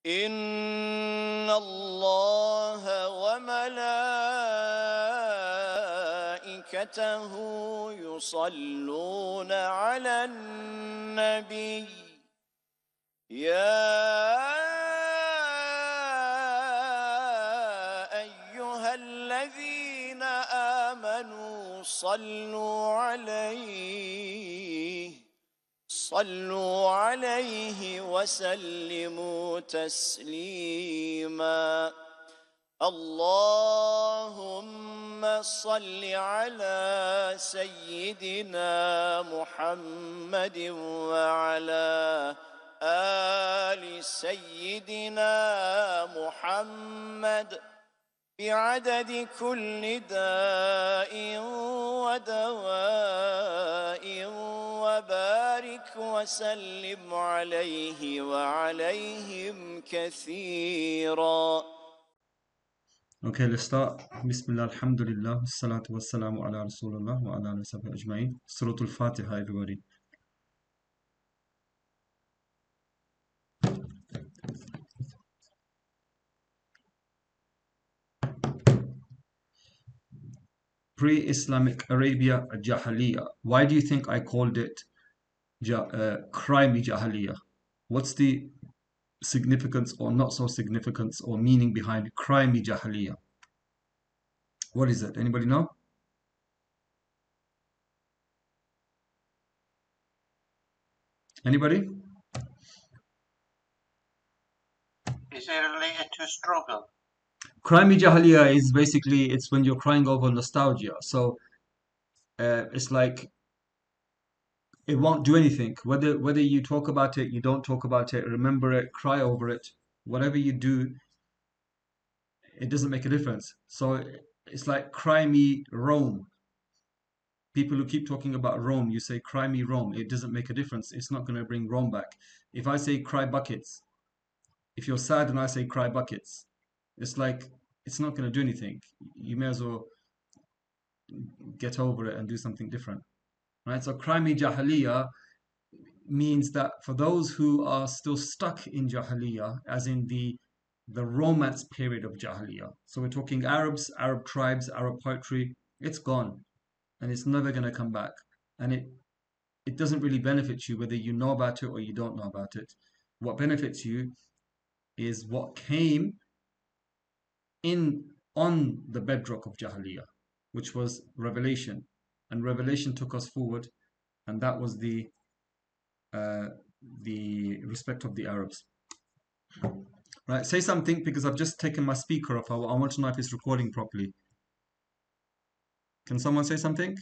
إن الله وملائكته يصلون على النبي يا أيها الذين آمنوا صلوا عليه وسلموا تسليما اللهم صل على سيدنا محمد وعلى آل سيدنا محمد بعدد كل داء ودواء وبارك وسلم عليه وعليهم كثيرا. Okay, let's start. Bismillah, alhamdulillah, salatu wassalamu ala rasulullah wa ala alihi wa sahbihi ajma'in. Surah Al-Fatiha, everybody. Pre-Islamic Arabia, Jahiliyyah. Why do you think I called it crime Jahiliyyah? What's the significance or not so significance or meaning behind crime Jahiliyyah? What is it? Anybody know? Anybody? Is it related to struggle? Crime Jahiliyyah is basically, it's when you're crying over nostalgia. So it's like it won't do anything. Whether you talk about it, you don't talk about it, remember it, cry over it, whatever you do, it doesn't make a difference. So it's like cry me Rome. People who keep talking about Rome, you say cry me Rome. It doesn't make a difference. It's not going to bring Rome back. If I say cry buckets, if you're sad and I say cry buckets, it's like it's not going to do anything. You may as well get over it and do something different. Right? So cry me Jahiliyyah means that for those who are still stuck in Jahiliyyah, as in the Romance period of Jahiliyyah. So we're talking Arabs, Arab tribes, Arab poetry. It's gone, and it's never going to come back. And it doesn't really benefit you whether you know about it or you don't know about it. What benefits you is what came in on the bedrock of Jahiliyyah, which was revelation, and revelation took us forward, and that was the respect of the Arabs. Right, say something because I've just taken my speaker off. I want to know if it's recording properly. Can someone say something?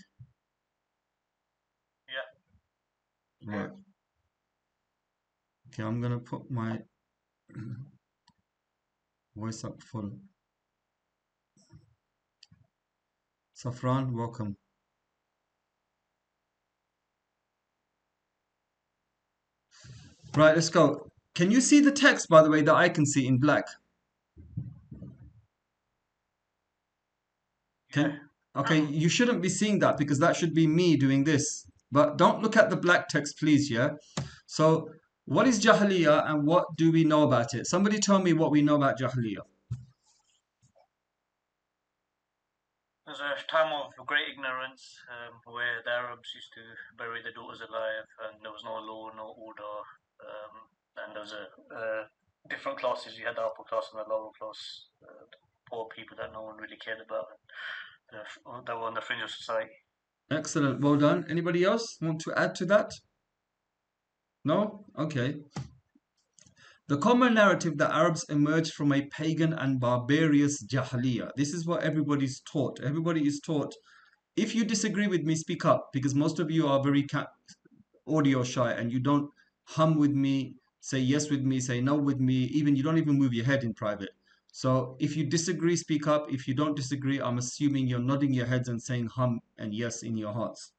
Yeah. Right. Okay, I'm gonna put my voice up full. Safran, welcome. Right, let's go. Can you see the text, by the way, that I can see in black? Okay, you shouldn't be seeing that because that should be me doing this. But don't look at the black text, please, yeah? So, what is Jahiliyyah and what do we know about it? Somebody tell me what we know about Jahiliyyah. There's a time of great ignorance where the Arabs used to bury their daughters alive, and there was no law, no order, and there was different classes. You had the upper class and the lower class, poor people that no one really cared about. That were on the fringe of society. Excellent, well done. Anybody else want to add to that? No? Okay. The common narrative that Arabs emerged from a pagan and barbarous Jahiliyyah. This is what everybody's taught. Everybody is taught. If you disagree with me, speak up because most of you are very audio shy and you don't hum with me, say yes with me, say no with me, even you don't even move your head in private. So if you disagree, speak up. If you don't disagree, I'm assuming you're nodding your heads and saying hum and yes in your hearts.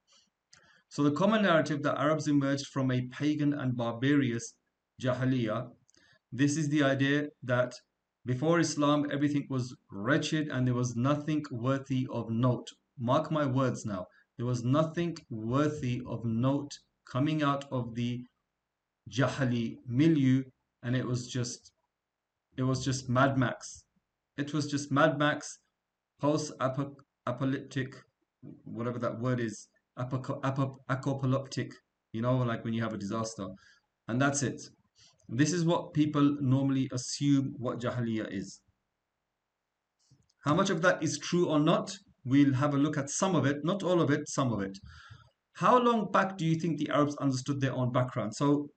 So the common narrative that Arabs emerged from a pagan and barbarous Jahiliyyah. This is the idea that before Islam, everything was wretched and there was nothing worthy of note. Mark my words now. There was nothing worthy of note coming out of the Jahili milieu, and it was just It was just Mad Max. It was just Mad Max, post-apocalyptic, whatever that word is, apocalyptic, like when you have a disaster. And that's it. This is what people normally assume what Jahiliyyah is. How much of that is true or not? We'll have a look at some of it, not all of it, some of it. How long back do you think the Arabs understood their own background? So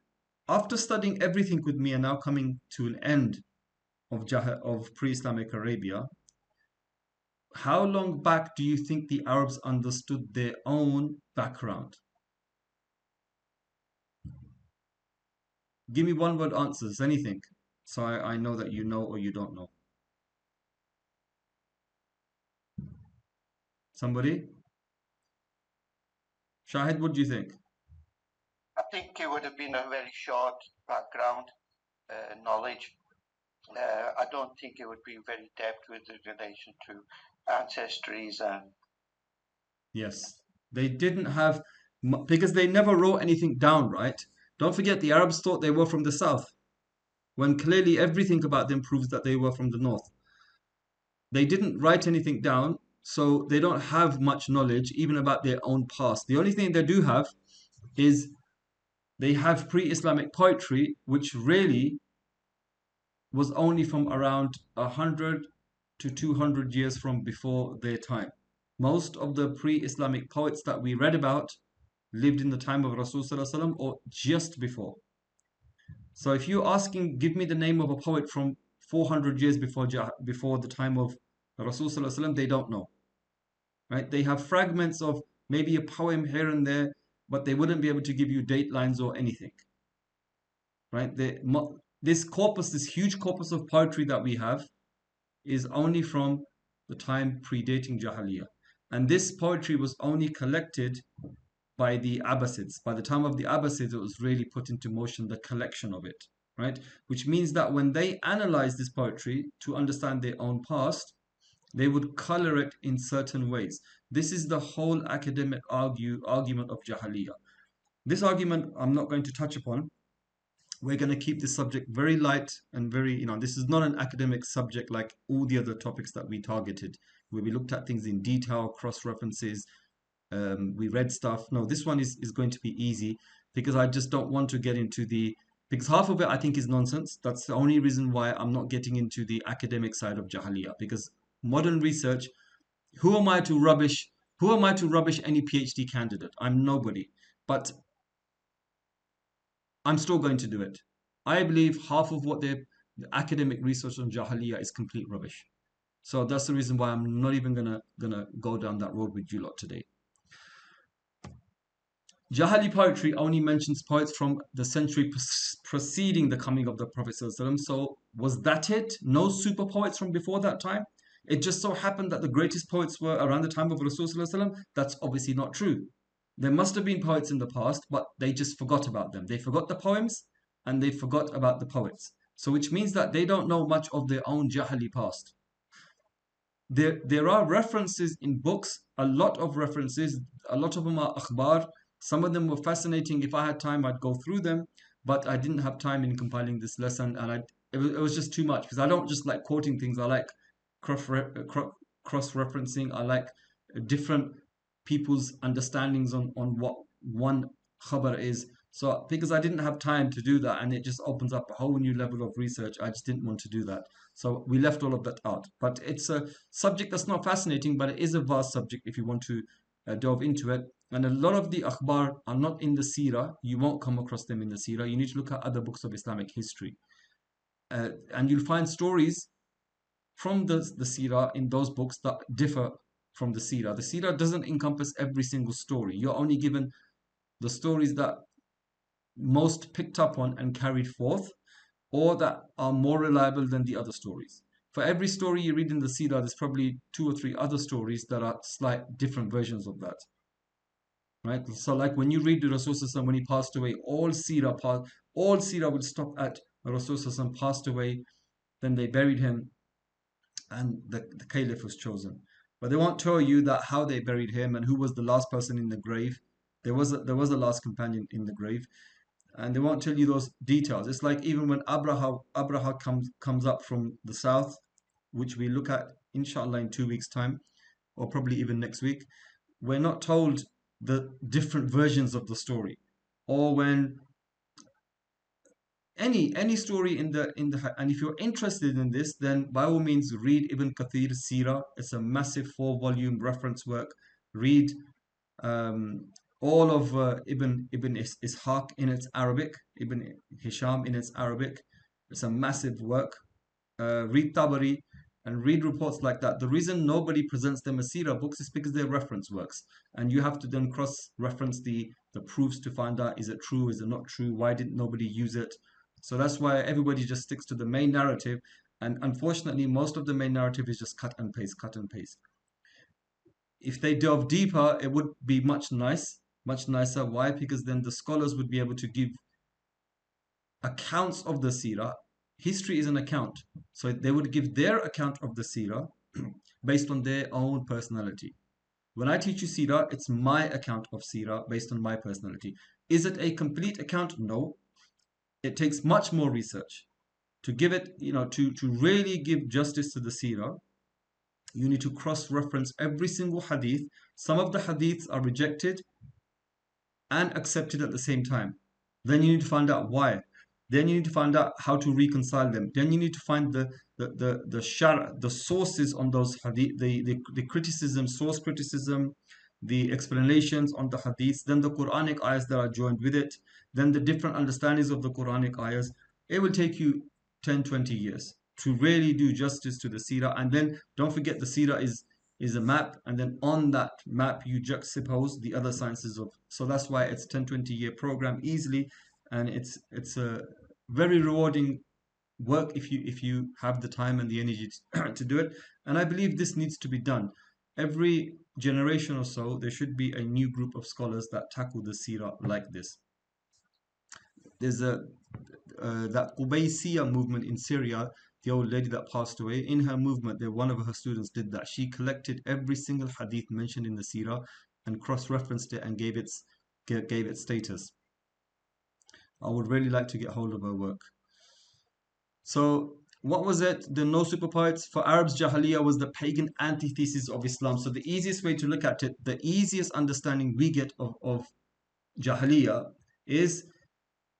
after studying everything with me and now coming to an end of pre-Islamic Arabia, how long back do you think the Arabs understood their own background? Give me one word answers, anything. So I know that you know or you don't know. Somebody? Shahid, what do you think? I think it would have been a very short background knowledge. I don't think it would be very depth with relation to ancestries and. Yes, they didn't have, because they never wrote anything down, right? Don't forget, the Arabs thought they were from the south, when clearly everything about them proves that they were from the north. They didn't write anything down, so they don't have much knowledge even about their own past. The only thing they do have is they have pre-Islamic poetry, which really was only from around 100 to 200 years from before their time. Most of the pre-Islamic poets that we read about lived in the time of Rasul or just before. So if you're asking, give me the name of a poet from 400 years before the time of Rasul, they don't know. Right? They have fragments of maybe a poem here and there, but they wouldn't be able to give you date lines or anything. Right? This huge corpus of poetry that we have is only from the time predating Jahiliyyah. And this poetry was only collected by the Abbasids. By the time of the Abbasids, it was really put into motion, the collection of it, right? Which means that when they analyze this poetry to understand their own past, they would color it in certain ways. This is the whole academic argument of Jahiliyyah. This argument I'm not going to touch upon. We're going to keep this subject very light and very, this is not an academic subject like all the other topics that we targeted, where we looked at things in detail, cross-references, we read stuff. No, this one is going to be easy because I just don't want to get into because half of it I think is nonsense. That's the only reason why I'm not getting into the academic side of Jahiliyyah, because modern research, who am I to rubbish any PhD candidate? I'm nobody, but I'm still going to do it. I believe half of what the academic research on Jahiliyyah is complete rubbish. So that's the reason why I'm not even gonna go down that road with you lot today. Jahili poetry only mentions poets from the century preceding the coming of the Prophet ﷺ. So was that it? No super poets from before that time? It just so happened that the greatest poets were around the time of Rasul ﷺ. That's obviously not true. There must have been poets in the past, but they just forgot about them. They forgot the poems and they forgot about the poets. So which means that they don't know much of their own Jahili past. There are references in books, a lot of references, a lot of them are akhbar. Some of them were fascinating. If I had time, I'd go through them, but I didn't have time in compiling this lesson, and it was just too much, because I don't just like quoting things. I like cross-referencing. I like different people's understandings on what one khabar is. So because I didn't have time to do that, and it just opens up a whole new level of research, I just didn't want to do that. So we left all of that out. But it's a subject that's not fascinating, but it is a vast subject if you want to delve into it. And a lot of the akhbar are not in the Seerah. You won't come across them in the Seerah. You need to look at other books of Islamic history. And you'll find stories from the Seerah in those books that differ from the Seerah. The Seerah doesn't encompass every single story. You're only given the stories that most picked up on and carried forth, or that are more reliable than the other stories. For every story you read in the Seerah, there's probably 2 or 3 other stories that are slight different versions of that. Right? So like when you read the Rasul when he passed away, all Seerah would stop at Rasul passed away, then they buried him, and the caliph was chosen. But they won't tell you that how they buried him and who was the last person in the grave. There was a last companion in the grave. and they won't tell you those details. It's like even when Abraha comes up from the south, which we look at inshallah in 2 weeks' time, or probably even next week, we're not told the different versions of the story. Or when any story in the and if you're interested in this, then by all means read Ibn Kathir's Seerah. It's a massive 4-volume reference work. Read all of Ibn Ishaq in its Arabic, Ibn Hisham in its Arabic. It's a massive work. Read Tabari and read reports like that. The reason nobody presents them as Seerah books is because they're reference works, and you have to then cross-reference the proofs to find out, is it true, is it not true, why didn't nobody use it? So that's why everybody just sticks to the main narrative, and unfortunately most of the main narrative is just cut and paste, cut and paste. If they delve deeper, it would be much nicer. Why? Because then the scholars would be able to give accounts of the Seerah. History is an account. So they would give their account of the Seerah based on their own personality. When I teach you Seerah, it's my account of Seerah based on my personality. Is it a complete account? No. It takes much more research. To give it, to really give justice to the Seerah, you need to cross-reference every single hadith. Some of the hadiths are rejected and accepted at the same time. Then you need to find out why. Then you need to find out how to reconcile them. Then you need to find the sources on those hadith, the criticism, source criticism, the explanations on the hadiths, then the Quranic ayahs that are joined with it, then the different understandings of the Quranic ayahs. It will take you 10, 20 years to really do justice to the Seerah. And then don't forget the Seerah is a map, and then on that map you juxtapose the other sciences of. So that's why it's 10, 20 year program easily, and it's a very rewarding work if you have the time and the energy to do it. And I believe this needs to be done. Every generation or so, there should be a new group of scholars that tackle the Seerah like this. There's that Qubaysiyya movement in Syria, the old lady that passed away. In her movement, one of her students did that. She collected every single hadith mentioned in the Seerah and cross-referenced it and gave it status. I would really like to get hold of her work. So what was it? The no superpoets for Arabs, Jahiliyyah was the pagan antithesis of Islam. So the easiest way to look at it, the easiest understanding we get of Jahiliyyah is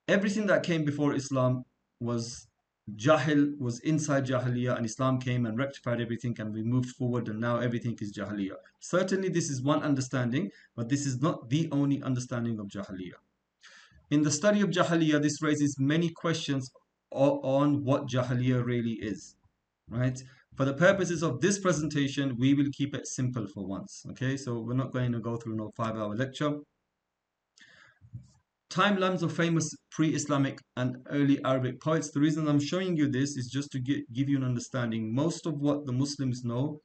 everything that came before Islam was Jahil, was inside Jahiliyyah, and Islam came and rectified everything, and we moved forward, and now everything is Jahiliyyah. Certainly this is one understanding, but this is not the only understanding of Jahiliyyah. In the study of Jahiliyyah, this raises many questions on what Jahiliyyah really is, right? For the purposes of this presentation, we will keep it simple for once, okay? So we're not going to go through no 5-hour lecture. Timelines of famous pre-Islamic and early Arabic poets. The reason I'm showing you this is just to give you an understanding. Most of what the Muslims know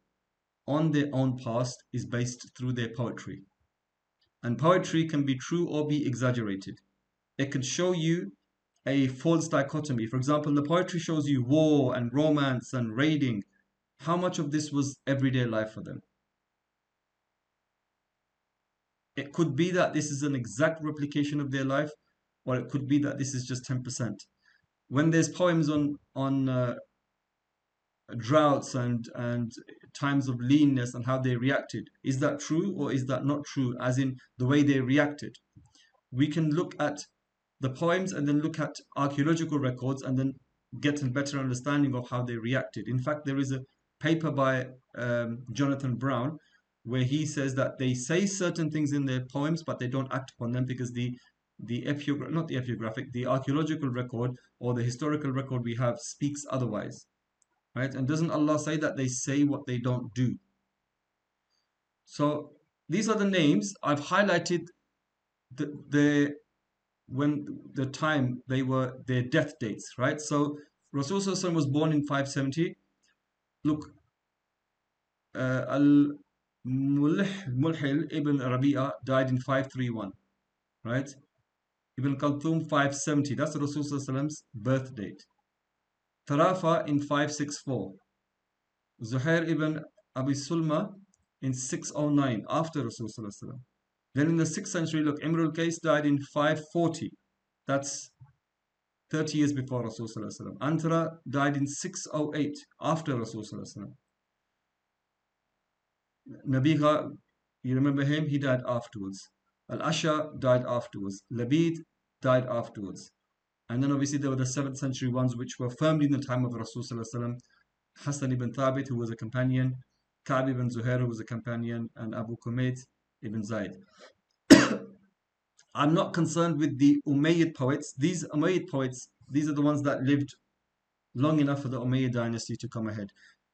on their own past is based through their poetry. And poetry can be true or be exaggerated. It could show you a false dichotomy. For example, the poetry shows you war and romance and raiding. How much of this was everyday life for them? It could be that this is an exact replication of their life, or it could be that this is just 10%. When there's poems on droughts and times of leanness and how they reacted, is that true or is that not true, as in the way they reacted? We can look at the poems and then look at archaeological records and then get a better understanding of how they reacted. In fact, there is a paper by Jonathan Brown where he says that they say certain things in their poems, but they don't act upon them because the archaeological record or the historical record we have speaks otherwise, right? And doesn't Allah say that they say what they don't do? So these are the names I've highlighted. When the time they were, their death dates, right? So Rasulullah was born in 570. Look, Al-Mulhil ibn Rabi'a died in 531, right? Ibn Kalthum 570, that's Rasulullah's birth date. Tarafa in 564. Zuhair ibn Abi Sulma in 609, after Rasulullah. Then in the 6th century, look, Imrul Qais died in 540. That's 30 years before Rasulullah sallallahu alaihi wasallam. Antara died in 608 after Rasulullah sallallahu alaihi wasallam. Nabiha, you remember him? He died afterwards. Al-Asha died afterwards. Labid died afterwards. And then obviously there were the 7th century ones which were firmly in the time of Rasulullah sallallahu alaihi wasallam. Hassan ibn Thabit, who was a companion, Ka'b ibn Zuhair, who was a companion, and Abu Kumayt ibn Zayd. I'm not concerned with the Umayyad poets. These Umayyad poets, these are the ones that lived long enough for the Umayyad dynasty to come ahead.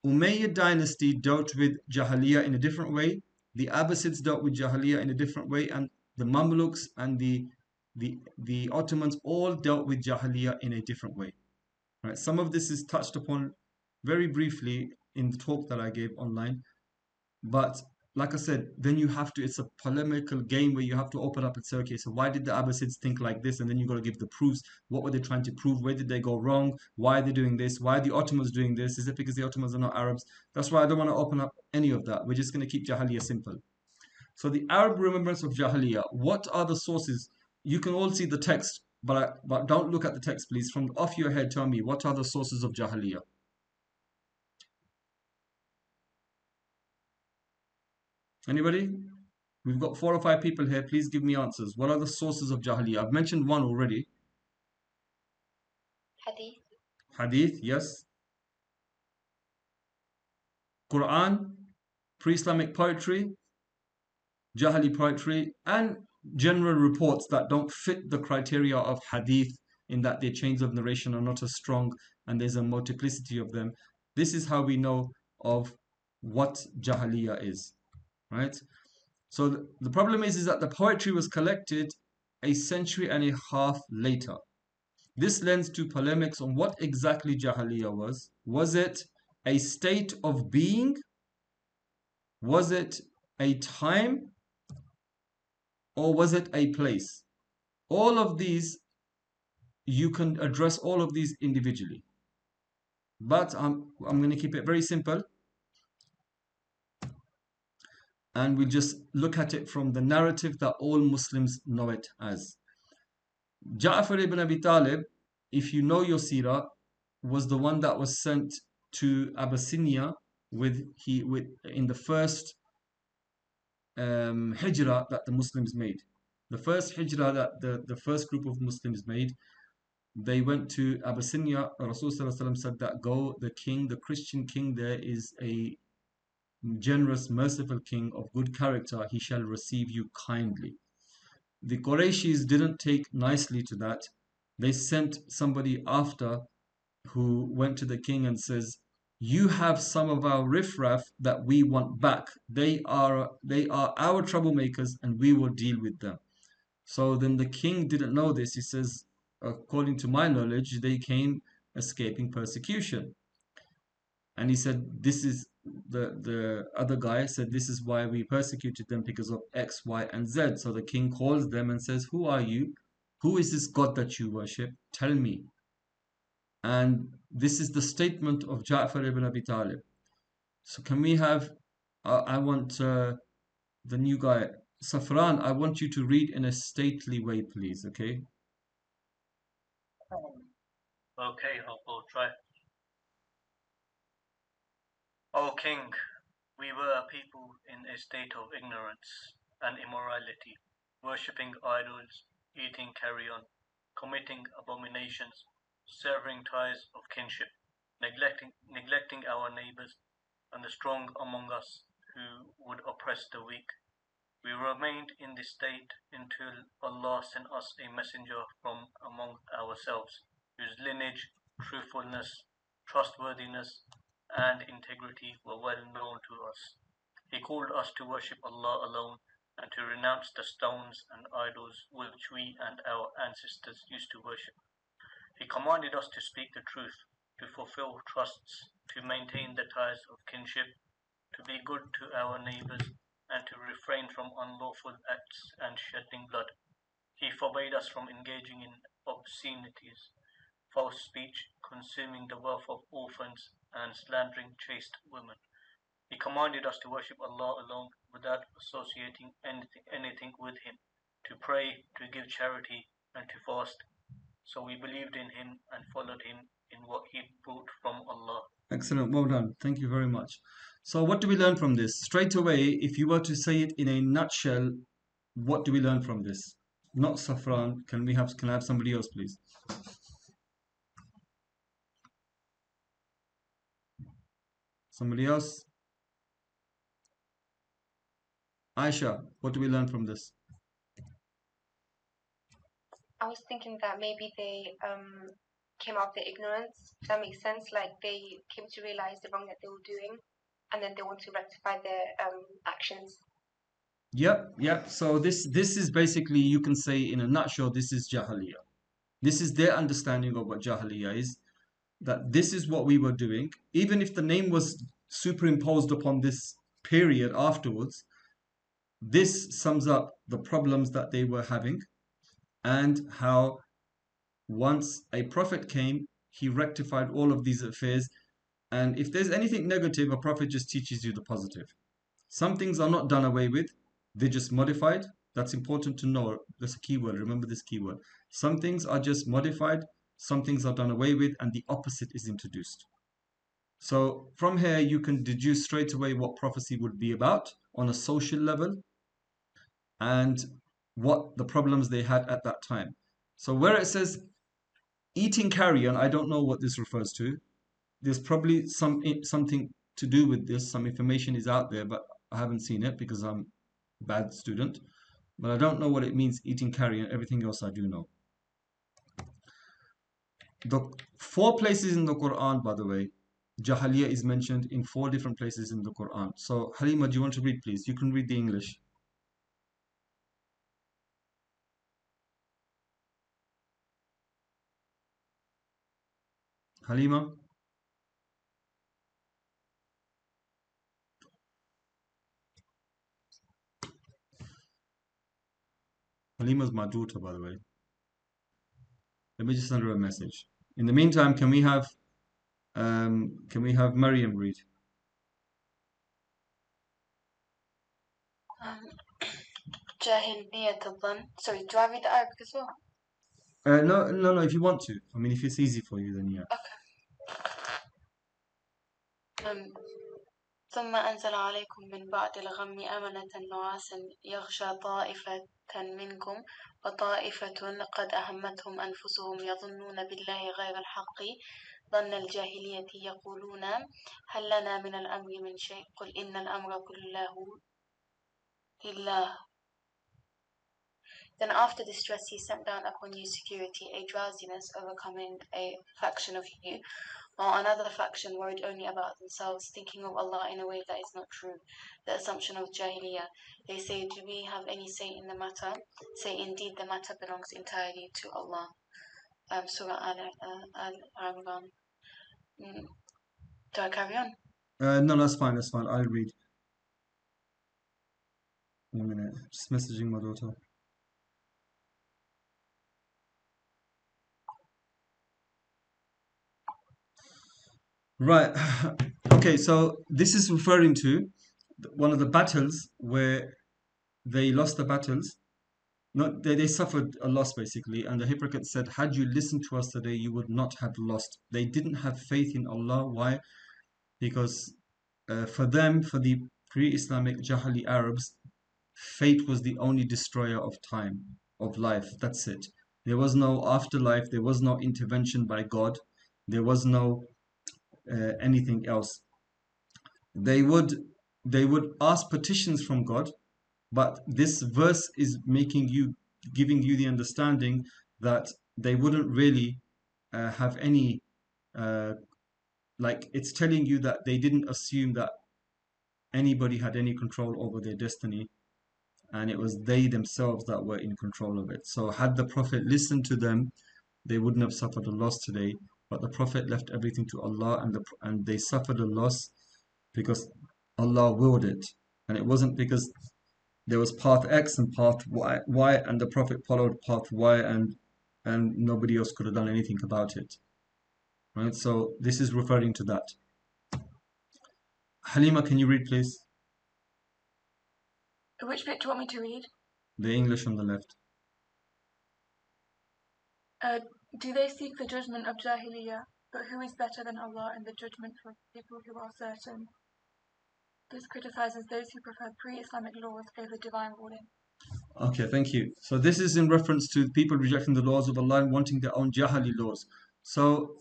Umayyad dynasty dealt with Jahiliyyah in a different way. The Abbasids dealt with Jahiliyyah in a different way, and the Mamluks and the Ottomans all dealt with Jahiliyyah in a different way. Right? Some of this is touched upon very briefly in the talk that I gave online, but like I said, then you have to, it's a polemical game where you have to open up and say, okay, so why did the Abbasids think like this? And then you got to give the proofs. What were they trying to prove? Where did they go wrong? Why are they doing this? Why are the Ottomans doing this? Is it because the Ottomans are not Arabs? That's why I don't want to open up any of that. We're just going to keep Jahiliyyah simple. So the Arab remembrance of Jahiliyyah, what are the sources? You can all see the text, but don't look at the text, please. From off your head, tell me, what are the sources of Jahiliyyah? Anybody? We've got 4 or 5 people here. Please give me answers. What are the sources of Jahiliyyah? I've mentioned one already. Hadith. Hadith, yes. Quran, pre-Islamic poetry, Jahili poetry, and general reports that don't fit the criteria of Hadith in that their chains of narration are not as strong and there's a multiplicity of them. This is how we know of what Jahiliyyah is, right? So the problem is that the poetry was collected a century and a half later. This lends to polemics on what exactly Jahiliyyah was. Was it a state of being? Was it a time? Or was it a place? All of these, you can address all of these individually. But I'm going to keep it very simple. And we'll just look at it from the narrative that all Muslims know it as. Ja'far ibn Abi Talib, if you know your Seerah, was the one that was sent to Abyssinia in the first hijrah that the Muslims made. The first hijrah that the first group of Muslims made, they went to Abyssinia. Rasulullah said that go, the king, the Christian king there is a generous, merciful king of good character. He shall receive you kindly. The Qurayshis didn't take nicely to that. They sent somebody after who went to the king and says, you have some of our riffraff that we want back. They are our troublemakers and we will deal with them. So then the king didn't know this. He says, according to my knowledge, they came escaping persecution. And he said, this is the other guy said, this is why we persecuted them, because of X, Y, and Z. So the king calls them and says, who are you? Who is this God that you worship? Tell me. And this is the statement of Ja'far ibn Abi Talib. So can we have, I want the new guy, Safran, I want you to read in a stately way, please, okay? Okay, I'll try. O king, we were a people in a state of ignorance and immorality, worshipping idols, eating carrion, committing abominations, severing ties of kinship, neglecting our neighbors, and the strong among us who would oppress the weak. We remained in this state until Allah sent us a messenger from among ourselves, whose lineage, truthfulness, trustworthiness, and integrity were well known to us. He called us to worship Allah alone and to renounce the stones and idols which we and our ancestors used to worship. He commanded us to speak the truth, to fulfill trusts, to maintain the ties of kinship, to be good to our neighbors, and to refrain from unlawful acts and shedding blood. He forbade us from engaging in obscenities, false speech, consuming the wealth of orphans, and slandering chaste women. He commanded us to worship Allah alone without associating anything with Him, to pray, to give charity, and to fast, So we believed in him and followed him in what he brought from Allah. Excellent, well done. Thank you very much. So what do we learn from this? Straight away, if you were to say it in a nutshell, what do we learn from this? Not Safran. Can I have somebody else, please? Somebody else? Aisha, what do we learn from this? I was thinking that maybe they came out of their ignorance. If that makes sense. Like they came to realize the wrong that they were doing, and then they want to rectify their actions. Yep. So this is basically, you can say in a nutshell, this is Jahiliyyah. This is their understanding of what Jahiliyyah is. That this is what we were doing, even if the name was superimposed upon this period afterwards. This sums up the problems that they were having, and how once a prophet came, he rectified all of these affairs. And if there's anything negative, a prophet just teaches you the positive. Some things are not done away with, they're just modified. That's important to know. This keyword, remember this keyword. Some things are just modified, some things are done away with, and the opposite is introduced. So from here, you can deduce straight away what prophecy would be about on a social level, and what the problems they had at that time. So where it says eating carrion, I don't know what this refers to. There's probably something to do with this. Some information is out there, but I haven't seen it because I'm a bad student. But I don't know what it means, eating carrion. Everything else I do know. The 4 places in the Quran, by the way, Jahiliyyah is mentioned in 4 different places in the Quran. So Halima, do you want to read, please? You can read the English. Halima? Halima's my daughter, by the way. Let me just send her a message. In the meantime, can we have Maryam read? Jahiliyyah الظن. Sorry, do I read the Arabic as well? No. If you want to, I mean, if it's easy for you, then yeah. Okay. ثم أنزل عليكم من بعد الغم أمنة نعاسا يغشى طائفة منكم وطائفة قد أهمتهم أنفسهم يظنون بالله غير الحق ظن الجاهلية يقولون هل لنا من الأمر من شيء قل إن الأمر كله لله. Then after distress he sent down upon you security, a drowsiness overcoming a faction of you, while another faction worried only about themselves, thinking of Allah in a way that is not true. The assumption of Jahiliyyah. They say, do we have any say in the matter? Say, indeed, the matter belongs entirely to Allah. Surah Al-Imran. Do I carry on? No, that's fine. I'll read. In a minute. Just messaging my daughter. Right. Okay, so this is referring to one of the battles where they lost the battles. Not they suffered a loss basically, and the hypocrites said, had you listened to us today, you would not have lost. They didn't have faith in Allah. Why? Because for them, for the pre-Islamic Jahili Arabs, fate was the only destroyer of time, of life. That's it. There was no afterlife. There was no intervention by God. There was no anything else. They would ask petitions from God, but this verse is giving you the understanding that they wouldn't really have any like, it's telling you that they didn't assume that anybody had any control over their destiny, and it was they themselves that were in control of it. So had the Prophet listened to them, they wouldn't have suffered a loss today. But the Prophet left everything to Allah, and they suffered a loss because Allah willed it, and it wasn't because there was path X and path Y, and the Prophet followed path Y, and nobody else could have done anything about it. Right? So this is referring to that. Halima, can you read, please? Which bit do you want me to read? The English on the left. Do they seek the judgment of Jahiliyyah? But who is better than Allah in the judgment for people who are certain? This criticizes those who prefer pre-Islamic laws over divine ruling. Okay, thank you. So this is in reference to people rejecting the laws of Allah and wanting their own Jahili laws. So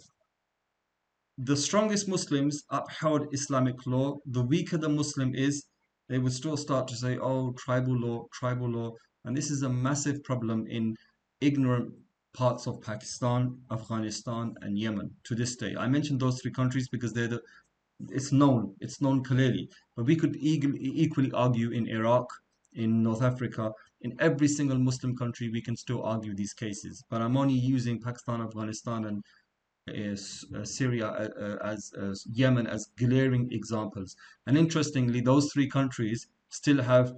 the strongest Muslims upheld Islamic law. The weaker the Muslim is, they would still start to say, oh, tribal law, tribal law. And this is a massive problem in ignorant parts of Pakistan, Afghanistan, and Yemen to this day. I mentioned those three countries because it's known clearly. But we could equally argue in Iraq, in North Africa, in every single Muslim country, we can still argue these cases. But I'm only using Pakistan, Afghanistan, and Syria, as Yemen as glaring examples. And interestingly, those three countries still have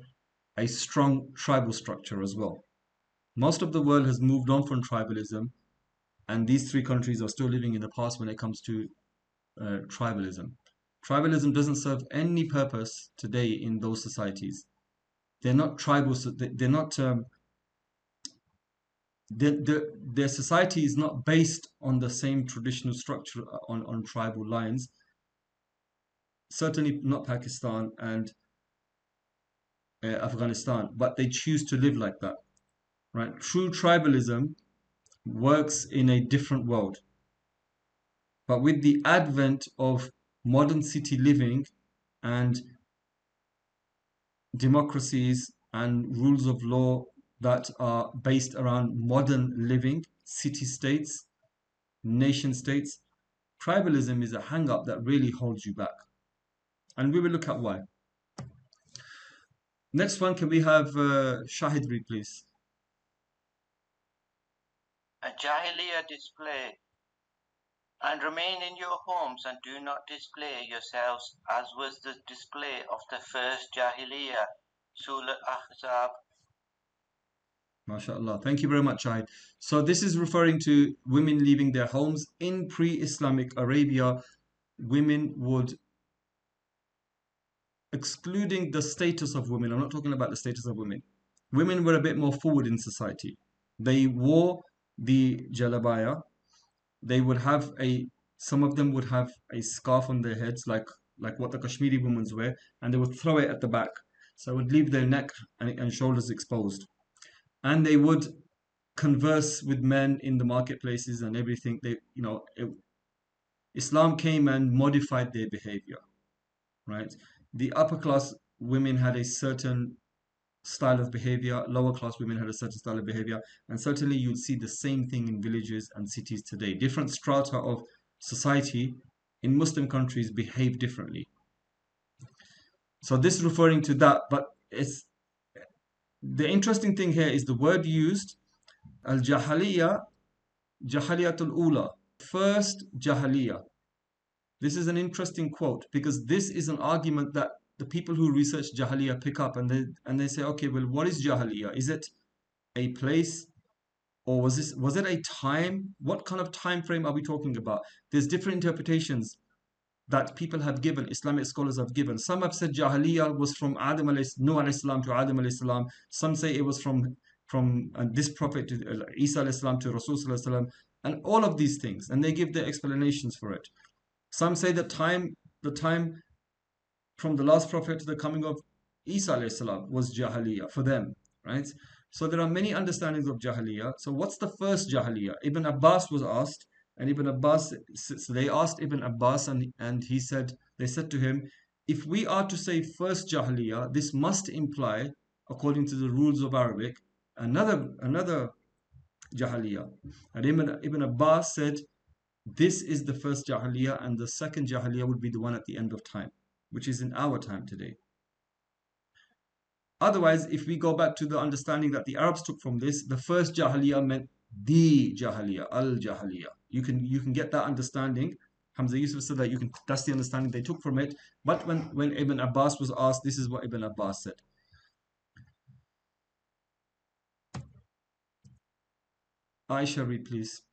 a strong tribal structure as well. Most of the world has moved on from tribalism, and these three countries are still living in the past when it comes to tribalism. Tribalism doesn't serve any purpose today in those societies. They're not tribal. They're not. Their society is not based on the same traditional structure on tribal lines. Certainly not Pakistan and Afghanistan, but they choose to live like that, right? True tribalism works in a different world. But with the advent of modern city living and democracies and rules of law that are based around modern living, city states, nation states, tribalism is a hang-up that really holds you back. And we will look at why. Next one, can we have Shahid read, please? A Jahiliyyah display, and remain in your homes and do not display yourselves as was the display of the first Jahiliyyah. Surah Ahzab. MashaAllah. Thank you very much, Shahid. So this is referring to women leaving their homes. In pre-Islamic Arabia, women would, excluding the status of women, I'm not talking about the status of women. Women were a bit more forward in society. They wore the jalabaya. They would have some of them would have a scarf on their heads, like what the Kashmiri women wear, and they would throw it at the back. So it would leave their neck and shoulders exposed. And they would converse with men in the marketplaces and everything. Islam came and modified their behavior, right? The upper class women had a certain style of behavior, lower class women had a certain style of behavior, and certainly you'd see the same thing in villages and cities today. Different strata of society in Muslim countries behave differently. So this is referring to that, but it's the interesting thing here is the word used, al-Jahiliyya, Jahiliyatul Ula, first Jahiliyya. This is an interesting quote because this is an argument that the people who research Jahiliyya pick up, and they say, okay, well, what is Jahiliyya? Is it a place, or was it a time? What kind of time frame are we talking about? There's different interpretations that people have given, Islamic scholars have given. Some have said Jahiliyya was from Nuh alayhi salam to Adam alayhi salam. Some say it was from this prophet Isa alayhi salam to Rasul sallallahu alayhi salam, and all of these things, and they give their explanations for it. Some say the time from the last prophet to the coming of Isa alayhi salam was Jahiliyya for them, right? So there are many understandings of Jahiliyya. So what's the first Jahiliyya? Ibn Abbas was asked, and Ibn Abbas, so they asked Ibn Abbas, and they said to him, if we are to say first Jahiliyya, this must imply, according to the rules of Arabic, another Jahiliyya. And Ibn Abbas said, this is the first Jahiliyya, and the second Jahiliyya would be the one at the end of time, which is in our time today. Otherwise, if we go back to the understanding that the Arabs took from this, the first Jahiliyyah meant the Jahiliyyah, al-Jahiliyyah. You can get that understanding. Hamza Yusuf said that that's the understanding they took from it. But when Ibn Abbas was asked, this is what Ibn Abbas said. Aisha, read please.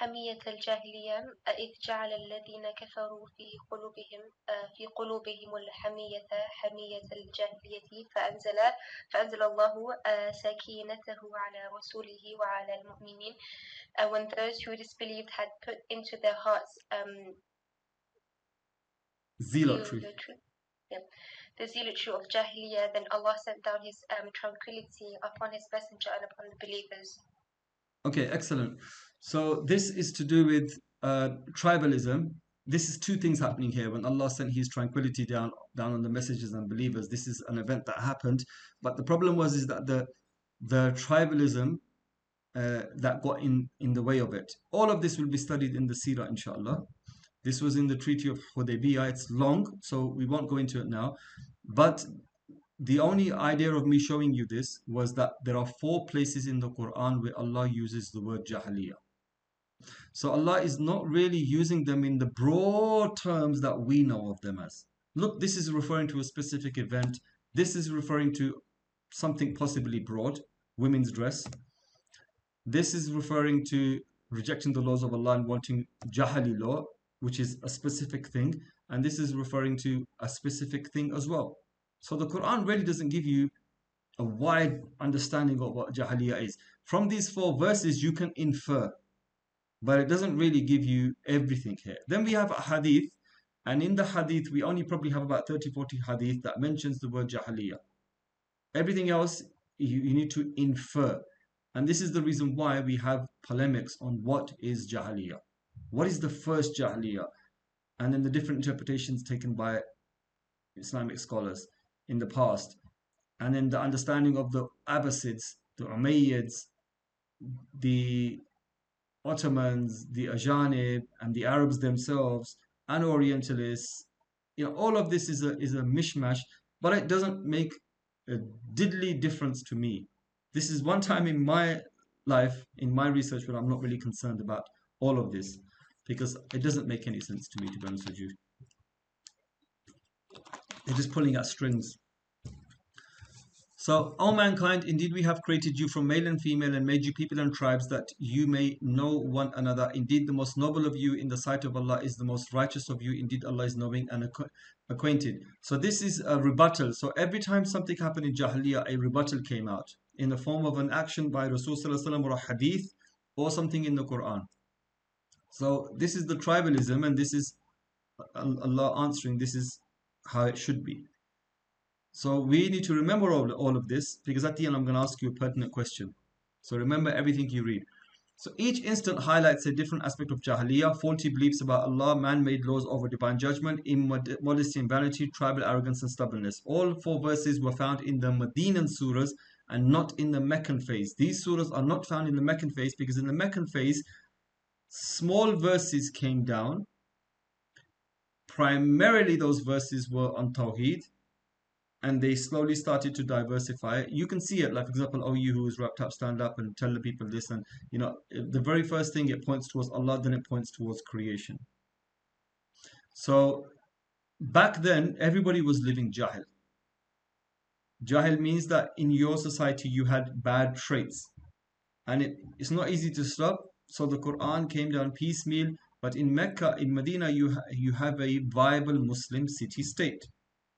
حمية الجاهلية إذ جعل الذين كفروا في قلوبهم الحمية حمية الجاهلية فأنزل الله سكينته على رسوله وعلى المؤمنين when those who disbelieved had put into their hearts Zealotry. The zealotry of Jahiliyyah, then Allah sent down His tranquility upon His messenger and upon the believers. Okay, excellent. So this is to do with tribalism. This is two things happening here. When Allah sent His tranquility down on the messengers and believers, this is an event that happened. But the problem is that the tribalism that got in the way of it. All of this will be studied in the Seerah, inshallah. This was in the Treaty of Hudaybiyah. It's long, so we won't go into it now. But the only idea of me showing you this was that there are 4 places in the Quran where Allah uses the word Jahiliyyah. So Allah is not really using them in the broad terms that we know of them as. Look, this is referring to a specific event. This is referring to something possibly broad, women's dress. This is referring to rejecting the laws of Allah and wanting Jahili law, which is a specific thing. And this is referring to a specific thing as well. So the Quran really doesn't give you a wide understanding of what Jahiliyyah is. From these 4 verses, you can infer, but it doesn't really give you everything here. Then we have a hadith, and in the hadith, we only probably have about 30-40 hadith that mentions the word Jahiliyyah. Everything else, you need to infer. And this is the reason why we have polemics on what is Jahiliyyah. What is the first Jahiliyyah? And then the different interpretations taken by Islamic scholars in the past. And then the understanding of the Abbasids, the Umayyads, the Ottomans, the Ajanib, and the Arabs themselves, and Orientalists. You know, all of this is a mishmash, but it doesn't make a diddly difference to me. This is one time in my life, in my research, where I'm not really concerned about all of this, because it doesn't make any sense to me, to be honest with you. They're just pulling at strings. So, O mankind, indeed we have created you from male and female and made you people and tribes that you may know one another. Indeed, the most noble of you in the sight of Allah is the most righteous of you. Indeed, Allah is knowing and acquainted. So this is a rebuttal. So every time something happened in Jahiliyyah, a rebuttal came out in the form of an action by Rasulullah or a hadith or something in the Quran. So this is the tribalism, and this is Allah answering, this is how it should be. So we need to remember all of this, because at the end I'm going to ask you a pertinent question. So remember everything you read. So each instant highlights a different aspect of Jahiliyyah: faulty beliefs about Allah, man-made laws over divine judgment, immodesty and vanity, tribal arrogance and stubbornness. All 4 verses were found in the Medinan surahs and not in the Meccan phase. These surahs are not found in the Meccan phase because in the Meccan phase, small verses came down. Primarily those verses were on Tawheed, and they slowly started to diversify. You can see it, like for example, "Oh, you who is wrapped up, stand up and tell the people this." And you know, the very first thing it points towards Allah, then it points towards creation. So back then, everybody was living Jahil. Jahil means that in your society you had bad traits, and it's not easy to stop. So the Quran came down piecemeal. But in Mecca, in Medina, you have a viable Muslim city-state.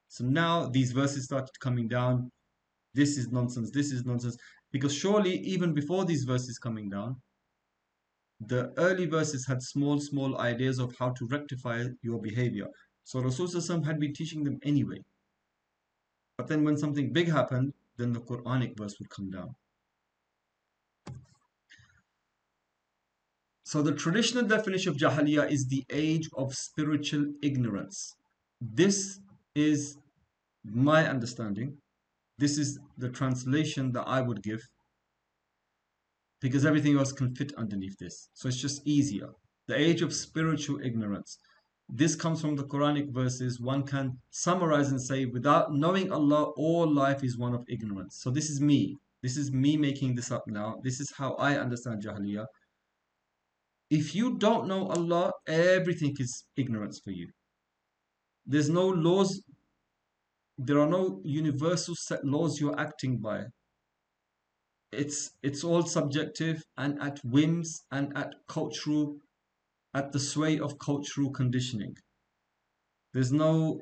So now these verses started coming down. This is nonsense. This is nonsense. Because surely even before these verses coming down, the early verses had small ideas of how to rectify your behavior. So Rasulullah had been teaching them anyway. But then when something big happened, then the Quranic verse would come down. So the traditional definition of Jahiliyyah is the age of spiritual ignorance. This is my understanding. This is the translation that I would give, because everything else can fit underneath this. So it's just easier. The age of spiritual ignorance. This comes from the Quranic verses. One can summarize and say, without knowing Allah, all life is one of ignorance. So this is me. This is me making this up now. This is how I understand Jahiliyyah. If you don't know Allah, everything is ignorance for you. There's no laws. There are no universal set laws you're acting by. it's all subjective and at whims and at the sway of cultural conditioning. There's no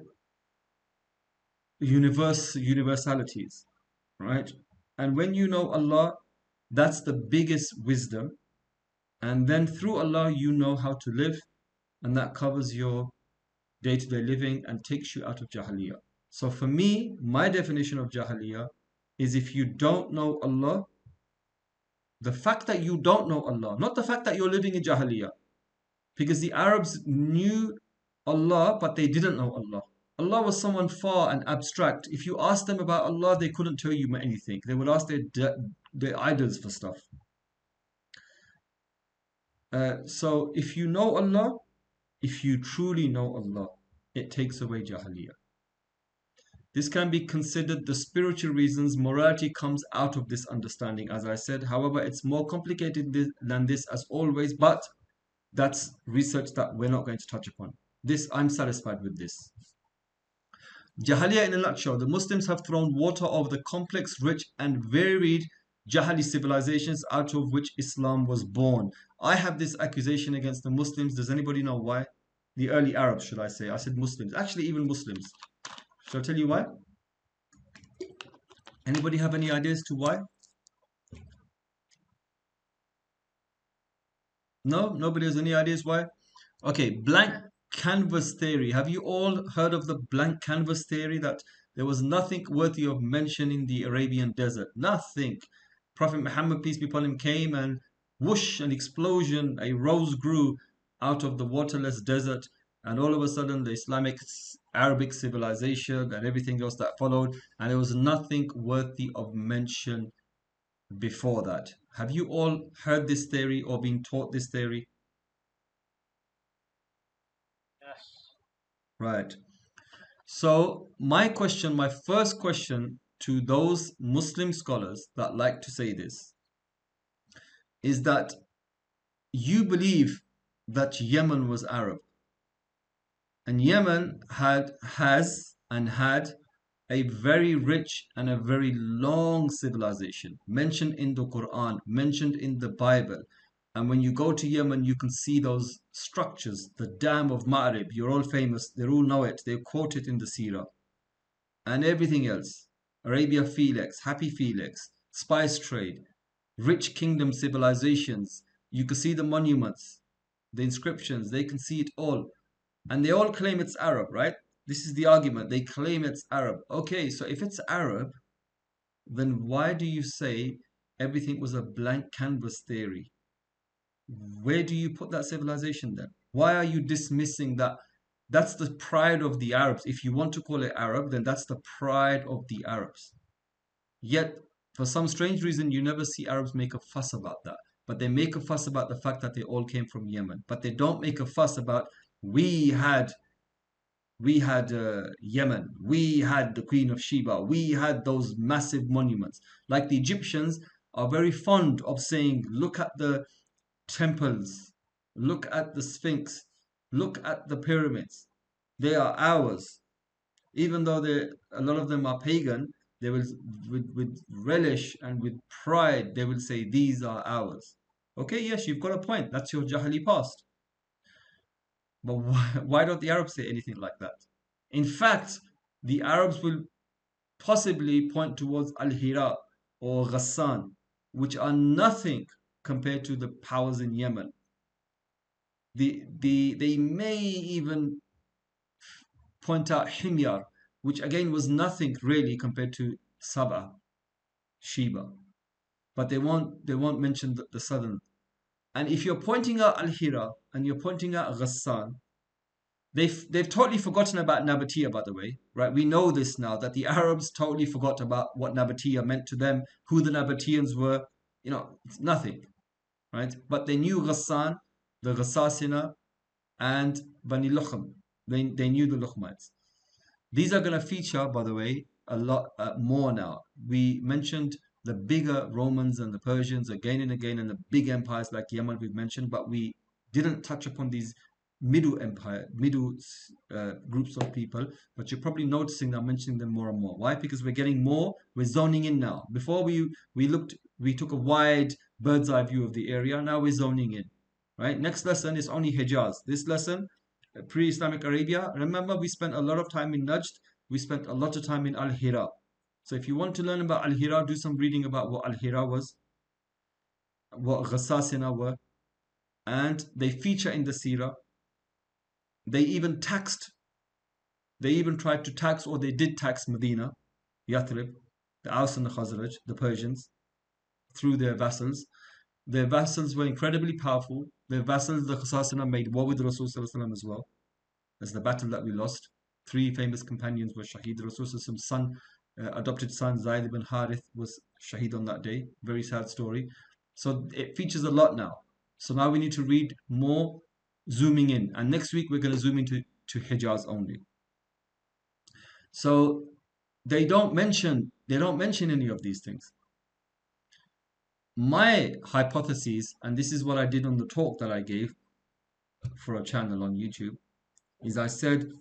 universalities, right? And when you know Allah, that's the biggest wisdom. And then through Allah, you know how to live, and that covers your day-to-day living and takes you out of Jahiliyyah. So for me, my definition of Jahiliyyah is if you don't know Allah, the fact that you don't know Allah, not the fact that you're living in Jahiliyyah, because the Arabs knew Allah, but they didn't know Allah. Allah was someone far and abstract. If you asked them about Allah, they couldn't tell you anything. They would ask their idols for stuff. So if you know Allah, if you truly know Allah, it takes away Jahiliyyah. This can be considered the spiritual reasons. Morality comes out of this understanding, as I said. However, it's more complicated than this as always, but that's research that we're not going to touch upon. This, I'm satisfied with this. Jahiliyyah in a nutshell. The Muslims have thrown water over the complex, rich and varied Jahili civilizations out of which Islam was born. I have this accusation against the Muslims. Does anybody know why? The early Arabs, should I say. I said Muslims. Actually, even Muslims. Shall I tell you why? Anybody have any ideas to why? No? Nobody has any ideas why? Okay, blank canvas theory. Have you all heard of the blank canvas theory, that there was nothing worthy of mention in the Arabian desert? Nothing. Prophet Muhammad, peace be upon him, came and whoosh, an explosion, a rose grew out of the waterless desert, and all of a sudden the Islamic Arabic civilization and everything else that followed, and there was nothing worthy of mention before that. Have you all heard this theory or been taught this theory? Yes. Right. So my first question to those Muslim scholars that like to say this is that you believe that Yemen was Arab. And Yemen had a very rich and a very long civilization, mentioned in the Quran, mentioned in the Bible. And when you go to Yemen, you can see those structures, the Dam of Ma'rib, you're all famous, they all know it, they quote it in the Seerah. And everything else, Arabia Felix, Happy Felix, spice trade, rich kingdom civilizations, you can see the monuments, the inscriptions, they can see it all. And they all claim it's Arab, right? This is the argument. They claim it's Arab. Okay, so if it's Arab, then why do you say everything was a blank canvas theory? Where do you put that civilization then? Why are you dismissing that? That's the pride of the Arabs. If you want to call it Arab, then that's the pride of the Arabs. Yet, for some strange reason, you never see Arabs make a fuss about that. But they make a fuss about the fact that they all came from Yemen. But they don't make a fuss about we had Yemen, we had the Queen of Sheba, we had those massive monuments. Like the Egyptians are very fond of saying, look at the temples, look at the Sphinx, look at the pyramids. They are ours. Even though a lot of them are pagan, they will, with relish and with pride, they will say, these are ours. Okay, yes, you've got a point. That's your Jahili past. But why don't the Arabs say anything like that? In fact, the Arabs will possibly point towards Al-Hira or Ghassan, which are nothing compared to the powers in Yemen. They may even point out Himyar, which again was nothing really compared to Saba, Sheba. But they won't mention the southern. And if you're pointing out Al-Hira and you're pointing out Ghassan, they've totally forgotten about Nabatea, by the way, right? We know this now, that the Arabs totally forgot about what Nabatea meant to them, who the Nabateans were. It's nothing, right? But they knew Ghassan, the Ghassasina, and Bani Lukhm. They knew the Lukhmites. These are going to feature, by the way, a lot more now. We mentioned the bigger Romans and the Persians again and again, and the big empires like Yemen we've mentioned, but we didn't touch upon these middle empire, middle groups of people, but you're probably noticing that I'm mentioning them more and more. Why? Because we're getting more, we're zoning in now. Before we took a wide bird's eye view of the area. Now we're zoning in. Right? Next lesson is only Hijaz. This lesson, pre-Islamic Arabia. Remember, we spent a lot of time in Najd. We spent a lot of time in Al-Hira. So if you want to learn about Al-Hira, do some reading about what Al-Hira was, what Ghassasina were, and they feature in the Seerah. They even tried to tax, or they did tax Medina, Yathrib, the Aus and the Khazraj, the Persians, through their vassals. Their vassals were incredibly powerful. Their vassals, the Khasasina, made war with Rasul as well. That's the battle that we lost. 3 famous companions were Shaheed. Rasul's son, adopted son, Zayd ibn Harith, was Shaheed on that day. Very sad story. So it features a lot now. So now we need to read more, zooming in. And next week we're going to zoom into Hijaz only. So they don't mention any of these things. My hypothesis, and this is what I did on the talk that I gave for a channel on YouTube, is I said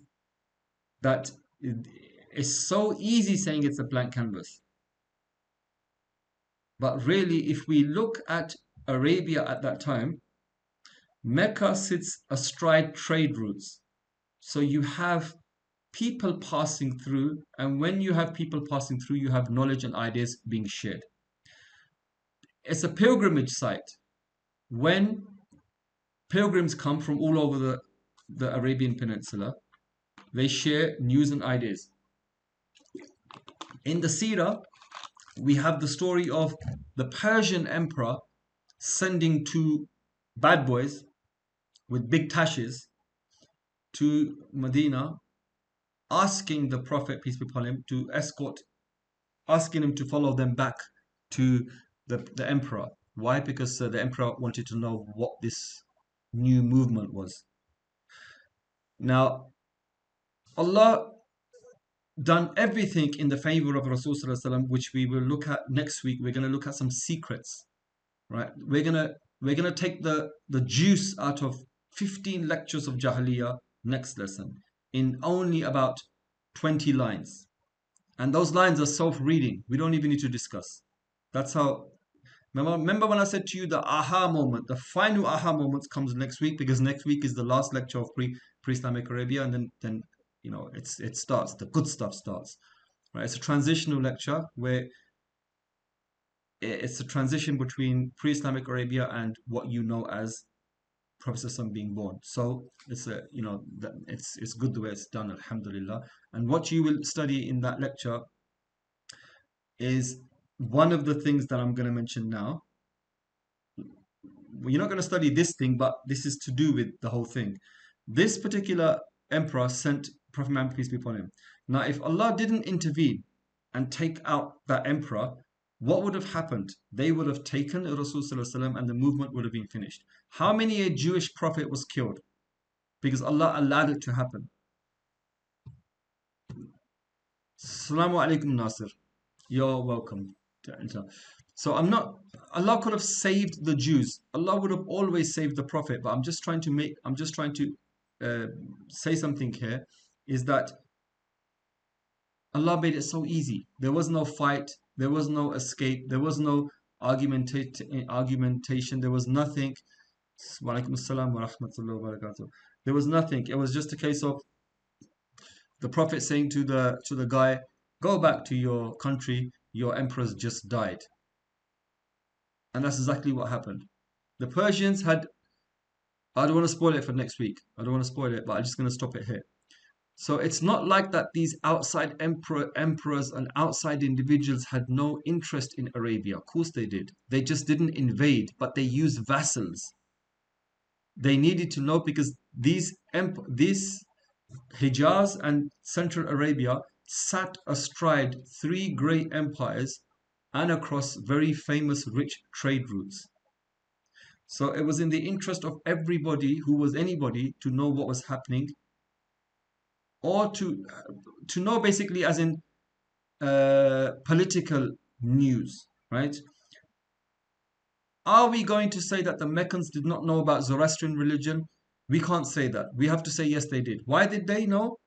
that it's so easy saying it's a blank canvas. But really, if we look at Arabia at that time, Mecca sits astride trade routes. So you have people passing through, and when you have people passing through, you have knowledge and ideas being shared. It's a pilgrimage site. When pilgrims come from all over the Arabian Peninsula, they share news and ideas. In the Seerah, we have the story of the Persian emperor sending 2 bad boys with big tashes to Medina, asking the Prophet, peace be upon him, to asking him to follow them back to the emperor. Why? Because the emperor wanted to know what this new movement was. Now, Allah done everything in the favor of Rasulullah, which we will look at next week. We're going to look at some secrets, right? We're gonna take the juice out of 15 lectures of Jahiliyya next lesson in only about 20 lines, and those lines are self-reading. We don't even need to discuss. That's how. Remember when I said to you the aha moment, the final aha moments comes next week, because next week is the last lecture of pre-Islamic Arabia, and then it starts, the good stuff starts, right? It's a transitional lecture where it's a transition between pre-Islamic Arabia and what you know as Prophet being born. So it's it's good the way it's done, alhamdulillah. And what you will study in that lecture is one of the things that I'm going to mention now. You're not going to study this thing, but this is to do with the whole thing. This particular emperor sent Prophet Muhammad, peace be upon him. Now, if Allah didn't intervene and take out that emperor, what would have happened? They would have taken Rasulullah and the movement would have been finished. How many a Jewish prophet was killed? Because Allah allowed it to happen. Assalamu alaikum, Nasir. You're welcome to enter. So Allah could have saved the Jews. Allah would have always saved the Prophet. But I'm just trying to say something here, is that Allah made it so easy. There was no fight. There was no escape. There was no argumentation. There was nothing. Wa alaikum assalam wa rahmatullahi wa barakatuh. There was nothing. It was just a case of the Prophet saying to the guy, go back to your country. Your emperor's just died. And that's exactly what happened. The Persians had, I don't want to spoil it for next week. I don't want to spoil it, but I'm just going to stop it here. So it's not like that these outside emperors and outside individuals had no interest in Arabia. Of course they did. They just didn't invade, but they used vassals. They needed to know, because these Hijaz and Central Arabia sat astride 3 great empires and across very famous rich trade routes. So it was in the interest of everybody who was anybody to know what was happening, or to know basically as in political news, right? Are we going to say that the Meccans did not know about Zoroastrian religion? We can't say that. We have to say, yes, they did. Why did they know?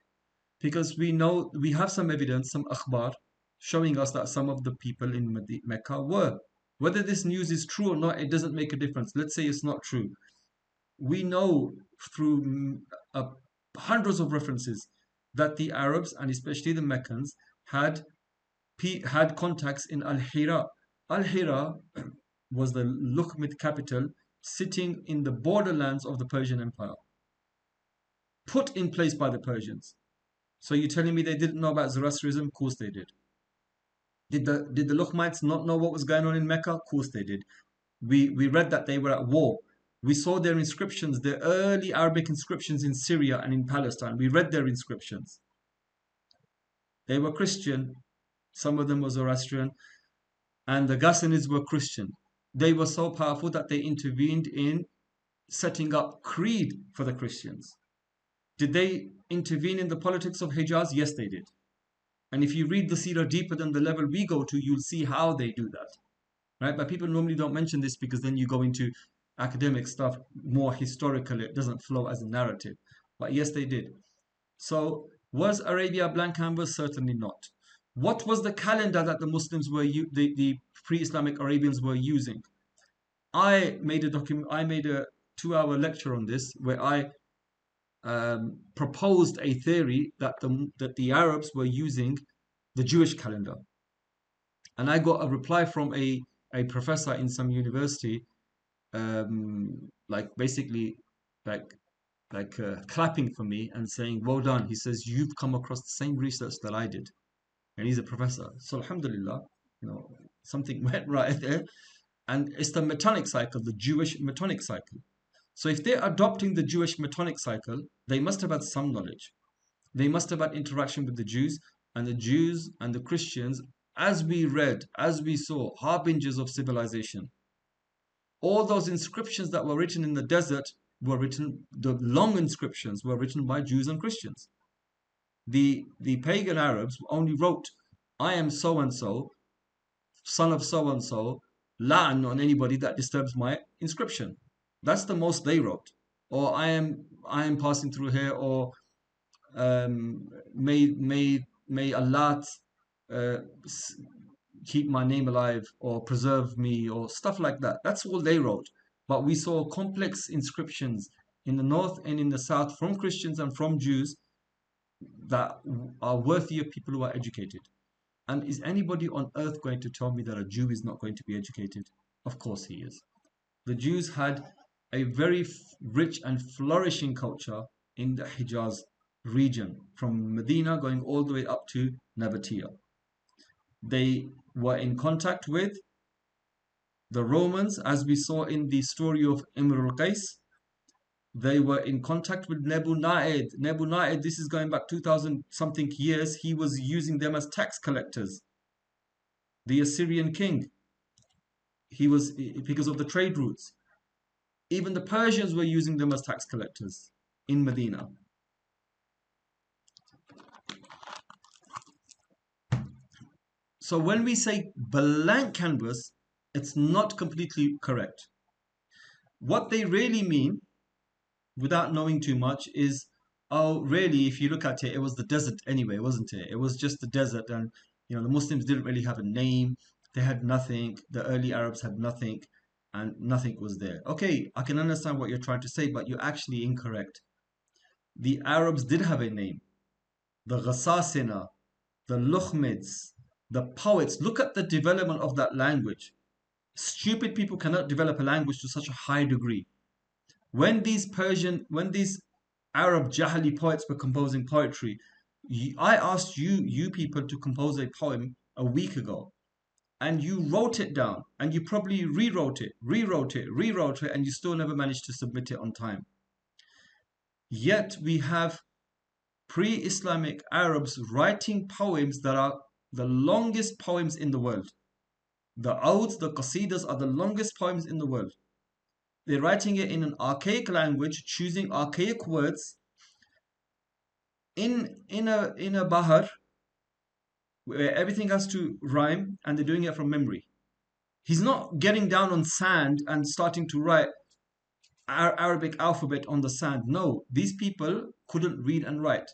Because we know, we have some evidence, some akhbar, showing us that some of the people in Mecca were. Whether this news is true or not, it doesn't make a difference. Let's say it's not true. We know through hundreds of references that the Arabs, and especially the Meccans, had contacts in Al-Hira. Al-Hira was the Luqmid capital, sitting in the borderlands of the Persian Empire, put in place by the Persians. So you're telling me they didn't know about Zoroastrianism? Of course they did. Did the Luqmites not know what was going on in Mecca? Of course they did. We read that they were at war. We saw their inscriptions, the early Arabic inscriptions in Syria and in Palestine. We read their inscriptions. They were Christian. Some of them were Zoroastrian. And the Ghassanids were Christian. They were so powerful that they intervened in setting up creed for the Christians. Did they intervene in the politics of Hijaz? Yes, they did. And if you read the Seerah deeper than the level we go to, you'll see how they do that. Right? But people normally don't mention this because then you go into academic stuff, more historical. It doesn't flow as a narrative. But yes, they did. So was Arabia blank canvas? Certainly not. What was the calendar that the Muslims were, the pre-Islamic Arabians were using? I made a 2-hour lecture on this where I proposed a theory that the Arabs were using the Jewish calendar. And I got a reply from a professor in some university, basically clapping for me and saying, well done. He says, you've come across the same research that I did. And he's a professor. So alhamdulillah, something went right there. And it's the Metonic cycle, the Jewish Metonic cycle. So if they're adopting the Jewish Metonic cycle, they must have had some knowledge. They must have had interaction with the Jews and the Christians, as we read, as we saw, harbingers of civilization. All those inscriptions that were written in the desert the long inscriptions were written by Jews and Christians. The pagan Arabs only wrote, I am so-and-so, son of so-and-so, la'an on anybody that disturbs my inscription. That's the most they wrote. Or I am passing through here, or may Allah keep my name alive, or preserve me, or stuff like that. That's all they wrote. But we saw complex inscriptions in the north and in the south from Christians and from Jews that are worthy of people who are educated. And is anybody on earth going to tell me that a Jew is not going to be educated? Of course he is. The Jews had a very rich and flourishing culture in the Hijaz region, from Medina going all the way up to Nabatea. They were in contact with the Romans, as we saw in the story of Imr al-Qais. They were in contact with Nebu Na'id. Nebu Na'id, this is going back 2,000 something years. He was using them as tax collectors. The Assyrian king. He was, because of the trade routes. Even the Persians were using them as tax collectors in Medina. So when we say blank canvas, it's not completely correct. What they really mean, without knowing too much, is, oh, really, if you look at it, it was the desert anyway, wasn't it? It was just the desert, and the Muslims didn't really have a name. They had nothing. The early Arabs had nothing, and nothing was there. Okay, I can understand what you're trying to say, but you're actually incorrect. The Arabs did have a name. The Ghassasina, the Luqmids, the poets. Look at the development of that language. Stupid people cannot develop a language to such a high degree. When these Arab Jahili poets were composing poetry, I asked you people to compose a poem a week ago, and you wrote it down, and you probably rewrote it, and you still never managed to submit it on time. Yet we have pre-Islamic Arabs writing poems that are the longest poems in the world. The Odes, the Qasidas are the longest poems in the world. They're writing it in an archaic language, choosing archaic words in a bahar where everything has to rhyme, and they're doing it from memory. He's not getting down on sand and starting to write Arabic alphabet on the sand. No, these people couldn't read and write.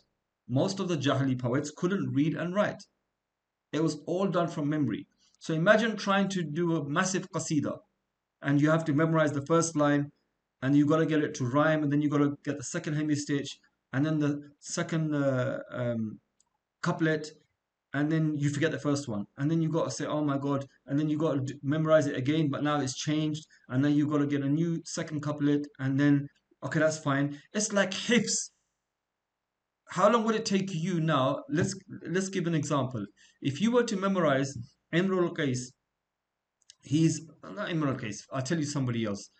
Most of the Jahili poets couldn't read and write. It was all done from memory. So imagine trying to do a massive qasida and you have to memorize the first line and you got to get it to rhyme and then you got to get the second hemistich and then the second couplet and then you forget the first one and then you got to say oh my god and then you got to memorize it again but now it's changed and then you got to get a new second couplet and then okay that's fine. It's like hifz. How long would it take you now? Let's give an example. If you were to memorize Imrul Qais, he's not Imrul Qais, I'll tell you somebody else.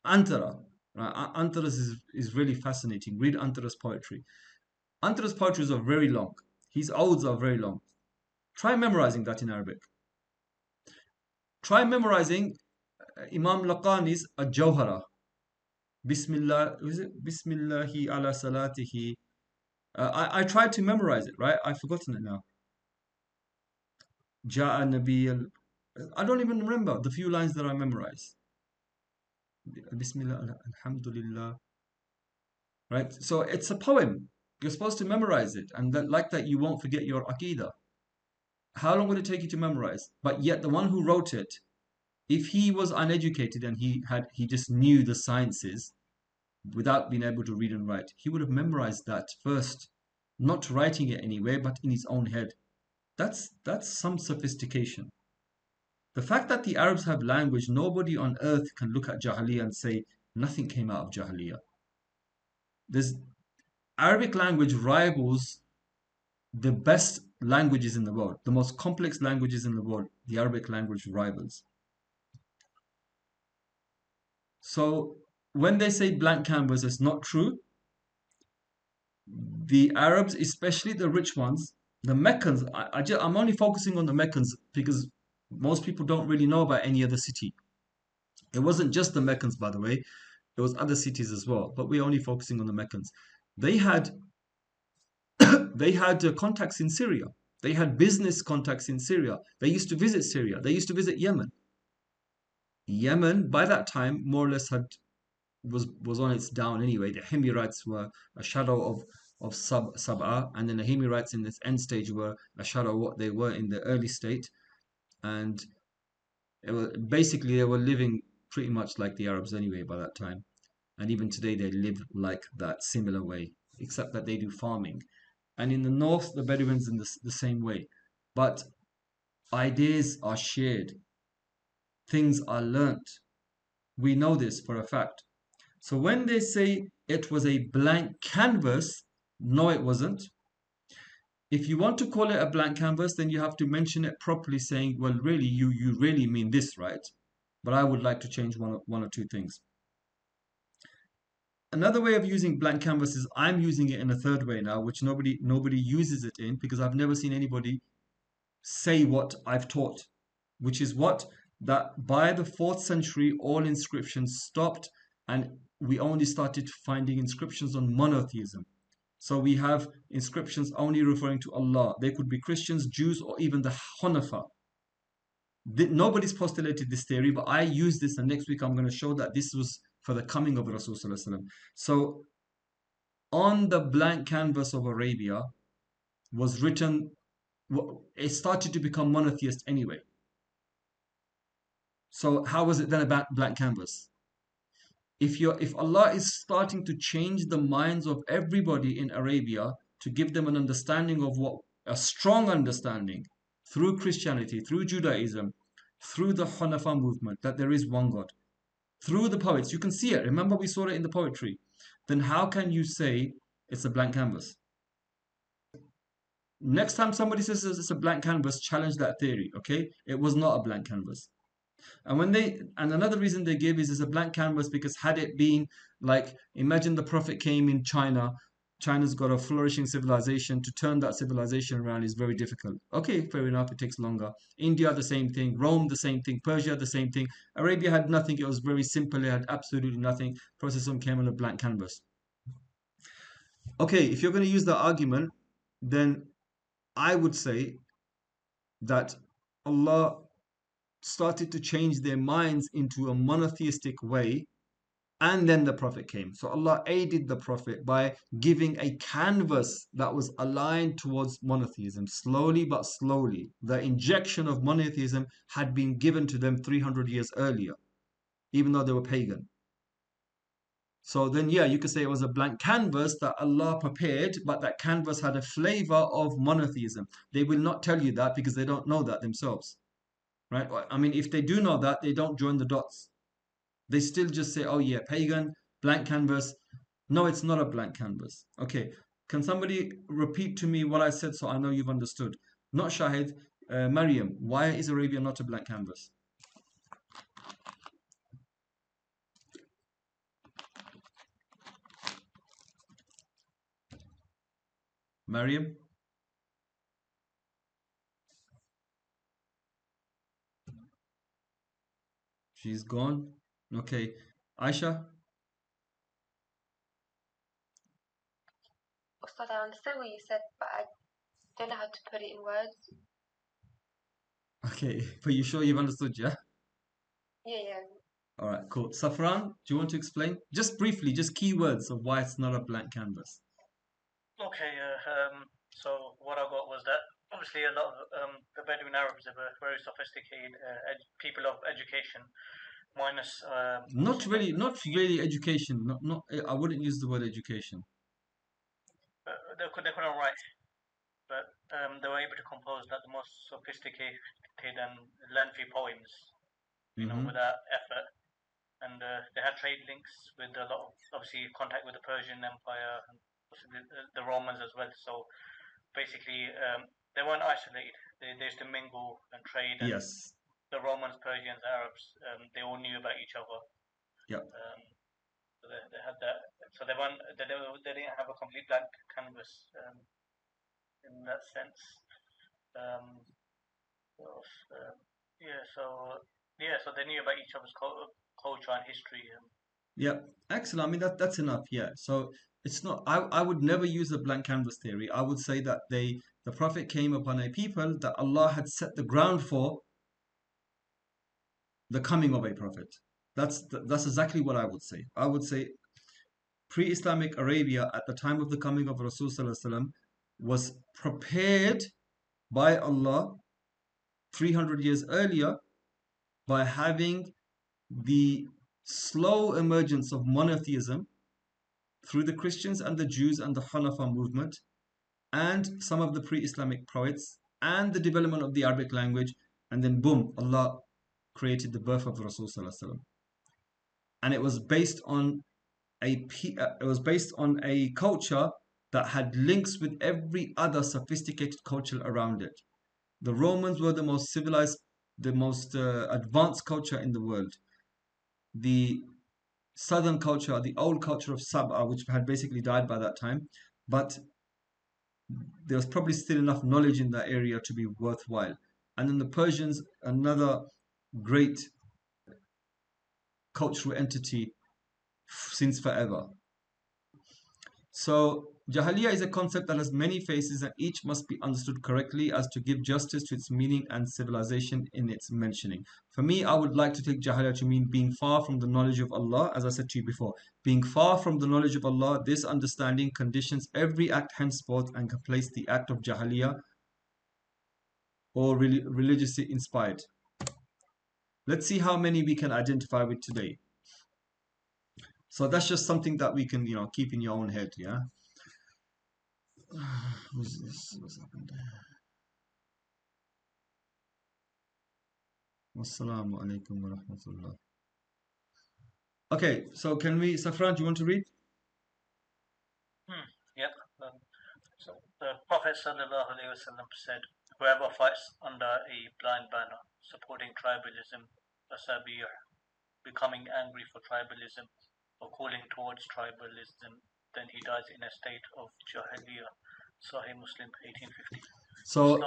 Antara. Right? Antara's is really fascinating. Read Antara's poetry. Antara's poetries are very long. His odes are very long. Try memorizing that in Arabic. Try memorizing Imam Laqani's Al-Jawhara. Bismillah, is it? Bismillahi ala salatihi. I tried to memorize it, right? I've forgotten it now. Ja'a Nabi. I don't even remember the few lines that I memorized. Bismillah, alhamdulillah. Right? So it's a poem. You're supposed to memorize it, and that, like that, you won't forget your aqidah. How long would it take you to memorize? But yet, the one who wrote it, if he was uneducated and he just knew the sciences without being able to read and write, he would have memorized that first, not writing it anywhere, but in his own head. That's some sophistication. The fact that the Arabs have language, nobody on earth can look at Jahiliyyah and say nothing came out of Jahiliyyah. There's Arabic language rivals the best languages in the world, the most complex languages in the world. The Arabic language rivals. So when they say blank canvas, it's not true. The Arabs, especially the rich ones, the Meccans, I'm only focusing on the Meccans because most people don't really know about any other city. It wasn't just the Meccans, by the way. It was other cities as well, but we're only focusing on the Meccans. They had contacts in Syria. They had business contacts in Syria. They used to visit Syria. They used to visit Yemen. Yemen, by that time, more or less was on its down anyway. The Himyarites were a shadow of Sab'a, and then the Himyarites in this end stage were a shadow of what they were in the early state. And basically, they were living pretty much like the Arabs anyway by that time. And even today, they live like that similar way, except that they do farming. And in the north, the Bedouins in the same way. But ideas are shared. Things are learnt. We know this for a fact. So when they say it was a blank canvas, no, it wasn't. If you want to call it a blank canvas, then you have to mention it properly, saying, well, really, you really mean this, right? But I would like to change one or two things. Another way of using blank canvas is I'm using it in a third way now, which nobody uses it in because I've never seen anybody say what I've taught, which is that by the 4th century, all inscriptions stopped and we only started finding inscriptions on monotheism. So we have inscriptions only referring to Allah. They could be Christians, Jews, or even the Hanafa. Nobody's postulated this theory, but I use this, and next week I'm going to show that this was for the coming of Rasulullah. So on the blank canvas of Arabia was written, it started to become monotheist anyway. So how was it then a blank canvas? If Allah is starting to change the minds of everybody in Arabia to give them an understanding of a strong understanding through Christianity, through Judaism, through the Hanafa movement, that there is one God, through the poets, you can see it. Remember, we saw it in the poetry. Then how can you say it's a blank canvas? Next time somebody says it's a blank canvas, challenge that theory, okay? It was not a blank canvas. And another reason they give is it's a blank canvas because had it been like, imagine the Prophet came in China, China's got a flourishing civilization, to turn that civilization around is very difficult. Okay, fair enough, it takes longer. India, the same thing. Rome, the same thing. Persia, the same thing. Arabia had nothing, it was very simple, it had absolutely nothing. Prophet came on a blank canvas. Okay, if you're going to use that argument, then I would say that Allah started to change their minds into a monotheistic way and then the Prophet came. So Allah aided the Prophet by giving a canvas that was aligned towards monotheism. Slowly but slowly, the injection of monotheism had been given to them 300 years earlier, even though they were pagan. So then, yeah, you could say it was a blank canvas that Allah prepared, but that canvas had a flavor of monotheism. They will not tell you that because they don't know that themselves, right? I mean, if they do know that, they don't join the dots. They still just say, oh yeah, pagan, blank canvas. No, it's not a blank canvas. Okay, can somebody repeat to me what I said so I know you've understood? Not Shahid, Maryam, why is Arabia not a blank canvas? Maryam? She's gone. Okay. Aisha? Ustad, I understand what you said, but I don't know how to put it in words. Okay, but you sure you've understood, yeah? Yeah. All right, cool. Safran, do you want to explain? Just briefly, just keywords of why it's not a blank canvas. Okay, so what I got was that obviously a lot of the Bedouin Arabs, they were very sophisticated people of education, minus Not really education. Not. I wouldn't use the word education. they couldn't write, but they were able to compose like the most sophisticated and lengthy poems, you know, without effort. And they had trade links with a lot of, obviously, contact with the Persian Empire and the Romans as well. So basically, they weren't isolated. They used to mingle and trade. And Yes. the Romans, Persians, Arabs, they all knew about each other. Yeah. So they had that. So they weren't. They didn't have a complete blank canvas in that sense. What else? Yeah. So they knew about each other's culture and history. Yeah, excellent. I mean that's enough. Yeah. So it's not. I would never use the blank canvas theory. I would say that the Prophet came upon a people that Allah had set the ground for the coming of a prophet. That's exactly what I would say. I would say pre-Islamic Arabia at the time of the coming of Rasul Sallallahu Alaihi Wasallam was prepared by Allah 300 years earlier by having the slow emergence of monotheism through the Christians and the Jews and the Hanafa movement and some of the pre-Islamic poets and the development of the Arabic language, and then boom, Allah created the birth of Rasul Sallallahu Alaihi Wasallam. And it was based on a culture that had links with every other sophisticated culture around it. The Romans were the most civilized, the most advanced culture in the world. The southern culture, the old culture of Sab'a, which had basically died by that time, but there was probably still enough knowledge in that area to be worthwhile. And then the Persians, another great cultural entity since forever. So Jahiliyyah is a concept that has many faces and each must be understood correctly as to give justice to its meaning and civilization in its mentioning. For me, I would like to take Jahiliyyah to mean being far from the knowledge of Allah, as I said to you before. Being far from the knowledge of Allah, this understanding conditions every act henceforth and can place the act of Jahiliyyah or religiously inspired. Let's see how many we can identify with today. So that's just something that we can, keep in your own head, yeah? Who's this? What's happened? Wassalamu alaikum wa rahmatullah. Okay, so Safran, do you want to read? Yep. So the Prophet ﷺ said, whoever fights under a blind banner, supporting tribalism, asabiyah, becoming angry for tribalism, or calling towards tribalism, then he dies in a state of Jahiliyyah. Sahih Muslim 1850. So,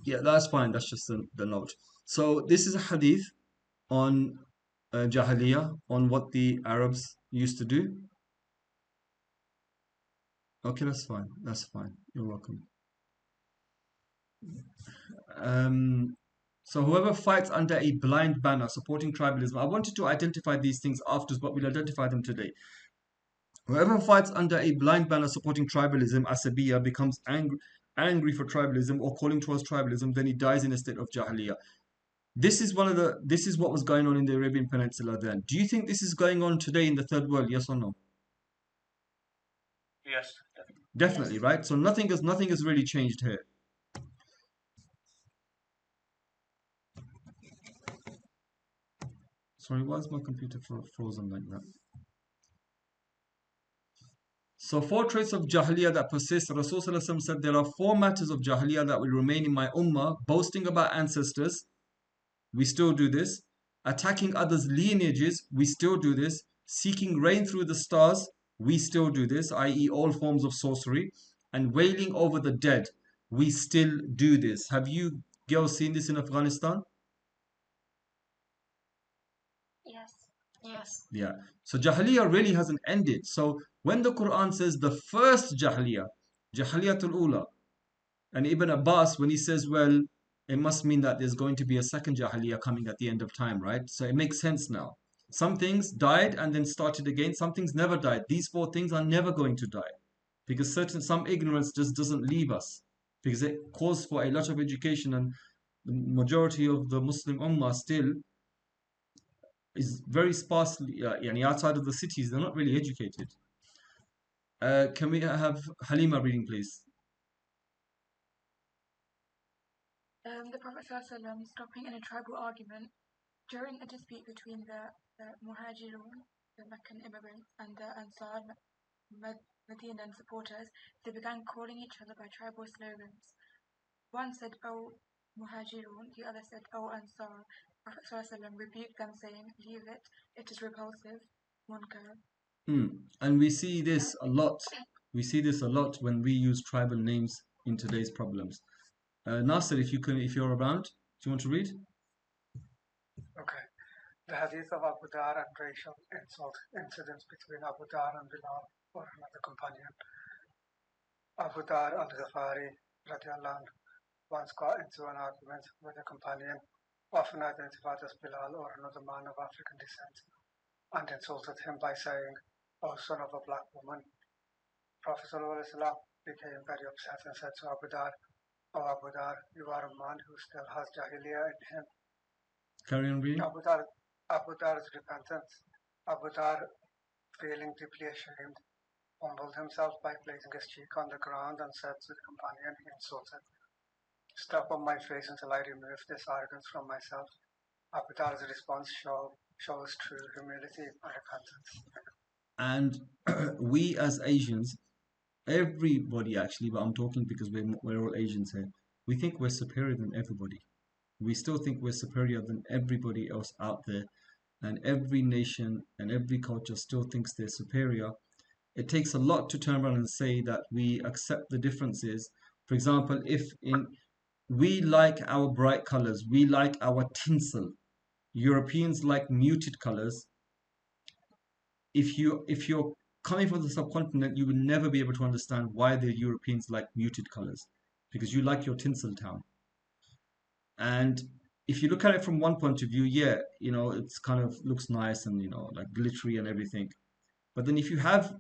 yeah, that's fine. That's just the note. So this is a hadith on Jahiliyyah, on what the Arabs used to do. Okay, that's fine. That's fine. You're welcome. So whoever fights under a blind banner supporting tribalism, I wanted to identify these things afterwards, but we'll identify them today. Whoever fights under a blind banner supporting tribalism, asabiya, becomes angry for tribalism or calling towards tribalism, then he dies in a state of jahiliyyah. This is what was going on in the Arabian Peninsula then. Do you think this is going on today in the third world? Yes or no? Yes, definitely. Definitely, Yes. right? So nothing has really changed here. Sorry, why is my computer frozen like that? So 4 traits of Jahiliyyah that persist. Rasul said there are 4 matters of Jahiliyyah that will remain in my ummah. Boasting about ancestors, we still do this. Attacking others' lineages, we still do this. Seeking rain through the stars, we still do this, i.e. all forms of sorcery. And wailing over the dead, we still do this. Have you girls seen this in Afghanistan? Yes. Yes. Yeah. So Jahiliyyah really hasn't ended. So when the Quran says the first Jahiliyyah, Jahiliyyatul Ula, and Ibn Abbas, when he says, well, it must mean that there's going to be a second Jahiliyyah coming at the end of time, right? So it makes sense now. Some things died and then started again. Some things never died. These 4 things are never going to die because some ignorance just doesn't leave us because it calls for a lot of education, and the majority of the Muslim Ummah still is very sparsely, outside of the cities, they're not really educated. Can we have Halima reading, please? The Prophet ﷺ stopping in a tribal argument during a dispute between the Muhajirun, the Meccan immigrants, and the Ansar, Medinan supporters. They began calling each other by tribal slogans. One said, "O Muhajirun," the other said, "O Ansar." Prophet ﷺ rebuked them, saying, "Leave it, it is repulsive." Munkar. And we see this a lot. We see this a lot when we use tribal names in today's problems. Nasser, if you're around, do you want to read? Okay. The hadith of Abu Dar and racial insult incidents between Abu Dar and Bilal or another companion. Abu Dar al-Ghafari radiallahu anhu once got into an argument with a companion, often identified as Bilal or another man of African descent, and insulted him by saying, "O son of a black woman." Prophet ﷺ became very upset and said to Abu Dar, "O Abu Dar, you are a man who still has Jahiliyyah in him." Carry on reading. Abu Dar's repentance. Abu Dar, feeling deeply ashamed, humbled himself by placing his cheek on the ground and said to the companion he insulted, "Step on my face until I remove this arrogance from myself." Abu Dar's response shows true humility and repentance. And we as Asians, everybody actually, but I'm talking because we're all Asians here, we think we're superior than everybody. We still think we're superior than everybody else out there, and every nation and every culture still thinks they're superior. It takes a lot to turn around and say that we accept the differences. For example, we like our bright colors, we like our tinsel. Europeans like muted colors. If you're coming from the subcontinent, you will never be able to understand why the Europeans like muted colors, because you like your tinsel town. And if you look at it from one point of view, yeah, it's kind of looks nice and like glittery and everything. But then if you have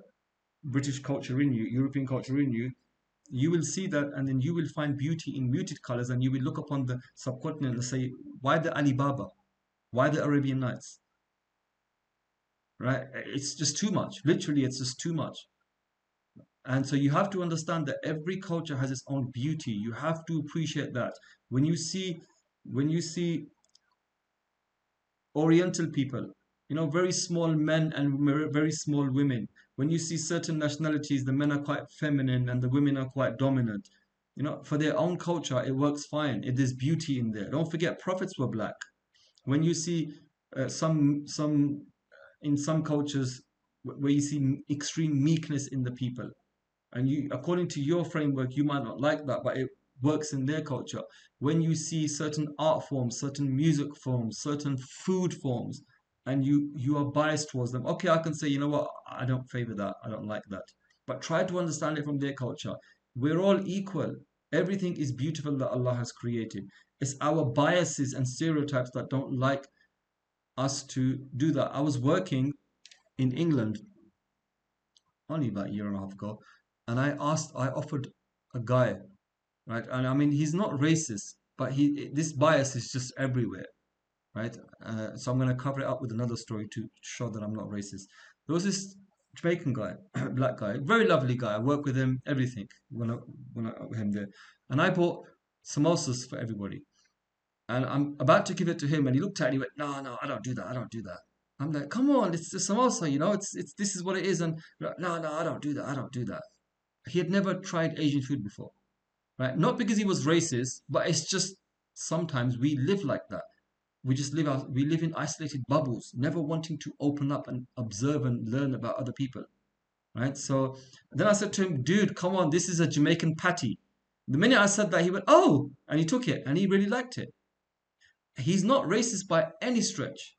British culture in you, European culture in you, you will see that, and then you will find beauty in muted colors, and you will look upon the subcontinent and say, why the Alibaba? Why the Arabian Nights? Right? It's just too much. Literally, it's just too much. And so you have to understand that every culture has its own beauty. You have to appreciate that. When you see Oriental people, very small men and very small women. When you see certain nationalities, the men are quite feminine and the women are quite dominant. For their own culture, it works fine. There's beauty in there. Don't forget, prophets were black. When you see in some cultures where you see extreme meekness in the people, and according to your framework, you might not like that, but it works in their culture. When you see certain art forms, certain music forms, certain food forms, and you are biased towards them, okay, I can say, you know what, I don't favor that, I don't like that. But try to understand it from their culture. We're all equal. Everything is beautiful that Allah has created. It's our biases and stereotypes that don't like us to do that. I was working in England only about a year and a half ago, and I offered a guy, right? And I mean, he's not racist, but this bias is just everywhere, right? So I'm going to cover it up with another story to show that I'm not racist. There was this Jamaican guy, black guy, very lovely guy. I work with him, everything when I with him there, and I bought samosas for everybody, and I'm about to give it to him, and he looked at it and he went, "No, no, I don't do that. I don't do that." I'm like, "Come on, it's a samosa, you know. It's this is what it is." And like, no, no, I don't do that. I don't do that. He had never tried Asian food before, right? Not because he was racist, but it's just sometimes we live like that. We live in isolated bubbles, never wanting to open up and observe and learn about other people, right? So then I said to him, "Dude, come on, this is a Jamaican patty." The minute I said that, he went, "Oh," and he took it and he really liked it. He's not racist by any stretch,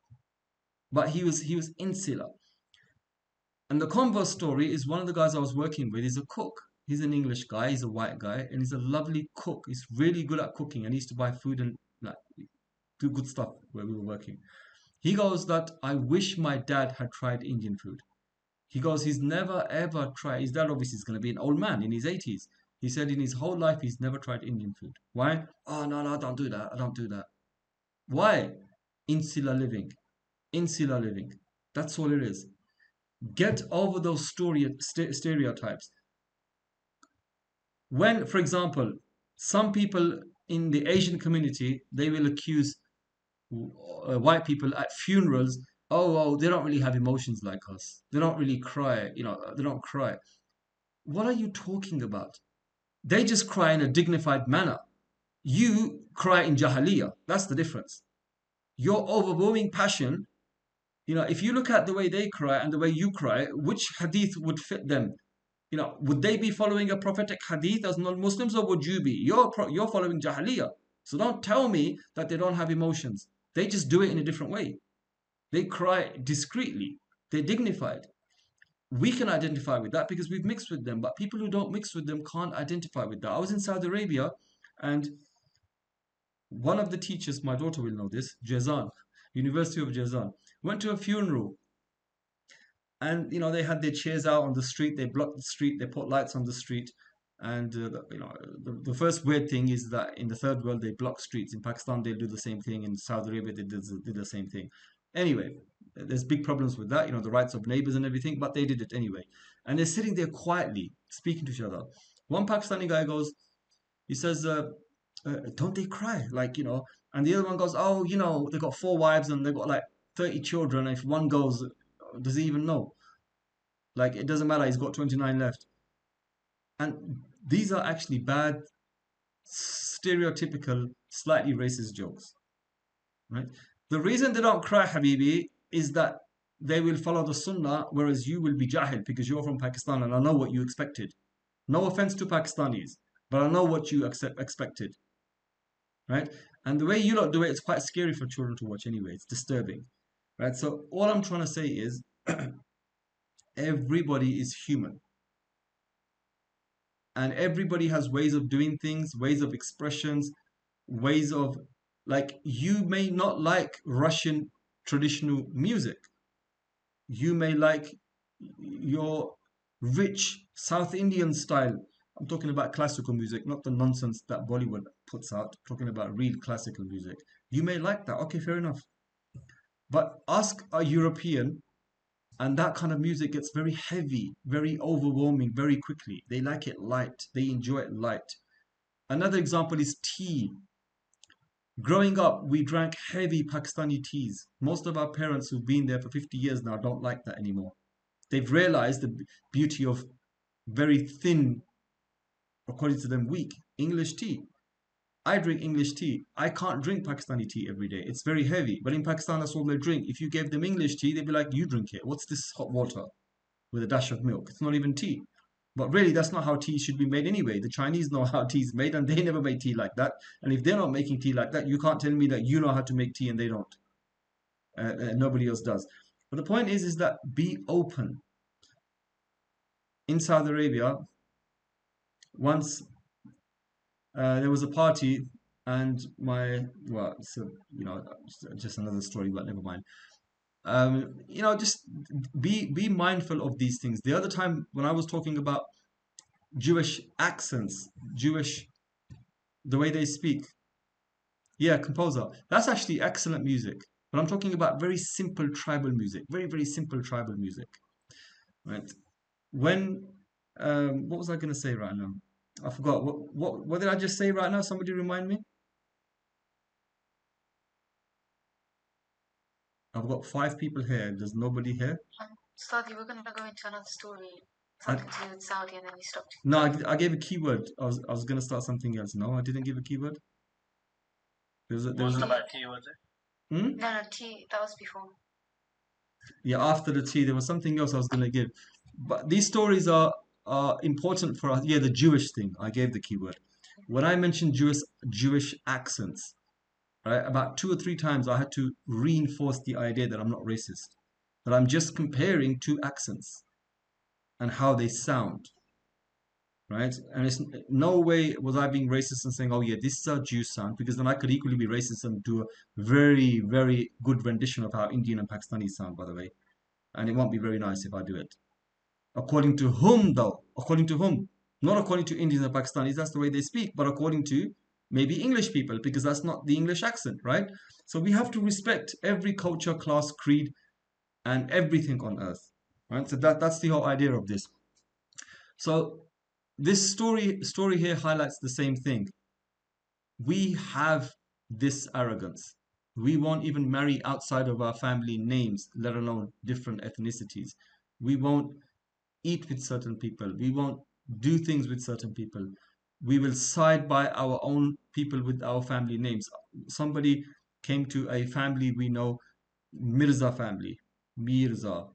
but he was insular. And the converse story is one of the guys I was working with is a cook. He's an English guy, he's a white guy, and he's a lovely cook. He's really good at cooking and he used to buy food and like do good stuff where we were working. He goes that I wish my dad had tried Indian food. He goes, he's never ever tried. His dad obviously is going to be an old man in his 80s. He said in his whole life he's never tried Indian food. Why? Oh, no, no, I don't do that. I don't do that. Why? Insular living. Insular living. That's all it is. Get over those stereotypes. When, for example, some people in the Asian community, they will accuse white people at funerals, oh, they don't really have emotions like us. They don't really cry, they don't cry. What are you talking about? They just cry in a dignified manner. You cry in Jahiliyya. That's the difference. Your overwhelming passion, if you look at the way they cry and the way you cry, which hadith would fit them? Would they be following a prophetic hadith as non-Muslims, or would you be? You're following Jahiliyya. So don't tell me that they don't have emotions. They just do it in a different way. They cry discreetly. They're dignified. We can identify with that because we've mixed with them, but people who don't mix with them can't identify with that. I was in Saudi Arabia, and one of the teachers, my daughter will know this, Jazan, University of Jazan, went to a funeral. And they had their chairs out on the street. They blocked the street. They put lights on the street. And the first weird thing is that in the third world they block streets. In Pakistan they do the same thing. In Saudi Arabia they did the same thing. Anyway, there's big problems with that. The rights of neighbors and everything. But they did it anyway. And they're sitting there quietly speaking to each other. One Pakistani guy goes, he says, "Don't they cry?" And the other one goes, "Oh, they got 4 wives and they got like 30 children. If one goes, does he even know? Like, it doesn't matter, he's got 29 left." And these are actually bad, stereotypical, slightly racist jokes, right? The reason they don't cry, Habibi, is that they will follow the Sunnah, whereas you will be Jahil because you're from Pakistan and I know what you expected. No offense to Pakistanis, but I know what you expected, right? And the way you lot do it, it's quite scary for children to watch anyway. It's disturbing, right? So all I'm trying to say is everybody is human. And everybody has ways of doing things, ways of expressions, ways of, like, you may not like Russian traditional music. You may like your rich South Indian style. I'm talking about classical music, not the nonsense that Bollywood puts out. I'm talking about real classical music. You may like that. Okay, fair enough. But ask a European, and that kind of music gets very heavy, very overwhelming, very quickly. They like it light. They enjoy it light. Another example is tea. Growing up, we drank heavy Pakistani teas. Most of our parents who've been there for 50 years now don't like that anymore. They've realized the beauty of very thin, according to them, weak English tea. I drink English tea. I can't drink Pakistani tea every day. It's very heavy. But in Pakistan, that's all they drink. If you gave them English tea, they'd be like, "You drink it. What's this hot water with a dash of milk?" It's not even tea. But really, that's not how tea should be made anyway. The Chinese know how tea is made and they never made tea like that. And if they're not making tea like that, you can't tell me that you know how to make tea and they don't. Nobody else does. But the point is that be open. In Saudi Arabia, once There was a party, and well, so just another story, but never mind. Just be mindful of these things. The other time when I was talking about Jewish accents, the way they speak, yeah, composer, that's actually excellent music. But I'm talking about very simple tribal music, very, very simple tribal music, right? When, what was I going to say right now? I forgot. What did I just say right now? Somebody remind me. I've got 5 people here. There's nobody here. Saudi, we're going to go into another story, I, something to do with Saudi, and then we stopped. no, I gave a keyword. I was going to start something else. No, I didn't give a keyword. There was about tea, was it? No, tea, that was before. Yeah, after the tea, there was something else I was going to give. But these stories are important for us. Yeah, the Jewish thing. I gave the keyword. When I mentioned Jewish accents, right, about 2 or 3 times I had to reinforce the idea that I'm not racist, that I'm just comparing 2 accents and how they sound, right? And it's no way was I being racist and saying, oh yeah, this is how Jews sound, because then I could equally be racist and do a very, very good rendition of how Indian and Pakistani sound, by the way. And it won't be very nice if I do it. According to whom, though? According to whom? Not according to Indians and Pakistanis, that's the way they speak, but according to maybe English people, because that's not the English accent, right? So we have to respect every culture, class, creed, and everything on earth, right? So that's the whole idea of this. So this story here highlights the same thing. We have this arrogance. We won't even marry outside of our family names, let alone different ethnicities. We won't eat with certain people. We won't do things with certain people. We will side by our own people with our family names. Somebody came to a family we know, Mirza family, Mirza,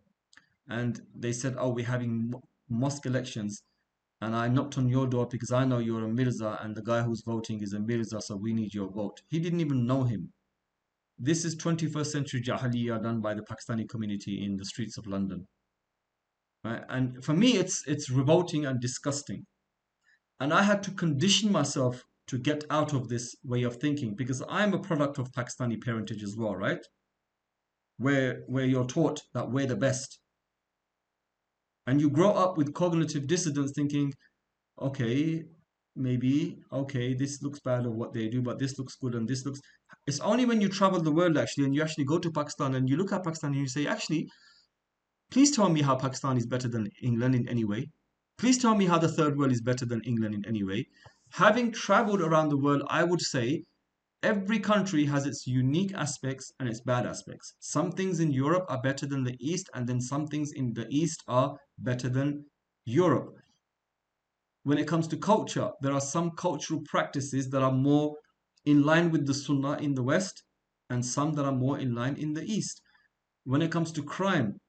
and they said, oh, we're having mosque elections, and I knocked on your door because I know you're a Mirza and the guy who's voting is a Mirza, so we need your vote. He didn't even know him. This is 21st century Jahiliyya done by the Pakistani community in the streets of London. Right? And for me, it's revolting and disgusting. And I had to condition myself to get out of this way of thinking, because I'm a product of Pakistani parentage as well, right? Where you're taught that we're the best. And you grow up with cognitive dissonance thinking, okay, maybe, okay, this looks bad of what they do, but this looks good and this looks... It's only when you travel the world actually, and you actually go to Pakistan and you look at Pakistan and you say, actually, please tell me how Pakistan is better than England in any way. Please tell me how the third world is better than England in any way. Having traveled around the world, I would say every country has its unique aspects and its bad aspects. Some things in Europe are better than the East, and then some things in the East are better than Europe. When it comes to culture, there are some cultural practices that are more in line with the Sunnah in the West, and some that are more in line in the East. When it comes to crime,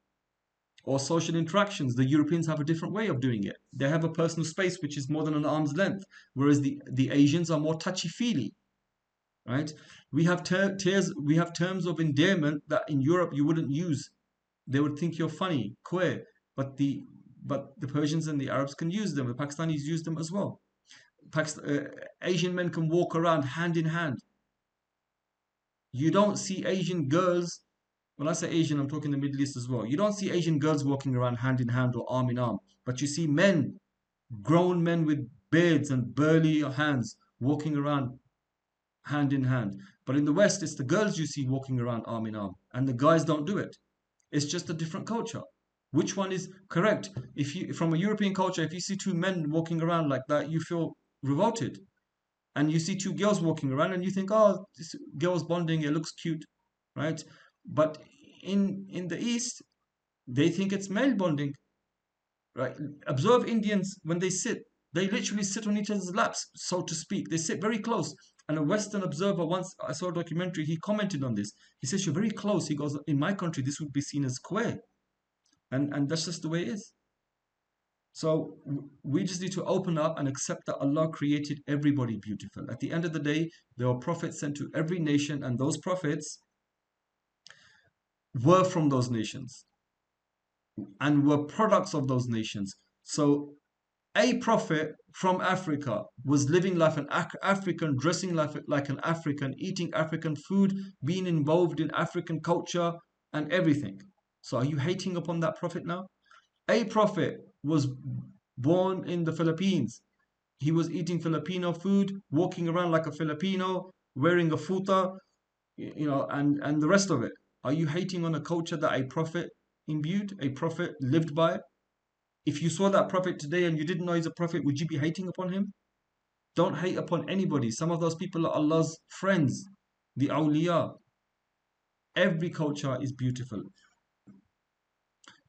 or social interactions, the Europeans have a different way of doing it. They have a personal space which is more than an arm's length, whereas the Asians are more touchy-feely, right? We have terms of endearment that in Europe you wouldn't use. They would think you're funny, queer, but the Persians and the Arabs can use them. The Pakistanis use them as well. Asian men can walk around hand in hand. You don't see Asian girls. When I say Asian, I'm talking the Middle East as well. You don't see Asian girls walking around hand in hand or arm in arm, but you see men, grown men with beards and burly hands, walking around hand in hand. But in the West, it's the girls you see walking around arm in arm, and the guys don't do it. It's just a different culture. Which one is correct? If you, from a European culture, if you see 2 men walking around like that, you feel revolted. And you see 2 girls walking around and you think, oh, this girl's bonding, it looks cute, right? But in the East, they think it's male bonding, right? Observe Indians when they sit. They literally sit on each other's laps, so to speak. They sit very close. And a Western observer, once I saw a documentary, he commented on this. He says, you're very close. He goes, in my country, this would be seen as queer. And that's just the way it is. So we just need to open up and accept that Allah created everybody beautiful. At the end of the day, there were prophets sent to every nation, and those prophets were from those nations and were products of those nations. So A prophet from Africa was living like an African, dressing like an African, eating African food, being involved in African culture and everything. So are you hating upon that prophet now? A prophet was born in the Philippines. He was eating Filipino food, walking around like a Filipino, wearing a futa, and the rest of it. Are you hating on a culture that a prophet imbued, a prophet lived by? If you saw that prophet today and you didn't know he's a prophet, would you be hating upon him? Don't hate upon anybody. Some of those people are Allah's friends, the awliya. Every culture is beautiful.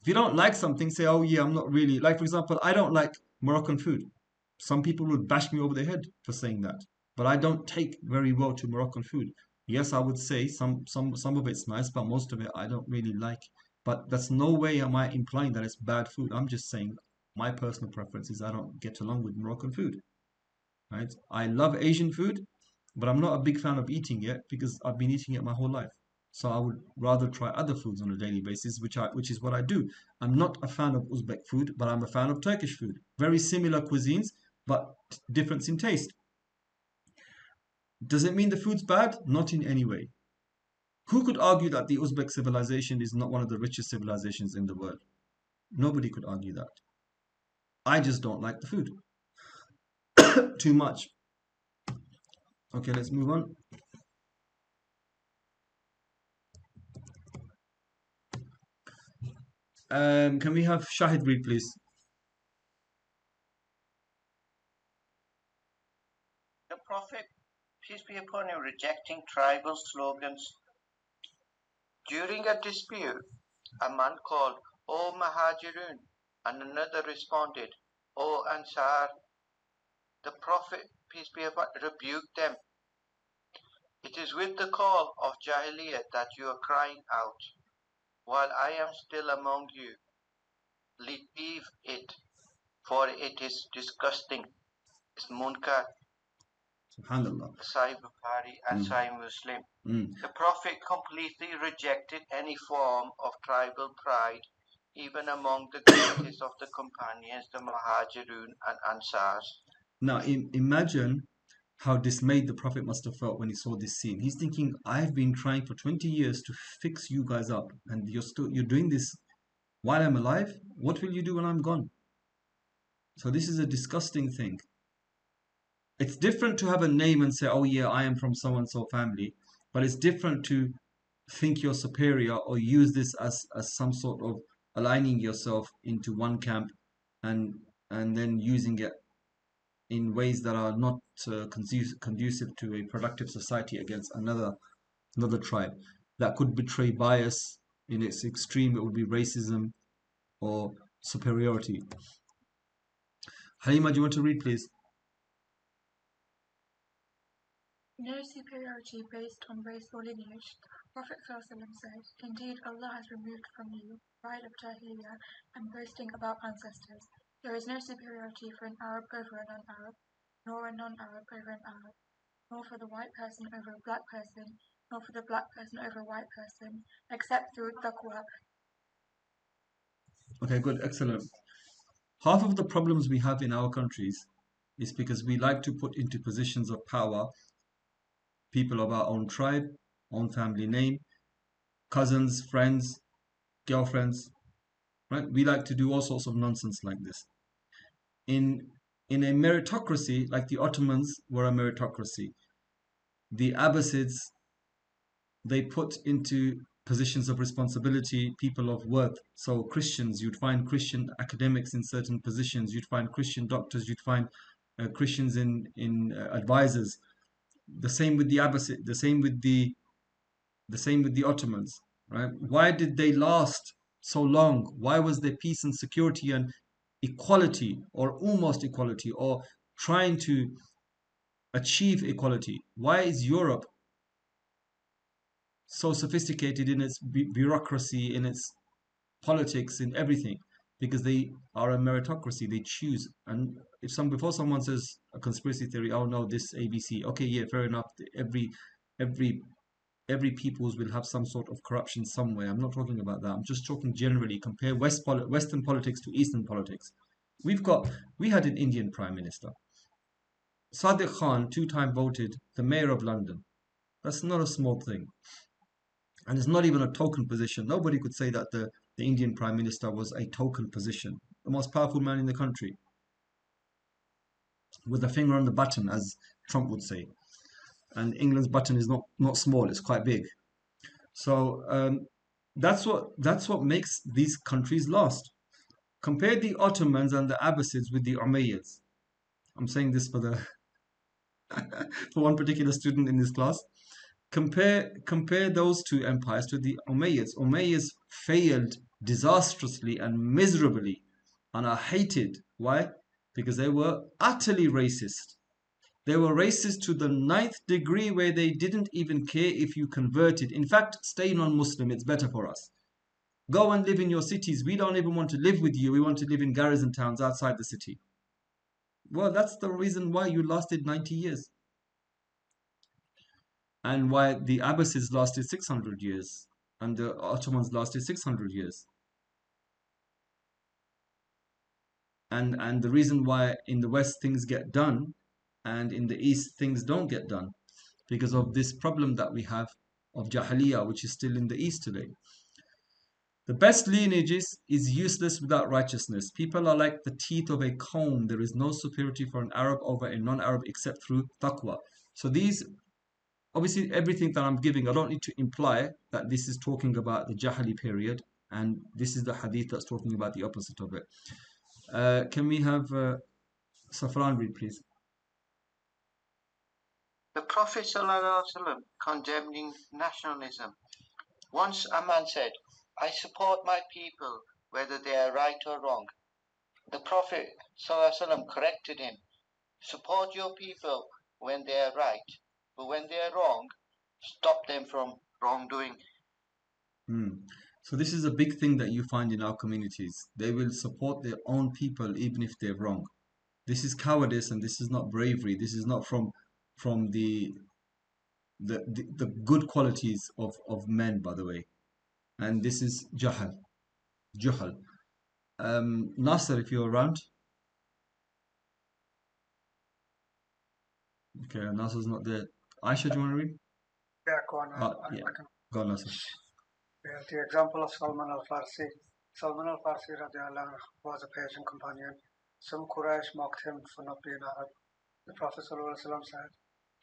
If you don't like something, say, oh yeah, I'm not really. Like, for example, I don't like Moroccan food. Some people would bash me over the head for saying that. But I don't take very well to Moroccan food. Yes, I would say some of it's nice, but most of it I don't really like. But that's no way am I implying that it's bad food. I'm just saying my personal preference is I don't get along with Moroccan food. Right? I love Asian food, but I'm not a big fan of eating it because I've been eating it my whole life. So I would rather try other foods on a daily basis, which is what I do. I'm not a fan of Uzbek food, but I'm a fan of Turkish food. Very similar cuisines, but difference in taste. Does it mean the food's bad? Not in any way. Who could argue that the Uzbek civilization is not one of the richest civilizations in the world? Nobody could argue that. I just don't like the food too much. Okay, let's move on. Can we have Shahid read, please? The Prophet, peace be upon him, rejecting tribal slogans. During a dispute, a man called, O Muhajirun, and another responded, O Ansar. The Prophet, peace be upon him, rebuked them. It is with the call of Jahiliyyah that you are crying out, while I am still among you. Leave it, for it is disgusting. It's munkar. Subhanallah. Sahih Bukhari and Sahih Muslim. The Prophet completely rejected any form of tribal pride, even among the greatest of the companions, the Muhajirun and Ansars. Now, imagine how dismayed the Prophet must have felt when he saw this scene. He's thinking, I've been trying for 20 years to fix you guys up, and you're doing this while I'm alive? What will you do when I'm gone? So this is a disgusting thing. It's different to have a name and say, oh yeah, I am from so-and-so family, but it's different to think you're superior or use this as some sort of aligning yourself into one camp and then using it in ways that are not conducive to a productive society against another tribe. That could betray bias in its extreme. It would be racism or superiority. Halima, do you want to read, please? No superiority based on race or lineage. Prophet ﷺ said, Indeed, Allah has removed from you pride of Jahiliyya and boasting about ancestors. There is no superiority for an Arab over a non-Arab, nor a non-Arab over an Arab, nor for the white person over a black person, nor for the black person over a white person, except through taqwa. Okay, good, excellent. Half of the problems we have in our countries is because we like to put into positions of power people of our own tribe, own family name, cousins, friends, girlfriends, right? We like to do all sorts of nonsense like this. In a meritocracy, like the Ottomans were a meritocracy, the Abbasids, they put into positions of responsibility people of worth. So Christians, you'd find Christian academics in certain positions, you'd find Christian doctors, you'd find Christians in advisors. The same with the Abbasid, the same with the Ottomans, right? Why did they last so long? Why was there peace and security and equality, or almost equality, or trying to achieve equality? Why is Europe so sophisticated in its bureaucracy, in its politics, in everything? Because they are a meritocracy. They choose. And if before someone says a conspiracy theory, oh no, this ABC, okay, yeah, fair enough. Every peoples will have some sort of corruption somewhere. I'm not talking about that. I'm just talking generally. Compare Western politics to Eastern politics. We had an Indian Prime Minister. Sadiq Khan, 2-time voted the Mayor of London. That's not a small thing. And it's not even a token position. Nobody could say that the Indian Prime Minister was a token position. The most powerful man in the country. With a finger on the button, as Trump would say. And England's button is not small, it's quite big. So that's what makes these countries last. Compare the Ottomans and the Abbasids with the Umayyads. I'm saying this for for one particular student in this class. Compare those two empires to the Umayyads. Umayyads failed disastrously and miserably and are hated. Why? Because they were utterly racist. They were racist to the 9th degree, where they didn't even care if you converted. In fact, stay non-Muslim, it's better for us. Go and live in your cities. We don't even want to live with you. We want to live in garrison towns outside the city. Well, that's the reason why you lasted 90 years. And why the Abbasids lasted 600 years. And the Ottomans lasted 600 years. And the reason why in the West things get done and in the East things don't get done, because of this problem that we have of Jahiliyya, which is still in the East today. The best lineage is useless without righteousness. People are like the teeth of a comb. There is no superiority for an Arab over a non-Arab except through taqwa. So these, obviously everything that I'm giving, I don't need to imply that this is talking about the Jahili period, and this is the hadith that's talking about the opposite of it. Can we have Safran read, please? The Prophet ﷺ condemning nationalism. Once a man said, I support my people whether they are right or wrong. The Prophet ﷺ corrected him, support your people when they are right, but when they are wrong, stop them from wrongdoing. So this is a big thing that you find in our communities. They will support their own people even if they're wrong. This is cowardice, and this is not bravery. This is not from the good qualities of men, by the way. And this is Juhal. Nasser, if you're around. Okay, Nasser's not there. Aisha, do you want to read? Yeah, go on. Yeah. Go on, Nasser. Yeah, the example of Salman al-Farsi. Salman al-Farsi radiallahu anhu was a Persian companion. Some Quraysh mocked him for not being Arab. The Prophet ﷺ said,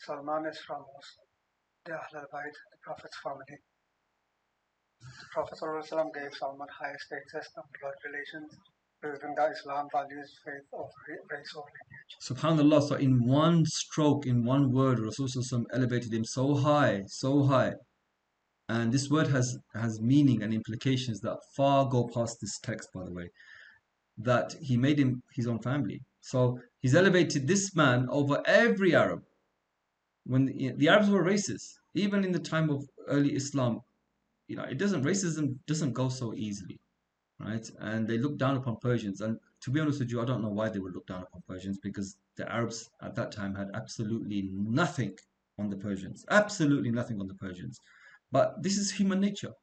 Salman is from us, the Ahl al-Bayt, the Prophet's family. The Prophet ﷺ gave Salman high status and blood relations, proving that Islam values faith over race or lineage. Subhanallah, so in one stroke, in one word, Rasulullah elevated him so high. And this word has meaning and implications that far go past this text, by the way. That he made him his own family. So he's elevated this man over every Arab. When the Arabs were racist, even in the time of early Islam, racism doesn't go so easily, right? And they looked down upon Persians. And to be honest with you, I don't know why they would look down upon Persians, because the Arabs at that time had absolutely nothing on the Persians. Absolutely nothing on the Persians. But this is human nature.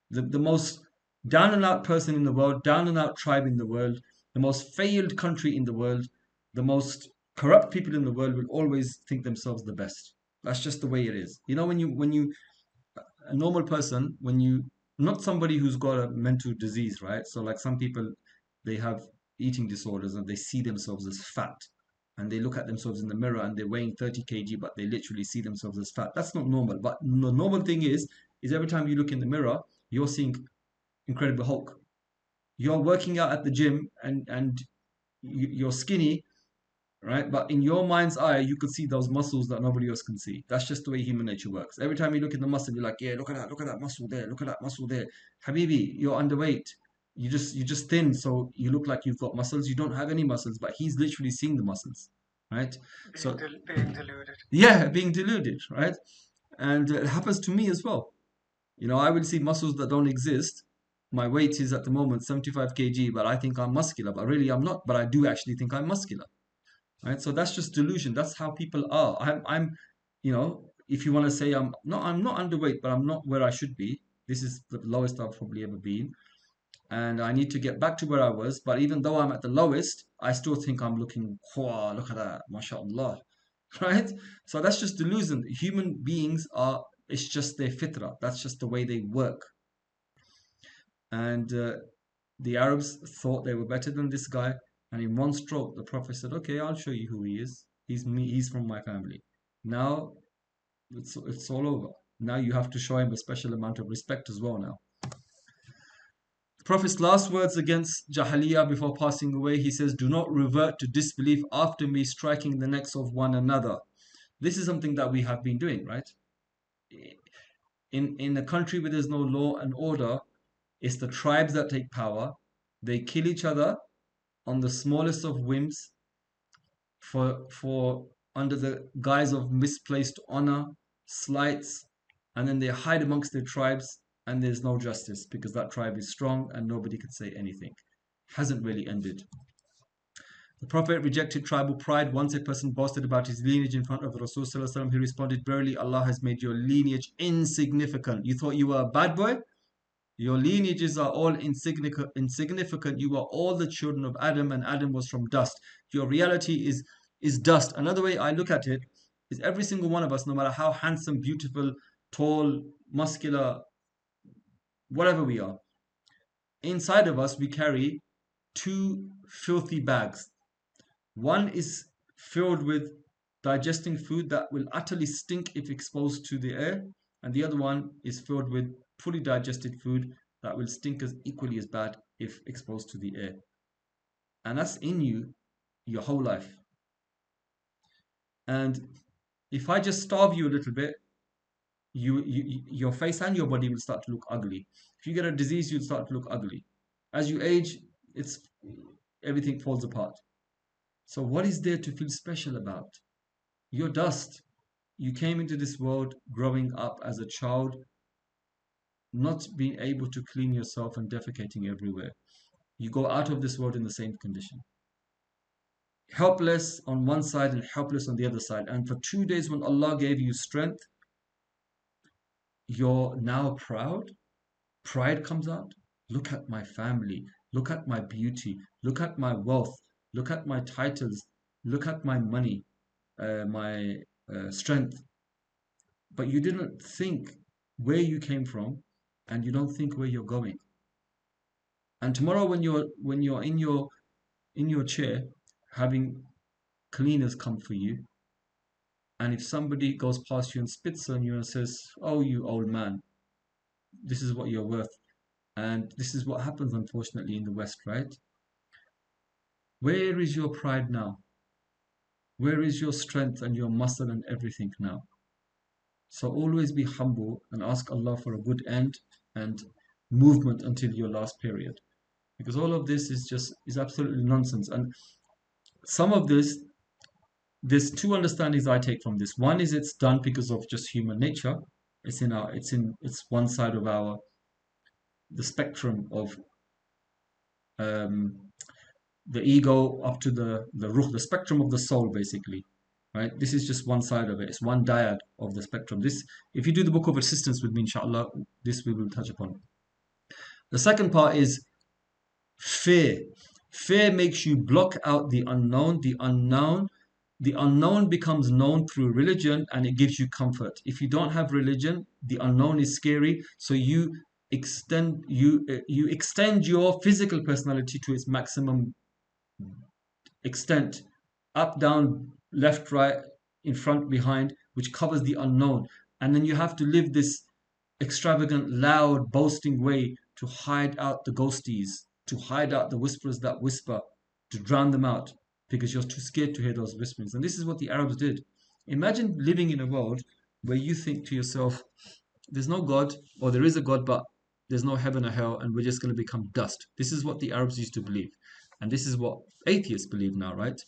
The most down and out person in the world, down and out tribe in the world, the most failed country in the world, the most corrupt people in the world will always think themselves the best. That's just the way it is. You know, when you a normal person, not somebody who's got a mental disease, right? So like some people, they have eating disorders and they see themselves as fat. And they look at themselves in the mirror and they're weighing 30 kg, but they literally see themselves as fat. That's not normal. But the normal thing is every time you look in the mirror, you're seeing Incredible Hulk. You're working out at the gym and you're skinny, right? But in your mind's eye, you could see those muscles that nobody else can see. That's just the way human nature works. Every time you look at the muscle, you're like, yeah, look at that muscle there, look at that muscle there. Habibi, you're underweight. You're just thin, so you look like you've got muscles. You don't have any muscles, but he's literally seeing the muscles, right? Being deluded. Yeah, being deluded, right? And it happens to me as well. I will see muscles that don't exist. My weight is at the moment 75 kg, but I think I'm muscular, but really I'm not. But I do actually think I'm muscular, right? So that's just delusion. That's how people are. I'm if you want to say I'm not underweight, but I'm not where I should be. This is the lowest I've probably ever been. and I need to get back to where I was. But even though I'm at the lowest, I still think I'm looking, wow, look at that, mashallah, right? So that's just delusion. Human beings are, it's just their fitrah. That's just the way they work. And the Arabs thought they were better than this guy. And in one stroke, the Prophet said, okay, I'll show you who he is. He's me, he's from my family. Now it's all over. Now you have to show him a special amount of respect as well now. The Prophet's last words against Jahiliyyah before passing away, he says, do not revert to disbelief after me, striking the necks of one another. This is something that we have been doing, right? In a country where there's no law and order, it's the tribes that take power. They kill each other on the smallest of whims for under the guise of misplaced honor, slights, and then they hide amongst their tribes, and there's no justice because that tribe is strong and nobody can say anything. Hasn't really ended. The Prophet rejected tribal pride. Once a person boasted about his lineage in front of Rasul Sallallahu Alaihi Wasallam, he responded, verily Allah has made your lineage insignificant. You thought you were a bad boy? Your lineages are all insignificant. You are all the children of Adam, and Adam was from dust. Your reality is dust. Another way I look at it is every single one of us, no matter how handsome, beautiful, tall, muscular, whatever we are, inside of us we carry two filthy bags. One is filled with digesting food that will utterly stink if exposed to the air, and the other one is filled with fully digested food that will stink as equally as bad if exposed to the air. And that's in you your whole life. And if I just starve you a little bit, your face and your body will start to look ugly. If you get a disease, you'll start to look ugly. As you age, everything falls apart. So what is there to feel special about? You're dust. You came into this world growing up as a child, not being able to clean yourself and defecating everywhere. You go out of this world in the same condition. Helpless on one side and helpless on the other side. And for 2 days when Allah gave you strength, you're now proud. Pride comes out. Look at my family. Look at my beauty. Look at my wealth. Look at my titles. Look at my money, my strength. But you didn't think where you came from, and you don't think where you're going. And tomorrow when you're in your chair having cleaners come for you, and if somebody goes past you and spits on you and says, oh, you old man, this is what you're worth. And this is what happens, unfortunately, in the West, right? Where is your pride now? Where is your strength and your muscle and everything now? So always be humble and ask Allah for a good end and movement until your last period. Because all of this is absolutely nonsense. And some of this, there's two understandings I take from this. One is it's done because of just human nature. It's one side of the spectrum of the ego up to the ruh, the spectrum of the soul, basically. Right? This is just one side of it. It's one dyad of the spectrum. This, if you do the book of assistance with me, inshallah, this we will touch upon. The second part is fear. Fear makes you block out the unknown. The unknown becomes known through religion, and it gives you comfort. If you don't have religion, the unknown is scary, so you extend your physical personality to its maximum extent, up, down, left, right, in front, behind, which covers the unknown. And then you have to live this extravagant, loud, boasting way to hide out the ghosties, to hide out the whisperers that whisper, to drown them out, because you're too scared to hear those whisperings. And this is what the Arabs did. Imagine living in a world where you think to yourself, there's no God, or there is a God, but there's no heaven or hell, and we're just going to become dust. This is what the Arabs used to believe. And this is what atheists believe now, right?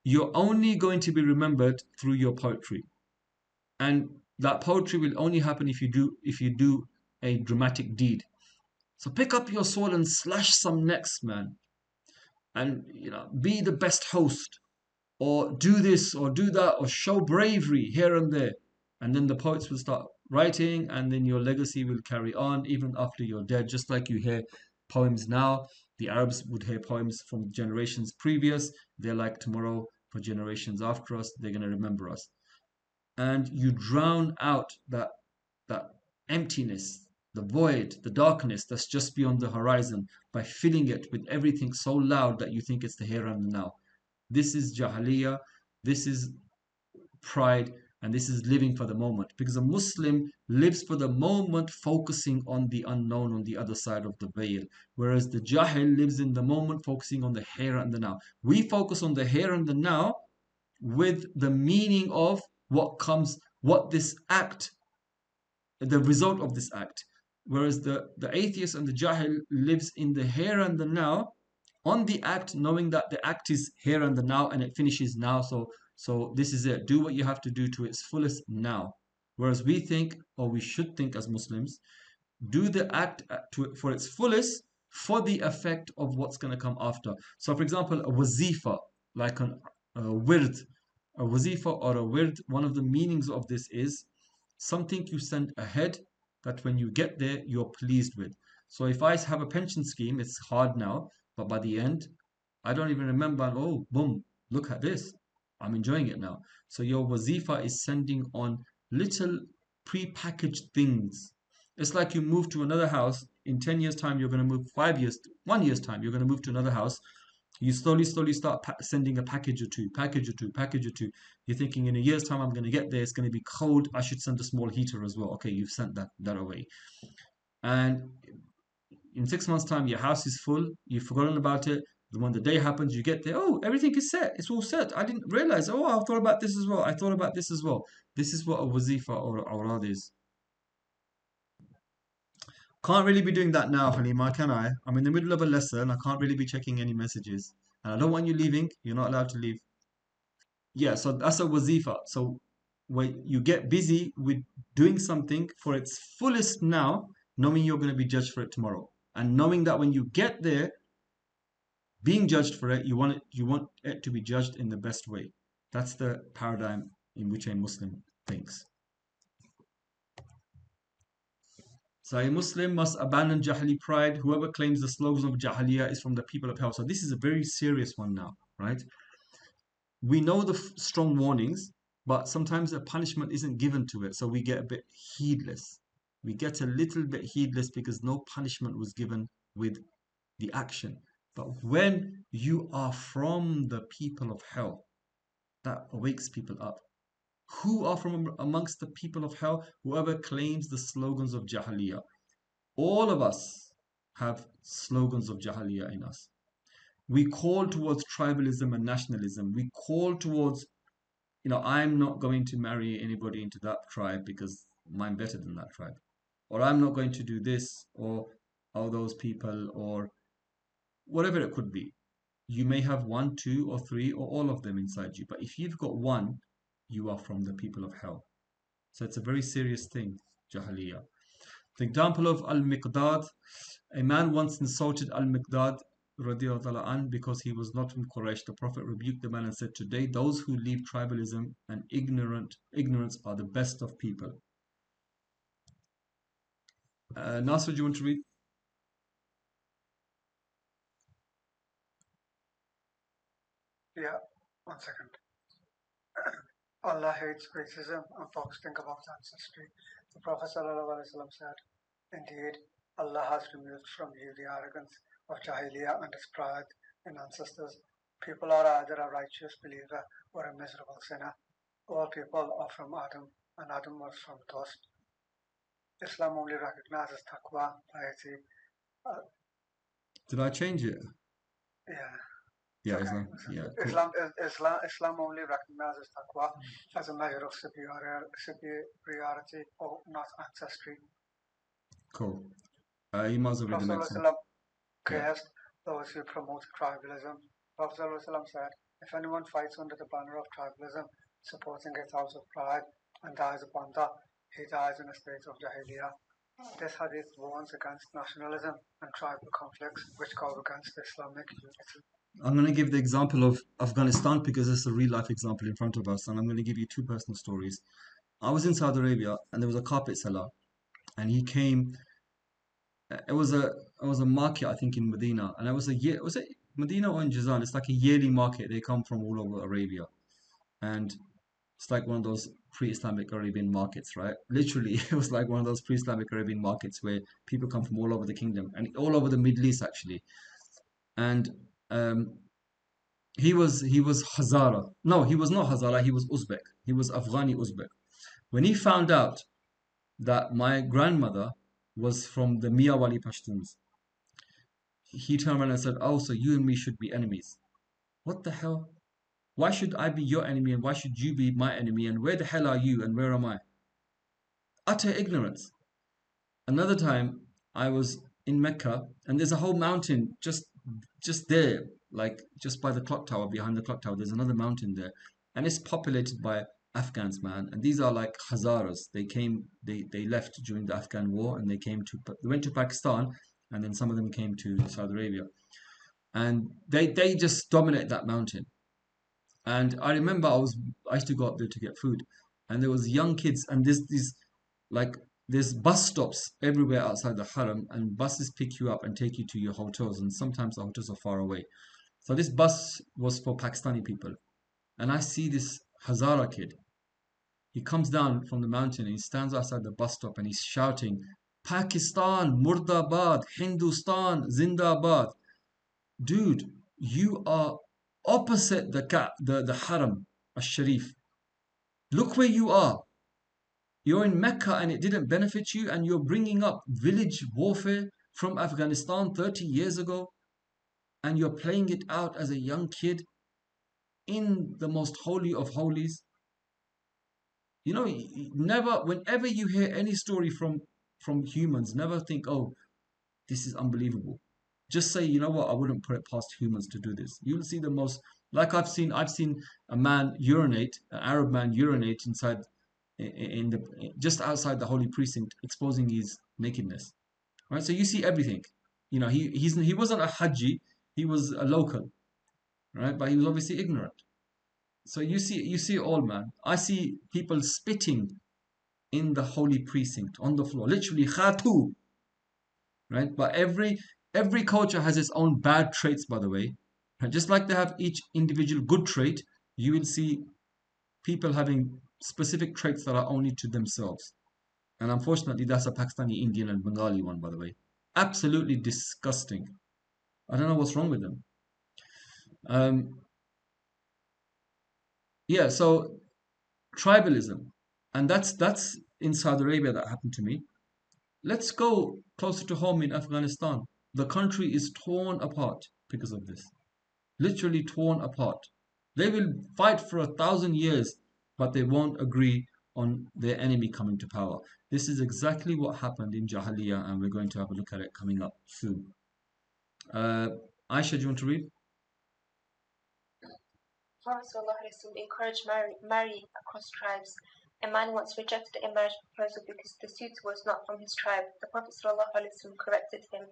You're only going to be remembered through your poetry. And that poetry will only happen if you do a dramatic deed. So pick up your sword and slash some necks, man. And be the best host. Or do this or do that, or show bravery here and there. And then the poets will start writing, and then your legacy will carry on even after you're dead. Just like you hear poems now, the Arabs would hear poems from generations previous. They're like tomorrow for generations after us, they're going to remember us. And you drown out that emptiness, the void, the darkness that's just beyond the horizon by filling it with everything so loud that you think it's the here and the now. This is Jahiliyyah, this is pride, and this is living for the moment. Because a Muslim lives for the moment, focusing on the unknown on the other side of the veil. Whereas the Jahil lives in the moment, focusing on the here and the now. We focus on the here and the now with the meaning of what comes, what this act, the result of this act. Whereas the atheist and the Jahil lives in the here and the now, on the act, knowing that the act is here and the now and it finishes now. So this is it. Do what you have to do to its fullest now. Whereas we think, or we should think as Muslims, do the act for its fullest for the effect of what's going to come after. So, for example, a wazifa, like a wird, a wazifa or a wird, one of the meanings of this is something you send ahead that when you get there, you're pleased with. So if I have a pension scheme, it's hard now, but by the end, I don't even remember, oh, boom, look at this. I'm enjoying it now. So your wazifa is sending on little pre-packaged things. It's like you move to another house. In 10 years' time, you're going to move 5 years, 1 year's time, you're going to move to another house. You slowly start sending a package or two, package or two, package or two. You're thinking in a year's time, I'm going to get there. It's going to be cold. I should send a small heater as well. Okay, you've sent that away. And in 6 months' time, your house is full. You've forgotten about it. When the day happens, you get there. Oh, everything is set. It's all set. I didn't realize. Oh, I thought about this as well. I thought about this as well. This is what a wazifa or awrad is. Can't really be doing that now, Halima, can I? I'm in the middle of a lesson. I can't really be checking any messages. And I don't want you leaving. You're not allowed to leave. Yeah, so that's a wazifa. So when you get busy with doing something for its fullest now, knowing you're going to be judged for it tomorrow. And knowing that when you get there, being judged for it, you want it to be judged in the best way. That's the paradigm in which a Muslim thinks. So a Muslim must abandon Jahili pride. Whoever claims the slogans of Jahiliyyah is from the people of hell. So this is a very serious one now, right? We know the strong warnings, but sometimes a punishment isn't given to it. So we get a bit heedless. We get a little bit heedless because no punishment was given with the action. But when you are from the people of hell, that wakes people up. Who are from amongst the people of hell? Whoever claims the slogans of Jahiliyyah. All of us have slogans of Jahiliyyah in us. We call towards tribalism and nationalism. We call towards, I'm not going to marry anybody into that tribe because I'm better than that tribe. Or I'm not going to do this, or those people, or whatever it could be. You may have 1, 2, or 3, or all of them inside you. But if you've got one, you are from the people of hell. So it's a very serious thing, Jahiliyyah. The example of Al-Miqdad, a man once insulted Al-Miqdad radiallahu anh because he was not from Quraysh. The Prophet rebuked the man and said, today those who leave tribalism and ignorance are the best of people. Nasr, do you want to read? Yeah, 1 second. Allah hates racism and folks think about ancestry. The Prophet ﷺ said, indeed, Allah has removed from you the arrogance of Jahiliyyah and its pride in ancestors. People are either a righteous believer or a miserable sinner. All people are from Adam, and Adam was from dust. Islam only recognizes taqwa, piety. Did I change it? Yeah. Yeah, Okay. Islam. Yeah, cool. Islam only recognizes taqwa as a measure of superiority or not ancestry. Cool. You might as well read the next one. Cursed those who promote tribalism. Prophet ﷺ said, if anyone fights under the banner of tribalism, supporting it out of pride, and dies upon that, he dies in a state of Jahiliyyah. This hadith warns against nationalism and tribal conflicts which go against Islamic unity. I'm going to give the example of Afghanistan because it's a real life example in front of us, and I'm going to give you 2 personal stories. I was in Saudi Arabia and there was a carpet seller and he came. It was a market I think in Medina, and it was a year. Was it Medina or in Jazan? It's like a yearly market. They come from all over Arabia, and it's like one of those pre-Islamic Arabian markets, right? Literally, it was like one of those pre-Islamic Arabian markets where people come from all over the kingdom and all over the Middle East actually. And um, he was Hazara. No, he was not Hazara. He was Uzbek. He was Afghani Uzbek. When he found out that my grandmother was from the Miyawali Pashtuns, he turned around and said, "Oh, so you and me should be enemies." What the hell? Why should I be your enemy and why should you be my enemy? And where the hell are you and where am I? Utter ignorance. Another time, I was in Mecca and there's a whole mountain just there, like just by the clock tower, behind the clock tower. There's another mountain there, and it's populated by Afghans, man. And these are like Hazaras. They left during the Afghan war, and they went to Pakistan, and then some of them came to Saudi Arabia, and they just dominate that mountain. And I remember I used to go up there to get food, and there was young kids, and like there's bus stops everywhere outside the haram, and buses pick you up and take you to your hotels, and sometimes the hotels are far away. So this bus was for Pakistani people, and I see this Hazara kid. He comes down from the mountain and he stands outside the bus stop and he's shouting, "Pakistan, Murdabad, Hindustan, Zindabad." Dude, you are opposite the Haram al-Sharif. Look where you are. You're in Mecca and it didn't benefit you, and you're bringing up village warfare from Afghanistan 30 years ago, and you're playing it out as a young kid in the most holy of holies. You know, whenever you hear any story from humans, never think, "Oh, this is unbelievable." Just say, "You know what? I wouldn't put it past humans to do this." You'll see the most, like I've seen a man urinate, an Arab man urinate inside in the just outside the holy precinct, exposing his nakedness. Right? So you see everything. You know, he wasn't a Haji, he was a local, right? But he was obviously ignorant. So you see it all, man. I see people spitting in the holy precinct on the floor, literally khatu, right? But every culture has its own bad traits, by the way. And just like they have each individual good trait, you will see people having specific traits that are only to themselves. And unfortunately, that's a Pakistani, Indian, and Bengali one, by the way. Absolutely disgusting. I don't know what's wrong with them. Yeah, so tribalism, and that's in Saudi Arabia that happened to me. Let's go closer to home in Afghanistan. The country is torn apart because of this. Literally torn apart. They will fight for 1,000 years, but they won't agree on their enemy coming to power. This is exactly what happened in Jahiliyyah, and we're going to have a look at it coming up soon. Aisha, do you want to read? Prophet encouraged marrying across tribes. A man once rejected a marriage proposal because the suitor was not from his tribe. The Prophet corrected him.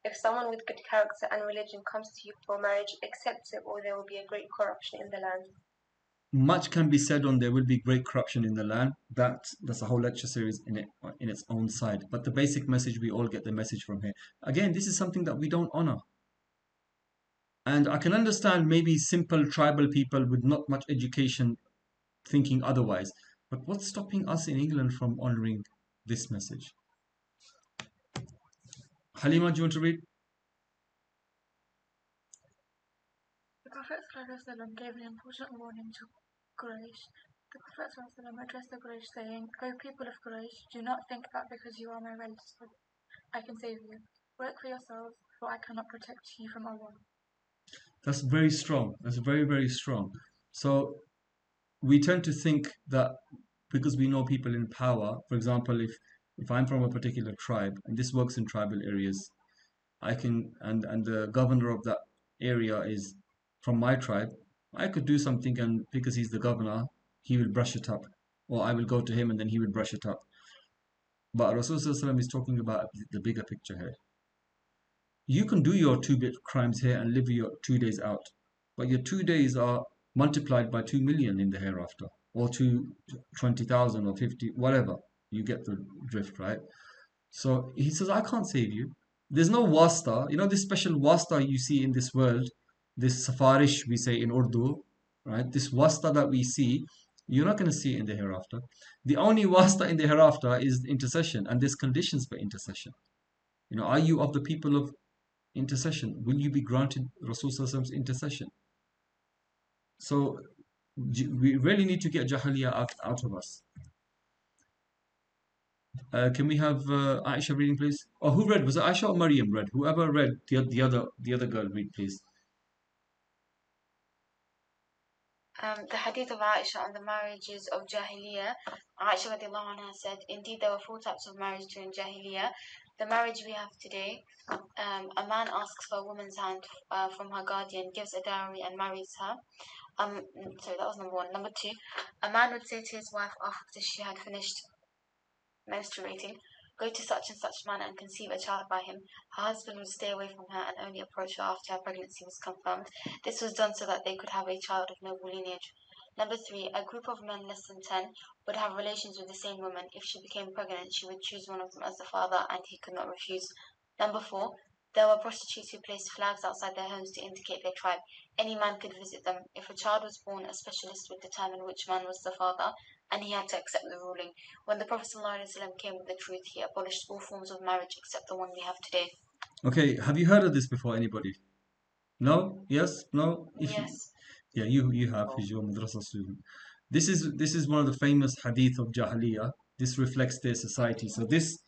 If someone with good character and religion comes to you for marriage, accept it, or there will be a great corruption in the land. Much can be said on there will be great corruption in the land. That's a whole lecture series in its own side. But the basic message, we all get the message from here. Again, this is something that we don't honor. And I can understand maybe simple tribal people with not much education thinking otherwise. But what's stopping us in England from honoring this message? Halima, do you want to read? The Prophet ﷺ gave an important warning to Quraysh. The Prophet ﷺ addressed the Quraysh saying, "O people of Quraysh, do not think that because you are my relatives, I can save you. Work for yourselves, for I cannot protect you from Allah." That's very strong. That's very, very strong. So we tend to think that because we know people in power, for example, if I'm from a particular tribe, and this works in tribal areas, I can, and the governor of that area is from my tribe, I could do something, and because he's the governor, he will brush it up, or I will go to him and then he will brush it up. But Rasulullah is talking about the bigger picture here. You can do your 2-bit crimes here and live your 2 days out, but your 2 days are multiplied by 2 million in the hereafter. or to 20,000 or 50, whatever. You get the drift, right? So he says, I can't save you. There's no wasta. You know, this special wasta you see in this world, this safarish we say in Urdu, right? This wasta that we see, you're not going to see it in the hereafter. The only wasta in the hereafter is intercession, and there's conditions for intercession. You know, are you of the people of intercession? Will you be granted Rasul's intercession? So we really need to get Jahiliyyah out of us. Can we have Aisha reading, please? Or who read? Was it Aisha or Maryam read? Whoever read, the other girl read, please. The hadith of Aisha on the marriages of Jahiliyyah, Aisha radiallahu anha said, indeed there were 4 types of marriage during Jahiliyyah. The marriage we have today, a man asks for a woman's hand from her guardian, gives a dowry and marries her. Sorry, that was number 1. Number 2, a man would say to his wife after she had finished menstruating, go to such and such man and conceive a child by him. Her husband would stay away from her and only approach her after her pregnancy was confirmed. This was done so that they could have a child of noble lineage. Number 3, a group of men less than 10 would have relations with the same woman. If she became pregnant, she would choose one of them as the father, and he could not refuse. Number 4, there were prostitutes who placed flags outside their homes to indicate their tribe. Any man could visit them. If a child was born, a specialist would determine which man was the father, and he had to accept the ruling. When the Prophet ﷺ came with the truth, he abolished all forms of marriage except the one we have today. Okay, have you heard of this before, anybody? No? Yes? No? Yes. You have, because you're a madrasa student. This is one of the famous hadith of Jahiliyyah. This reflects their society. So this,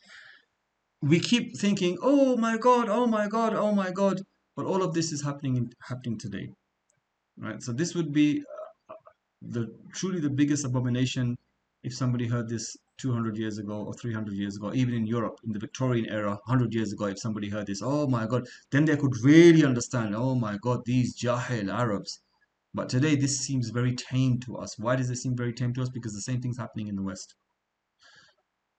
we keep thinking, oh my God, oh my God, oh my God, but all of this is happening today, right? So this would be truly the biggest abomination if somebody heard this 200 years ago or 300 years ago, even in Europe in the Victorian era, 100 years ago. If somebody heard this, oh my God, then they could really understand, oh my God, these Jahil Arabs. But today this seems very tame to us. Why does it seem very tame to us? Because the same thing's happening in the West.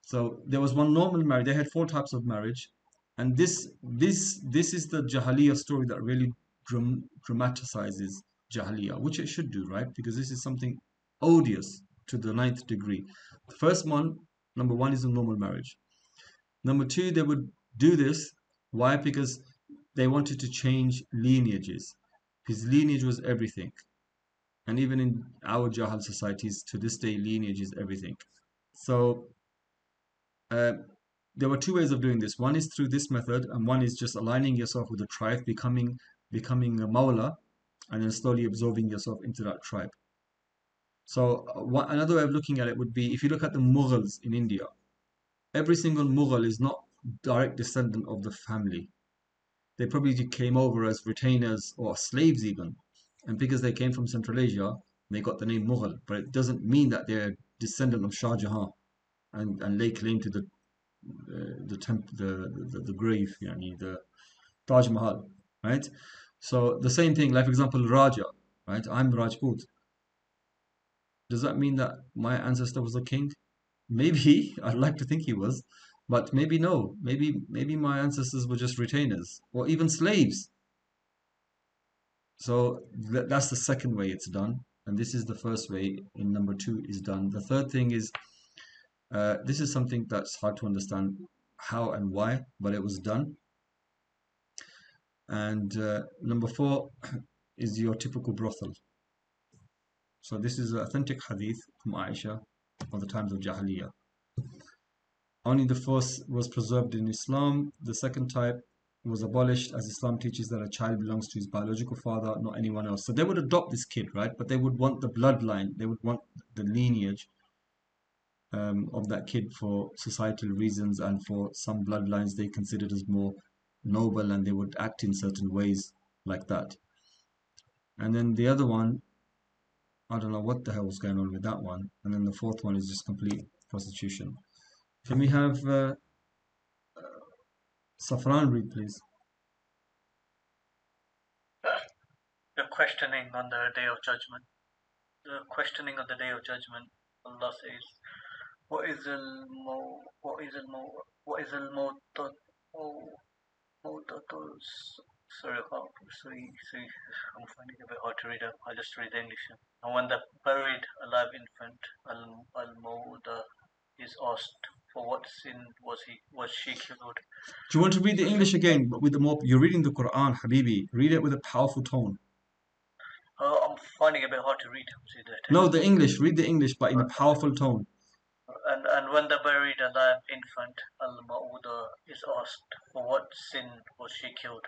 So there was one normal marriage. They had 4 types of marriage, and this is the Jahiliyyah story that really dramatizes Jahiliyyah, which it should do, right? Because this is something odious to the 9th degree. The first one, number 1, is a normal marriage. Number 2, they would do this. Why? Because they wanted to change lineages. His lineage was everything. And even in our Jahal societies, to this day, lineage is everything. So there were 2 ways of doing this. One is through this method, and one is just aligning yourself with the tribe, becoming a Mawla, and then slowly absorbing yourself into that tribe. So another way of looking at it would be, if you look at the Mughals in India, every single Mughal is not direct descendant of the family. They probably came over as retainers or slaves even. And because they came from Central Asia, they got the name Mughal. But it doesn't mean that they're descendant of Shah Jahan and lay claim to the grave, the Taj Mahal, right? So the same thing, like for example, Raja, right? I'm Rajput. Does that mean that my ancestor was a king? Maybe. I'd like to think he was, but maybe no. Maybe my ancestors were just retainers or even slaves. So that's the second way it's done, and this is the first way in number 2 is done. The third thing is, this is something that's hard to understand how and why, but it was done. And number 4 is your typical brothel. So this is an authentic hadith from Aisha of the times of Jahiliyyah. Only the first was preserved in Islam. The second type was abolished, as Islam teaches that a child belongs to his biological father, not anyone else. So they would adopt this kid, right? But they would want the bloodline, they would want the lineage of that kid for societal reasons, and for some bloodlines they considered as more noble, and they would act in certain ways like that. And then the other one, I don't know what the hell was going on with that one. And then the fourth one is just complete prostitution. Can we have Safran read, please? The questioning on the Day of Judgment. The questioning on the Day of Judgment, Allah says, what is sorry, I'm finding it a bit hard to read. I'll just read the English. And when the buried alive infant al-Mawda is asked for what sin was she killed. Do you want to read the English again, but with the more, you're reading the Quran, Habibi. Read it with a powerful tone. I'm finding it a bit hard to read. See the text. No, the English. Read the English, but in a powerful tone. And when the buried alive infant al-Mawda is asked for what sin was she killed.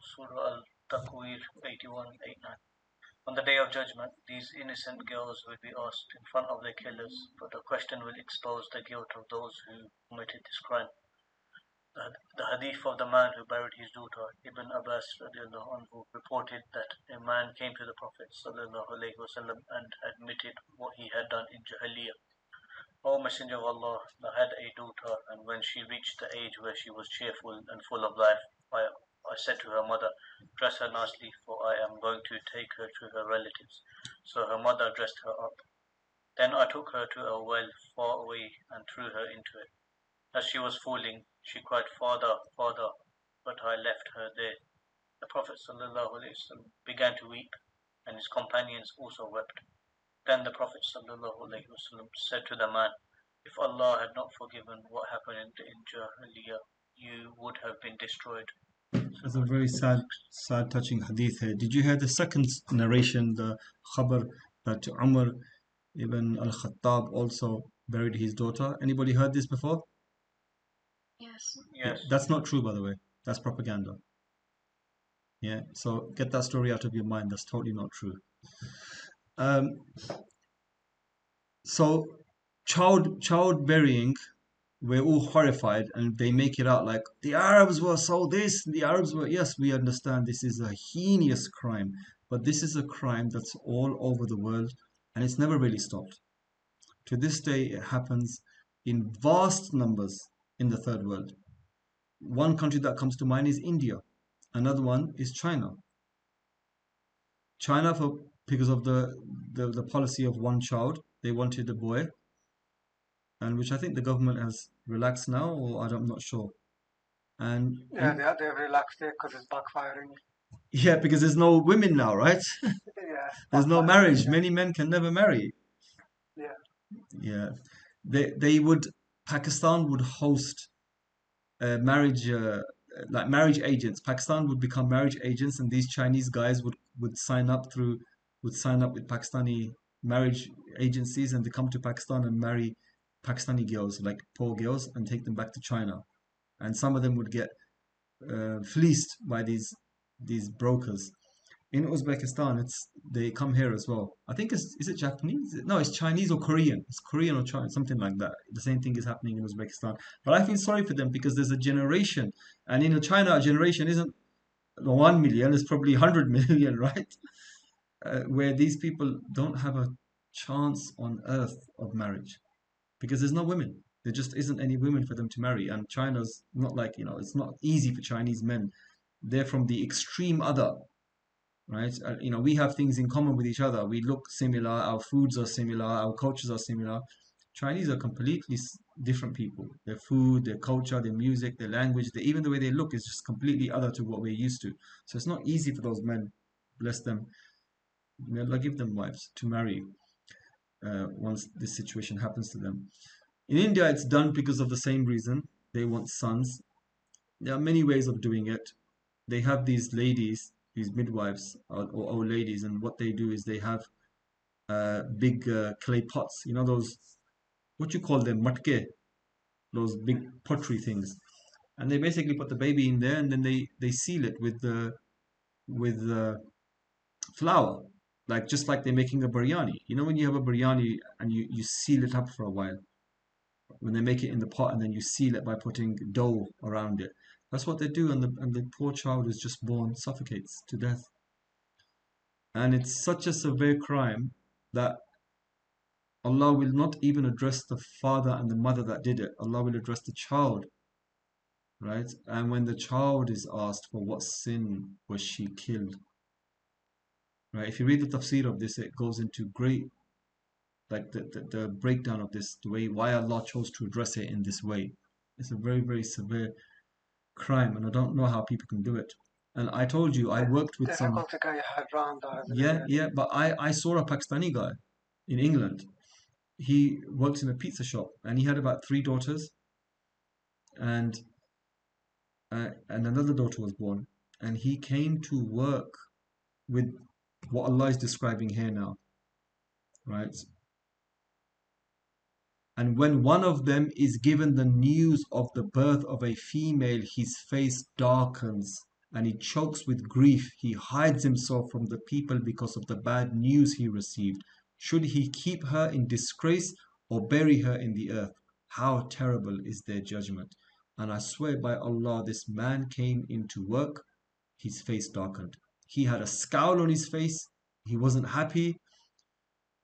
Surah Al-Takwir 81-89. On the day of judgment, these innocent girls will be asked in front of their killers, but the question will expose the guilt of those who committed this crime. The hadith of the man who buried his daughter, Ibn Abbas anhu, reported that a man came to the Prophet ﷺ and admitted what he had done in Jahiliyyah. O Messenger of Allah, I had a daughter, and when she reached the age where she was cheerful and full of life, I said to her mother, dress her nicely, for I am going to take her to her relatives. So her mother dressed her up. Then I took her to a well far away and threw her into it. As she was falling, she cried, Father, Father, but I left her there. The Prophet ﷺ began to weep, and his companions also wept. Then the Prophet ﷺ said to the man, if Allah had not forgiven what happened in Jahiliyyah, you would have been destroyed. That's a very sad, touching hadith here. Did you hear the second narration, the khabar that Umar ibn al-Khattab also buried his daughter? Anybody heard this before? Yes. Yes. That's not true, by the way. That's propaganda. Yeah, so get that story out of your mind. That's totally not true. So child burying, we're all horrified, and they make it out like the Arabs were so this, the Arabs were. Yes, we understand this is a heinous crime, but this is a crime that's all over the world, and it's never really stopped. To this day, it happens in vast numbers in the third world. One country that comes to mind is India. Another one is China. China, because of the policy of one child, they wanted a boy, and which I think the government has relaxed now, or I'm not sure. And yeah, they've relaxed it because it's backfiring. Yeah, because there's no women now, right? Yeah, There's no marriage. yeah. Many men can never marry. Yeah. Yeah, they would. Pakistan would host marriage, like marriage agents. Pakistan would become marriage agents, and these Chinese guys would sign up with Pakistani marriage agencies, and they come to Pakistan and marry Pakistani girls, like poor girls, and take them back to China. And some of them would get fleeced by these brokers. In Uzbekistan, they come here as well. I think is it Japanese? No, it's Chinese or Korean. It's Korean or Chinese, something like that. The same thing is happening in Uzbekistan. But I feel sorry for them because there's a generation, and in China, a generation isn't 1 million, it's probably 100 million, right? Where these people don't have a chance on earth of marriage because there's no women. There just isn't any women for them to marry. And China's not like, it's not easy for Chinese men. They're from the extreme other, right? We have things in common with each other. We look similar, our foods are similar, our cultures are similar. Chinese are completely different people. Their food, their culture, their music, their language, even the way they look is just completely other to what we're used to. So it's not easy for those men, bless them, may Allah give them wives to marry once this situation happens to them. In India, it's done because of the same reason. They want sons. There are many ways of doing it. They have these ladies, these midwives or old ladies, and what they do is they have big clay pots. You know those, what you call them, matke, those big pottery things. And they basically put the baby in there, and then they seal it with flour, just like they're making a biryani. You know when you have a biryani and you seal it up for a while, when they make it in the pot, and then you seal it by putting dough around it. That's what they do, and the poor child is just born, suffocates to death. And it's such a severe crime that Allah will not even address the father and the mother that did it. Allah will address the child, right? And when the child is asked for what sin was she killed, right? If you read the tafsir of this, it goes into great, like the breakdown of this, the way why Allah chose to address it in this way. It's a very, very severe crime, and I don't know how people can do it. And I told you, I worked with some. Difficult to get your head around that, isn't Yeah, it? yeah, but I saw a Pakistani guy in England. He worked in a pizza shop and he had about 3 daughters, and another daughter was born. And he came to work with what Allah is describing here now, right? And when one of them is given the news of the birth of a female, his face darkens and he chokes with grief. He hides himself from the people because of the bad news he received. Should he keep her in disgrace or bury her in the earth? How terrible is their judgment. And I swear by Allah, this man came into work, his face darkened. He had a scowl on his face. He wasn't happy.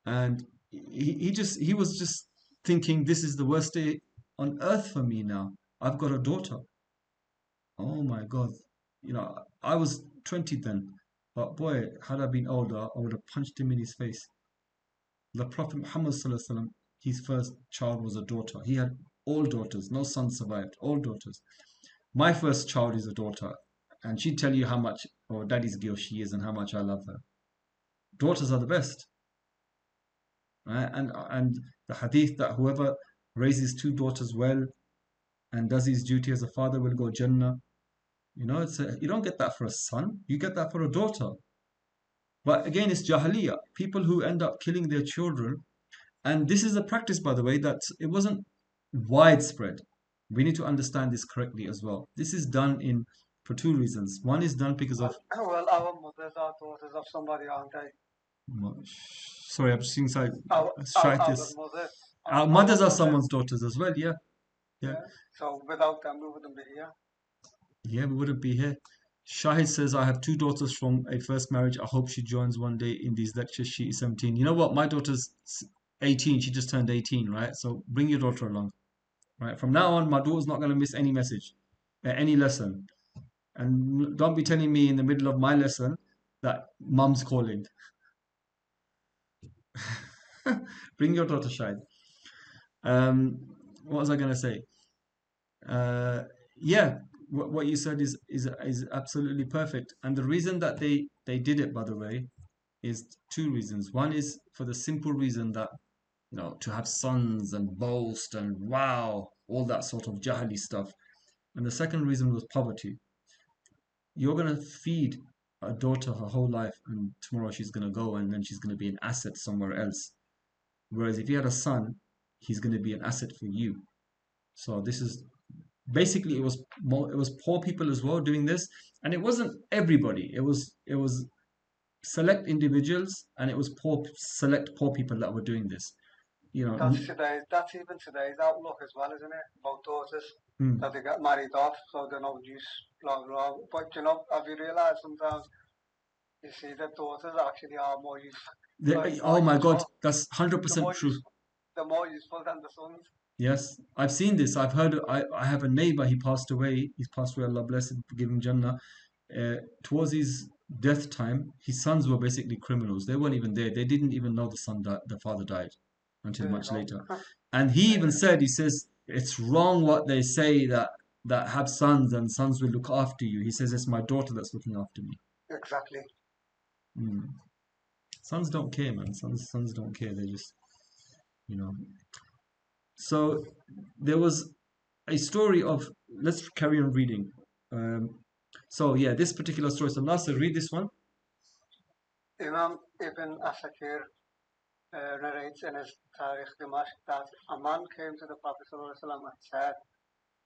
And he was just thinking, this is the worst day on earth for me now. I've got a daughter. Oh my God. I was 20 then. But boy, had I been older, I would have punched him in his face. The Prophet Muhammad Sallallahu Alaihi Wasallam, his first child was a daughter. He had all daughters. No son survived. All daughters. My first child is a daughter. And she'd tell you how much of daddy's girl she is and how much I love her. Daughters are the best. Right? And the hadith that whoever raises 2 daughters well and does his duty as a father will go Jannah. You don't get that for a son, you get that for a daughter. But again, it's Jahiliyyah. People who end up killing their children. And this is a practice, by the way, that it wasn't widespread. We need to understand this correctly as well. This is done for 2 reasons. One is done because of... Well, our mothers are daughters of somebody, aren't they? Sorry, I'm just inside. Our Mothers are someone's daughters as well, yeah. So without them, we wouldn't be here. Yeah, we wouldn't be here. Shahid says, I have 2 daughters from a first marriage. I hope she joins one day in these lectures. She is 17. You know what? My daughter's 18. She just turned 18, right? So bring your daughter along. Right? From now on, my daughter's not going to miss any message, any lesson. And don't be telling me in the middle of my lesson that mum's calling. Bring your daughter, Shahid. What was I going to say? Yeah, what you said is absolutely perfect. And the reason that they did it, by the way, is 2 reasons. One is for the simple reason that, to have sons and boast and wow, all that sort of jahili stuff. And the second reason was poverty. You're going to feed a daughter her whole life, and tomorrow she's going to go and then she's going to be an asset somewhere else. Whereas if you had a son, he's going to be an asset for you. So this is basically, it was poor people as well doing this, and it wasn't everybody. It was select individuals, and it was select poor people that were doing this. That's even today's outlook as well, isn't it? About daughters that they get married off, so they're no use, blah blah. But have you realised sometimes you see that daughters actually are more useful? Oh my God, that's 100% true. They're more useful than the sons. Yes, I've seen this. I've heard. I have a neighbor. He passed away. He's passed away. Allah bless him, give him Jannah. Towards his death time, his sons were basically criminals. They weren't even there. They didn't even know the father died until much later. And he even said, he says, it's wrong what they say that have sons and sons will look after you. He says, it's my daughter that's looking after me. Exactly. Sons don't care, man. Sons don't care. They just, So there was a story of, let's carry on reading. So yeah, this particular story. So Nasser, read this one. Imam Ibn Asakir narrates in his Tariq Dimashq that a man came to the Prophet ﷺ and said,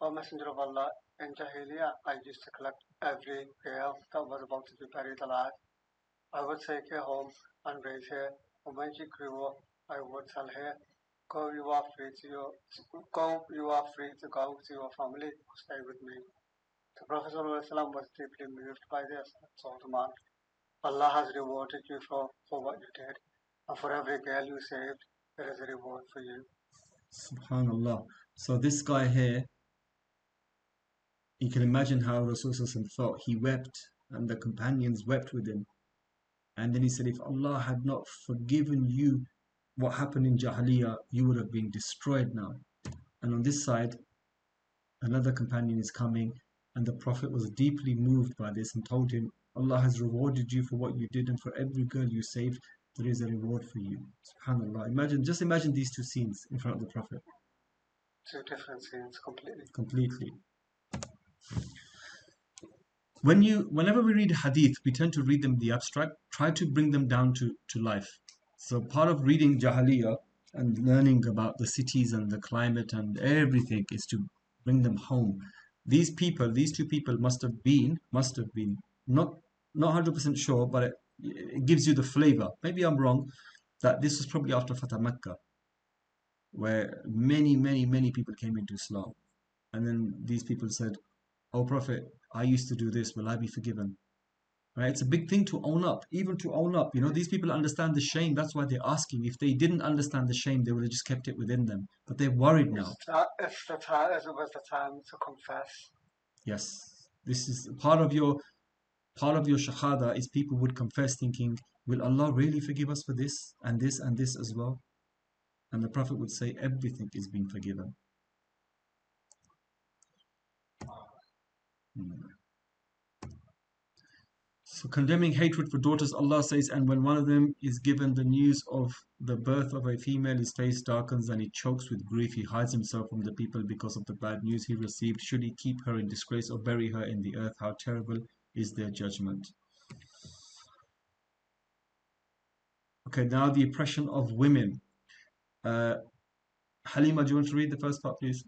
O Messenger of Allah, in Jahiliyyah, I used to collect every girl that was about to be buried alive. I would take her home and raise her, and when she grew up, I would tell her, Go, you are free to go to your family, or stay with me. The Prophet ﷺ was deeply moved by this and told the man, Allah has rewarded you for what you did, and for every girl you saved, there is a reward for you. Subhanallah. So this guy here, you can imagine how Rasulullah felt. He wept, and the companions wept with him. And then he said, if Allah had not forgiven you what happened in Jahiliyyah, you would have been destroyed now. And on this side, another companion is coming, And the Prophet was deeply moved by this and told him, Allah has rewarded you for what you did, and for every girl you saved, there is a reward for you. SubhanAllah. Just imagine these two scenes in front of the Prophet. Two different scenes completely. Completely. Whenever we read hadith, we tend to read them in the abstract, try to bring them down to life. So part of reading Jahiliyyah and learning about the cities and the climate and everything is to bring them home. These two people must have been, not 100% sure, but it gives you the flavor. Maybe I'm wrong, that this was probably after Fatah Makkah, where many people came into Islam. And then these people said, "Oh Prophet, I used to do this, will I be forgiven?" Right? It's a big thing to own up, even to own up. These people understand the shame, that's why they're asking. If they didn't understand the shame, they would have just kept it within them. But they're worried now. It was the time to confess. Yes. This is part of your shahada, is people would confess thinking, will Allah really forgive us for this and this and this as well? And the Prophet would say, everything is being forgiven. So condemning hatred for daughters, Allah says, and when one of them is given the news of the birth of a female, his face darkens and he chokes with grief. He hides himself from the people because of the bad news he received. Should he keep her in disgrace or bury her in the earth? How terrible is their judgment. Okay, now the oppression of women. Halima, do you want to read the first part, please?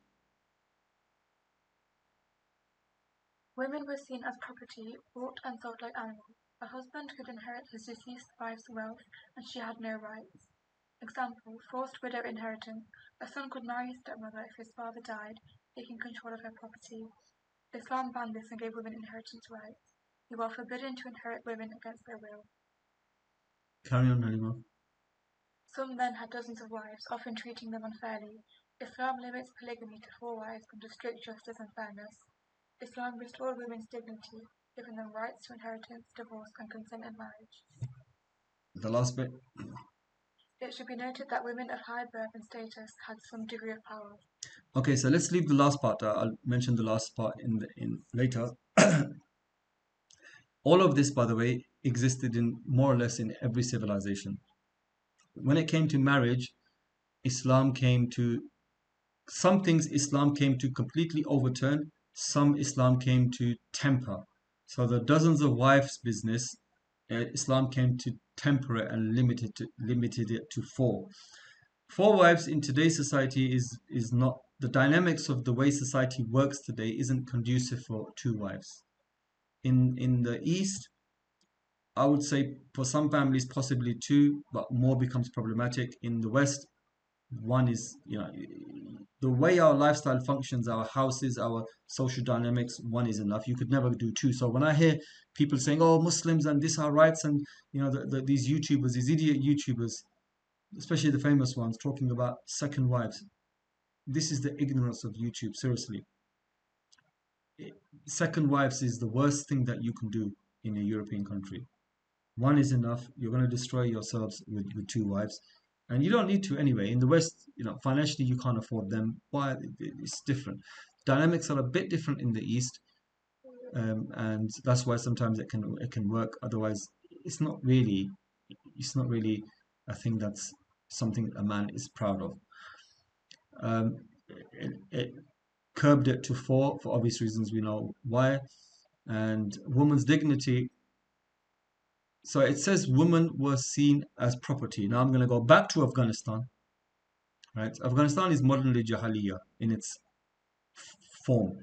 Women were seen as property, bought and sold like animals. A husband could inherit his deceased wife's wealth, and she had no rights. Example, forced widow inheritance. A son could marry his stepmother if his father died, taking control of her property. Islam banned this and gave women inheritance rights. You are forbidden to inherit women against their will. Carry on, Halima. Some men had dozens of wives, often treating them unfairly. Islam limits polygamy to 4 wives under strict justice and fairness. Islam restored women's dignity, giving them rights to inheritance, divorce, and consent in marriage. The last bit. It should be noted that women of high birth and status had some degree of power. Okay, so let's leave the last part. I'll mention the last part in later. All of this, by the way, existed in more or less in every civilization. When it came to marriage, some things Islam came to completely overturn, some Islam came to temper. So the dozens of wives business, Islam came to temper it and limited it to 4. 4 wives in today's society is not, the dynamics of the way society works today isn't conducive for 2 wives. In the East, I would say for some families possibly 2, but more becomes problematic. In the West, 1 is, the way our lifestyle functions, our houses, our social dynamics, 1 is enough. You could never do 2. So when I hear people saying, "Oh, Muslims and this are rights," and these YouTubers, these idiot YouTubers, especially the famous ones, talking about second wives, this is the ignorance of YouTube. Seriously, second wives is the worst thing that you can do in a European country. 1 is enough. You're going to destroy yourselves with 2 wives. And you don't need to anyway. In the West, financially you can't afford them. Why? It's different. Dynamics are a bit different in the East, and that's why sometimes it can work. Otherwise, it's not really a thing that's something a man is proud of. It curbed it to 4 for obvious reasons. We know why. And woman's dignity. So it says women were seen as property. Now I'm going to go back to Afghanistan. Right? Afghanistan is modernly Jahiliyya in its form.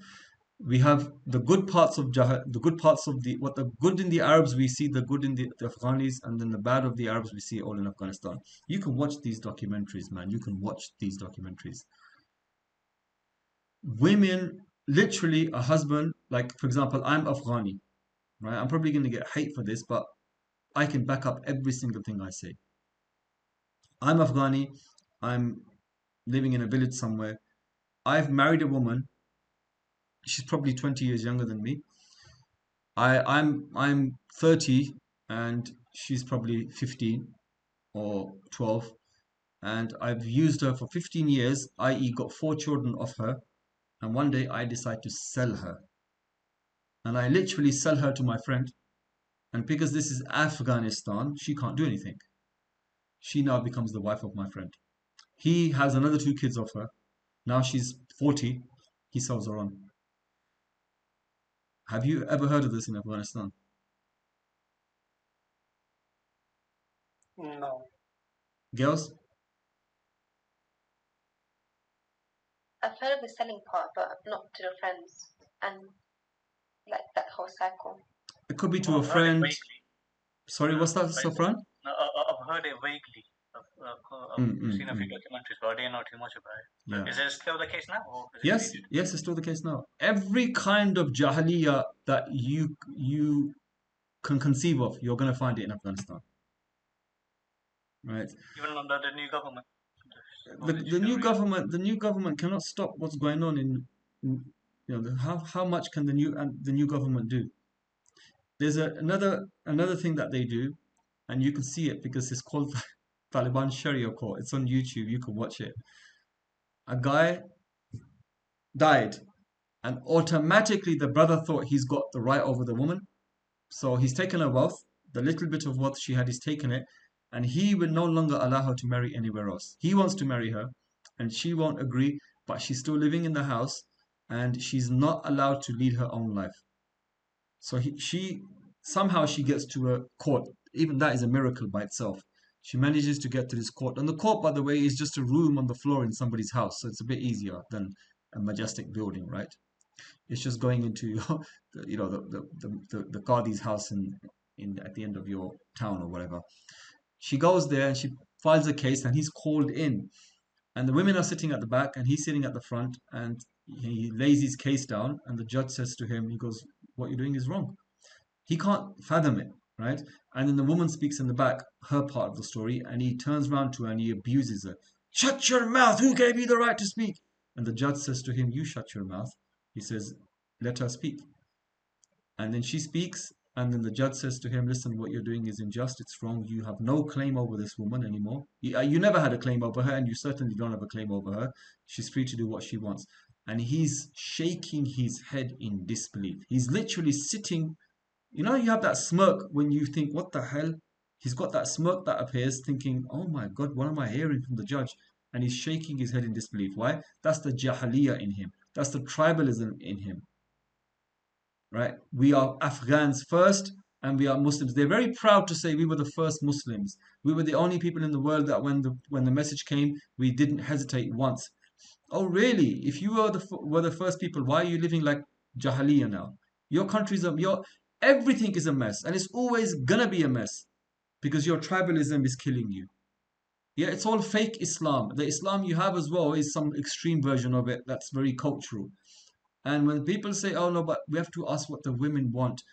We have the good parts of what the good in the Arabs we see, the good in the Afghanis, and then the bad of the Arabs we see all in Afghanistan. You can watch these documentaries, man. You can watch these documentaries. Women, literally, a husband, like for example, I'm Afghani, right? I'm probably going to get hate for this, but I can back up every single thing I say. I'm Afghani. I'm living in a village somewhere. I've married a woman. She's probably 20 years younger than me. I'm 30 and she's probably 15 or 12, and I've used her for 15 years, i.e. got 4 children off her, and one day I decide to sell her. and I literally sell her to my friend, and because this is Afghanistan, she can't do anything. She now becomes the wife of my friend. He has another 2 kids of her. Now she's 40. He sells her on. Have you ever heard of this in Afghanistan? No. Girls? I've heard of the selling part, but not to the friends and like that whole cycle. It could be to Well, a I've heard it friend. vaguely. Sorry, what's that, Right. Safran? No, I've heard it vaguely. I've seen a few documentaries, but I didn't know too much about it. But Yeah. is it still the case now, or is it Yes, changed? yes, it's still the case now. Every kind of Jahiliyyah that you can conceive of, you're going to find it in Afghanistan. Right? Even under the new government. The new government cannot stop what's going on how much can the new government do? There's another thing that they do, and you can see it because it's called Taliban Sharia court. It's on YouTube. You can watch it. A guy died, and automatically the brother thought he's got the right over the woman. So he's taken her wealth, the little bit of wealth she had, he's taken it, and he will no longer allow her to marry anywhere else. He wants to marry her, and she won't agree, but she's still living in the house, and she's not allowed to lead her own life. So she somehow she gets to a court. Even that is a miracle by itself. She manages to get to this court, and the court, by the way, is just a room on the floor in somebody's house, so it's a bit easier than a majestic building, right? It's just going into the Qadi's house in at the end of your town or whatever. She goes there and she files a case, and he's called in, and the women are sitting at the back and he's sitting at the front, and he lays his case down, and the judge says to him, he goes, "What you're doing is wrong." He can't fathom it, right? And then the woman speaks in the back, her part of the story, and he turns around to her and he abuses her. "Shut your mouth! Who gave you the right to speak?" And the judge says to him, "You shut your mouth." He says, "Let her speak." And then she speaks, and then the judge says to him, "Listen, what you're doing is unjust, it's wrong. You have no claim over this woman anymore. You never had a claim over her, and you certainly don't have a claim over her. She's free to do what she wants." And he's shaking his head in disbelief. He's literally sitting, you have that smirk when you think, what the hell? He's got that smirk that appears, thinking, oh my God, what am I hearing from the judge? And he's shaking his head in disbelief. Why? That's the Jahiliyyah in him. That's the tribalism in him. Right? We are Afghans first, and we are Muslims. They're very proud to say we were the first Muslims. We were the only people in the world that when the message came, we didn't hesitate once. Oh, really? If you were the first people, why are you living like Jahiliyyah now? Your country's everything is a mess, and it's always gonna be a mess because your tribalism is killing you. Yeah, it's all fake Islam. The Islam you have as well is some extreme version of it that's very cultural. And when people say, "Oh no, but we have to ask what the women want,"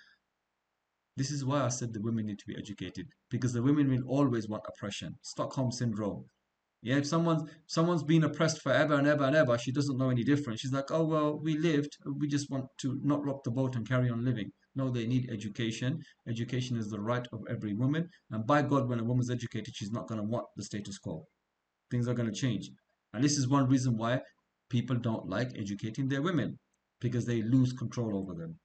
this is why I said the women need to be educated, because the women will always want oppression. Stockholm syndrome. Yeah, if someone's been oppressed forever and ever and ever, she doesn't know any different. She's like, "Oh well, we lived. We just want to not rock the boat and carry on living." No, they need education. Education is the right of every woman. And by God, when a woman's educated, she's not going to want the status quo. Things are going to change. And this is one reason why people don't like educating their women, because they lose control over them.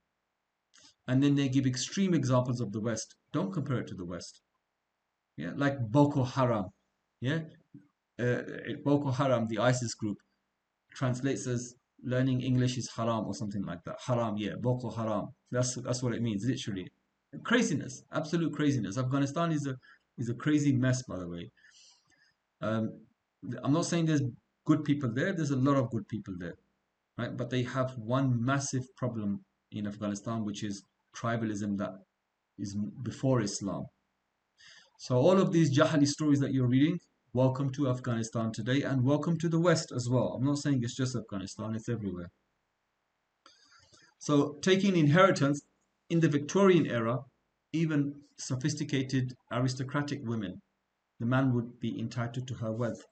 And then they give extreme examples of the West. Don't compare it to the West. Yeah, like Boko Haram. Yeah, Boko Haram, the ISIS group, translates as learning English is haram or something like that. Haram, yeah, Boko Haram. That's what it means, literally. Craziness, absolute craziness. Afghanistan is a crazy mess, by the way. I'm not saying there's good people there. There's a lot of good people there, right? But they have one massive problem in Afghanistan, which is tribalism that is before Islam. So all of these Jahili stories that you're reading, welcome to Afghanistan today, and welcome to the West as well. I'm not saying it's just Afghanistan, it's everywhere. So taking inheritance in the Victorian era, even sophisticated aristocratic women, the man would be entitled to her wealth.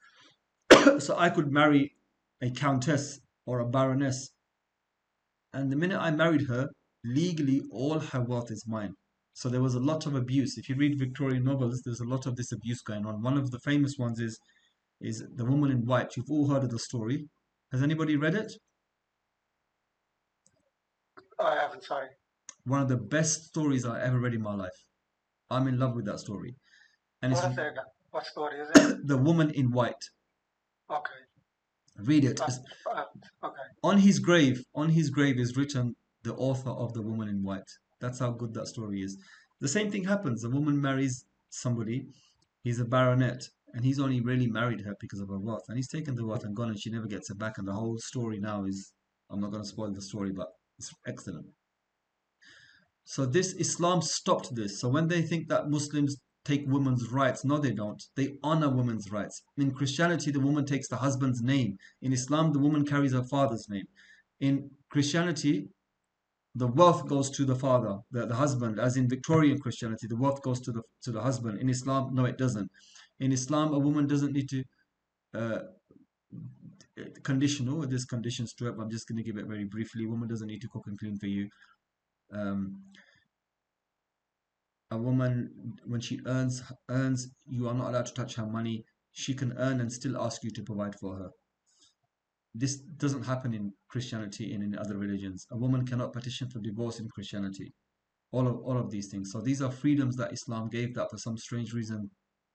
So I could marry a countess or a baroness, and the minute I married her, legally all her wealth is mine. So there was a lot of abuse. If you read Victorian novels, there's a lot of this abuse going on. One of the famous ones is The Woman in White. You've all heard of the story. Has anybody read it? I haven't, sorry. one of the best stories I ever read in my life. I'm in love with that story. And it's What is it? What story is it? The Woman in White. Okay. Read it. Okay. On his grave is written the author of The Woman in White. That's how good that story is. The same thing happens. A woman marries somebody. He's a baronet, and he's only really married her because of her wealth. And he's taken the wealth and gone, and she never gets it back. And the whole story now is, I'm not going to spoil the story, but it's excellent. So this Islam stopped this. So when they think that Muslims take women's rights, no, they don't. They honor women's rights. In Christianity, the woman takes the husband's name. In Islam, the woman carries her father's name. In Christianity, the wealth goes to the father, the husband. As in Victorian Christianity, the wealth goes to the husband. In Islam, no, it doesn't. In Islam, a woman doesn't need to conditional. There's conditions to it, but I'm just going to give it very briefly. A woman doesn't need to cook and clean for you. A woman, when she earns, you are not allowed to touch her money. She can earn and still ask you to provide for her. This doesn't happen in Christianity and in other religions. A woman cannot petition for divorce in Christianity. All of these things. So these are freedoms that Islam gave, that for some strange reason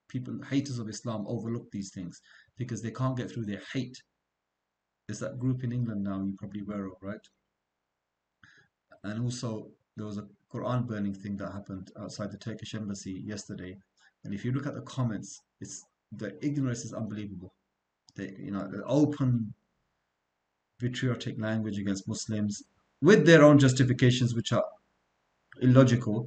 people, haters of Islam, overlook these things because they can't get through their hate. There's that group in England now you're probably aware of, right? And also there was a Quran burning thing that happened outside the Turkish embassy yesterday. And if you look at the comments, the ignorance is unbelievable. The open patriotic language against Muslims with their own justifications, which are illogical.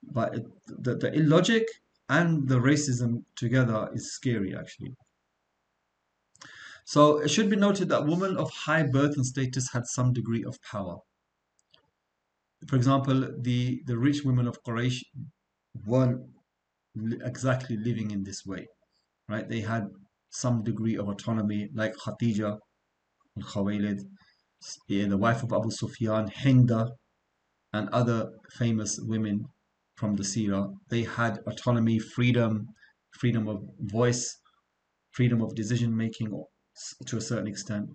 But the illogic and the racism together is scary, actually. So it should be noted that women of high birth and status had some degree of power. For example, the rich women of Quraysh weren't exactly living in this way, right? They had some degree of autonomy, like Khadija al-Khawaylid, the wife of Abu Sufyan, Hinda, and other famous women from the Seerah. They had autonomy, freedom of voice, freedom of decision making to a certain extent,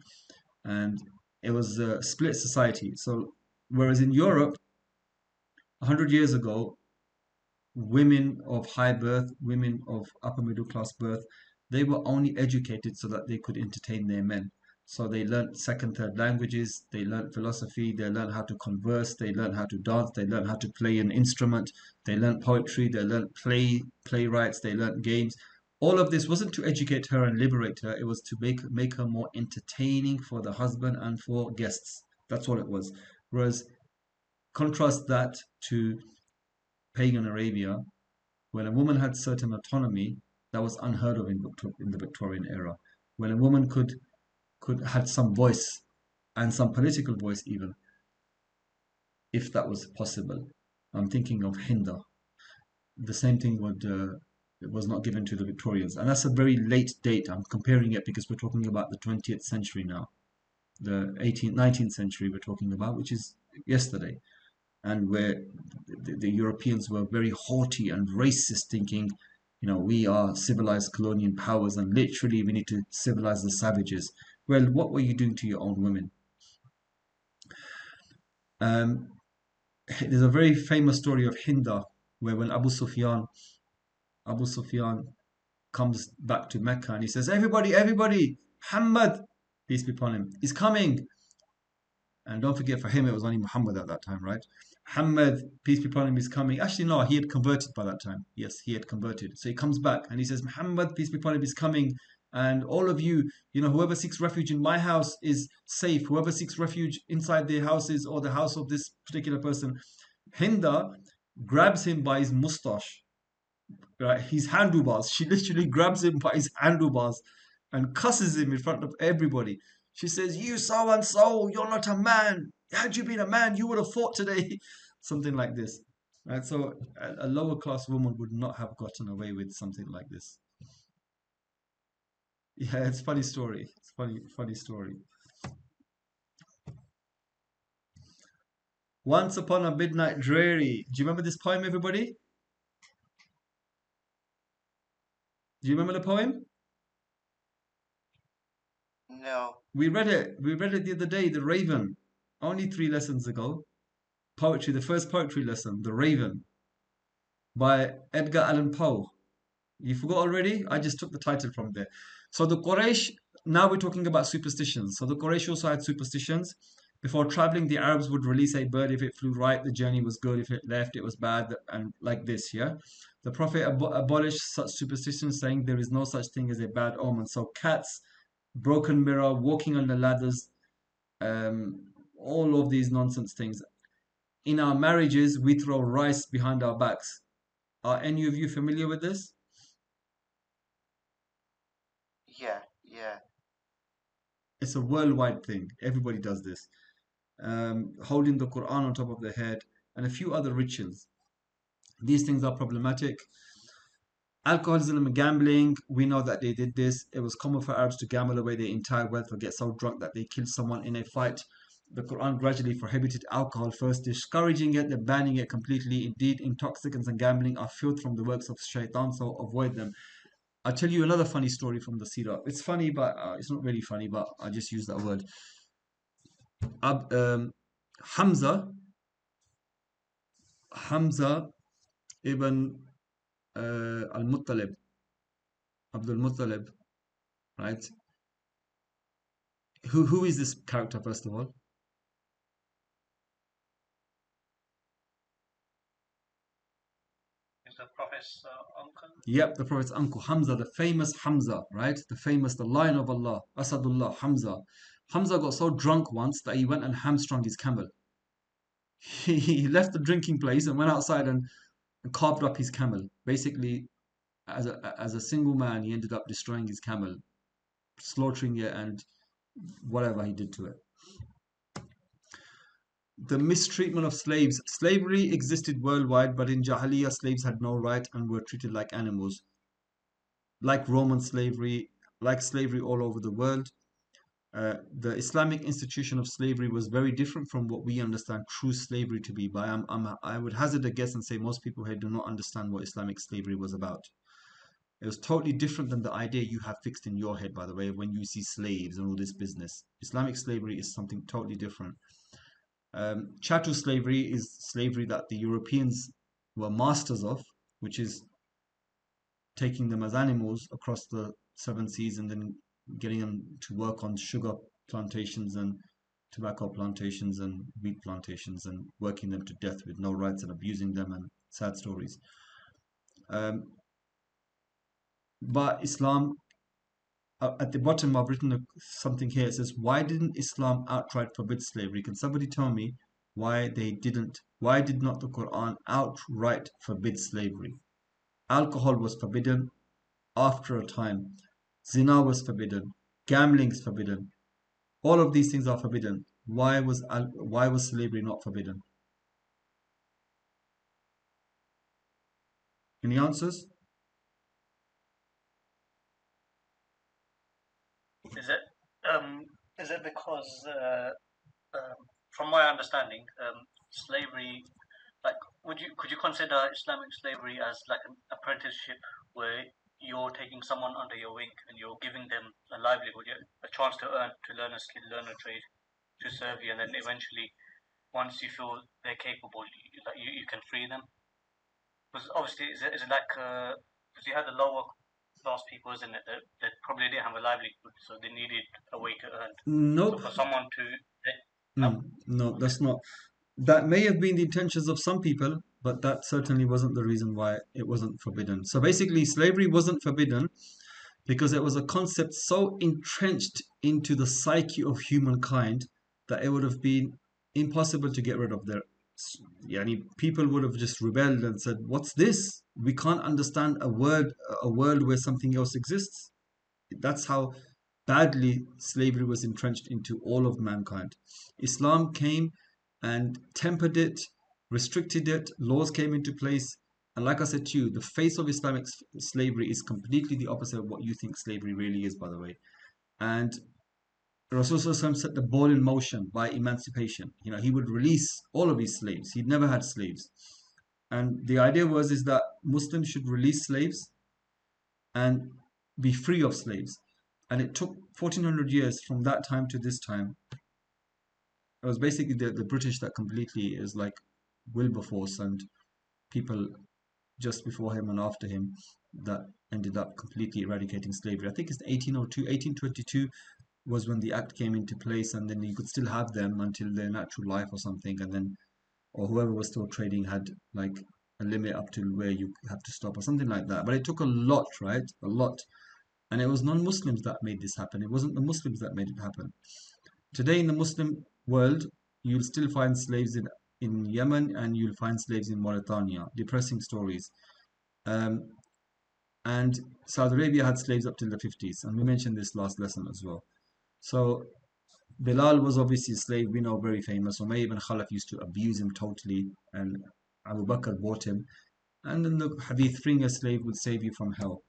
and it was a split society. So whereas in Europe 100 years ago, women of high birth, women of upper middle class birth, they were only educated so that they could entertain their men. So they learned second, third languages, they learned philosophy, they learned how to converse, they learned how to dance, they learned how to play an instrument, they learned poetry, they learned playwrights, they learned games. All of this wasn't to educate her and liberate her, it was to make her more entertaining for the husband and for guests. That's all it was. Whereas contrast that to pagan Arabia, when a woman had certain autonomy, that was unheard of in the Victorian era. When a woman could had some voice and some political voice, even if that was possible. I'm thinking of Hinda. The same thing it was not given to the Victorians, and that's a very late date. I'm comparing it because we're talking about the 20th century now, the 18th, 19th century we're talking about, which is yesterday, and where the Europeans were very haughty and racist, thinking, we are civilized colonial powers and literally we need to civilize the savages. Well, what were you doing to your own women? There's a very famous story of Hinda, where when Abu Sufyan comes back to Mecca and he says, everybody, Muhammad, peace be upon him, is coming. And don't forget, for him it was only Muhammad at that time, right? Muhammad, peace be upon him, is coming. Actually, no, he had converted by that time. Yes, he had converted. So he comes back and he says, Muhammad, peace be upon him, is coming. And all of you, whoever seeks refuge in my house is safe. Whoever seeks refuge inside their houses or the house of this particular person. Hinda grabs him by his mustache, right? His handlebars. She literally grabs him by his handlebars and cusses him in front of everybody. She says, you so and so, you're not a man. Had you been a man, you would have fought today. Something like this. Right? So a lower class woman would not have gotten away with something like this. Yeah, it's a funny story. It's funny story. Once upon a midnight dreary. Do you remember this poem, everybody? Do you remember the poem? No. We read it the other day, The Raven, only 3 lessons ago. poetry, the first poetry lesson, The Raven, by Edgar Allan Poe. You forgot already? I just took the title from there. So the Quraysh, now we're talking about superstitions. So the Quraysh also had superstitions. Before traveling, the Arabs would release a bird. If it flew right, the journey was good. If it left, it was bad. And like this, yeah? The Prophet abolished such superstitions, saying there is no such thing as a bad omen. So cats, broken mirror, walking on the ladders, all of these nonsense things. In our marriages, we throw rice behind our backs. Are any of you familiar with this? Yeah, yeah. It's a worldwide thing. Everybody does this. Holding the Quran on top of their head, and a few other rituals. These things are problematic. Alcoholism and gambling, we know that they did this. It was common for Arabs to gamble away their entire wealth or get so drunk that they killed someone in a fight. The Quran gradually prohibited alcohol, first discouraging it, then banning it completely. Indeed, intoxicants and gambling are filth from the works of shaitan, so avoid them. I'll tell you another funny story from the Seerah. It's funny, but it's not really funny, but I just use that word. Hamza ibn al-Muttalib, Abdul Muttalib, right? Who is this character, first of all? Is the Prophet's uncle? Yep, the Prophet's uncle, Hamza, the famous Hamza, right? The Lion of Allah, Asadullah, Hamza. Hamza got so drunk once that he went and hamstrung his camel. He left the drinking place and went outside and carved up his camel. Basically, as a single man, he ended up destroying his camel, slaughtering it, and whatever he did to it. The mistreatment of slaves. Slavery existed worldwide, but in Jahiliyyah, slaves had no right and were treated like animals. Like Roman slavery, like slavery all over the world. The Islamic institution of slavery was very different from what we understand true slavery to be. But I would hazard a guess and say most people here do not understand what Islamic slavery was about. It was totally different than the idea you have fixed in your head, by the way, when you see slaves and all this business. Islamic slavery is something totally different. Chattel slavery is slavery that the Europeans were masters of, which is taking them as animals across the 7 seas and then getting them to work on sugar plantations and tobacco plantations and wheat plantations and working them to death with no rights and abusing them, and sad stories. But Islam, at the bottom I've written something here. It says, why didn't Islam outright forbid slavery? Can somebody tell me why they didn't? Why did not the Quran outright forbid slavery? Alcohol was forbidden after a time. Zina was forbidden. Gambling is forbidden. All of these things are forbidden. Why was slavery not forbidden? Any answers? Is it because from my understanding, slavery, like, could you consider Islamic slavery as like an apprenticeship where you're taking someone under your wing and you're giving them a livelihood, a chance to learn a skill, learn a trade, to serve you, and then eventually, once you feel they're capable, you can free them? Because obviously, is it like because you had the lower class people, isn't it? That probably didn't have a livelihood, so they needed a way to earn. Nope. So for someone to no, that's not. That may have been the intentions of some people, but that certainly wasn't the reason why it wasn't forbidden. So basically, slavery wasn't forbidden because it was a concept so entrenched into the psyche of humankind that it would have been impossible to get rid of. People would have just rebelled and said, "What's this? We can't understand a world where something else exists." That's how badly slavery was entrenched into all of mankind. Islam came and tempered it, restricted it, laws came into place. And like I said to you, the face of Islamic slavery is completely the opposite of what you think slavery really is, by the way. And Rasulullah set the ball in motion by emancipation. He would release all of his slaves. He'd never had slaves. And the idea is that Muslims should release slaves and be free of slaves. And it took 1400 years from that time to this time. It was basically the British that completely is like Wilberforce and people just before him and after him that ended up completely eradicating slavery. I think it's 1802, 1822 was when the act came into place, and then you could still have them until their natural life or something, and then or whoever was still trading had like a limit up to where you have to stop or something like that. But it took a lot, right? A lot. And it was non-Muslims that made this happen. It wasn't the Muslims that made it happen. Today in the Muslim world, you'll still find slaves in Yemen, and you'll find slaves in Mauritania. Depressing stories. And Saudi Arabia had slaves up till the 50s, and we mentioned this last lesson as well. So Bilal was obviously a slave, we know, very famous. Umayy ibn Khalaf used to abuse him totally, and Abu Bakr bought him. And then the hadith, freeing a slave would save you from hell.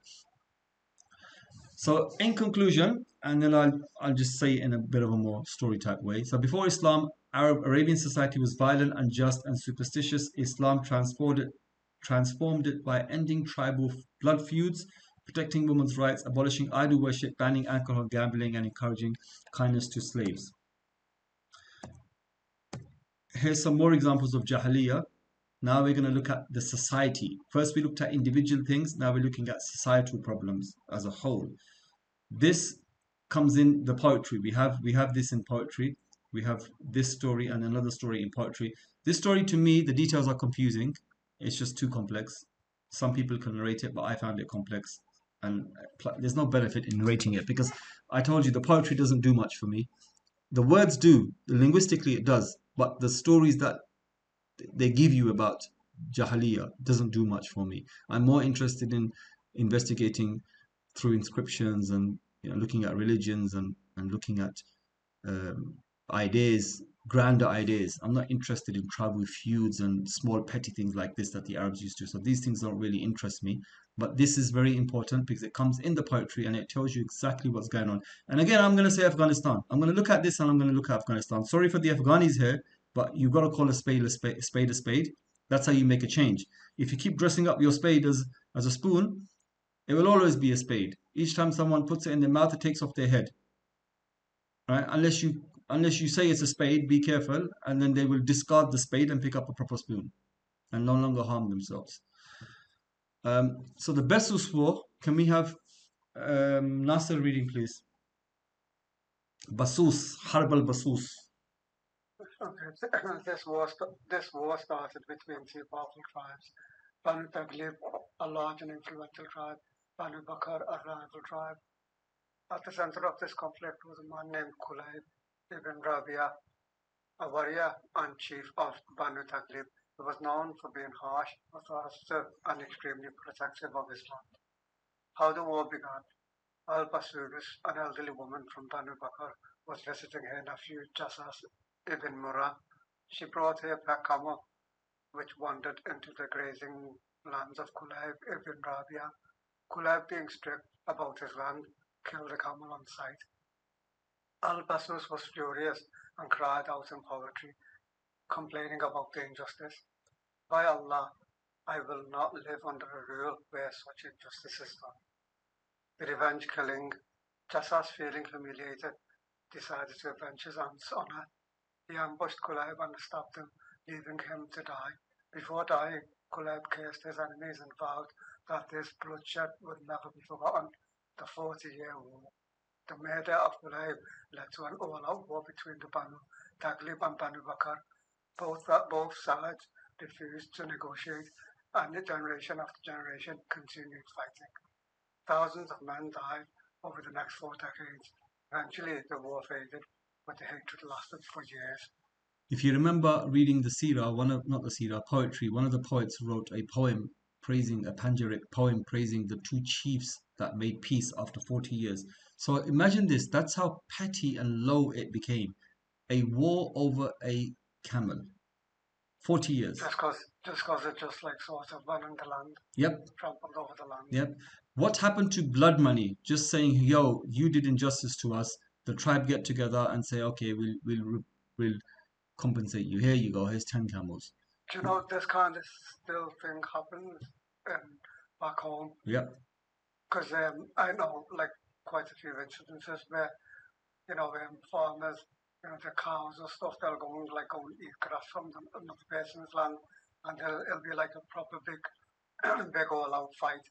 So in conclusion, and then I'll just say it in a bit of a more story type way. So before Islam, Arabian society was violent, unjust, and superstitious. Islam transformed it by ending tribal blood feuds, protecting women's rights, abolishing idol worship, banning alcohol, gambling, and encouraging kindness to slaves. Here's some more examples of Jahiliyya. Now we're going to look at the society. First we looked at individual things, now we're looking at societal problems as a whole. This comes in the poetry. We have this in poetry. We have this story and another story in poetry. This story, to me, the details are confusing. It's just too complex. Some people can narrate it, but I found it complex. And there's no benefit in narrating it because I told you the poetry doesn't do much for me. The words do. Linguistically, it does. But the stories that they give you about Jahiliyya doesn't do much for me. I'm more interested in investigating through inscriptions and looking at religions and looking at ideas, grander ideas. I'm not interested in tribal feuds and small petty things like this that the Arabs used to. So these things don't really interest me. But this is very important because it comes in the poetry and it tells you exactly what's going on. And again, I'm going to say Afghanistan. I'm going to look at this and I'm going to look at Afghanistan. Sorry for the Afghanis here, but you've got to call a spade a spade a spade. That's how you make a change. If you keep dressing up your spade as a spoon, it will always be a spade. Each time someone puts it in their mouth, it takes off their head. Right? Unless you say it's a spade, be careful, and then they will discard the spade and pick up a proper spoon and no longer harm themselves. So the best uswa, can we have Nasser reading, please? Basus, Harb al-Basus. Okay, this war started between two powerful tribes. Banu Taghlib, a large and influential tribe, Banu Bakr, a rival tribe. At the center of this conflict was a man named Kulayb ibn Rabia, a warrior and chief of Banu Taghlib, who was known for being harsh, authoritative, and extremely protective of his land. How the war began. Al-Basurus, an elderly woman from Banu Bakr, was visiting her nephew Jasas ibn Murrah. She brought her pet camel, which wandered into the grazing lands of Kulayb ibn Rabia. Kulayb, being strict about his land, killed the camel on sight. Al-Basus was furious and cried out in poetry, complaining about the injustice. By Allah, I will not live under a rule where such injustice is done. The revenge killing, Jasas, feeling humiliated, decided to avenge his aunt's honor. He ambushed Kulayb and stabbed him, leaving him to die. Before dying, Kulayb cursed his enemies and vowed that this bloodshed would never be forgotten. The 40-year war. The murder of Kulayb led to an all-out war between the Banu Taghlib and Banu Bakr. Both sides refused to negotiate, and generation after generation continued fighting. Thousands of men died over the next 4 decades. Eventually, the war faded, but the hatred lasted for years. If you remember reading the Seerah, poetry, one of the poets wrote a panegyric poem praising the two chiefs that made peace after 40 years. So imagine this, that's how petty and low it became. A war over a camel. 40 years. Just because it just like sort of running the land. Yep. Trampled over the land. Yep. What happened to blood money? Just saying, yo, you did injustice to us. The tribe get together and say, okay, we'll compensate you. Here you go. Here's 10 camels. Do you know this kind of still thing happens back home? Yep. Because I know like quite a few incidences where farmers the cows or stuff, they'll go and eat grass from another person's land, and it'll be like a proper big all-out fight,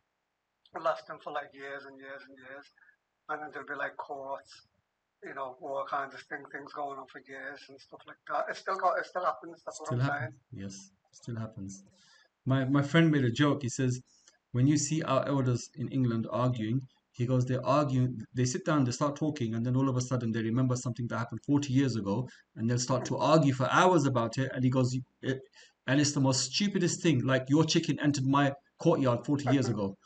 lasting for like years and years and years, and then there'll be like courts, all kinds of things going on for years and stuff like that. It still happens. That's what Still I'm saying. happens. Yes, still happens. My friend made a joke. He says, when you see our elders in England arguing, he goes, they're arguing, they sit down, they start talking, and then all of a sudden they remember something that happened 40 years ago, and they'll start to argue for hours about it. And he goes, and it's the most stupidest thing. Like, your chicken entered my courtyard 40 years ago.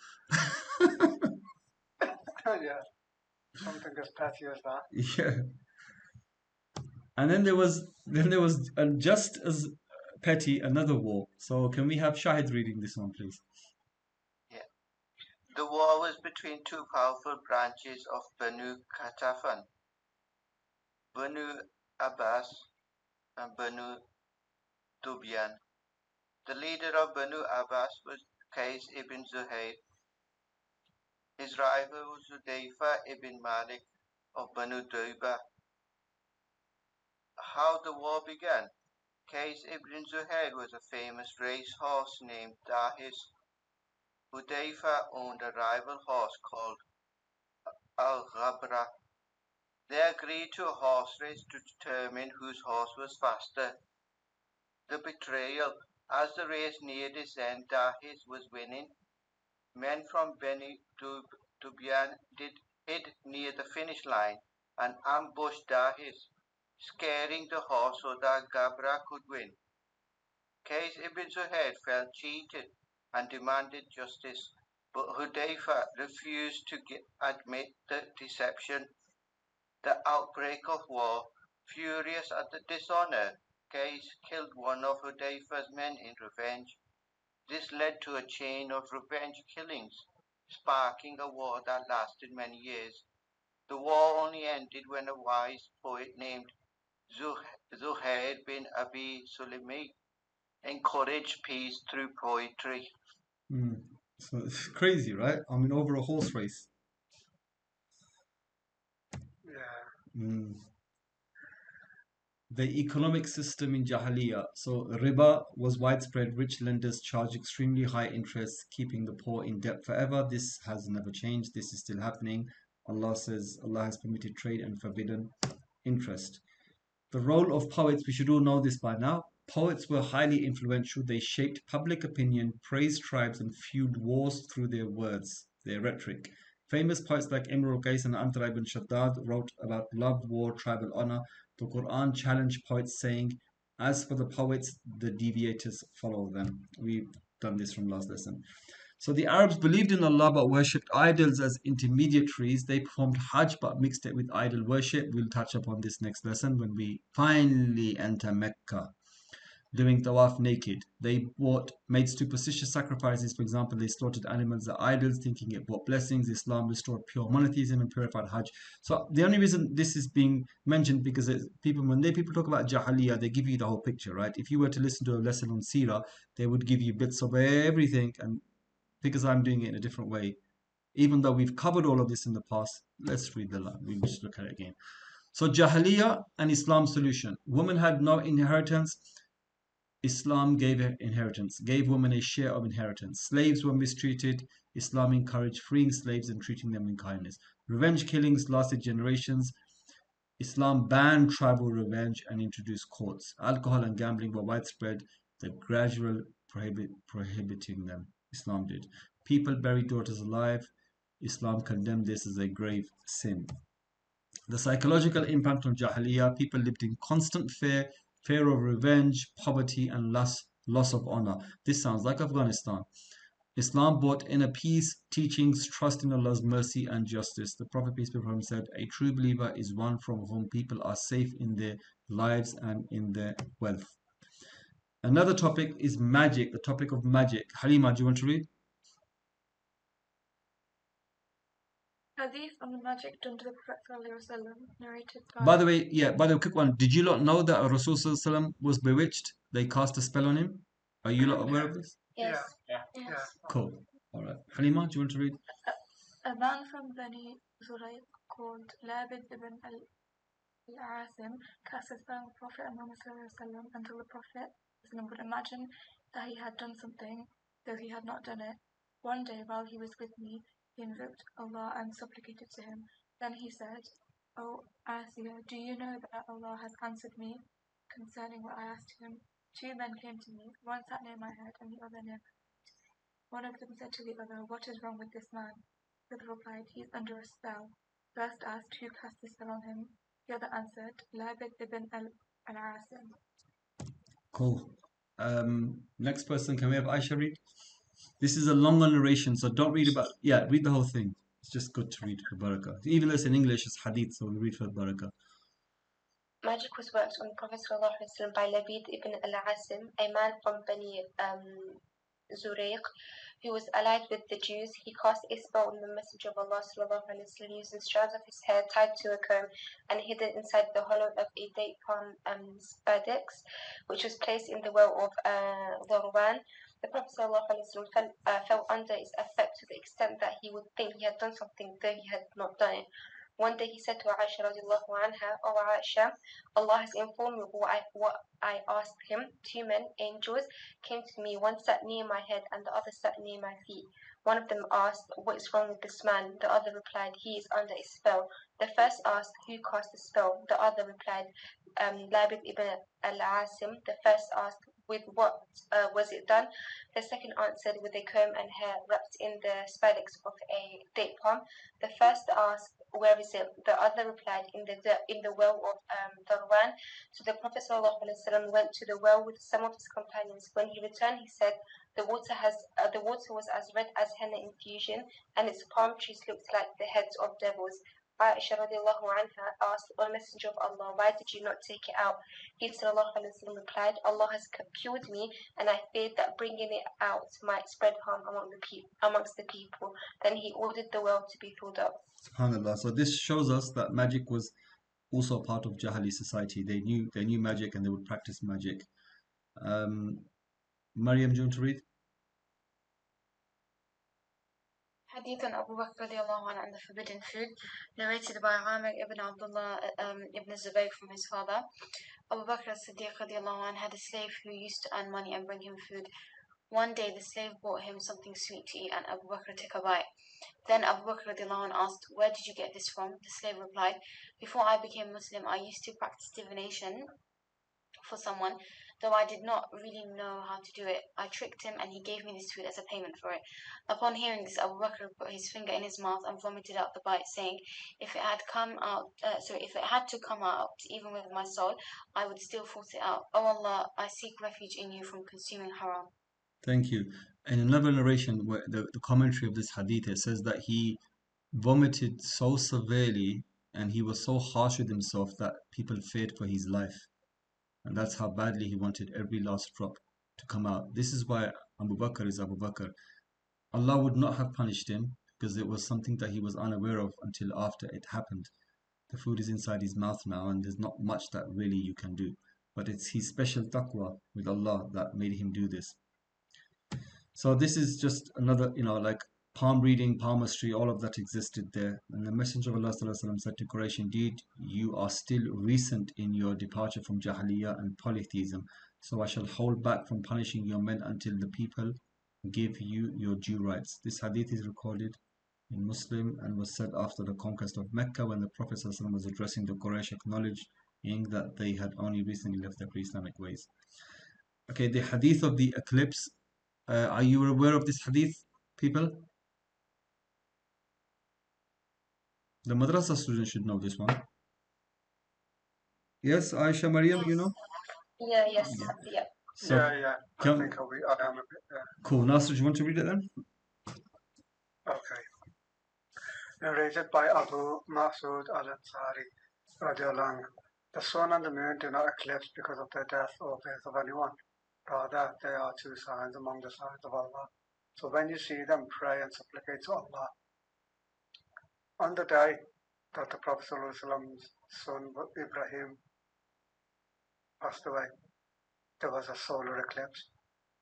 Yeah, something as petty as that. Yeah. And then there was just as petty another war. So can we have Shahid reading this one, please? Yeah. The war was between two powerful branches of Banu Qatafan, Banu Abbas and Banu Dubyan. The leader of Banu Abbas was Qais ibn Zuhayr. His rival was Hudayfa ibn Malik of Banu Duyba. How the war began? Qais ibn Zuhayr was a famous racehorse named Dahis. Hudayfa owned a rival horse called Al-Ghabra. They agreed to a horse race to determine whose horse was faster. The betrayal. As the race neared its end, Dahis was winning. Men from Beni Dubyan hid near the finish line and ambushed Dahis, scaring the horse so that Gabra could win. Qais ibn Zuhair felt cheated and demanded justice, but Hudayfa refused to admit the deception. The outbreak of war. Furious at the dishonor, Qais killed one of Hudayfa's men in revenge. This led to a chain of revenge killings, sparking a war that lasted many years. The war only ended when a wise poet named Zuhair bin Abi Sulimi encouraged peace through poetry. So it's crazy, right? I mean, over a horse race. Yeah. The economic system in Jahiliyyah. So riba was widespread. Rich lenders charged extremely high interest, keeping the poor in debt forever. This has never changed. This is still happening. Allah says Allah has permitted trade and forbidden interest. The role of poets, we should all know this by now. Poets were highly influential. They shaped public opinion, praised tribes, and fueled wars through their words, their rhetoric. Famous poets like Imrul Qais and Antara ibn Shaddad wrote about love, war, tribal honor. The Quran challenged poets, saying, as for the poets, the deviators follow them. We've done this from last lesson. So the Arabs believed in Allah but worshipped idols as intermediaries. They performed Hajj but mixed it with idol worship. We'll touch upon this next lesson when we finally enter Mecca. Doing tawaf naked. They made superstitious sacrifices. For example, they slaughtered animals as idols, thinking it brought blessings. Islam restored pure monotheism and purified Hajj. So the only reason this is being mentioned because when people talk about Jahiliyyah, they give you the whole picture, right? If you were to listen to a lesson on Seerah, they would give you bits of everything, and because I'm doing it in a different way, even though we've covered all of this in the past, let's read the line. We'll just look at it again. So Jahiliyyah and Islam solution. Women had no inheritance. Islam gave inheritance, gave women a share of inheritance. Slaves were mistreated. Islam encouraged freeing slaves and treating them in kindness. Revenge killings lasted generations. Islam banned tribal revenge and introduced courts. Alcohol and gambling were widespread. The gradual prohibiting them. Islam did. People buried daughters alive. Islam condemned this as a grave sin. The psychological impact on Jahiliyyah. People lived in constant fear of revenge, poverty, and loss of honor. This sounds like Afghanistan. Islam brought inner peace, teachings, trust in Allah's mercy and justice. The Prophet, peace be upon him, said, a true believer is one from whom people are safe in their lives and in their wealth. Another topic is magic, the topic of magic. Halima, do you want to read? Hadith on the magic done to the Prophet ﷺ, narrated By the way, quick one. Did you not know that Rasul was bewitched? They cast a spell on him? Are you not aware of this? Yes. Yeah. Cool. Alright. Halima, do you want to read? A man from Bani Zurayq called Labid ibn al-Asim cast a spell on the Prophet Muhammad until the Prophet would imagine that he had done something, though he had not done it. One day, while he was with me, he invoked Allah and supplicated to him. Then he said, "O Asiya, do you know that Allah has answered me concerning what I asked him?" 2 men came to me, one sat near my head and the other near my feet. One of them said to the other, "What is wrong with this man?" The other replied, "He is under a spell." First asked, "Who cast the spell on him?" The other answered, "Labid ibn al-Asim." Cool. Next person, can we have Aisha read? This is a longer narration, so don't read about. Yeah, read the whole thing. It's just good to read for barakah. Even though it's in English, it's hadith, so we read for barakah. Magic was worked on the Prophet ﷺ by Labid ibn al-Asim, a man from Bani Zurayq, who was allied with the Jews. He cast a spell on the Messenger of Allah ﷺ using strands of his hair tied to a comb and hidden inside the hollow of a date palm spadix, which was placed in the well of Dhurwan. The Prophet ﷺ fell under its effect to the extent that he would think he had done something, though he had not done it. One day he said to Aisha radiallahu anha, "O Aisha, Allah has informed me of what I asked him. 2 men, angels, came to me. One sat near my head and the other sat near my feet. One of them asked, 'What is wrong with this man?' The other replied, 'He is under a spell.' The first asked, 'Who cast the spell?' The other replied, 'Labid ibn al-Asim.' The first asked, 'With what was it done?' The second answered, 'With a comb and hair wrapped in the spadix of a date palm.' The first asked, 'Where is it?' The other replied, 'In the well of Dhurwan.' So the Prophet ﷺ went to the well with some of his companions. When he returned, he said, the water was as red as henna infusion, and its palm trees looked like the heads of devils. Aisha radiallahu anha asked, "O Messenger of Allah, why did you not take it out?" He ﷺ replied, "Allah has cured me, and I feared that bringing it out might spread harm amongst the people." Then he ordered the well to be filled up. SubhanAllah. So this shows us that magic was also part of Jahili society. They knew magic and they would practice magic. Maryam, do you want to read? Hadith on Abu Bakr radiallahu anhu and the forbidden food, narrated by Amir ibn Abdullah ibn Zubayr from his father. Abu Bakr as-Siddiq radiallahu anhu had a slave who used to earn money and bring him food. One day the slave brought him something sweet to eat and Abu Bakr took a bite. Then Abu Bakr radiallahu anhu asked, "Where did you get this from?" The slave replied, "Before I became Muslim, I used to practice divination for someone, though I did not really know how to do it. I tricked him and he gave me this food as a payment for it." Upon hearing this, Abu Bakr put his finger in his mouth and vomited out the bite, saying, if it had to come out, even with my soul, I would still force it out. "O Allah, I seek refuge in you from consuming haram." Thank you. In another narration, where the commentary of this hadith, it says that he vomited so severely and he was so harsh with himself that people feared for his life. And that's how badly he wanted every last drop to come out. This is why Abu Bakr is Abu Bakr. Allah would not have punished him because it was something that he was unaware of until after it happened. The food is inside his mouth now and there's not much that really you can do. But it's his special taqwa with Allah that made him do this. So this is just another, like palm reading, palmistry, all of that existed there. And the Messenger of Allah ﷺ said to Quraysh, "Indeed, you are still recent in your departure from Jahiliyyah and polytheism. So I shall hold back from punishing your men until the people give you your due rights." This hadith is recorded in Muslim and was said after the conquest of Mecca when the Prophet ﷺ was addressing the Quraysh, acknowledging that they had only recently left their pre-Islamic ways. Okay, the hadith of the eclipse. Are you aware of this hadith, people? The madrasa students should know this one. Yes, Aisha, Maryam, you know? Yes. So, I think I am a bit. Cool. Nasr, do you want to read it then? Okay. Narrated by Abu Masud al-Ansari, radiallahu anhu. The sun and the moon do not eclipse because of the death or birth of anyone. Rather, they are 2 signs among the signs of Allah. So when you see them, pray and supplicate to Allah. On the day that the Prophet ﷺ's son Ibrahim passed away, there was a solar eclipse.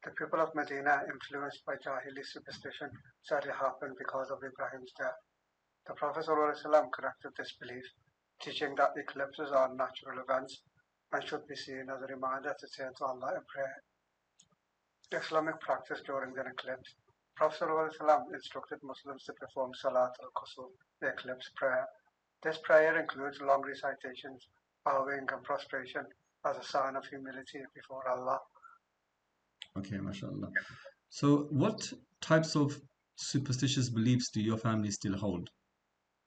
The people of Medina, influenced by Jahili superstition, said it happened because of Ibrahim's death. The Prophet ﷺ corrected this belief. teaching that eclipses are natural events and should be seen as a reminder to turn to Allah in prayer. Islamic practice during an eclipse. Prophet ﷺ instructed Muslims to perform Salat al-Kusuf, the eclipse prayer. This prayer includes long recitations, bowing and prostration as a sign of humility before Allah. Okay, mashallah. So what types of superstitious beliefs do your family still hold?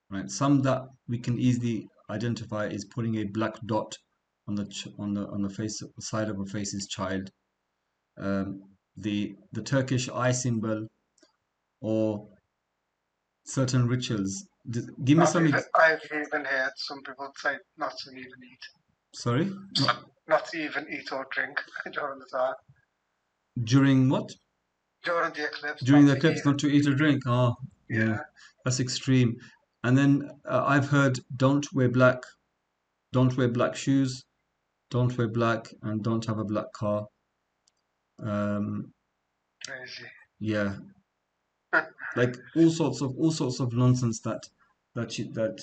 Right, some that we can easily identify is putting a black dot on the face side of a face's child. The Turkish eye symbol, or certain rituals. Give me some. I've even heard some people say not to even eat. Sorry? Not to even eat or drink during the time. During what? During the eclipse. During the eclipse, not to eat or drink. Oh, yeah. That's extreme. And then I've heard don't wear black shoes, don't wear black, and don't have a black car. Crazy. Yeah. Like all sorts of nonsense that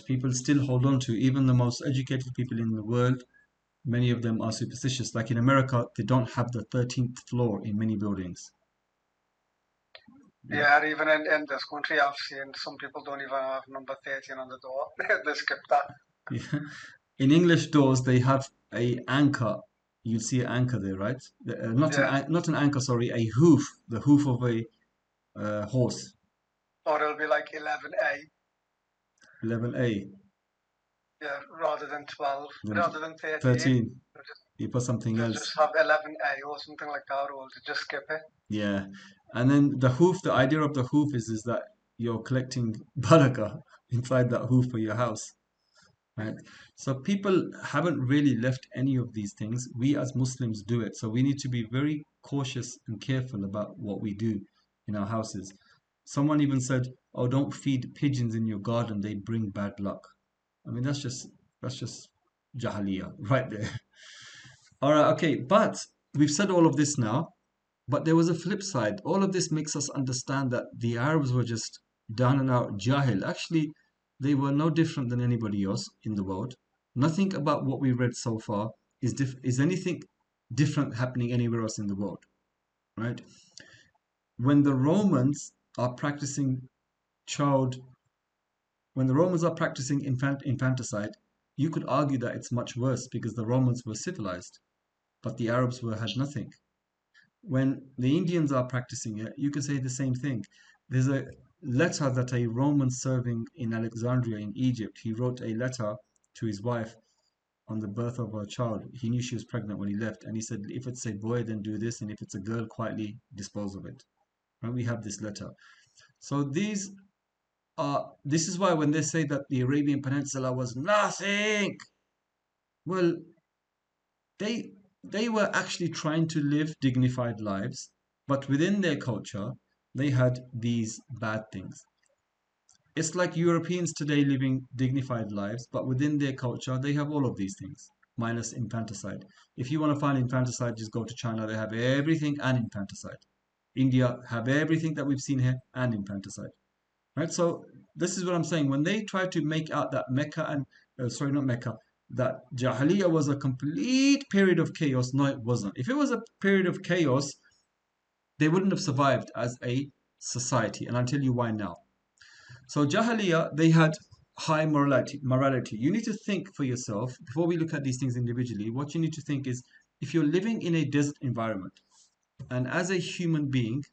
people still hold on to. Even the most educated people in the world, many of them are superstitious. Like in America, they don't have the 13th floor in many buildings. Yeah, even in this country, I've seen some people don't even have number 13 on the door. They skip that. Yeah. In English doors, they have a anchor. You see an anchor there, right? Not an anchor, sorry, a hoof. The hoof of a horse. Or it'll be like 11A. 11A. Yeah, rather than 12, rather than 13. 13. You put something else. Just have 11A or something like that, or just skip it. Yeah. And then the hoof, the idea of the hoof is that you're collecting barakah inside that hoof for your house. Right? So people haven't really left any of these things. We as Muslims do it. So we need to be very cautious and careful about what we do in our houses. Someone even said, "Oh, don't feed pigeons in your garden. They bring bad luck." I mean, that's just Jahiliyyah right there. All right, okay. But we've said all of this now. But there was a flip side. All of this makes us understand that the Arabs were just down and out Jahil. Actually, they were no different than anybody else in the world. Nothing about what we read so far is anything different happening anywhere else in the world, right? When the Romans are practicing infanticide, you could argue that it's much worse because the Romans were civilized, but the Arabs had nothing. When the Indians are practicing it, you can say the same thing. There's a letter that a Roman serving in Alexandria in Egypt, he wrote a letter to his wife on the birth of her child. He knew she was pregnant when he left, and he said, if it's a boy, then do this, and if it's a girl, quietly dispose of it. And we have this letter. So this is why when they say that the Arabian Peninsula was nothing, well, they were actually trying to live dignified lives, but within their culture, they had these bad things. It's like Europeans today living dignified lives, but within their culture, they have all of these things, minus infanticide. If you want to find infanticide, just go to China. They have everything and infanticide. India have everything that we've seen here and infanticide. Right? So this is what I'm saying. When they try to make out that that Jahiliyyah was a complete period of chaos. No, it wasn't. If it was a period of chaos, they wouldn't have survived as a society. And I'll tell you why now. So Jahiliyyah, they had high morality. You need to think for yourself, before we look at these things individually, what you need to think is, if you're living in a desert environment, and as a human being,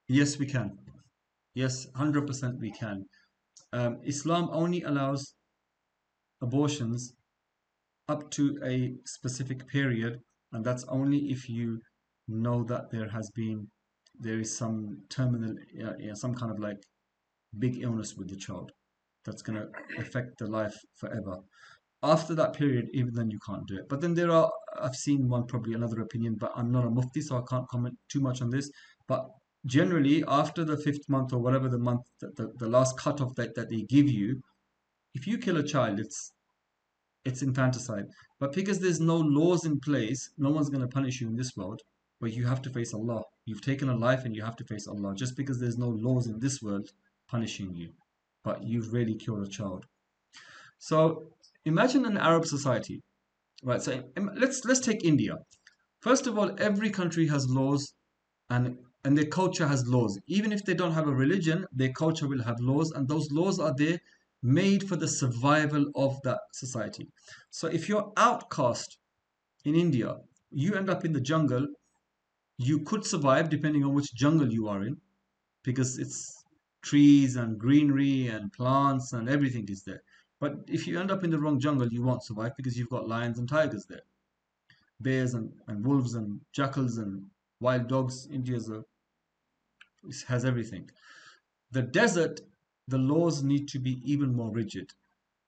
yes, we can. Yes, 100% we can. Islam only allows abortions up to a specific period, and that's only if you know that there is some terminal, some kind of like big illness with the child that's going to affect the life forever. After that period, even then you can't do it. But then I've seen probably another opinion, but I'm not a mufti, so I can't comment too much on this. But generally, after the 5th month or whatever the month, the last cutoff that they give you, if you kill a child, it's infanticide. But because there's no laws in place, no one's going to punish you in this world, but you have to face Allah. You've taken a life and you have to face Allah, just because there's no laws in this world punishing you. but you've really killed a child. So imagine an Arab society, right? So let's take India. First of all, every country has laws, and their culture has laws. Even if they don't have a religion, their culture will have laws, and those laws are there made for the survival of that society. So if you're outcast in India, you end up in the jungle. You could survive depending on which jungle you are in, because it's trees and greenery and plants and everything is there. But if you end up in the wrong jungle, you won't survive because you've got lions and tigers there, bears and wolves and jackals and wild dogs. Has everything. The desert, the laws need to be even more rigid,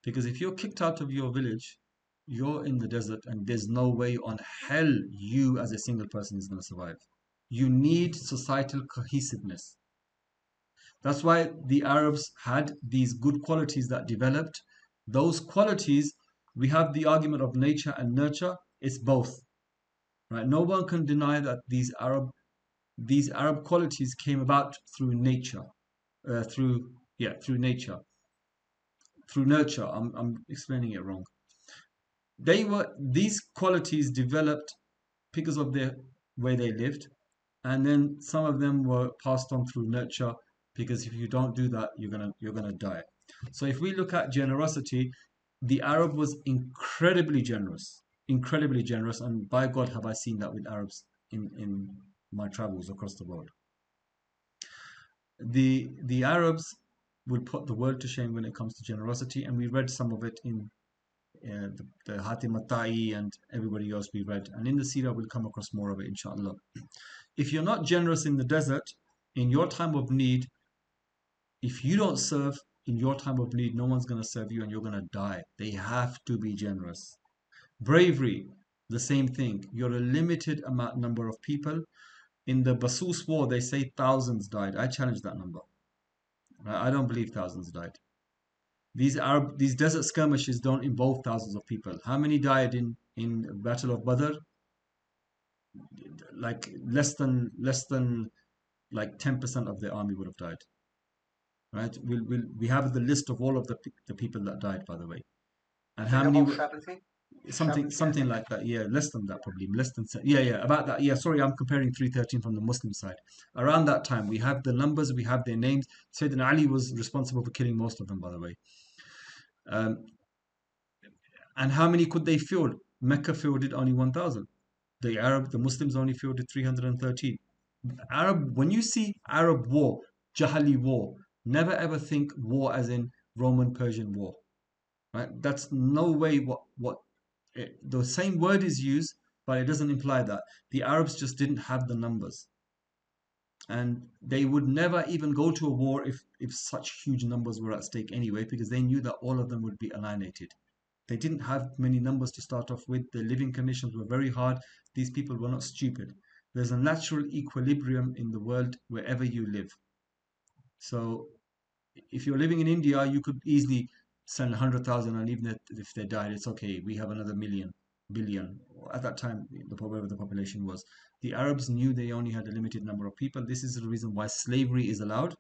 because if you're kicked out of your village, you're in the desert and there's no way on hell you as a single person is going to survive. You need societal cohesiveness. That's why the Arabs had these good qualities that developed. Those qualities, we have the argument of nature and nurture. It's both, right? No one can deny that these Arab qualities came about through nature, through nature, through nurture. I'm explaining it wrong. These qualities developed because of the way they lived, and then some of them were passed on through nurture, because if you don't do that, you're gonna die. So if we look at generosity, the Arab was incredibly generous, and by God have I seen that with Arabs in my travels across the world. The Arabs would put the world to shame when it comes to generosity, and we read some of it in the Hatim At-Ta'i and everybody else we read, and in the Seerah we'll come across more of it, inshallah. If you're not generous in the desert, in your time of need, if you don't serve in your time of need, no one's going to serve you and you're going to die. They have to be generous. Bravery, the same thing. You're a limited number of people. In the Basus war, they say thousands died. I challenge that number. I don't believe thousands died. These desert skirmishes don't involve thousands of people. How many died in Battle of Badr? Like less than like 10% of the army would have died. Right? We have the list of all of the people that died, by the way. And how many? 70? Something like that. Yeah, less than that probably. Less than about that. Yeah, sorry, I'm comparing 313 from the Muslim side. Around that time, we have the numbers, we have their names. Sayyidina Ali was responsible for killing most of them, by the way. And how many could they field? Mecca fielded only 1,000. The Muslims only fielded 313. When you see Arab war, Jahili war, never ever think war as in Roman-Persian war. Right? That's no way the same word is used, but it doesn't imply that. The Arabs just didn't have the numbers. And they would never even go to a war if such huge numbers were at stake anyway, because they knew that all of them would be annihilated. They didn't have many numbers to start off with. The living conditions were very hard. These people were not stupid. There's a natural equilibrium in the world wherever you live. So if you're living in India, you could easily send 100,000, and even if they died, it's okay. We have another billion. At that time, whatever the population was. The Arabs knew they only had a limited number of people. This is the reason why slavery is allowed.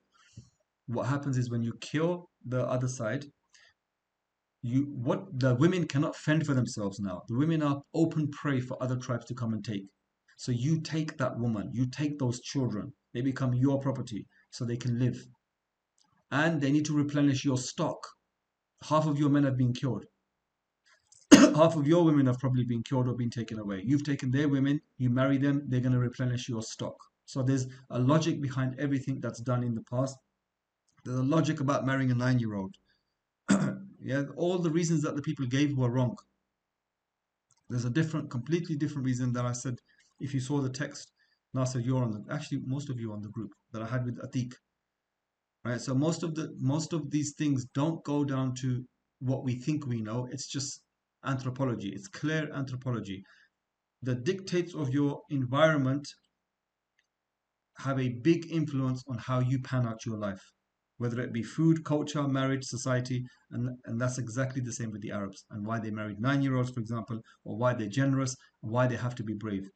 What happens is when you kill the other side, the women cannot fend for themselves now. The women are open prey for other tribes to come and take. So you take that woman, you take those children, they become your property so they can live. And they need to replenish your stock. Half of your men have been killed. Half of your women have probably been killed or been taken away. You've taken their women, you marry them, they're going to replenish your stock. So there's a logic behind everything that's done in the past. There's a logic about marrying a 9-year-old. Yeah, all the reasons that the people gave were wrong. There's a completely different reason that I said. If you saw the text, Nasser, actually most of you on the group that I had with Atiq. Right, so most of these things don't go down to what we think we know. It's just anthropology. It's clear anthropology. The dictates of your environment have a big influence on how you pan out your life, whether it be food, culture, marriage, society, and that's exactly the same with the Arabs, and why they married 9-year-olds, for example, or why they're generous, and why they have to be brave.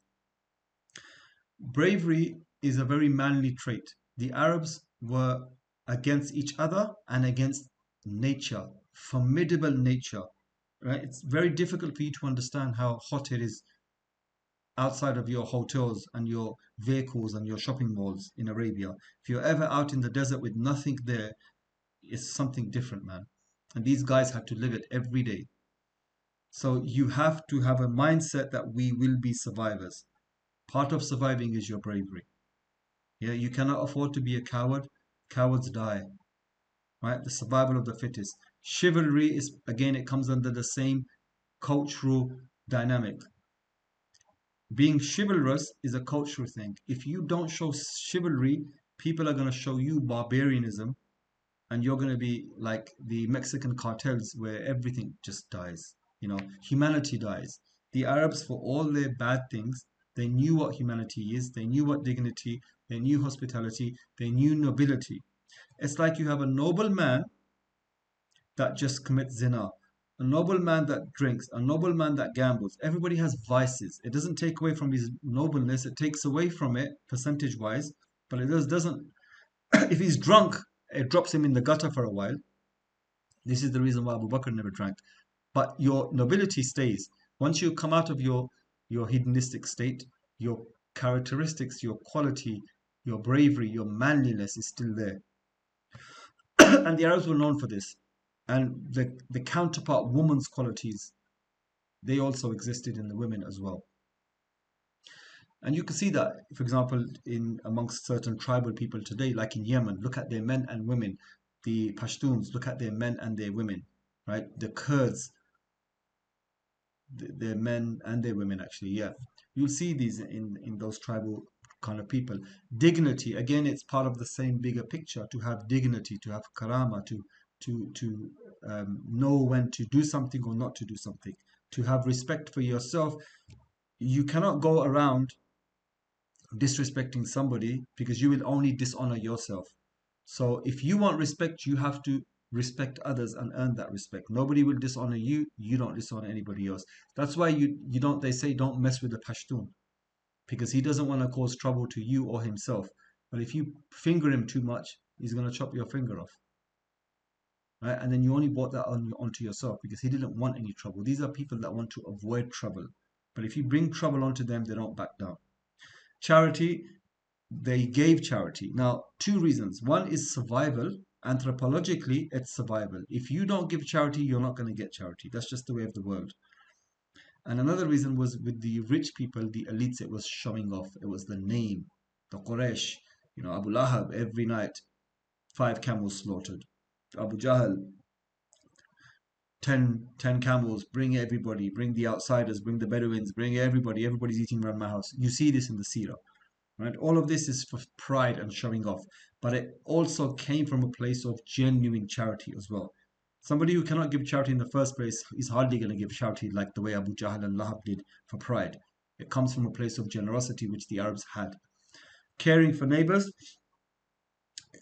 Bravery is a very manly trait. The Arabs were against each other and against nature, formidable nature, right? It's very difficult for you to understand how hot it is outside of your hotels and your vehicles and your shopping malls in Arabia. If you're ever out in the desert with nothing there, it's something different, man. And these guys had to live it every day. So you have to have a mindset that we will be survivors. Part of surviving is your bravery. Yeah, you cannot afford to be a coward. Cowards die, right? The survival of the fittest. Chivalry is, again, it comes under the same cultural dynamic. Being chivalrous is a cultural thing. If you don't show chivalry, people are going to show you barbarianism, and you're going to be like the Mexican cartels where everything just dies. You know, humanity dies. The Arabs, for all their bad things, they knew what humanity is, they knew what dignity, they knew hospitality, they knew nobility. It's like you have a noble man that just commits zina, a noble man that drinks, a noble man that gambles. Everybody has vices. It doesn't take away from his nobleness, it takes away from it percentage wise, but it doesn't. If he's drunk, it drops him in the gutter for a while. This is the reason why Abu Bakr never drank. But your nobility stays. Once you come out of your hedonistic state, your characteristics, your quality, your bravery, your manliness is still there. And the Arabs were known for this. And the counterpart woman's qualities, they also existed in the women as well. And you can see that, for example, in amongst certain tribal people today, like in Yemen, look at their men and women. The Pashtuns, look at their men and their women, right? The Kurds, their men and their women, actually, yeah. You'll see these in those tribal kind of people. Dignity, again, it's part of the same bigger picture, to have dignity, to have karama, to know when to do something or not to do something, to have respect for yourself. You cannot go around disrespecting somebody, because you will only dishonor yourself. So if you want respect, you have to respect others and earn that respect. Nobody will dishonor you, you don't dishonor anybody else. That's why you don't, they say don't mess with the Pashtun, because he doesn't want to cause trouble to you or himself. But if you finger him too much, he's going to chop your finger off. Right? And then you only brought that onto yourself, because he didn't want any trouble. These are people that want to avoid trouble. But if you bring trouble onto them, they don't back down. Charity, they gave charity. Now, two reasons. One is survival. Anthropologically, it's survival. If you don't give charity, you're not going to get charity. That's just the way of the world. And another reason was with the rich people, the elites, it was showing off. It was the name, the Quraysh. You know, Abu Lahab, every night, 5 camels slaughtered. Abu Jahl, 10 camels, bring everybody, bring the outsiders, bring the Bedouins, bring everybody. Everybody's eating around my house. You see this in the Seerah. Right? All of this is for pride and showing off, but it also came from a place of genuine charity as well. Somebody who cannot give charity in the first place is hardly going to give charity like the way Abu Jahl and Lahab did for pride. It comes from a place of generosity, which the Arabs had. Caring for neighbors.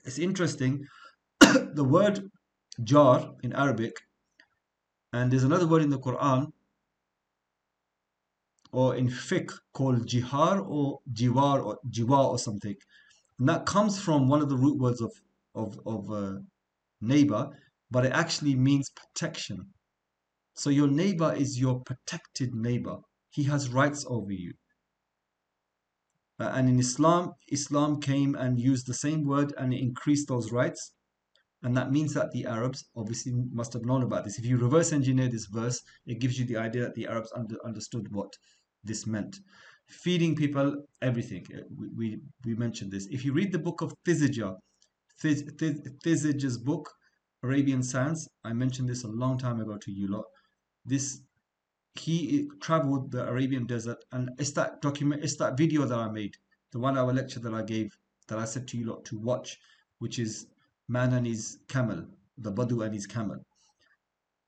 It's interesting. The word jar in Arabic, and there's another word in the Quran or in fiqh called jihar or jiwar or jiwa or something. And that comes from one of the root words of neighbor, but it actually means protection. So your neighbor is your protected neighbor. He has rights over you. And in Islam came and used the same word and it increased those rights. And that means that the Arabs obviously must have known about this. If you reverse engineer this verse, it gives you the idea that the Arabs understood what this meant. Feeding people everything. We mentioned this. If you read the book of Thizij's book, Arabian Sands, I mentioned this a long time ago to you lot. He traveled the Arabian desert, and it's that video that I made, the 1 hour lecture that I gave, that I said to you lot to watch, which is Man and His Camel, the Badu and his camel.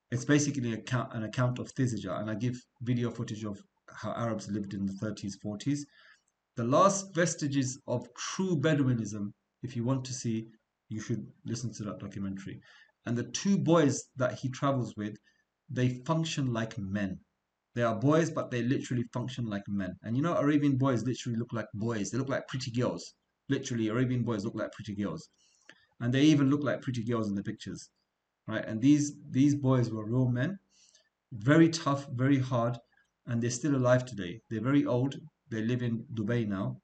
It's basically an account of Thizija, and I give video footage of how Arabs lived in the 30s, 40s. The last vestiges of true Bedouinism, if you want to see, you should listen to that documentary. And the 2 boys that he travels with, they function like men. They are boys, but they literally function like men. And you know, Arabian boys literally look like boys. They look like pretty girls. Literally, Arabian boys look like pretty girls. and they even look like pretty girls in the pictures, right? And these boys were real men, very tough, very hard, and they're still alive today. They're very old. They live in Dubai now,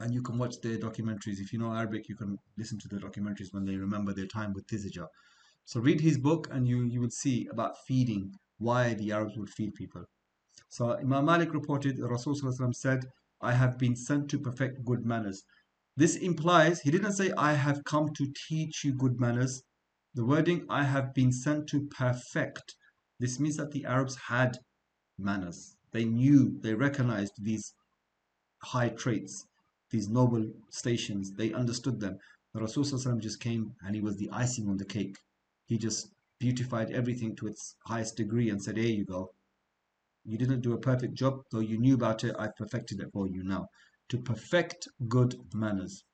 and you can watch their documentaries. If you know Arabic, you can listen to the documentaries when they remember their time with Tizija. So read his book, and you would see about feeding, why the Arabs would feed people. So Imam Malik reported Rasul said, I have been sent to perfect good manners. This implies, he didn't say, I have come to teach you good manners. The wording, I have been sent to perfect. This means that the Arabs had manners. They knew, they recognized these high traits, these noble stations. They understood them. The Rasul just came and he was the icing on the cake. He just beautified everything to its highest degree and said, here you go. You didn't do a perfect job, though you knew about it. I perfected it for you now. To perfect good manners.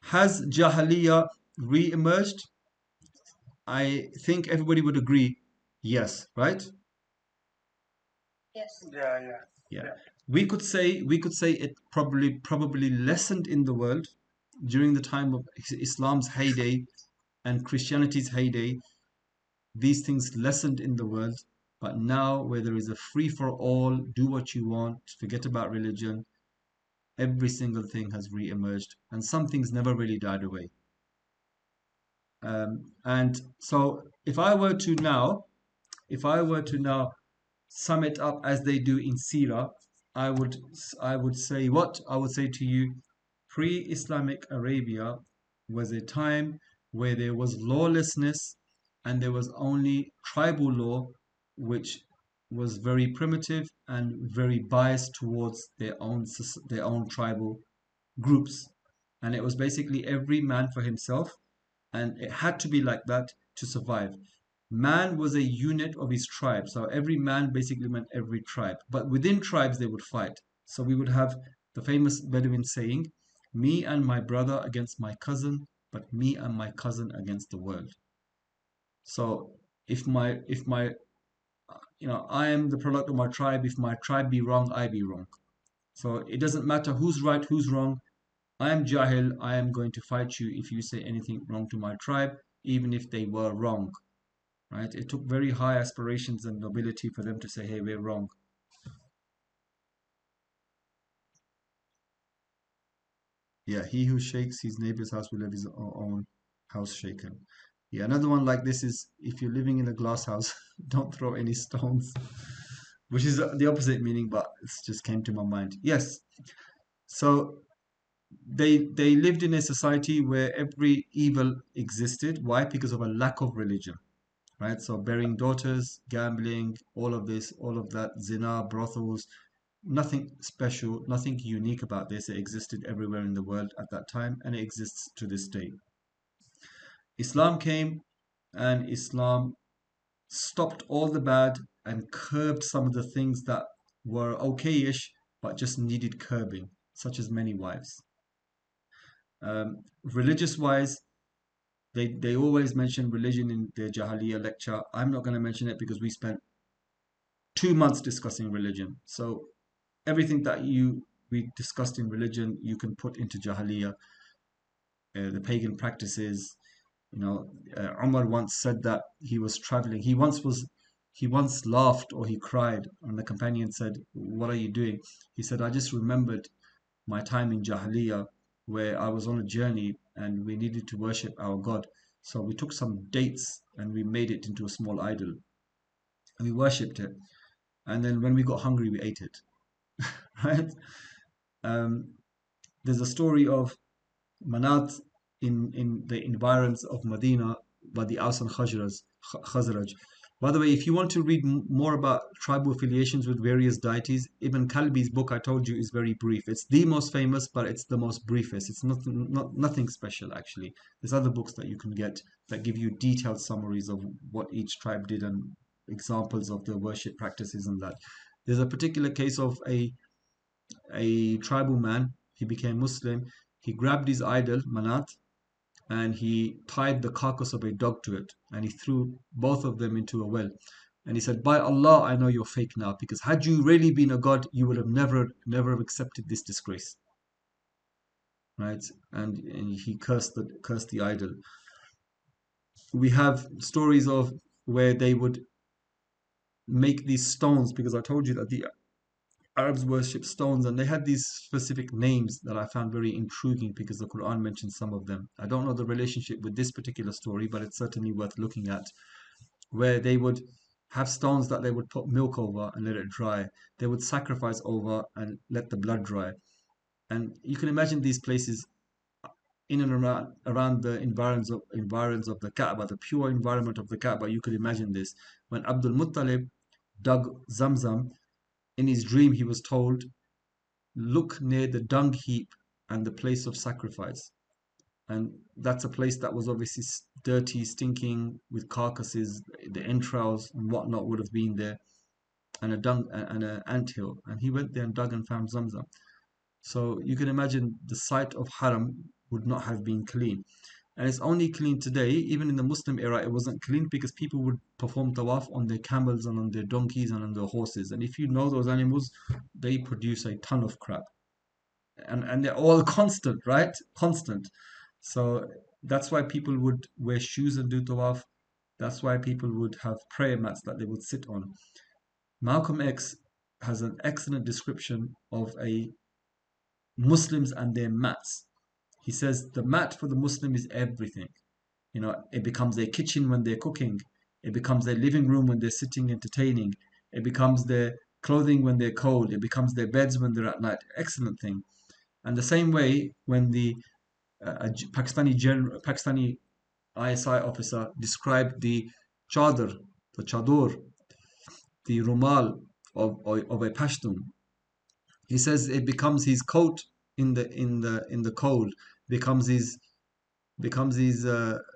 Has Jahiliyya re-emerged? I think everybody would agree, yes, right? Yes. Yeah. We could say it probably lessened in the world during the time of Islam's heyday and Christianity's heyday. These things lessened in the world, but now where there is a free for all, do what you want, forget about religion, every single thing has re-emerged, and some things never really died away. And so if I were to now sum it up as they do in Seerah, I would say what? I would say to you, pre-Islamic Arabia was a time where there was lawlessness and there was only tribal law, which was very primitive and very biased towards their own tribal groups. And it was basically every man for himself, and it had to be like that to survive. Man was a unit of his tribe, so every man basically meant every tribe. But within tribes, they would fight. So we would have the famous Bedouin saying, me and my brother against my cousin, but me and my cousin against the world. So if my I am the product of my tribe. If my tribe be wrong, I be wrong. So it doesn't matter who's right, who's wrong. I am Jahil. I am going to fight you if you say anything wrong to my tribe, even if they were wrong. Right? It took very high aspirations and nobility for them to say, hey, we're wrong. Yeah, he who shakes his neighbor's house will have his own house shaken. Yeah, another one like this is, if you're living in a glass house, don't throw any stones, which is the opposite meaning, but it just came to my mind. Yes, so they lived in a society where every evil existed. Why? Because of a lack of religion, right? So bearing daughters, gambling, all of this, all of that, zina, brothels, nothing special, nothing unique about this. It existed everywhere in the world at that time, and it exists to this day. Islam came, and Islam stopped all the bad and curbed some of the things that were okay-ish but just needed curbing, such as many wives. Religious-wise, they always mention religion in their Jahiliyya lecture. I'm not going to mention it because we spent 2 months discussing religion. So everything that we discussed in religion, you can put into Jahiliyya. The pagan practices. Umar once said that he was traveling. He once laughed or he cried, and the companion said, "What are you doing?" He said, "I just remembered my time in Jahiliyyah where I was on a journey and we needed to worship our God. So we took some dates and we made it into a small idol. And we worshipped it. And then when we got hungry, we ate it." Right? There's a story of Manat in the environs of Medina by the Aus and Khazraj. By the way, if you want to read more about tribal affiliations with various deities, Ibn Kalbi's book I told you is very brief. It's the most famous, but it's the most briefest. It's nothing special actually. There's other books that you can get that give you detailed summaries of what each tribe did and examples of their worship practices and that. There's a particular case of a tribal man. He became Muslim. He grabbed his idol, Manat, and he tied the carcass of a dog to it, and he threw both of them into a well. And he said, "By Allah, I know you're fake now, because had you really been a god, you would have never have accepted this disgrace." right? And he cursed the idol. We have stories of where they would make these stones, because I told you that the Arabs worship stones, and they had these specific names that I found very intriguing because the Quran mentions some of them. I don't know the relationship with this particular story, but it's certainly worth looking at, where they would have stones that they would put milk over and let it dry. They would sacrifice over and let the blood dry. And you can imagine these places in and around the environs of the Kaaba, the pure environment of the Kaaba. You could imagine this. When Abdul Muttalib dug Zamzam, in his dream he was told, look near the dung heap and the place of sacrifice. And that's a place that was obviously dirty, stinking, with carcasses, the entrails and whatnot would have been there, and a dung and an anthill. And he went there and dug and found Zamzam. So you can imagine the site of Haram would not have been clean. And it's only clean today. Even in the Muslim era, it wasn't clean because people would perform tawaf on their camels and on their donkeys and on their horses. And if you know those animals, they produce a ton of crap. And they're all constant, right? Constant. So that's why people would wear shoes and do tawaf. That's why people would have prayer mats that they would sit on. Malcolm X has an excellent description of a Muslims and their mats. He says the mat for the Muslim is everything. You know, it becomes their kitchen when they're cooking. It becomes their living room when they're sitting entertaining. It becomes their clothing when they're cold. It becomes their beds when they're at night. Excellent thing. And the same way, when the Pakistani ISI officer described the chadar, the chador, the rumal of a Pashtun, he says it becomes his coat in the cold, becomes his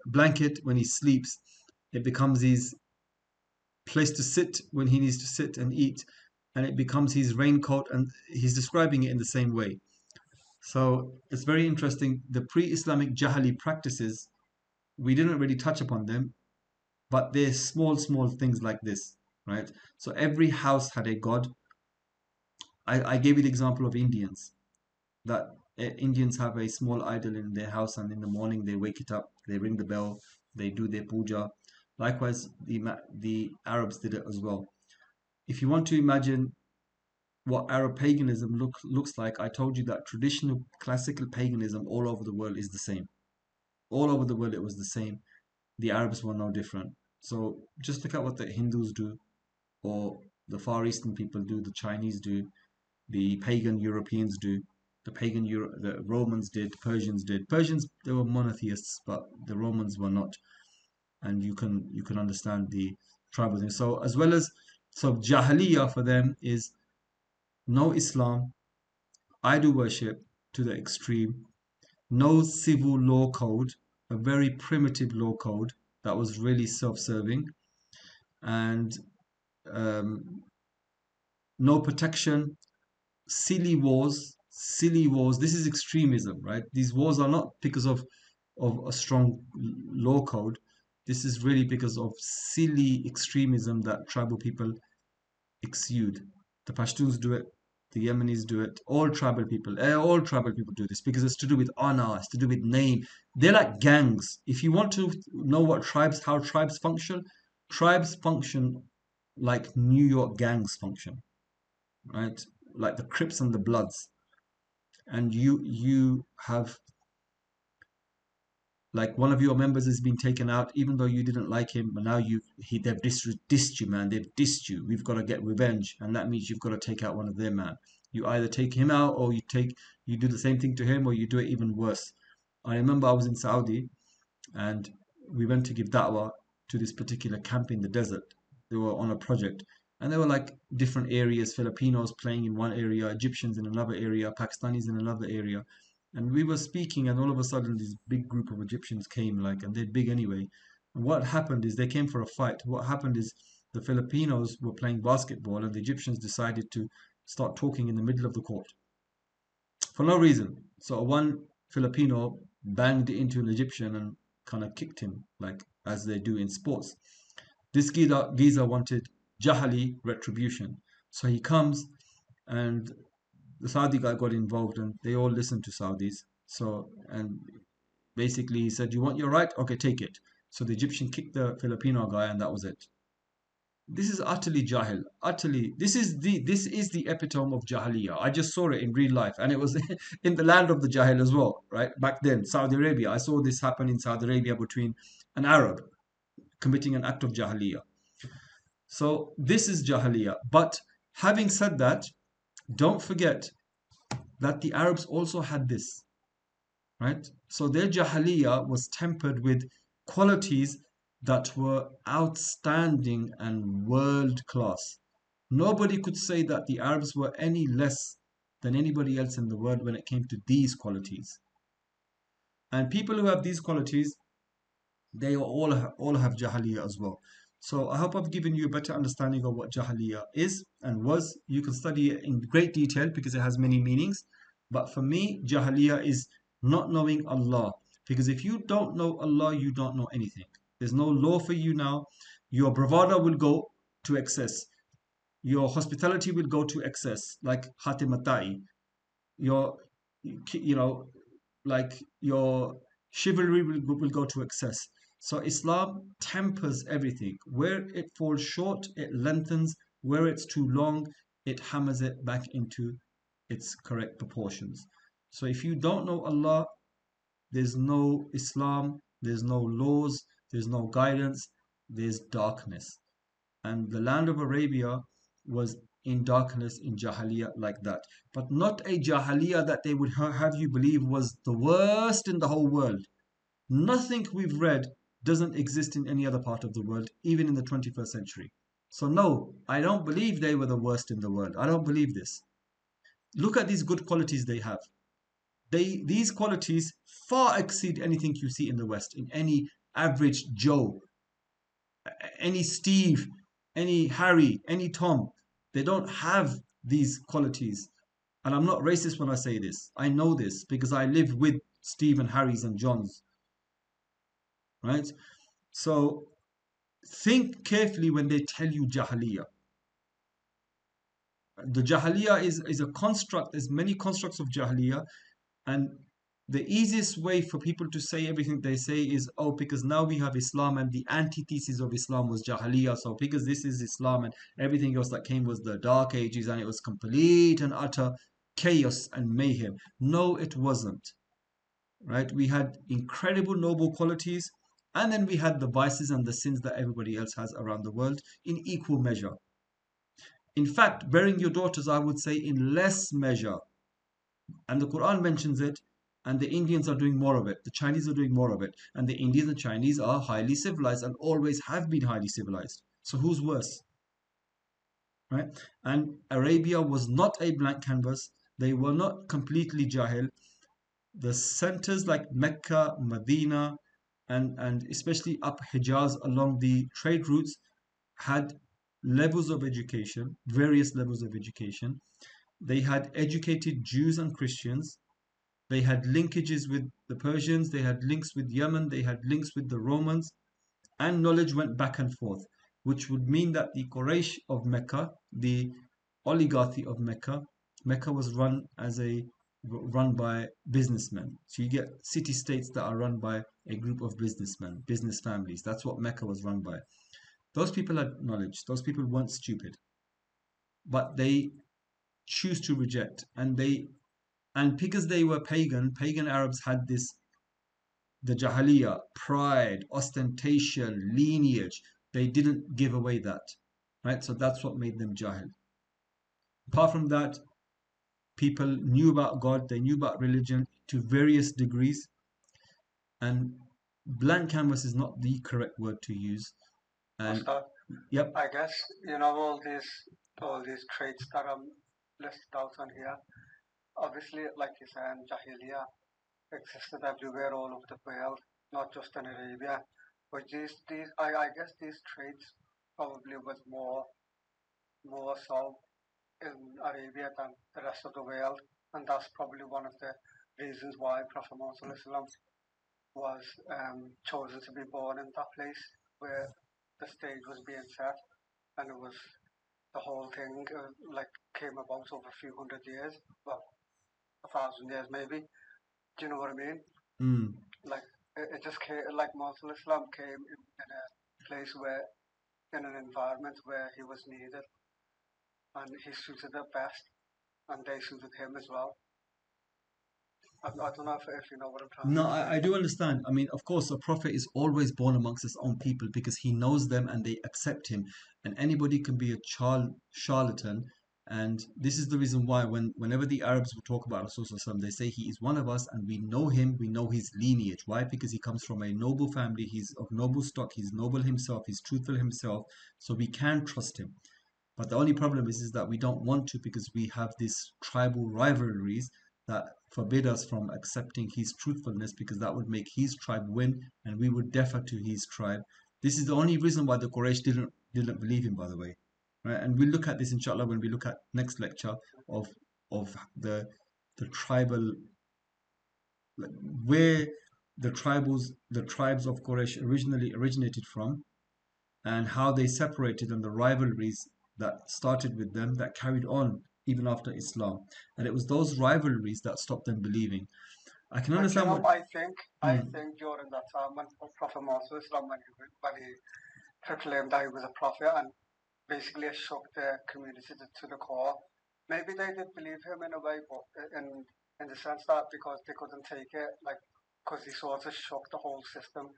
blanket when he sleeps. It becomes his place to sit when he needs to sit and eat, and it becomes his raincoat. And he's describing it in the same way. So it's very interesting. The pre-Islamic Jahili practices, we didn't really touch upon them, but they're small things like this, right? So every house had a god. I gave you the example of Indians, that Indians have a small idol in their house, and in the morning they wake it up, they ring the bell, they do their puja. Likewise, the Arabs did it as well. If you want to imagine what Arab paganism looks like, I told you that traditional classical paganism all over the world is the same. All over the world it was the same. The Arabs were no different. So just look at what the Hindus do, or the Far Eastern people do, the Chinese do, the pagan Europeans do, the Romans did, the Persians did. Persians, they were monotheists, but the Romans were not. And you can understand the tribal thing. So Jahiliyya for them is no Islam, idol worship to the extreme, no civil law code, a very primitive law code that was really self-serving, and no protection, silly wars. This is extremism, right? These wars are not because of a strong law code. This is really because of silly extremism that tribal people exude. The Pashtuns do it, the Yemenis do it, all tribal people do this because it's to do with honor, it's to do with name. They're like gangs. If you want to know how tribes function like New York gangs function, right? Like the Crips and the Bloods. And you have, like, one of your members has been taken out, even though you didn't like him, but now they've dissed you, man. They've dissed you. We've got to get revenge, and that means you've got to take out one of their man. You either take him out, or you do the same thing to him, or you do it even worse. I remember I was in Saudi, and we went to give da'wah to this particular camp in the desert. They were on a project, and there were like different areas, Filipinos playing in one area, Egyptians in another area, Pakistanis in another area. And we were speaking, and all of a sudden, this big group of Egyptians came, and they're big anyway. And what happened is they came for a fight. What happened is the Filipinos were playing basketball, and the Egyptians decided to start talking in the middle of the court for no reason. So one Filipino banged into an Egyptian and kind of kicked him, like as they do in sports. This geezer wanted Jahili retribution. So he comes, and the Saudi guy got involved, and they all listened to Saudis. So, and basically he said, you want your right? Okay, take it. So the Egyptian kicked the Filipino guy, and that was it. This is utterly jahil. Utterly, this is the epitome of Jahiliyya. I just saw it in real life, and it was in the land of the Jahil as well, right? Back then, Saudi Arabia. I saw this happen in Saudi Arabia between an Arab committing an act of Jahiliyya. So this is Jahiliyya. But having said that, don't forget that the Arabs also had this, right? So their Jahiliyya was tempered with qualities that were outstanding and world class. Nobody could say that the Arabs were any less than anybody else in the world when it came to these qualities. And people who have these qualities, they all have Jahiliyyah as well. So I hope I've given you a better understanding of what Jahiliyyah is and was. You can study it in great detail because it has many meanings. But for me, Jahiliyyah is not knowing Allah. Because if you don't know Allah, you don't know anything. There's no law for you now. Your bravado will go to excess. Your hospitality will go to excess, like Hatimatai. Your, you know, like your chivalry will go to excess. So Islam tempers everything. Where it falls short, it lengthens. Where it's too long, it hammers it back into its correct proportions. So if you don't know Allah, there's no Islam, there's no laws, there's no guidance, there's darkness. And the land of Arabia was in darkness in Jahiliyyah like that. But not a Jahiliyyah that they would have you believe was the worst in the whole world. Nothing we've read doesn't exist in any other part of the world, even in the 21st century. So no, I don't believe they were the worst in the world. I don't believe this. Look at these good qualities they have. These qualities far exceed anything you see in the West, in any average Joe, any Steve, any Harry, any Tom. They don't have these qualities. And I'm not racist when I say this. I know this because I live with Steve and Harrys and Johns. Right? So think carefully when they tell you Jahiliyyah. The Jahiliyyah is a construct. There's many constructs of Jahiliyyah. And the easiest way for people to say everything they say is, oh, because now we have Islam and the antithesis of Islam was Jahiliyyah. So because this is Islam and everything else that came was the Dark Ages and it was complete and utter chaos and mayhem. No, it wasn't. Right? We had incredible noble qualities, and then we had the vices and the sins that everybody else has around the world in equal measure. In fact, bearing your daughters, I would say, in less measure. And the Quran mentions it, and the Indians are doing more of it. The Chinese are doing more of it. And the Indians and Chinese are highly civilized and always have been highly civilized. So who's worse? Right? And Arabia was not a blank canvas. They were not completely jahil. The centers like Mecca, Medina, and especially up Hijaz along the trade routes had levels of education, various levels of education. They had educated Jews and Christians. They had linkages with the Persians. They had links with Yemen. They had links with the Romans. And knowledge went back and forth, which would mean that the Quraysh of Mecca, the oligarchy of Mecca, Mecca was run by businessmen. So you get city-states that are run by a group of businessmen, business families. That's what Mecca was run by. Those people had knowledge. Those people weren't stupid. But they choose to reject. And because they were pagan Arabs had this, the Jahiliyyah, pride, ostentation, lineage. They didn't give away that. Right? So that's what made them Jahil. Apart from that, people knew about God, they knew about religion to various degrees. And blank canvas is not the correct word to use. And Ustad, yep. I guess all these traits that are listed out on here. Obviously, like you said, Jahiliyyah existed everywhere, all over the world, not just in Arabia. But I guess these traits probably was more so in Arabia than the rest of the world, and that's probably one of the reasons why Prophet Muhammad was chosen to be born in that place where the stage was being set, and it was the whole thing came about over a few hundred years, well, 1,000 years maybe. Do you know what I mean? Mm. Like it just came, like Muslim Islam came in a place where, in an environment where he was needed, and he suited it best, and they suited him as well. I don't know if you know what I'm trying No, to say. I do understand. I mean, of course, a prophet is always born amongst his own people because he knows them and they accept him. And anybody can be a charlatan. And this is the reason why whenever the Arabs will talk about Rasulullah, they say he is one of us and we know him, we know his lineage. Why? Because he comes from a noble family, he's of noble stock, he's noble himself, he's truthful himself, so we can trust him. But the only problem is that we don't want to because we have these tribal rivalries that forbid us from accepting his truthfulness because that would make his tribe win and we would defer to his tribe. This is the only reason why the Quraysh didn't believe him, by the way. Right? And we'll look at this inshallah when we look at next lecture of the tribal, like, where the tribes of Quraysh originally originated from and how they separated and the rivalries that started with them that carried on even after Islam. And it was those rivalries that stopped them believing. I can But you understand know, what. I think Hmm. during that time when Prophet Muhammad when he proclaimed that he was a prophet and basically shook the community to the core, maybe they did believe him in a way, but in the sense that because they couldn't take it, like because he sort of shook the whole system,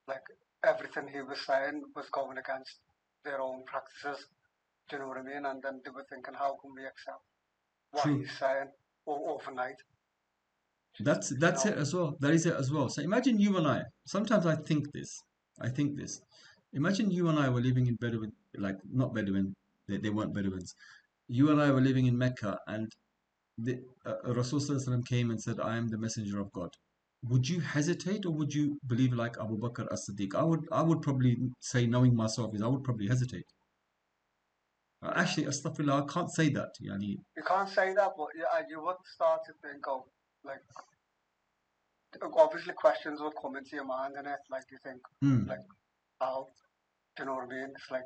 like everything he was saying was going against their own practices. Do you know what I mean? And then they were thinking, how can we accept what True. he's saying overnight? That's You it know, as well. That is it as well. So imagine you and I. Sometimes I think this. I think this. Imagine you and I were living in Bedouin, like not Bedouin. They weren't Bedouins. You and I were living in Mecca, and Rasul Sallallahu Alaihi Wasallam came and said, "I am the messenger of God." Would you hesitate or would you believe like Abu Bakr as-Siddiq? I would probably say, knowing myself, is I would probably hesitate. yeah. Actually, astaghfirullah, I can't say that. Yani, You can't say that, but you would start to think of, like, obviously questions would come into your mind, and it, like, you think, like, how, do you know what I mean? It's like,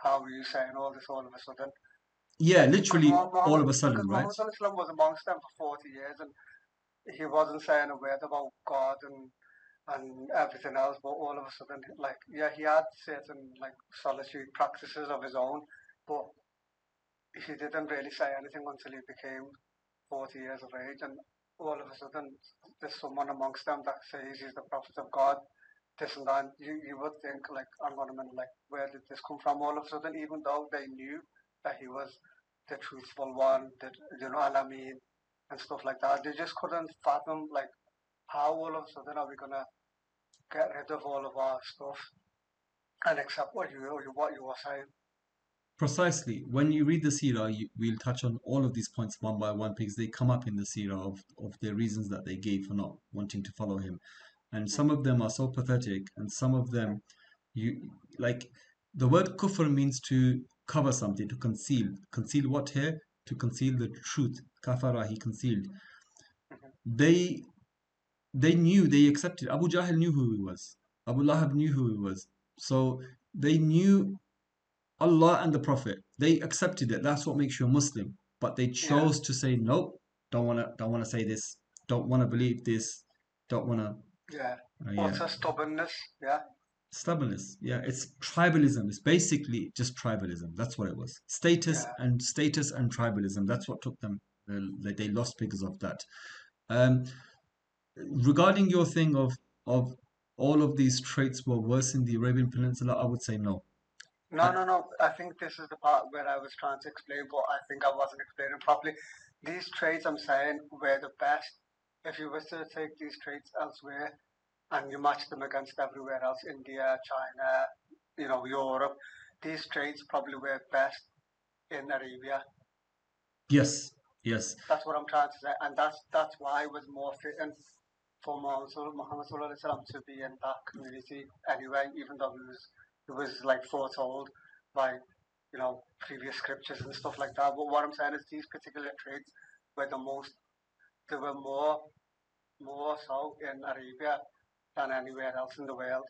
how are you saying all this all of a sudden? yeah, Like, literally all of a because sudden, right? Muhammad was amongst them for 40 years, and he wasn't saying a word about God and everything else, but all of a sudden, like, yeah, he had certain, like, solitude practices of his own, but he didn't really say anything until he became 40 years of age, and all of a sudden there's someone amongst them that says he's the prophet of God, this and that. You would think, like, hang on a minute, like, where did this come from all of a sudden, even though they knew that he was the truthful one, that, you know what I mean, and stuff like that. They just couldn't fathom, like, how all of a sudden are we gonna get rid of all of our stuff and accept what you were saying. Precisely. When you read the Seerah, we'll touch on all of these points one by one because they come up in the Seerah of the reasons that they gave for not wanting to follow him. And some of them are so pathetic, and some of them, you like, the word kufr means to cover something, to conceal. Conceal what here? To conceal the truth. Kafara, he concealed. They they knew, they accepted. Abu Jahl knew who he was. Abu Lahab knew who he was. So they knew Allah and the Prophet. They accepted it. That's what makes you a Muslim. But they chose to say nope. Don't wanna say this. Don't wanna believe this. Don't wanna. Yeah. Yeah. Utter stubbornness. Yeah. Stubbornness. Yeah. It's tribalism. It's basically just tribalism. That's what it was. Status and tribalism. That's what took them. They lost because of that. Um, regarding your thing of all of these traits were worse in the Arabian Peninsula, I would say no. No. I think this is the part where I was trying to explain, but I think I wasn't explaining properly. These traits I'm saying were the best. If you were to take these traits elsewhere and you match them against everywhere else, India, China, you know, Europe, these traits probably were best in Arabia. Yes. Yes. That's what I'm trying to say, and that's why it was more fitting for Muhammad to be in that community anyway, even though he was like foretold by, you know, previous scriptures and stuff like that. But what I'm saying is these particular traits were they were more so in Arabia than anywhere else in the world.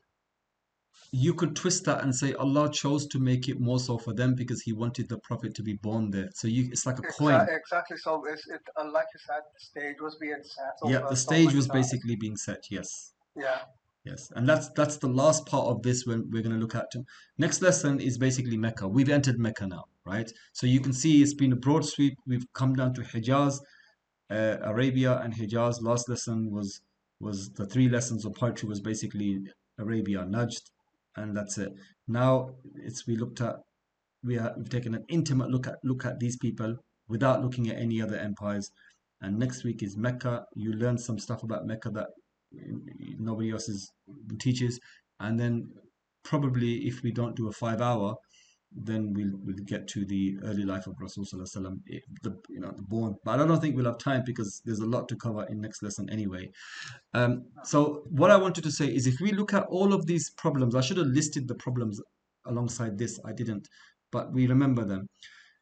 you could twist that and say Allah chose to make it more so for them because He wanted the Prophet to be born there. So it's like a coin. Exactly. So like you said, the stage was being set Yeah, over the so stage many was times. basically being set. Yes. Yeah. Yes, and that's the last part of this when we're going to look at. Next lesson is basically Mecca. We've entered Mecca now, right? So you can see it's been a broad sweep. We've come down to Hijaz, Arabia, and Hijaz. Last lesson was the three lessons of poetry was basically Arabia, Najd, and that's it. Now we've taken an intimate look at these people without looking at any other empires. And next week is Mecca. You learn some stuff about Mecca that nobody else teaches. And then probably if we don't do a 5 hour, then we'll get to the early life of Rasul Sallallahu Alaihi Wasallam, the born. But I don't think we'll have time because there's a lot to cover in next lesson anyway. So what I wanted to say is if we look at all of these problems, I should have listed the problems alongside this. I didn't, but we remember them.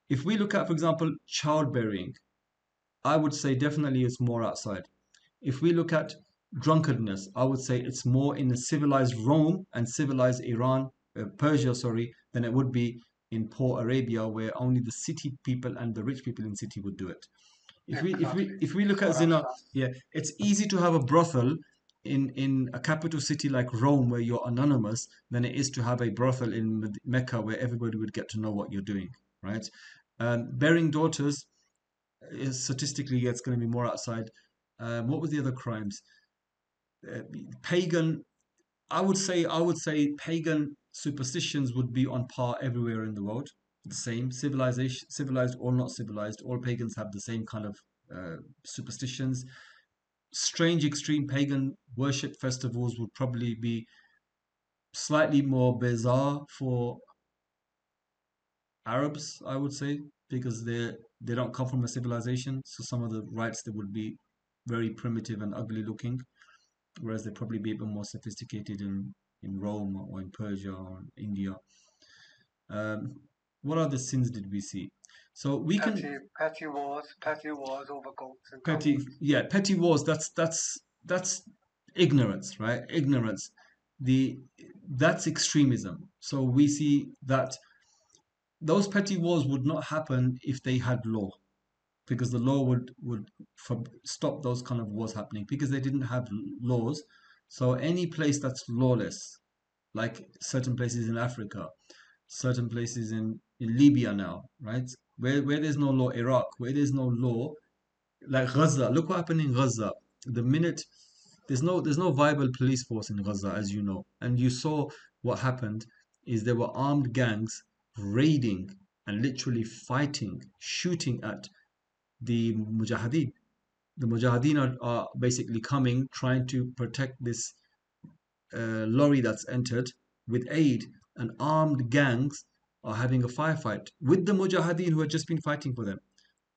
If we look at, for example, childbearing, I would say definitely it's more outside. If we look at drunkenness, I would say it's more in the civilized Rome and civilized Iran, Persia, sorry, than it would be in poor Arabia, where only the city people and the rich people in city would do it. If we look at zina, yeah, it's easy to have a brothel in a capital city like Rome where you're anonymous than it is to have a brothel in Mecca where everybody would get to know what you're doing, right? Bearing daughters is statistically it's going to be more outside. What were the other crimes? Pagan. I would say pagan superstitions would be on par everywhere in the world. The same civilization, civilized or not civilized, all pagans have the same kind of superstitions. Strange, extreme pagan worship festivals would probably be slightly more bizarre for Arabs, I would say, because they don't come from a civilization. So some of the rites they would be very primitive and ugly looking, whereas they'd probably be a bit more sophisticated in Rome or in Persia or in India. What other sins did we see? So we can petty wars over goats and petty wars. That's ignorance, right? Ignorance. That's extremism. So we see that those petty wars would not happen if they had law, because the law would stop those kind of wars happening because they didn't have laws. So any place that's lawless, like certain places in Africa, certain places in Libya now, right? Where there's no law, Iraq, where there's no law, like Gaza. Look what happened in Gaza. The minute there's no viable police force in Gaza, as you know, and you saw what happened is there were armed gangs raiding and literally fighting, shooting at the Mujahideen. The Mujahideen are basically coming, trying to protect this lorry that's entered with aid, and armed gangs are having a firefight with the Mujahideen who had just been fighting for them.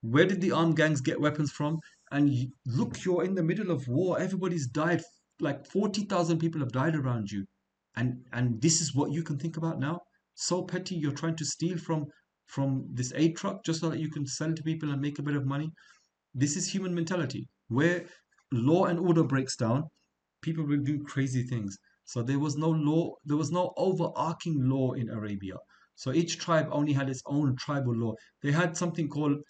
Where did the armed gangs get weapons from? And look, you're in the middle of war. Everybody's died. Like 40,000 people have died around you. And this is what you can think about now? So petty, you're trying to steal from this aid truck just so that you can sell to people and make a bit of money. This is human mentality. Where law and order breaks down, people will do crazy things. So there was no law, there was no overarching law in Arabia. So each tribe only had its own tribal law. They had something called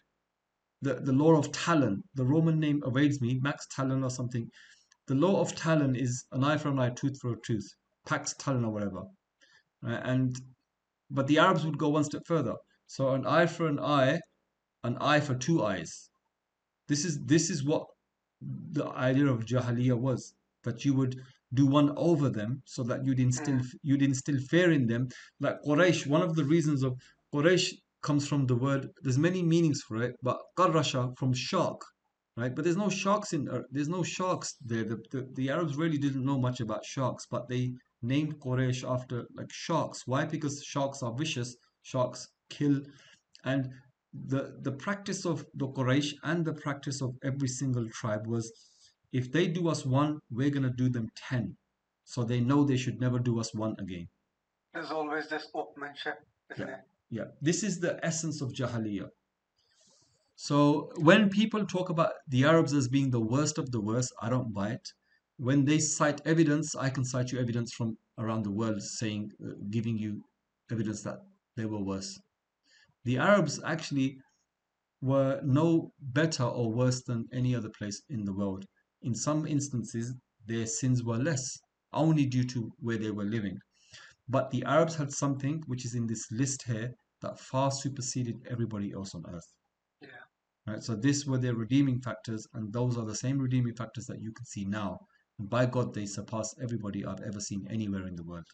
the law of Talon. The Roman name evades me, Max Talon or something. The law of Talon is an eye for an eye, tooth for a tooth, Pax Talon or whatever. But the Arabs would go one step further. So an eye for an eye for two eyes. This is what the idea of Jahiliyya was, that you would do one over them so that you'd instill fear in them. Like Quraysh, one of the reasons of Quraysh comes from the word, there's many meanings for it, but qarrasha from shark, right? But there's no sharks there. The Arabs really didn't know much about sharks, but they named Quraysh after like sharks. Why? Because sharks are vicious, sharks kill, and the practice of the Quraysh and the practice of every single tribe was, if they do us one, we're gonna do them 10. So they know they should never do us one again. There's always this upmanship, isn't it? Yeah, this is the essence of Jahiliyya. So when people talk about the Arabs as being the worst of the worst, I don't buy it. when they cite evidence, I can cite you evidence from around the world saying, giving you evidence that they were worse. The Arabs actually were no better or worse than any other place in the world. In some instances, their sins were less, only due to where they were living. But the Arabs had something which is in this list here that far superseded everybody else on earth. Yeah. Right? So these were their redeeming factors, and those are the same redeeming factors that you can see now. And by God, they surpass everybody I've ever seen anywhere in the world.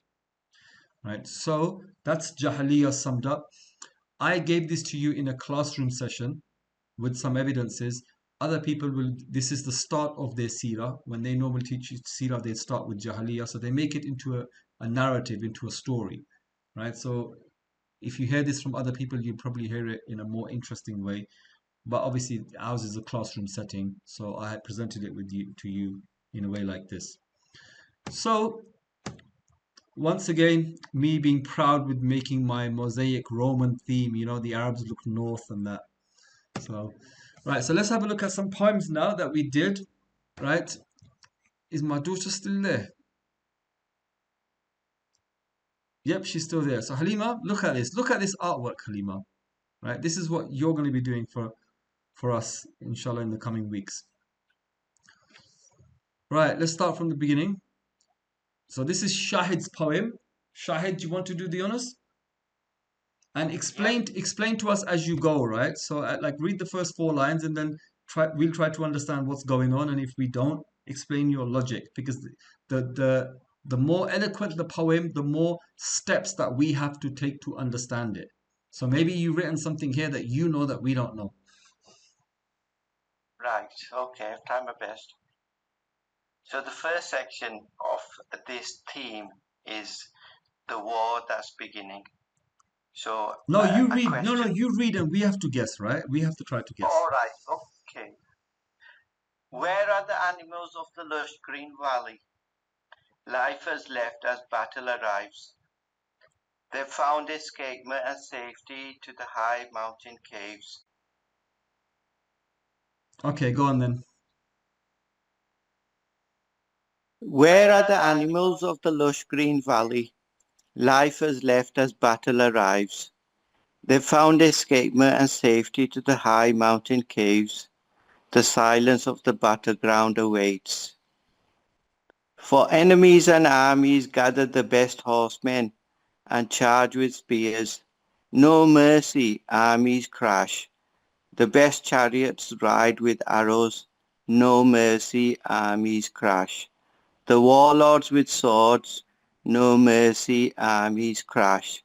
Right? So that's Jahiliyyah summed up. I gave this to you in a classroom session with some evidences. Other people will, this is the start of their seerah. When they normally teach you seerah, they start with Jahiliyyah. So they make it into a narrative, into a story, right? So if you hear this from other people, you probably hear it in a more interesting way. But obviously ours is a classroom setting. So I had presented it to you in a way like this. So once again, me being proud with making my mosaic Roman theme, the Arabs look north and that. So, right, so let's have a look at some poems now that we did, right? Is my daughter still there? Yep, she's still there. So Halima, look at this. Look at this artwork, Halima. Right? This is what you're going to be doing for us, inshallah, in the coming weeks. Right, let's start from the beginning. So this is Shahid's poem. Shahid, do you want to do the honors? And explain to us as you go, right? So like read the first 4 lines and then we'll try to understand what's going on, and if we don't, explain your logic, because the more eloquent the poem, the more steps that we have to take to understand it. So maybe you've written something here that you know that we don't know. Right, okay, I've tried my best. So the first section of this theme is the war that's beginning. So No, you read. question. No, you read, and we have to guess, right? We have to try to guess. All right, okay. Where are the animals of the lush green valley? Life has left as battle arrives. They've found escapement and safety to the high mountain caves. Okay, go on then. Where are the animals of the lush green valley? Life has left as battle arrives. They've found escapement and safety to the high mountain caves. The silence of the battleground awaits. For enemies and armies gather the best horsemen and charge with spears. No mercy, armies crash. The best chariots ride with arrows. No mercy, armies crash. The warlords with swords. No mercy, armies crash.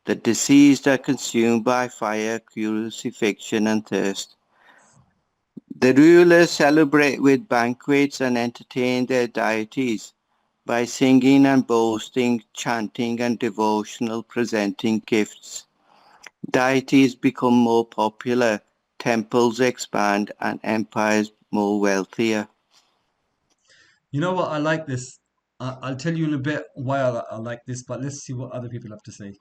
The deceased are consumed by fire, crucifixion, and thirst. The rulers celebrate with banquets and entertain their deities by singing and boasting, chanting and devotional, presenting gifts. Deities become more popular, temples expand, and empires more wealthier. You know what? I like this. I'll tell you in a bit why I like this, but let's see what other people have to say.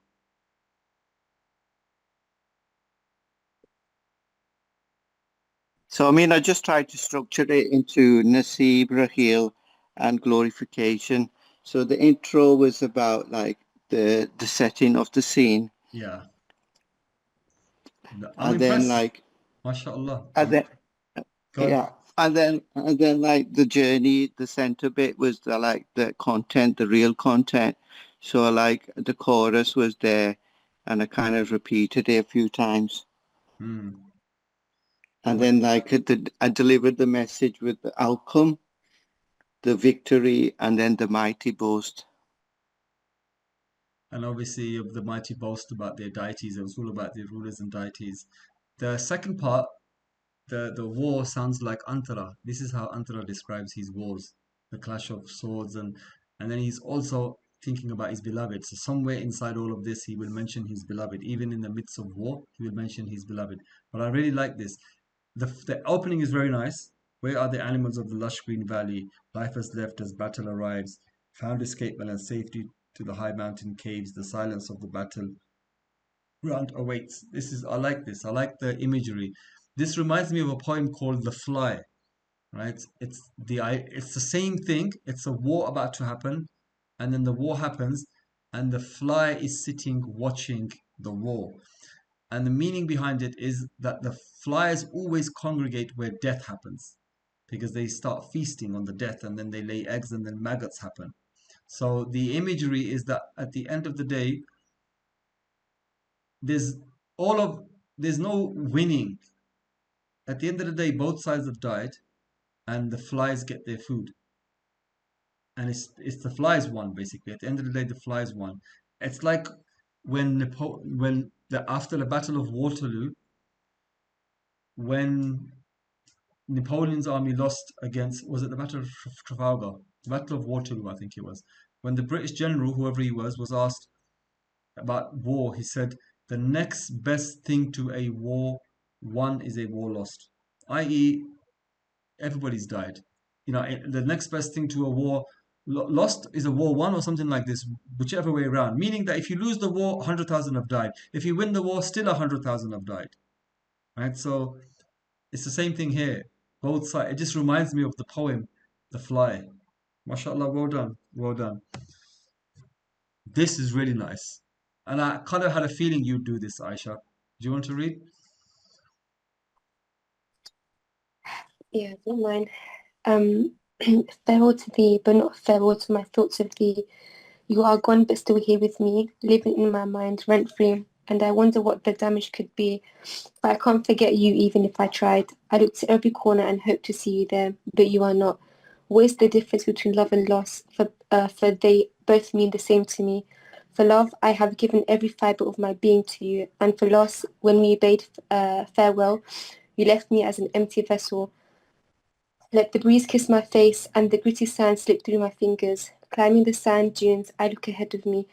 So, I just tried to structure it into Nasib, Rahil, and glorification. So the intro was about like the setting of the scene. Yeah. I'm impressed. Then like, MashaAllah. and then, yeah. And then like the journey, the center bit was the content, the real content. So like the chorus was there and I kind of repeated it a few times. And then like I delivered the message with the outcome, the victory, and then the mighty boast. And obviously of the mighty boast about their deities, it was all about their rulers and deities. The second part, the war sounds like Antara. This is how Antara describes his wars, the clash of swords, and then he's also thinking about his beloved. So somewhere inside all of this, he will mention his beloved. Even in the midst of war, he will mention his beloved. But I really like this. The opening is very nice. Where are the animals of the lush green valley? Life has left as battle arrives. Found escapement and safety to the high mountain caves. The silence of the battle ground awaits. I like this. I like the imagery. This reminds me of a poem called The Fly. right? It's the same thing. It's a war about to happen, and then the war happens, and the fly is sitting watching the war. And the meaning behind it is that the flies always congregate where death happens, because they start feasting on the death, and then they lay eggs, and then maggots happen. So the imagery is that at the end of the day, there's all of there's no winning. At the end of the day, both sides have died, and the flies get their food. And it's the flies won basically. At the end of the day, the flies won. It's like after the Battle of Waterloo, when Napoleon's army lost against, was it the Battle of Trafalgar? The Battle of Waterloo, I think it was. When the British general, whoever he was asked about war, he said, the next best thing to a war won is a war lost. I.e., everybody's died. The next best thing to a war lost is a war won, or something like this, whichever way around. Meaning that if you lose the war, 100,000 have died. If you win the war, still 100,000 have died. Right? So it's the same thing here. Both sides. It just reminds me of the poem, The Fly. MashaAllah, well done. Well done. This is really nice. And I kind of had a feeling you'd do this, Aisha. Do you want to read? Yeah, don't mind. Farewell to thee, but not farewell to my thoughts of thee. You are gone, but still here with me, living in my mind, rent-free. And I wonder what the damage could be. But I can't forget you even if I tried. I look to every corner and hope to see you there, but you are not. What is the difference between love and loss? For they both mean the same to me. For love, I have given every fibre of my being to you. And for loss, when we bade farewell, you left me as an empty vessel. Let the breeze kiss my face and the gritty sand slip through my fingers. Climbing the sand dunes, I look ahead of me,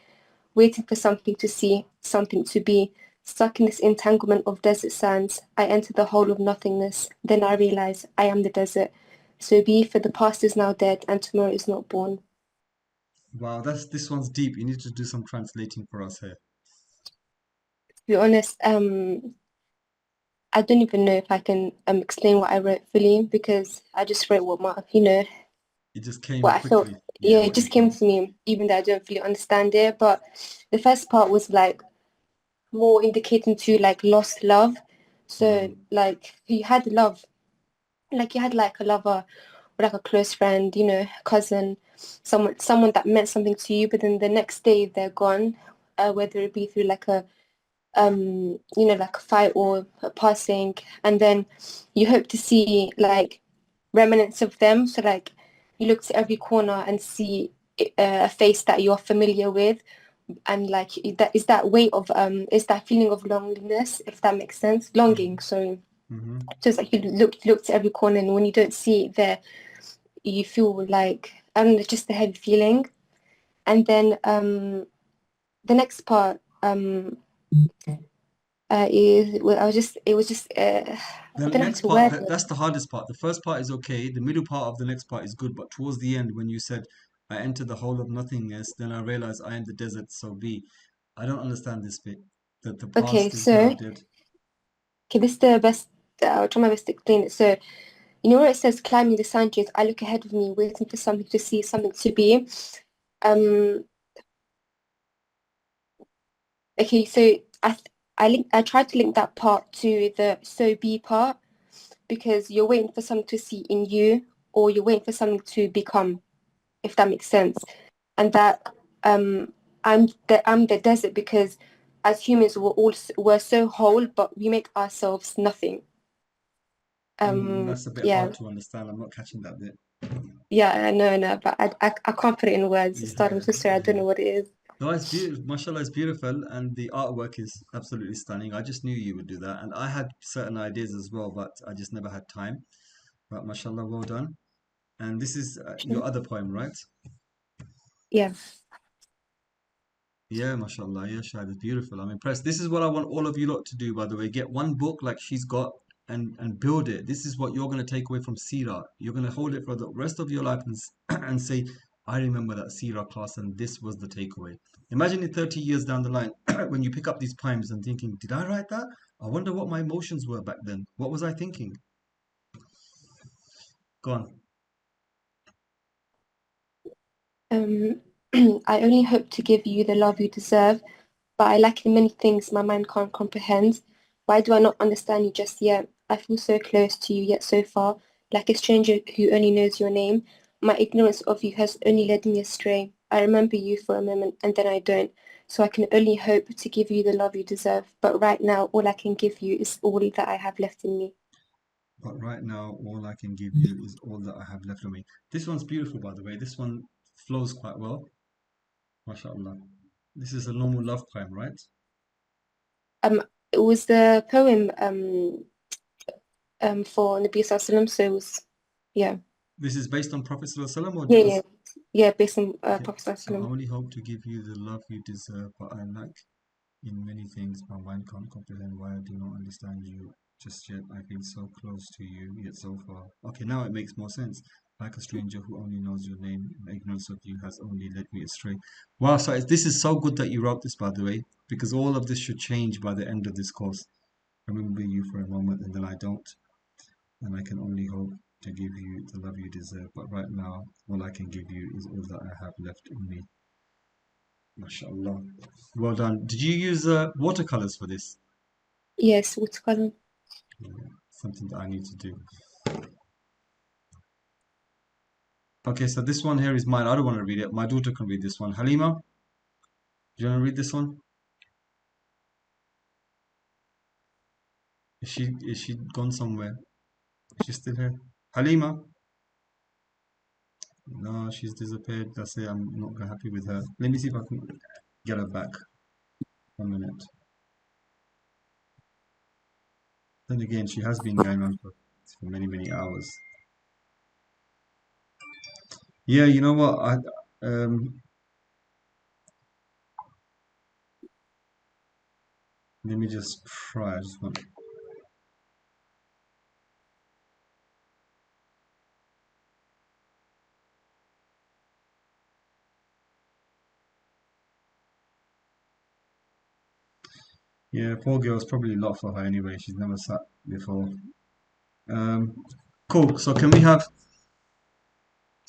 waiting for something to see, something to be. Stuck in this entanglement of desert sands, I enter the hole of nothingness. Then I realize I am the desert. So be, for the past is now dead and tomorrow is not born. Wow, this one's deep. You need to do some translating for us here. To be honest, I don't even know if I can explain what I wrote fully, because I just wrote what It just came what I felt. quickly. Yeah, what it just you came felt. to me, even though I don't fully understand it. But the first part was like more indicating to like lost love. So like you had love, like you had like a lover or like a close friend, cousin, someone that meant something to you, but then the next day they're gone, whether it be through like a like a fight or a passing, and then you hope to see like remnants of them. So like you look to every corner and see a face that you're familiar with, and like that is that weight of is that feeling of loneliness, if that makes sense, longing. Sorry. So it's like you look to every corner, and when you don't see it there, you feel like, I don't know, just a heavy feeling. And then the next part is, well, it was just I The don't know how next to part, word it. that's the hardest part. The first part is okay. The middle part of the next part is good, but towards the end, when you said, I enter the whole of nothingness, then I realize I am the desert, so be. I don't understand this bit. That the Okay, past is now so dead. this is the best. I'll try my best to explain it. So you know where it says climbing the sand dunes, I look ahead of me, waiting for something to see, something to be. Okay, so I tried to link that part to the so be part, because you're waiting for something to see in you, or you're waiting for something to become, if that makes sense. And that I'm the desert, because as humans we're so whole, but we make ourselves nothing. That's a bit Yeah. hard to understand. I'm not catching that bit. Yeah, no, but I can't put it in words. I'm Yeah, so sorry, I don't know what it is. No, it's beautiful. Mashallah, it's beautiful, and the artwork is absolutely stunning. I just knew you would do that, and I had certain ideas as well, but I just never had time. But mashallah, well done. And this is your other poem, right? Yeah. Yeah, mashallah. Yeah, Shahid, it's beautiful. I'm impressed. This is what I want all of you lot to do, by the way. Get one book like she's got, and build it. This is what you're going to take away from Seerah. You're going to hold it for the rest of your life and say, I remember that Seerah class, and this was the takeaway. Imagine it 30 years down the line when you pick up these poems and thinking, did I write that? I wonder what my emotions were back then. What was I thinking? Go on. I only hope to give you the love you deserve, but I lack in many things my mind can't comprehend. Why do I not understand you just yet? I feel so close to you, yet so far, like a stranger who only knows your name. My ignorance of you has only led me astray. I remember you for a moment, and then I don't. So I can only hope to give you the love you deserve. But right now, all I can give you is all that I have left in me. But right now, all I can give you is all that I have left of me. This one's beautiful, by the way. This one flows quite well. MashaAllah. This is a normal love poem, right? It was the poem for Nabi Sallallahu Alaihi Wasallam, so it was, yeah. This is based on Prophet Sallallahu Alaihi Wasallam or Yeah, yeah, based on Okay. Prophet So I Sallallahu Alaihi Wasallam. only hope to give you the love you deserve, but I lack in many things. My mind can't comprehend why I do not understand you just yet. I feel so close to you, yet so far. Okay, now it makes more sense. Like a stranger who only knows your name, my ignorance of you has only led me astray. Wow, so this is so good that you wrote this, by the way, because all of this should change by the end of this course. I remember you for a moment and then I don't, and I can only hope to give you the love you deserve, but right now all I can give you is all that I have left in me. MashaAllah. Well done. Did you use watercolors for this? Yes, watercolor. Yeah, something that I need to do. Okay, so this one here is mine. I don't want to read it. My daughter can read this one. Halima, do you want to read this one? Is she gone somewhere? Is she still here? Halima? No, she's disappeared. That's it. I'm not happy with her. Let me see if I can get her back. 1 minute. Then again, she has been going on for many, many hours. Yeah, you know what? Let me just try. I just want. Yeah, poor girl. It's probably a lot for her anyway. She's never sat before. Cool. So can we have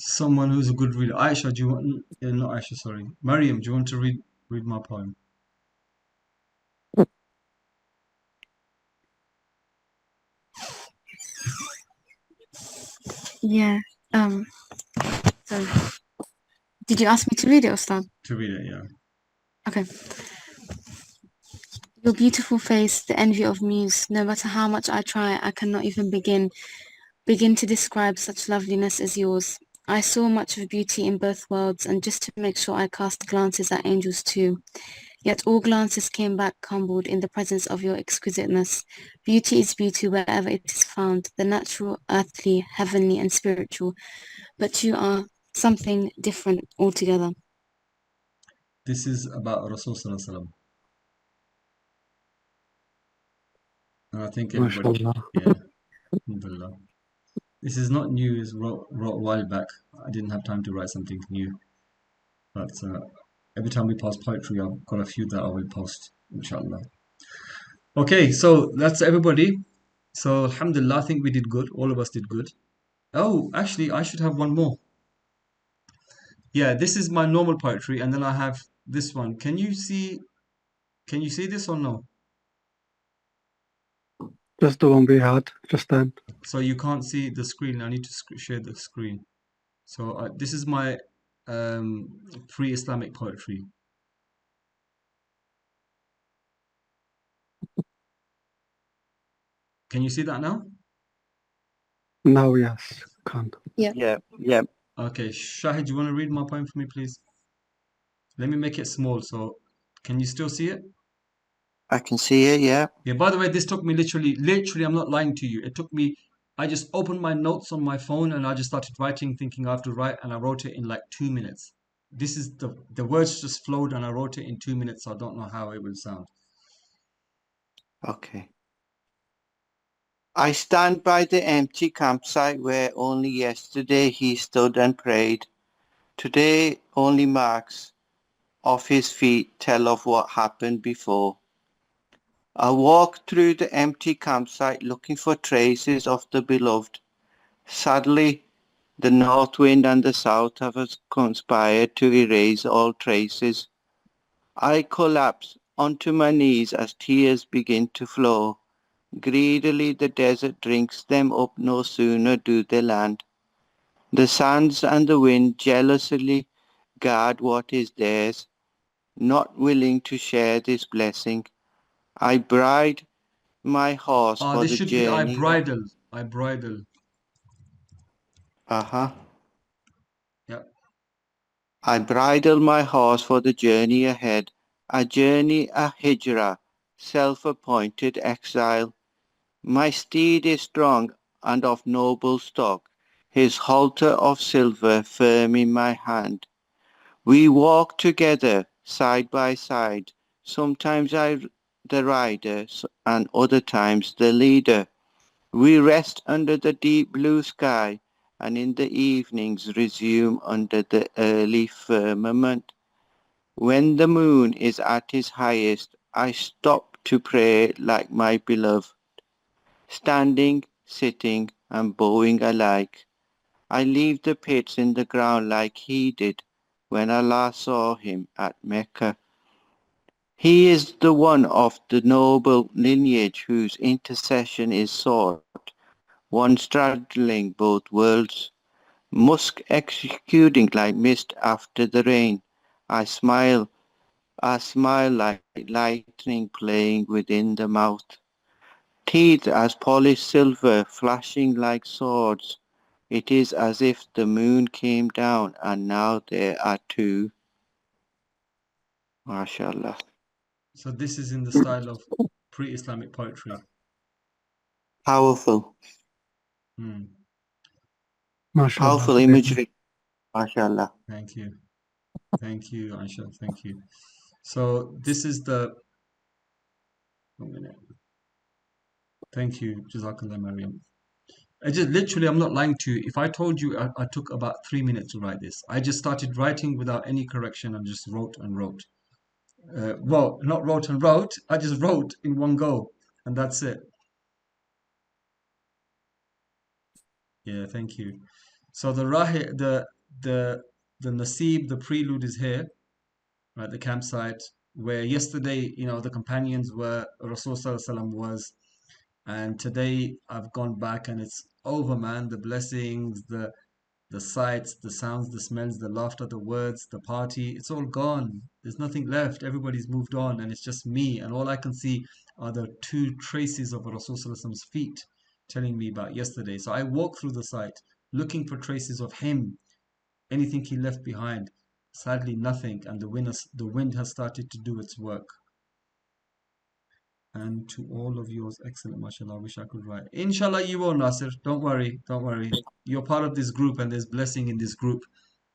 someone who's a good reader? Aisha, do you want? Not Aisha. Sorry, Mariam. Do you want to read my poem? Yeah. So did you ask me to read it, Ustad? To read it, yeah. Okay. Your beautiful face, the envy of muse. No matter how much I try, I cannot even begin to describe such loveliness as yours. I saw much of beauty in both worlds, and just to make sure I cast glances at angels too. Yet all glances came back humbled in the presence of your exquisiteness. Beauty is beauty wherever it is found, the natural, earthly, heavenly, and spiritual. But you are something different altogether. This is about Rasul Sallallahu Alaihi Wasallam. And I think everybody, yeah, alhamdulillah. This is not new. It's wrote a while back. I didn't have time to write something new. But every time we post poetry, I've got a few that I will post, inshallah. Okay, so that's everybody. So alhamdulillah, I think we did good. All of us did good. Oh, actually, I should have one more. Yeah, this is my normal poetry, and then I have this one. Can you see this or no? Just the one we had just then. So you can't see the screen. I need to share the screen. So this is my pre-Islamic poetry. Can you see that now? Now, yes, can. Yeah. Yeah. Okay, Shahid, do you want to read my poem for me, please? Let me make it small, so can you still see it? I can see it, yeah. Yeah, by the way, this took me literally, I'm not lying to you. It took me, I just opened my notes on my phone and I just started writing, thinking I have to write, and I wrote it in like 2 minutes. This is the words just flowed and I wrote it in 2 minutes, so I don't know how it will sound. Okay. I stand by the empty campsite where only yesterday he stood and prayed. Today only marks of his feet tell of what happened before. I walk through the empty campsite looking for traces of the beloved. Sadly, the north wind and the south have conspired to erase all traces. I collapse onto my knees as tears begin to flow. Greedily the desert drinks them up, no sooner do they land. The sands and the wind jealously guard what is theirs, not willing to share this blessing. I bride my horse for This the should be I journey. bridle. I bridle. Yep. I bridle my horse for the journey ahead, a journey a hijrah, self-appointed exile. My steed is strong and of noble stock, his halter of silver firm in my hand. We walk together, side by side, sometimes I the rider and other times the leader. We rest under the deep blue sky and in the evenings resume under the early firmament. When the moon is at its highest, I stop to pray like my beloved, standing, sitting, and bowing alike. I leave the pits in the ground like he did when I last saw him at Mecca. He is the one of the noble lineage whose intercession is sought, one straddling both worlds. Musk executing like mist after the rain. I smile like lightning playing within the mouth. Teeth as polished silver flashing like swords. It is as if the moon came down and now there are two. MashaAllah. So this is in the style of pre-Islamic poetry. Powerful. Powerful imagery. MashaAllah. Thank you. Thank you, Aisha. Thank you. So this is the... 1 minute. Thank you, Jazakallah, Mariam. I just literally, I'm not lying to you. If I told you I took about 3 minutes to write this, I just started writing without any correction and just wrote and wrote. Well, not wrote and wrote. I just wrote in one go, and that's it. Yeah, thank you. So the Rahi, the Nasib, the prelude is here, right? The campsite where yesterday, the companions were, Rasul Sallallahu Alaihi Wasallam was, and today I've gone back and it's over, man. The blessings, the sights, the sounds, the smells, the laughter, the words, the party, it's all gone. There's nothing left. Everybody's moved on, and it's just me. And all I can see are the 2 traces of Rasulullah's feet telling me about yesterday. So I walk through the site looking for traces of him, anything he left behind. Sadly, nothing, and the wind has started to do its work. And to all of yours, excellent, mashallah. I wish I could write. Inshallah, you will, Nasir. Don't worry, don't worry. You're part of this group, and there's blessing in this group,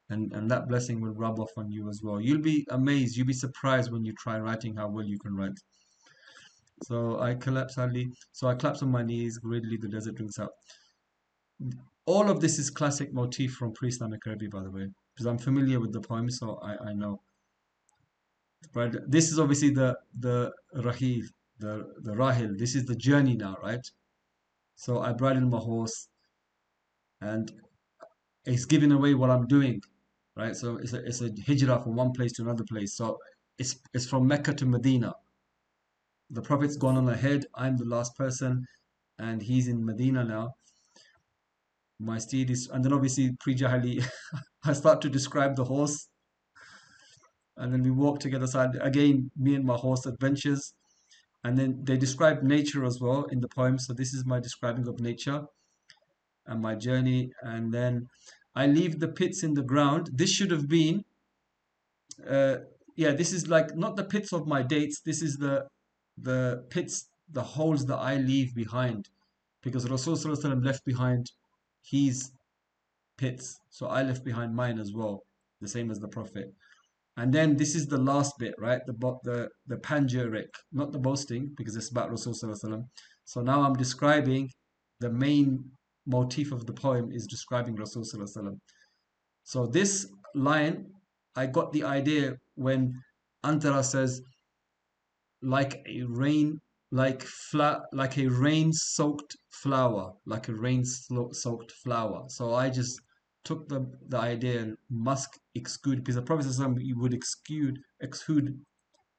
and that blessing will rub off on you as well. You'll be amazed, you'll be surprised when you try writing how well you can write. So I collapse, sadly. So I collapse on my knees, greedily the desert drinks out. All of this is classic motif from pre-Islamic Arabic, by the way, because I'm familiar with the poem, so I know. But this is obviously the Rahil, the Rahil. This is the journey now, right? So I bridle my horse, and it's giving away what I'm doing, right? So it's a hijrah from one place to another place. So it's from Mecca to Medina. The Prophet's gone on ahead. I'm the last person, and he's in Medina now. My steed is, and then obviously pre-Jahili, I start to describe the horse, and then we walk together side again, me and my horse adventures, and then they describe nature as well in the poem. So this is my describing of nature and my journey, and then I leave the pits in the ground. This should have been, this is like not the pits of my dates. This is the pits, the holes that I leave behind, because Rasul Sallallahu Alaihi Wasallam left behind his pits, so I left behind mine as well, the same as the Prophet. And then this is the last bit, right? The panegyric, not the boasting, because it's about Rasul Sallallahu Alaihi Wasallam. So now I'm describing the main motif of the poem is describing Rasul Sallallahu Alaihi Wasallam. So this line, I got the idea when Antara says, like like a rain-soaked flower, like a rain-soaked flower. So I just took the idea and musk exude, because the Prophet ﷺ, you would exude,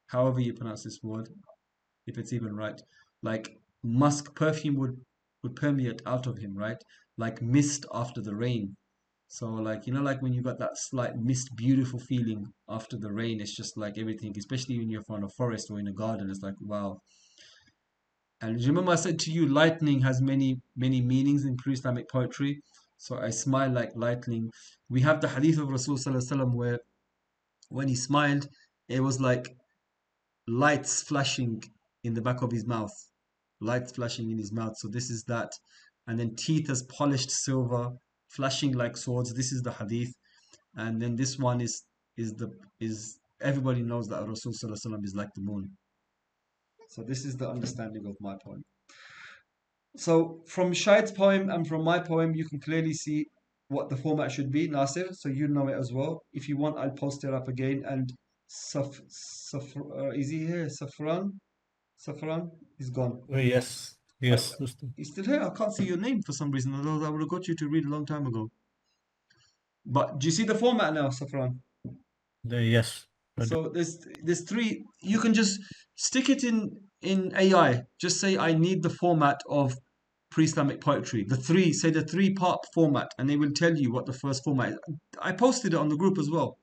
however you pronounce this word, if it's even right, like musk perfume would permeate out of him, right? Like mist after the rain. So like, like when you got that slight mist, beautiful feeling after the rain, it's just like everything, especially when you're from a forest or in a garden, it's like wow. And remember I said to you, lightning has many, many meanings in pre-Islamic poetry. So I smile like lightning. We have the hadith of Rasul Sallallahu Alaihi Wasallam where when he smiled, it was like lights flashing in the back of his mouth. Lights flashing in his mouth. So this is that. And then teeth as polished silver, flashing like swords. This is the hadith. And then this one is everybody knows that Rasul Sallallahu Alaihi Wasallam is like the moon. So this is the understanding of my poem. So from Shahid's poem and from my poem, you can clearly see what the format should be, Nasir. So you know it as well. If you want, I'll post it up again. And is he here? Safran is gone. Yes, yes. He's still here. I can't see your name for some reason. Although I would have got you to read a long time ago. But do you see the format now, Safran? Yes. So there's three. You can just stick it in AI. Just say I need the format of pre-Islamic poetry. Say the three-part format, and they will tell you what the first format is. I posted it on the group as well.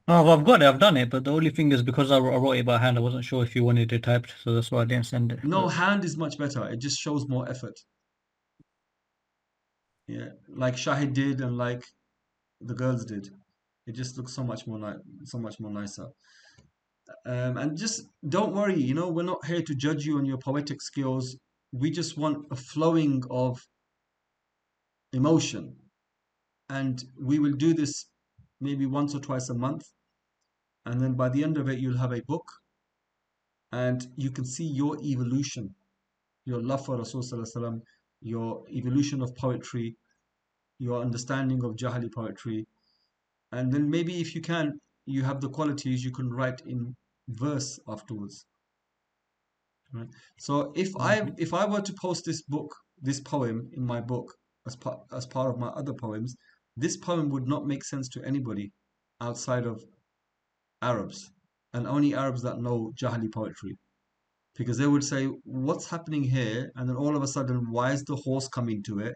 No, I've got it. I've done it. But the only thing is because I wrote it by hand, I wasn't sure if you wanted it typed, so that's why I didn't send it. No, hand is much better. It just shows more effort. Yeah, like Shahid did and like the girls did. It just looks so much more nicer. And just don't worry, we're not here to judge you on your poetic skills. We just want a flowing of emotion. And we will do this maybe once or twice a month. And then by the end of it, you'll have a book. And you can see your evolution, your love for Rasul Sallallahu Alaihi Wasallam, your evolution of poetry, your understanding of Jahili poetry. And then maybe if you have the qualities, you can write in verse afterwards. Right? So if I were to post this poem in my book as part of my other poems, this poem would not make sense to anybody outside of Arabs, and only Arabs that know Jahili poetry, because they would say, what's happening here? And then all of a sudden, why is the horse coming to it?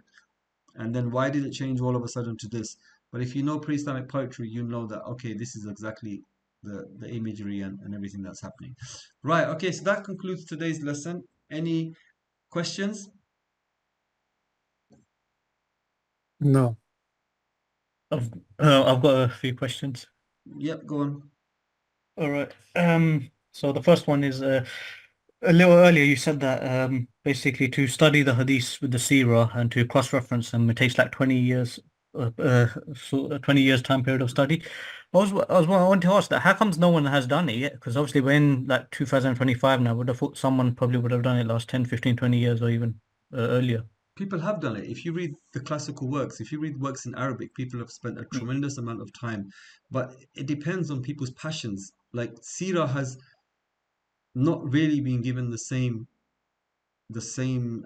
And then why did it change all of a sudden to this? But if you know pre-Islamic poetry, you know that, okay, this is exactly the imagery and everything that's happening. Right, okay, so that concludes today's lesson. Any questions? No. I've got a few questions. Yep, go on. All right. So the first one is a little earlier you said that basically to study the hadiths with the Seerah and to cross-reference them, it takes like 20 years, 20 years time period of study. I wanted to ask that, how comes no one has done it yet? Because obviously we're in like 2025 now. I would have thought someone probably would have done it last 10, 15, 20 years or even earlier. People have done it. If you read the classical works, if you read works in Arabic, people have spent a tremendous amount of time. But it depends on people's passions. Like Seerah has not really been given the same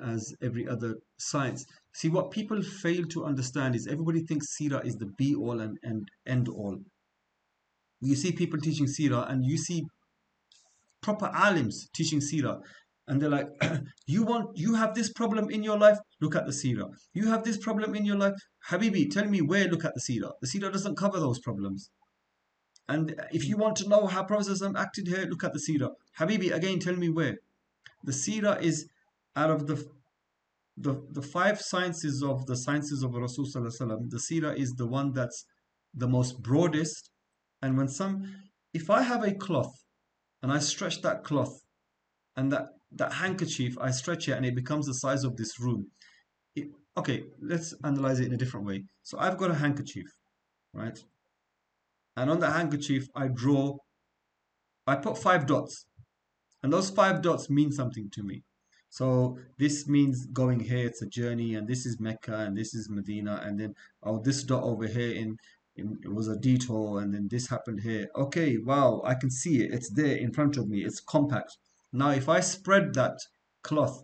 as every other science. See, what people fail to understand is everybody thinks Seerah is the be all and end all. You see people teaching Seerah and you see proper alims teaching Seerah, and they're like, you have this problem in your life, look at the Seerah. You have this problem in your life, Habibi, tell me where, look at the Seerah. The Seerah doesn't cover those problems. And if you want to know how Prophet acted here, look at the Seerah. Habibi, again, tell me where. The Seerah is out of the five sciences of Rasul Sallallahu Alaihi Wasallam, the Seerah is the one that's the most broadest. And if I have a cloth and I stretch that cloth and that handkerchief, I stretch it and it becomes the size of this room. Okay, let's analyze it in a different way. So I've got a handkerchief, right? And on that handkerchief, I put 5 dots. And those 5 dots mean something to me. So this means going here, it's a journey, and this is Mecca, and this is Medina, and then, this dot over here it was a detour, and then this happened here. Okay, wow, I can see it. It's there in front of me. It's compact. Now, if I spread that cloth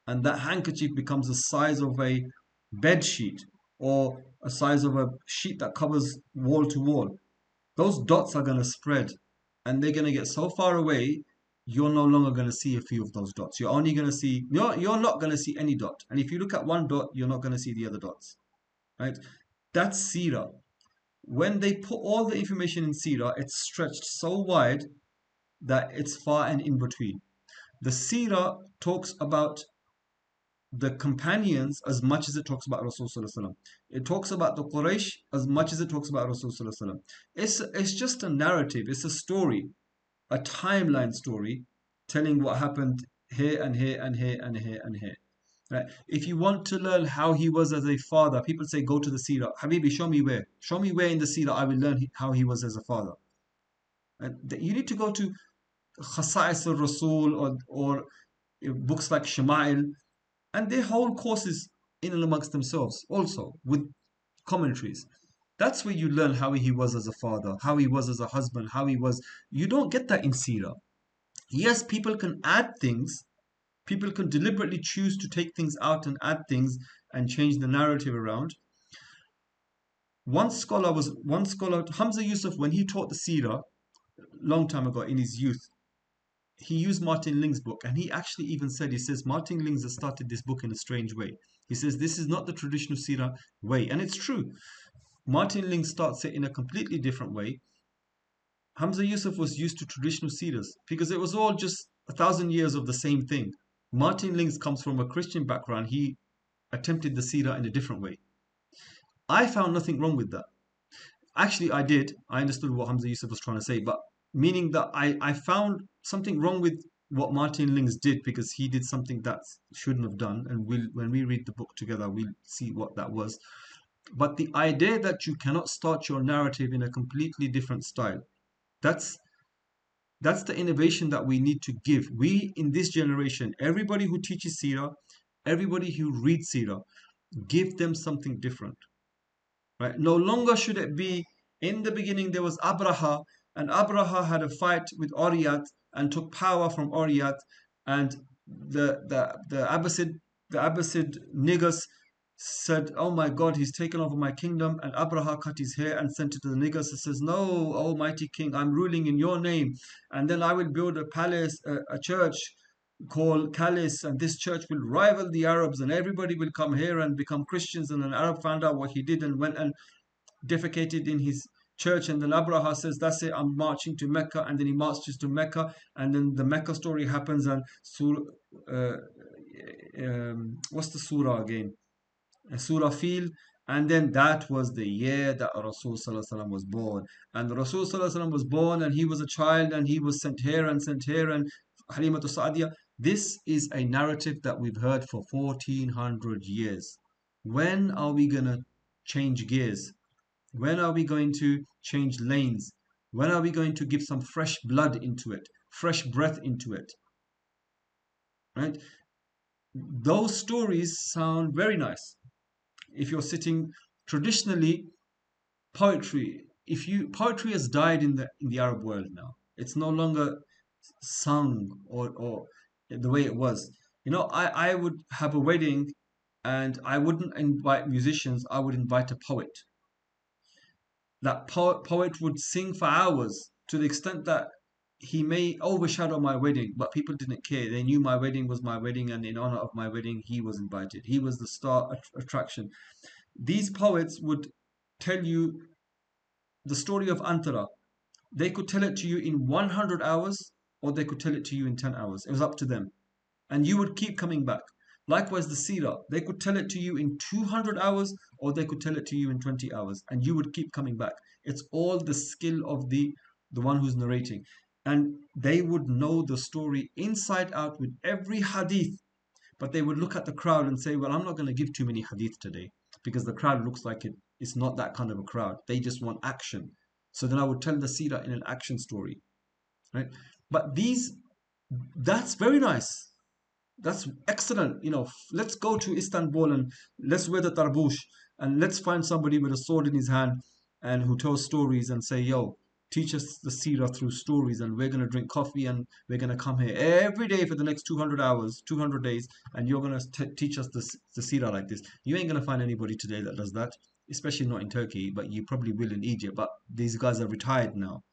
and that handkerchief becomes the size of a bed sheet or a size of a sheet that covers wall to wall, those dots are going to spread and they're going to get so far away, you're no longer going to see a few of those dots. You're only going to see, you're not going to see any dot. And if you look at one dot, you're not going to see the other dots, right? That's Seerah. When they put all the information in Seerah, it's stretched so wide that it's far and in between. The Seerah talks about the companions as much as it talks about Rasul Sallallahu Alaihi Wasallam. It talks about the Quraysh as much as it talks about Rasul Sallallahu Alaihi Wasallam. It's just a narrative, it's a story, a timeline story telling what happened here and here and here and here and here. Right? If you want to learn how he was as a father, people say go to the Seerah. Habibi, show me where. Show me where in the Seerah I will learn how he was as a father. And you need to go to Khasa'is al-Rasul or books like Shama'il, and their whole courses in and amongst themselves also with commentaries. That's where you learn how he was as a father, how he was as a husband, how he was. You don't get that in Seerah. Yes, people can add things. People can deliberately choose to take things out and add things and change the narrative around. One scholar, Hamza Yusuf, when he taught the Seerah long time ago in his youth, he used Martin Ling's book, and he actually even said, he says, Martin Ling has started this book in a strange way. He says, this is not the traditional Seerah way. And it's true. Martin Ling starts it in a completely different way. Hamza Yusuf was used to traditional Seerahs because it was all just 1,000 years of the same thing. Martin Ling's comes from a Christian background. He attempted the Seerah in a different way. I found nothing wrong with that. Actually, I did. I understood what Hamza Yusuf was trying to say, but meaning that I found something wrong with what Martin Lings did because he did something that shouldn't have done. And when we read the book together, we'll see what that was. But the idea that you cannot start your narrative in a completely different style, that's the innovation that we need to give. We, in this generation, everybody who teaches Seerah, everybody who reads Seerah, give them something different. Right? No longer should it be, in the beginning there was Abraha, and Abraha had a fight with Oriyat and took power from Oriyat, and the Abbasid niggers said, oh my God, he's taken over my kingdom. And Abraha cut his hair and sent it to the niggers and says, no, almighty king, I'm ruling in your name, and then I will build a palace, a church called Kalis, and this church will rival the Arabs, and everybody will come here and become Christians. And an Arab found out what he did and went and defecated in his church. And then Abraha says, that's it, I'm marching to Mecca. And then he marches to Mecca, and then the Mecca story happens. And what's the surah again? Surah Fil. And then that was the year that Rasul Sallallahu Alaihi Wasallam was born. And Rasul Sallallahu Alaihi Wasallam was born, and he was a child, and he was sent here, and Halimatu Sa'diyah. This is a narrative that we've heard for 1400 years. When are we going to change gears? When are we going to change lanes? When are we going to give some fresh blood into it, fresh breath into it? Right? Those stories sound very nice. If you're sitting traditionally, poetry has died in the Arab world now. It's no longer sung or the way it was. I would have a wedding and I wouldn't invite musicians, I would invite a poet. That poet would sing for hours to the extent that he may overshadow my wedding, but people didn't care. They knew my wedding was my wedding, and in honor of my wedding, he was invited. He was the star attraction. These poets would tell you the story of Antara. They could tell it to you in 100 hours, or they could tell it to you in 10 hours. It was up to them. And you would keep coming back. Likewise, the Seerah, they could tell it to you in 200 hours, or they could tell it to you in 20 hours, and you would keep coming back. It's all the skill of the one who's narrating. And they would know the story inside out with every hadith, but they would look at the crowd and say, well, I'm not going to give too many hadith today, because the crowd looks like it's not that kind of a crowd. They just want action. So then I would tell the Seerah in an action story. Right? But that's very nice. That's excellent. Let's go to Istanbul and let's wear the tarbush and let's find somebody with a sword in his hand and who tells stories and say, yo, teach us the seerah through stories, and we're going to drink coffee and we're going to come here every day for the next 200 hours, 200 days, and you're going to teach us the seerah like this. You ain't going to find anybody today that does that, especially not in Turkey, but you probably will in Egypt. But these guys are retired now.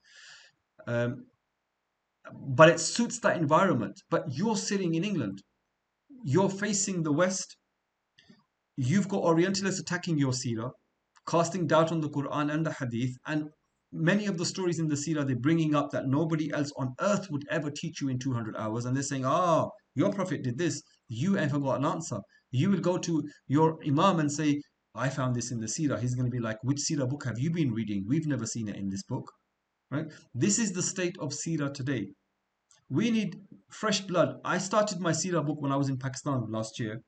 But it suits that environment. But you're sitting in England, you're facing the West, you've got Orientalists attacking your seerah, casting doubt on the Quran and the Hadith, and many of the stories in the seerah, they're bringing up that nobody else on earth would ever teach you in 200 hours. And they're saying, your prophet did this. You ain't got an answer. You will go to your imam and say, I found this in the seerah. He's going to be like, which seerah book have you been reading? We've never seen it in this book. Right? This is the state of seerah today. We need fresh blood. I started my seerah book when I was in Pakistan last year.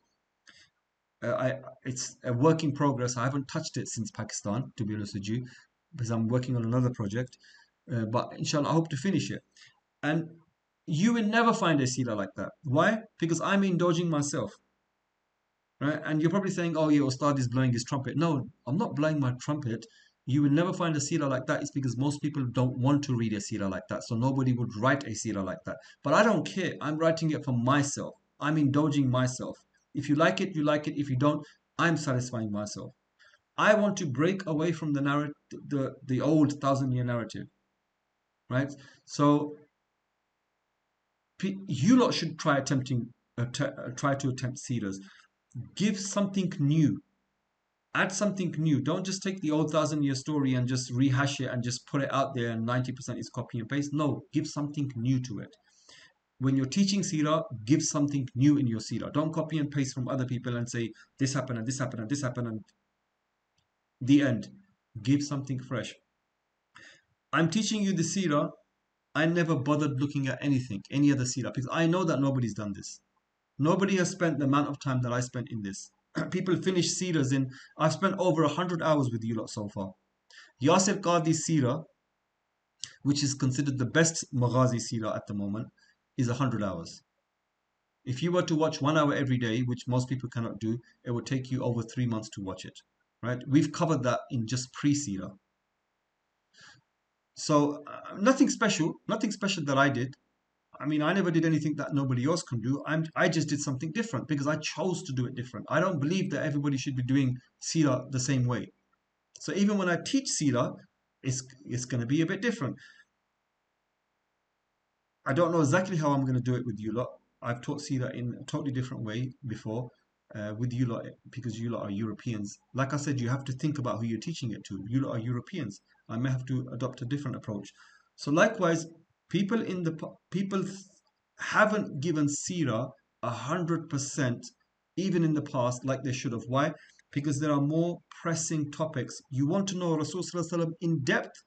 It's a work in progress. I haven't touched it since Pakistan, to be honest with you, because I'm working on another project. But inshallah, I hope to finish it. And you will never find a seerah like that. Why? Because I'm indulging myself. Right? And you're probably saying, oh, yeah, Ustad is blowing his trumpet. No, I'm not blowing my trumpet. You will never find a seerah like that. It's because most people don't want to read a seerah like that. So nobody would write a seerah like that. But I don't care. I'm writing it for myself. I'm indulging myself. If you like it, you like it. If you don't, I'm satisfying myself. I want to break away from the narrative, the old 1,000-year narrative. Right? So you lot should try to attempt seerahs. Give something new. Add something new. Don't just take the old 1,000-year story and just rehash it and just put it out there and 90% is copy and paste. No, give something new to it. When you're teaching seerah, give something new in your seerah. Don't copy and paste from other people and say this happened and this happened and this happened and the end. Give something fresh. I'm teaching you the seerah. I never bothered looking at anything, any other seerah, because I know that nobody's done this. Nobody has spent the amount of time that I spent in this. People finish seerahs in... I've spent over 100 hours with you lot so far. Yasir Qadhi's seerah, which is considered the best Maghazi seerah at the moment, is 100 hours. If you were to watch 1 hour every day, which most people cannot do, it would take you over 3 months to watch it. Right? We've covered that in just pre-seerah. So nothing special that I did. I mean, I never did anything that nobody else can do. I just did something different because I chose to do it different. I don't believe that everybody should be doing seerah the same way. So even when I teach seerah, it's going to be a bit different. I don't know exactly how I'm going to do it with you lot. I've taught seerah in a totally different way before with you lot, because you lot are Europeans. Like I said, you have to think about who you're teaching it to. You lot are Europeans. I may have to adopt a different approach. So likewise, people haven't given seerah 100%, even in the past, like they should have. Why? Because there are more pressing topics. You want to know Rasulullah in depth,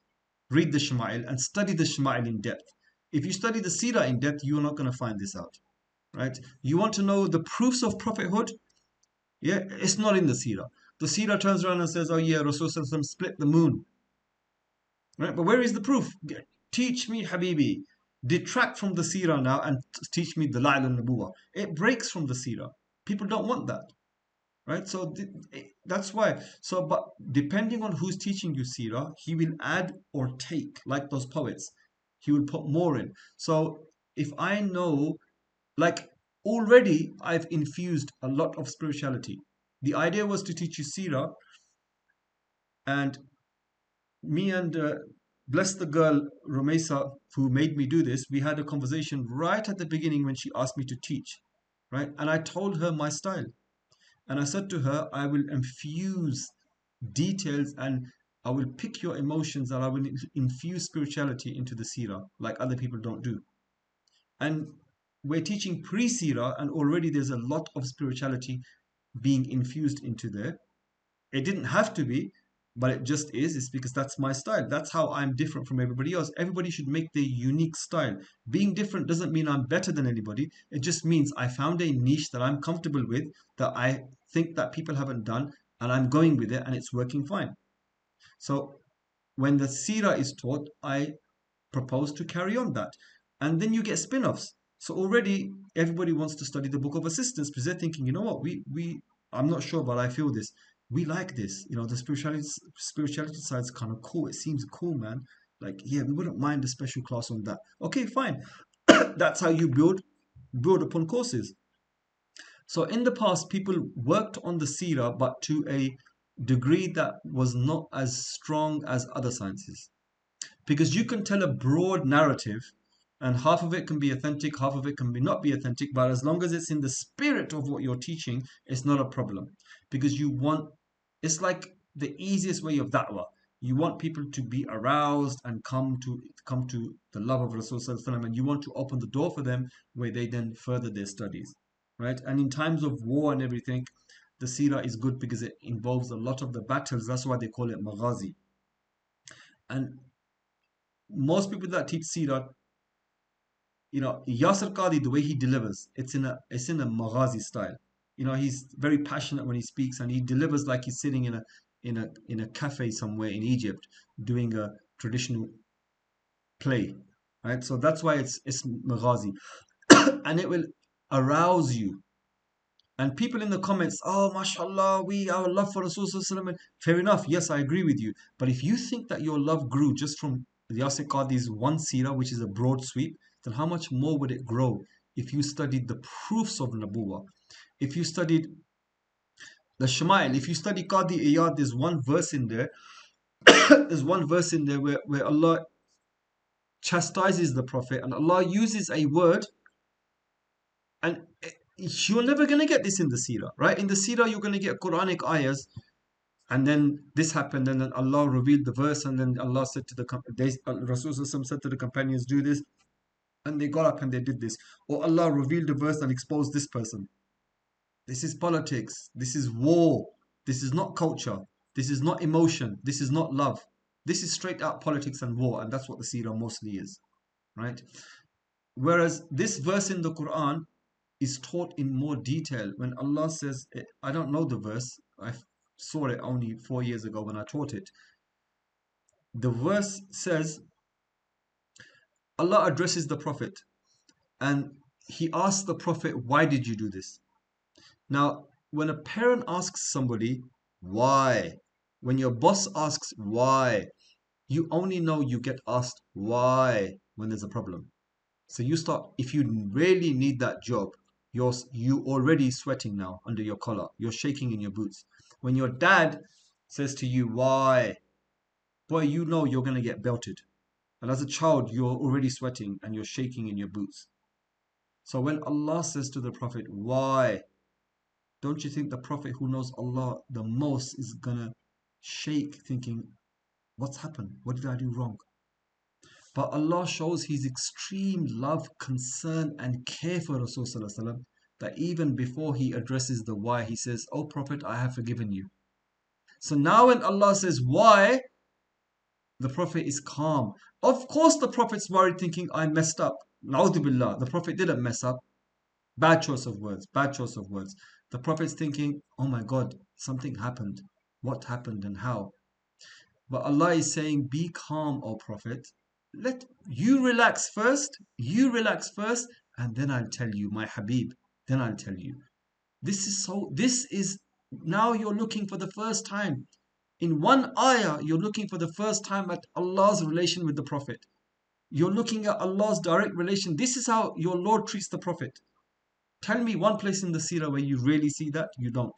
read the Shama'il and study the Shama'il in depth. If you study the seerah in depth, you're not going to find this out. Right? You want to know the proofs of prophethood? Yeah, it's not in the seerah. The seerah turns around and says, oh yeah, Rasulullah split the moon. Right? But where is the proof? Teach me, Habibi. Detract from the seerah now and teach me the La'il al-Nubuwah. It breaks from the seerah. People don't want that. Right? So that's why. So, but depending on who's teaching you seerah, he will add or take, like those poets. He will put more in. So if I know, like already I've infused a lot of spirituality. The idea was to teach you seerah, and me and bless the girl Romesa who made me do this, we had a conversation right at the beginning when she asked me to teach, right? And I told her my style, and I said to her, I will infuse details and I will pick your emotions and I will infuse spirituality into the seerah like other people don't do. And we're teaching pre-seerah, and already there's a lot of spirituality being infused into there. It didn't have to be, but it just is. It's because that's my style. That's how I'm different from everybody else. Everybody should make their unique style. Being different doesn't mean I'm better than anybody. It just means I found a niche that I'm comfortable with, that I think that people haven't done, and I'm going with it, and it's working fine. So when the seerah is taught, I propose to carry on that. And then you get spin-offs. So already everybody wants to study the Book of Assistance because they're thinking, you know what, I'm not sure, but I feel this. We like this. You know, the spirituality side is kind of cool. It seems cool, man. Like, yeah, we wouldn't mind a special class on that. Okay, fine. That's how you build upon courses. So in the past, people worked on the Seerah, but to a degree that was not as strong as other sciences. Because you can tell a broad narrative, and half of it can be authentic, half of it can be not be authentic, but as long as it's in the spirit of what you're teaching, it's not a problem. Because it's like the easiest way of da'wah. You want people to be aroused and come to the love of Rasulullah, and you want to open the door for them where they then further their studies, right? And in times of war and everything, the Seerah is good because it involves a lot of the battles. That's why they call it maghazi. And most people that teach Seerah, Yasir Qadi, the way he delivers, it's in a maghazi style. He's very passionate when he speaks, and he delivers like he's sitting in a cafe somewhere in Egypt doing a traditional play, right? So that's why it's maghazi, and it will arouse you. And people in the comments, oh, mashallah, our love for Rasulullah, fair enough, yes, I agree with you. But if you think that your love grew just from Yasir Qadi's one seerah, which is a broad sweep, then how much more would it grow if you studied the proofs of Nabuwah? If you studied the Shama'il, if you study Qadi Iyad, there's one verse in there, where Allah chastises the Prophet, and Allah uses a word, and you're never going to get this in the seerah, right? In the seerah, you're going to get Quranic ayahs, and then this happened, and then Allah revealed the verse, and then Allah said to Rasulullah said to the companions, do this, and they got up and they did this. Or Allah revealed the verse and exposed this person. This is politics. This is war. This is not culture. This is not emotion. This is not love. This is straight out politics and war, and that's what the seerah mostly is, right? Whereas this verse in the Quran is taught in more detail. When Allah says, I don't know the verse, I saw it only 4 years ago when I taught it. The verse says, Allah addresses the Prophet, and he asks the Prophet, why did you do this? Now, when a parent asks somebody, why? When your boss asks why, you only know you get asked why when there's a problem. So you start, if you really need that job, you already sweating now under your collar. You're shaking in your boots. When your dad says to you, why? Boy, you know you're going to get belted. And as a child, you're already sweating and you're shaking in your boots. So when Allah says to the Prophet, why? Don't you think the Prophet who knows Allah the most is going to shake thinking, what's happened? What did I do wrong? But Allah shows His extreme love, concern, and care for Rasulullah, that even before He addresses the why, He says, "O Prophet, I have forgiven you." So now when Allah says why, the Prophet is calm. Of course the Prophet's worried, thinking, I messed up. Na'udhu billah. The Prophet didn't mess up. Bad choice of words. The Prophet's thinking, oh my God, something happened. What happened and how? But Allah is saying, be calm, O Prophet. Let you relax first, and then I'll tell you, my Habib, then I'll tell you. This is now you're looking for the first time. In one ayah, you're looking for the first time at Allah's relation with the Prophet. You're looking at Allah's direct relation. This is how your Lord treats the Prophet. Tell me one place in the seerah where you really see that. You don't.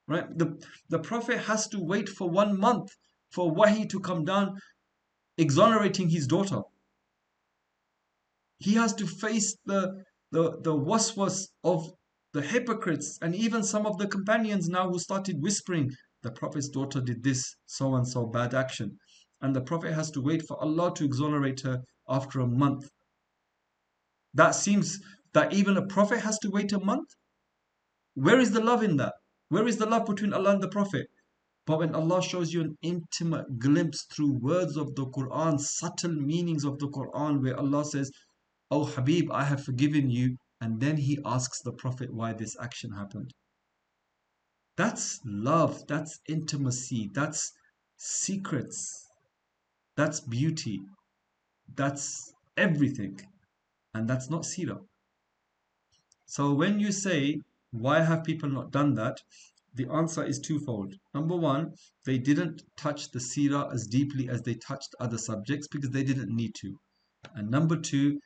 Right? The Prophet has to wait for 1 month for wahi to come down, exonerating his daughter. He has to face the waswas of the hypocrites and even some of the companions now who started whispering, the Prophet's daughter did this so and so bad action. And the Prophet has to wait for Allah to exonerate her after a month. That seems that even a Prophet has to wait a month? Where is the love in that? Where is the love between Allah and the Prophet? But when Allah shows you an intimate glimpse through words of the Quran, subtle meanings of the Quran, where Allah says, "Oh Habib, I have forgiven you," and then He asks the Prophet why this action happened. That's love, that's intimacy, that's secrets, that's beauty, that's everything. And that's not seerah. So when you say, why have people not done that? The answer is twofold. Number one, they didn't touch the seerah as deeply as they touched other subjects because they didn't need to. And number two,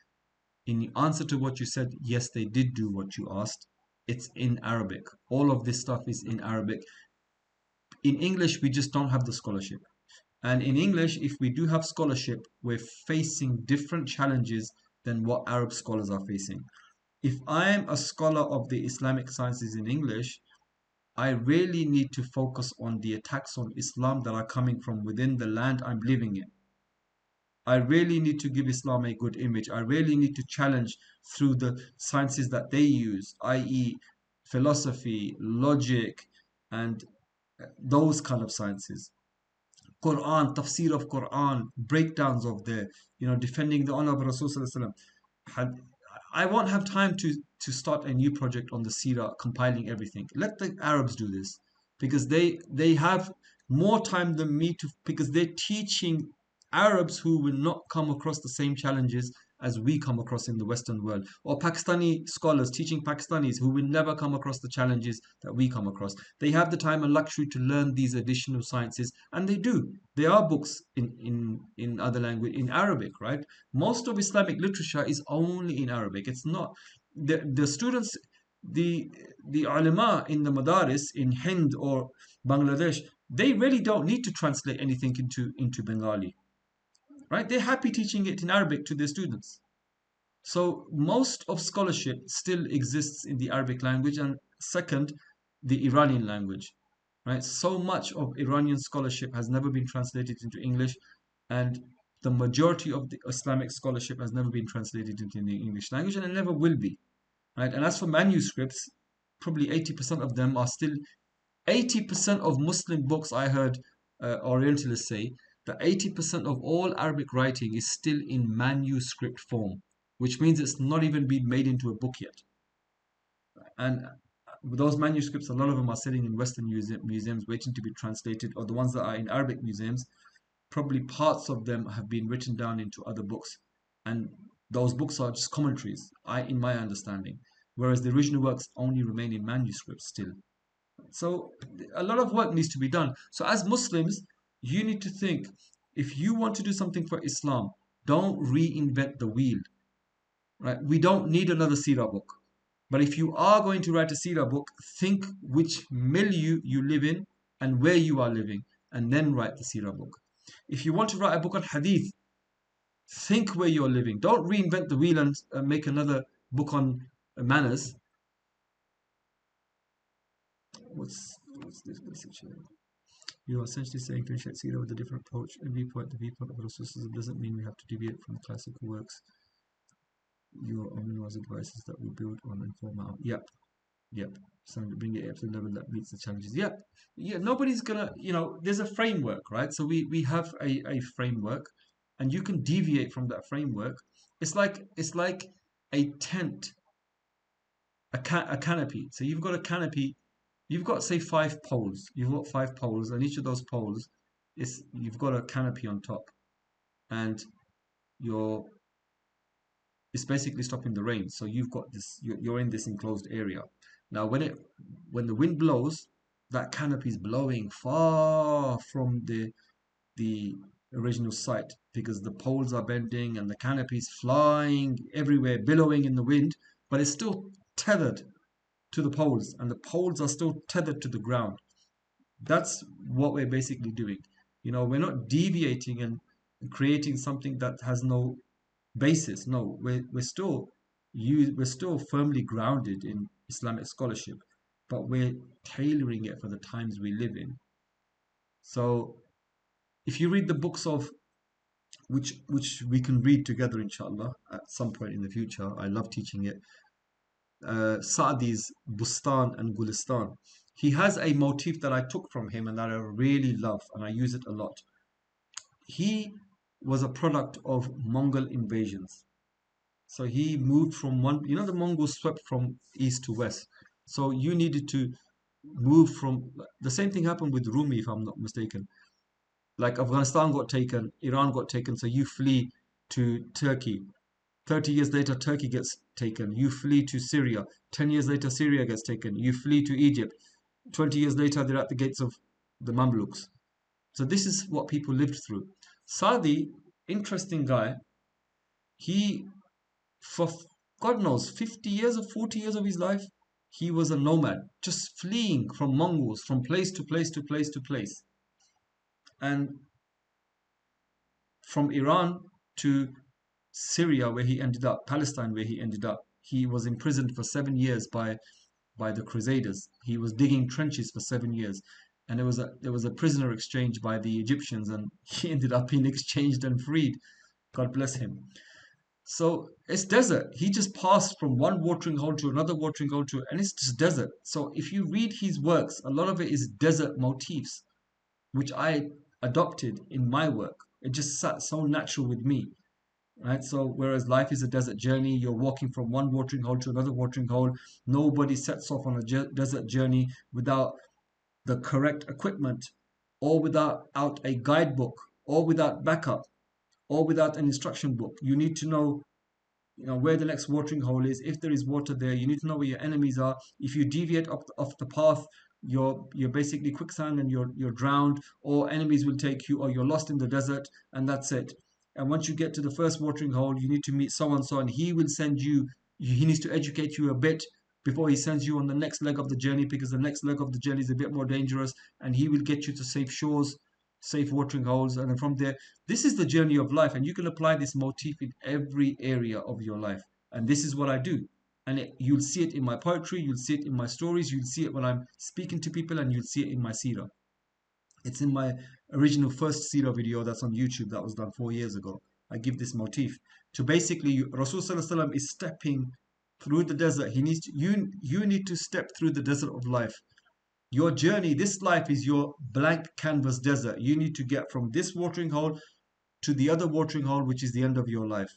in answer to what you said, yes, they did do what you asked. It's in Arabic. All of this stuff is in Arabic. In English, we just don't have the scholarship. And in English, if we do have scholarship, we're facing different challenges than what Arab scholars are facing. If I'm a scholar of the Islamic sciences in English, I really need to focus on the attacks on Islam that are coming from within the land I'm living in. I really need to give Islam a good image. I really need to challenge through the sciences that they use, i.e., philosophy, logic, and those kind of sciences. Quran, tafsir of Quran, breakdowns of the, defending the honor of Rasulullah. I won't have time to start a new project on the Seerah, compiling everything. Let the Arabs do this because they have more time than me because they're teaching Arabs who will not come across the same challenges as we come across in the Western world, or Pakistani scholars teaching Pakistanis who will never come across the challenges that we come across. They have the time and luxury to learn these additional sciences, and they do. There are books in other language, in Arabic, right? Most of Islamic literature is only in Arabic. It's not the students, the ulama in the madaris in Hind or Bangladesh, they really don't need to translate anything into Bengali. Right? They're happy teaching it in Arabic to their students. So most of scholarship still exists in the Arabic language, and second, the Iranian language. Right? So much of Iranian scholarship has never been translated into English, and the majority of the Islamic scholarship has never been translated into the English language, and it never will be. Right? And as for manuscripts, probably 80% of them are still 80% of Muslim books, I heard Orientalists say, that 80% of all Arabic writing is still in manuscript form, which means it's not even been made into a book yet. And those manuscripts, a lot of them are sitting in Western museums waiting to be translated, or the ones that are in Arabic museums, probably parts of them have been written down into other books. And those books are just commentaries, in my understanding, whereas the original works only remain in manuscripts still. So a lot of work needs to be done. So as Muslims, you need to think, if you want to do something for Islam, don't reinvent the wheel. Right? We don't need another Seerah book. But if you are going to write a Seerah book, think which milieu you live in and where you are living, and then write the Seerah book. If you want to write a book on Hadith, think where you're living. Don't reinvent the wheel and make another book on manners. What's this message here? You are essentially saying to initiate Seerah with a different approach and viewpoint. The viewpoint of Rasulullah doesn't mean we have to deviate from the classical works. Your only was advices that we build on and form out. Yep. So bring it up to the level that meets the challenges. Yep. Yeah. Nobody's gonna. There's a framework, right? So we have a framework, and you can deviate from that framework. It's like a tent, a canopy. So you've got a canopy. You've got, say, 5 poles. You've got 5 poles, and each of those poles you've got a canopy on top, and it's basically stopping the rain. So you've got this. You're in this enclosed area. Now, when the wind blows, that canopy is blowing far from the original site because the poles are bending and the canopy is flying everywhere, billowing in the wind, but it's still tethered to the poles, and the poles are still tethered to the ground. That's what we're basically doing. We're not deviating and creating something that has no basis. No, we're still firmly grounded in Islamic scholarship, but we're tailoring it for the times we live in. So if you read the books of which we can read together, inshallah, at some point in the future, I love teaching it, Sa'di's Bustan and Gulistan, he has a motif that I took from him and that I really love, and I use it a lot. He was a product of Mongol invasions. So he moved from the Mongols swept from east to west. So you needed to move from, the same thing happened with Rumi, if I'm not mistaken. Like Afghanistan got taken, Iran got taken, so you flee to Turkey. 30 years later, Turkey gets taken. You flee to Syria. 10 years later, Syria gets taken. You flee to Egypt. 20 years later, they're at the gates of the Mamluks. So this is what people lived through. Saadi, interesting guy, he, for God knows, 50 years or 40 years of his life, he was a nomad, just fleeing from Mongols, from place to place to place to place. And from Iran to Syria, where he ended up, Palestine, where he ended up, he was imprisoned for 7 years by the Crusaders. He was digging trenches for 7 years. And there was a prisoner exchange by the Egyptians, and he ended up being exchanged and freed. God bless him. So it's desert. He just passed from one watering hole to another watering hole and it's just desert. So if you read his works, a lot of it is desert motifs, which I adopted in my work. It just sat so natural with me, right? So whereas life is a desert journey, you're walking from one watering hole to another watering hole. Nobody sets off on a desert journey without the correct equipment, or without a guidebook, or without backup, or without an instruction book. You need to know, where the next watering hole is. If there is water there, you need to know where your enemies are. If you deviate off the path, you're basically quicksand and you're drowned, or enemies will take you, or you're lost in the desert, and that's it. And once you get to the first watering hole, you need to meet so and so, and he will send you. He needs to educate you a bit before he sends you on the next leg of the journey, because the next leg of the journey is a bit more dangerous, and he will get you to safe shores, safe watering holes, and then from there, this is the journey of life, and you can apply this motif in every area of your life. And this is what I do. And you'll see it in my poetry, you'll see it in my stories, you'll see it when I'm speaking to people, and you'll see it in my seerah. It's in my original first seerah video that's on YouTube that was done 4 years ago. I give this motif to basically, Rasul Sallallahu Alaihi Wasallam is stepping through the desert. He needs to, you need to step through the desert of life. Your journey, this life is your blank canvas desert. You need to get from this watering hole to the other watering hole, which is the end of your life.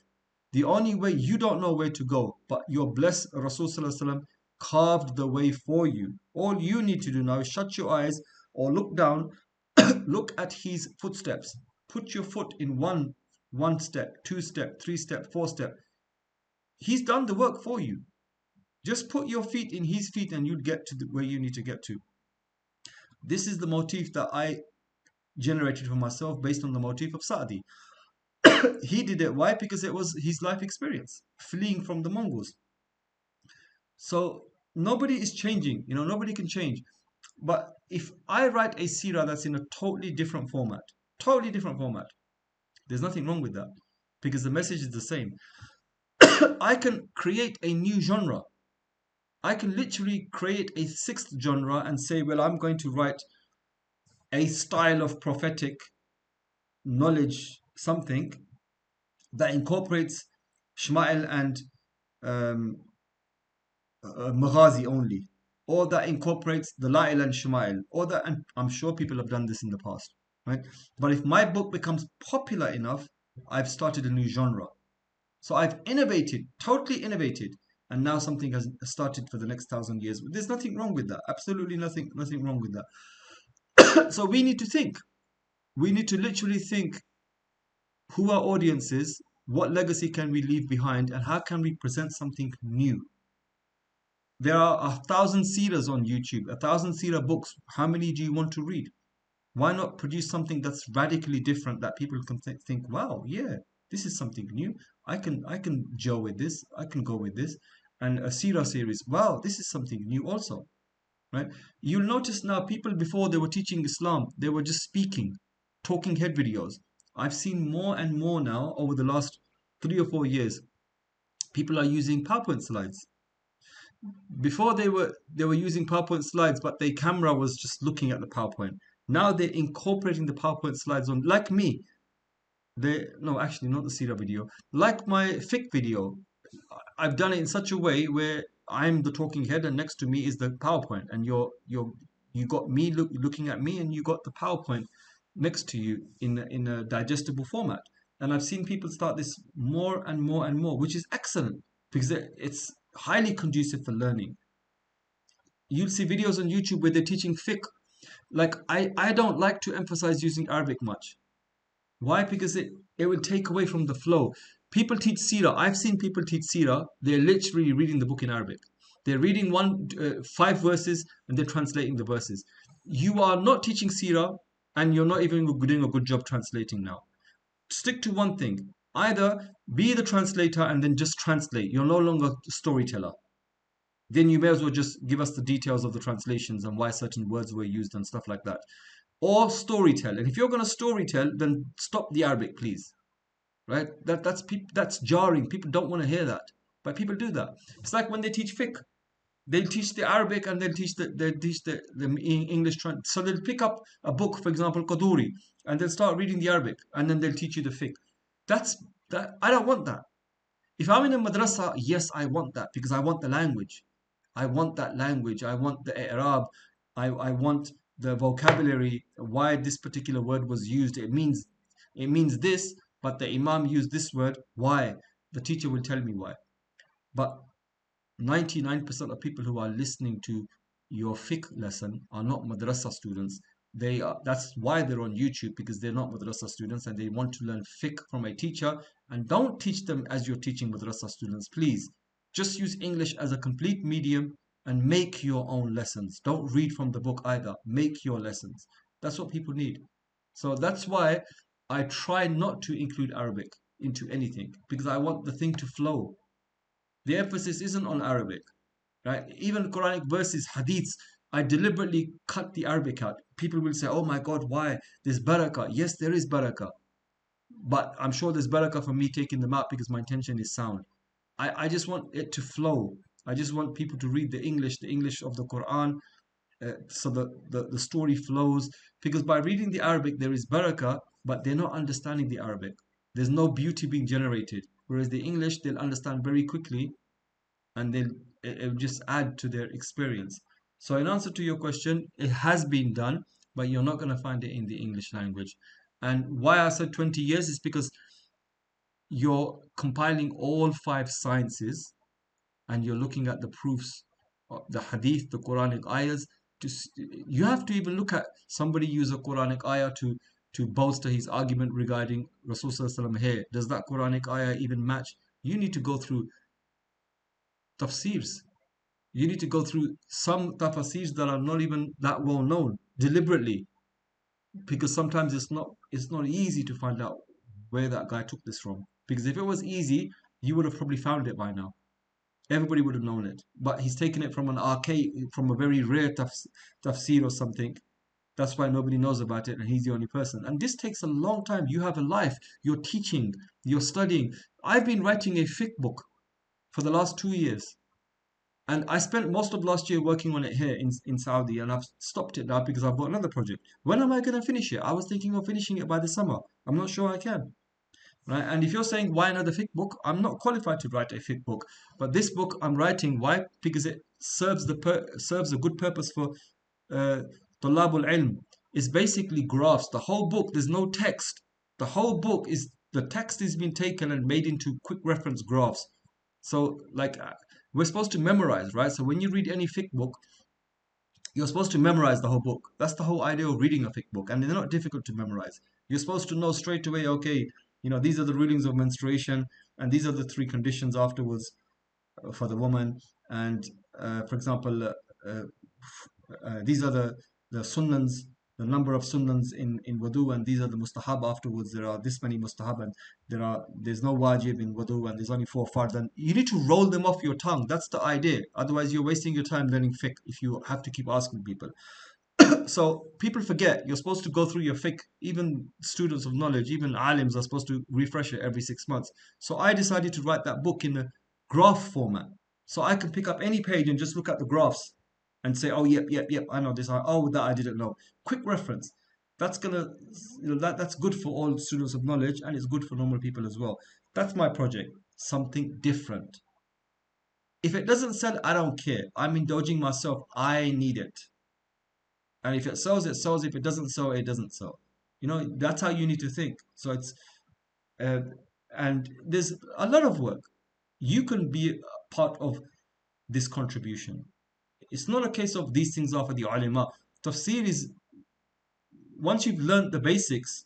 The only way, you don't know where to go, but your blessed Rasul Sallallahu Alaihi Wasallam carved the way for you. All you need to do now is shut your eyes or look down, look at his footsteps. Put your foot in one step, 2 step, 3 step, 4 step. He's done the work for you. Just put your feet in his feet and you'll get to where you need to get to. This is the motif that I generated for myself based on the motif of Saadi. He did it. Why? Because it was his life experience, fleeing from the Mongols. So nobody is changing, nobody can change. But if I write a seerah that's in a totally different format, there's nothing wrong with that, because the message is the same. I can create a new genre. I can literally create a 6th genre and say, well, I'm going to write a style of prophetic knowledge, something that incorporates Shma'il and Maghazi only, or that incorporates the La'il and Shma'il, or that, and I'm sure people have done this in the past, right? But if my book becomes popular enough, I've started a new genre. So I've innovated, totally innovated, and now something has started for the next 1,000 years. There's nothing wrong with that. Absolutely nothing wrong with that. So we need to think. We need to literally think who our audience is, what legacy can we leave behind, and how can we present something new. There are 1,000 seerahs on YouTube, 1,000 seerah books. How many do you want to read? Why not produce something that's radically different, that people can think, wow, yeah, this is something new. I can gel with this. I can go with this. And a seerah series, wow, this is something new also, right? You'll notice now, people before, they were teaching Islam, they were just speaking, talking head videos. I've seen more and more now over the last 3 or 4 years, people are using PowerPoint slides. Before they were using PowerPoint slides, but their camera was just looking at the PowerPoint. Now they're incorporating the PowerPoint slides on, like me. No, actually not the Seerah video, like my fiqh video. I've done it in such a way where I'm the talking head and next to me is the PowerPoint, and you got me looking at me, and you got the PowerPoint next to you in a digestible format. And I've seen people start this more and more and more, which is excellent, because it's highly conducive for learning. You'll see videos on YouTube where they're teaching fiqh. Like, I don't like to emphasize using Arabic much. Why? Because it will take away from the flow. People teach Seerah. I've seen people teach Seerah. They're literally reading the book in Arabic. They're reading 5 verses and they're translating the verses. You are not teaching Seerah and you're not even doing a good job translating now. Stick to one thing. Either be the translator and then just translate. You're no longer a storyteller. Then you may as well just give us the details of the translations and why certain words were used and stuff like that. Or storytell. And if you're going to storytell, then stop the Arabic, please. Right? That's jarring. People don't want to hear that, but people do that. It's like when they teach fiqh. They'll teach the Arabic and they'll teach the English. So they'll pick up a book, for example, Qaduri, and they'll start reading the Arabic, and then they'll teach you the fiqh. I don't want that. If I'm in a madrasa, yes, I want that because I want the language. I want that language. I want the i'rab. I want the vocabulary. Why this particular word was used. It means this, but the imam used this word. Why? The teacher will tell me why. But 99% of people who are listening to your fiqh lesson are not madrasa students. That's why they're on YouTube, because they're not madrasa students and they want to learn fiqh from a teacher. And don't teach them as you're teaching madrasa students, please. Just use English as a complete medium and make your own lessons. Don't read from the book either. Make your lessons. That's what people need. So that's why I try not to include Arabic into anything, because I want the thing to flow. The emphasis isn't on Arabic, right? Even Quranic verses, hadiths, I deliberately cut the Arabic out. People will say, oh my God, why? There's barakah. Yes, there is barakah. But I'm sure there's barakah for me taking them out because my intention is sound. I just want it to flow. I just want people to read the English of the Quran, so the story flows. Because by reading the Arabic, there is barakah, but they're not understanding the Arabic. There's no beauty being generated. Whereas the English, they'll understand very quickly and it'll just add to their experience. So in answer to your question, it has been done, but you're not going to find it in the English language. And why I said 20 years is because you're compiling all 5 sciences and you're looking at the proofs of the hadith, the Quranic ayahs. You have to even look at somebody use a Quranic ayah to bolster his argument regarding Rasulullah here. Does that Quranic ayah even match? You need to go through tafsirs. You need to go through some tafsirs that are not even that well known deliberately, because sometimes it's not easy to find out where that guy took this from. Because if it was easy, you would have probably found it by now. Everybody would have known it. But he's taken it from from a very rare tafsir or something. That's why nobody knows about it and he's the only person. And this takes a long time. You have a life. You're teaching. You're studying. I've been writing a fiqh book for the last 2 years. And I spent most of last year working on it here in Saudi, and I've stopped it now because I've got another project. When am I going to finish it? I was thinking of finishing it by the summer. I'm not sure I can. Right? And if you're saying why another fiqh book, I'm not qualified to write a fiqh book. But this book I'm writing, why? Because it serves a good purpose for Tullabul Ilm. It's basically graphs. The whole book, there's no text. The whole book is, the text is being taken and made into quick reference graphs. So like we're supposed to memorize, right? So when you read any fiqh book, you're supposed to memorize the whole book. That's the whole idea of reading a fiqh book, and they're not difficult to memorize. You're supposed to know straight away, okay, these are the rulings of menstruation, and these are the 3 conditions afterwards for the woman, and for example, these are the sunnans, the number of sunnans in wudu, and these are the mustahab afterwards. There are this many mustahab, and there's no wajib in wudu, and there's only 4 fard. And you need to roll them off your tongue. That's the idea. Otherwise, you're wasting your time learning fiqh if you have to keep asking people. So people forget. You're supposed to go through your fiqh. Even students of knowledge, even alims are supposed to refresh it every 6 months. So I decided to write that book in a graph format. So I can pick up any page and just look at the graphs and say, oh, yep, I know this. Oh, that I didn't know. Quick reference. That's that's good for all students of knowledge, and it's good for normal people as well. That's my project. Something different. If it doesn't sell, I don't care. I'm indulging myself. I need it. And if it sells, it sells. If it doesn't sell, it doesn't sell. That's how you need to think. So it's, and there's a lot of work. You can be a part of this contribution. It's not a case of these things are for the ulama. Tafsir is, once you've learned the basics,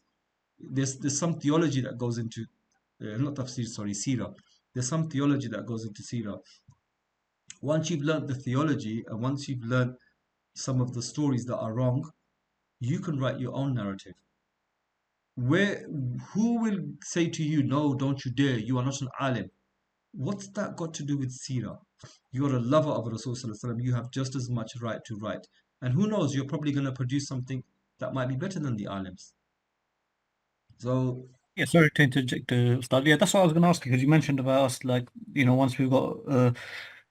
there's some theology that goes into, not tafsir, sorry, Seerah. There's some theology that goes into Seerah. Once you've learned the theology and once you've learned some of the stories that are wrong, you can write your own narrative. Where, who will say to you, no, don't you dare, you are not an alim? What's that got to do with seerah? You're a lover of Rasul Sallallahu Alaihi Wasallam, you have just as much right to write. And who knows, you're probably going to produce something that might be better than the alims. So, Yeah, sorry to interject, Ustad. Yeah, that's what I was going to ask you, because you mentioned about us, like, once we've got a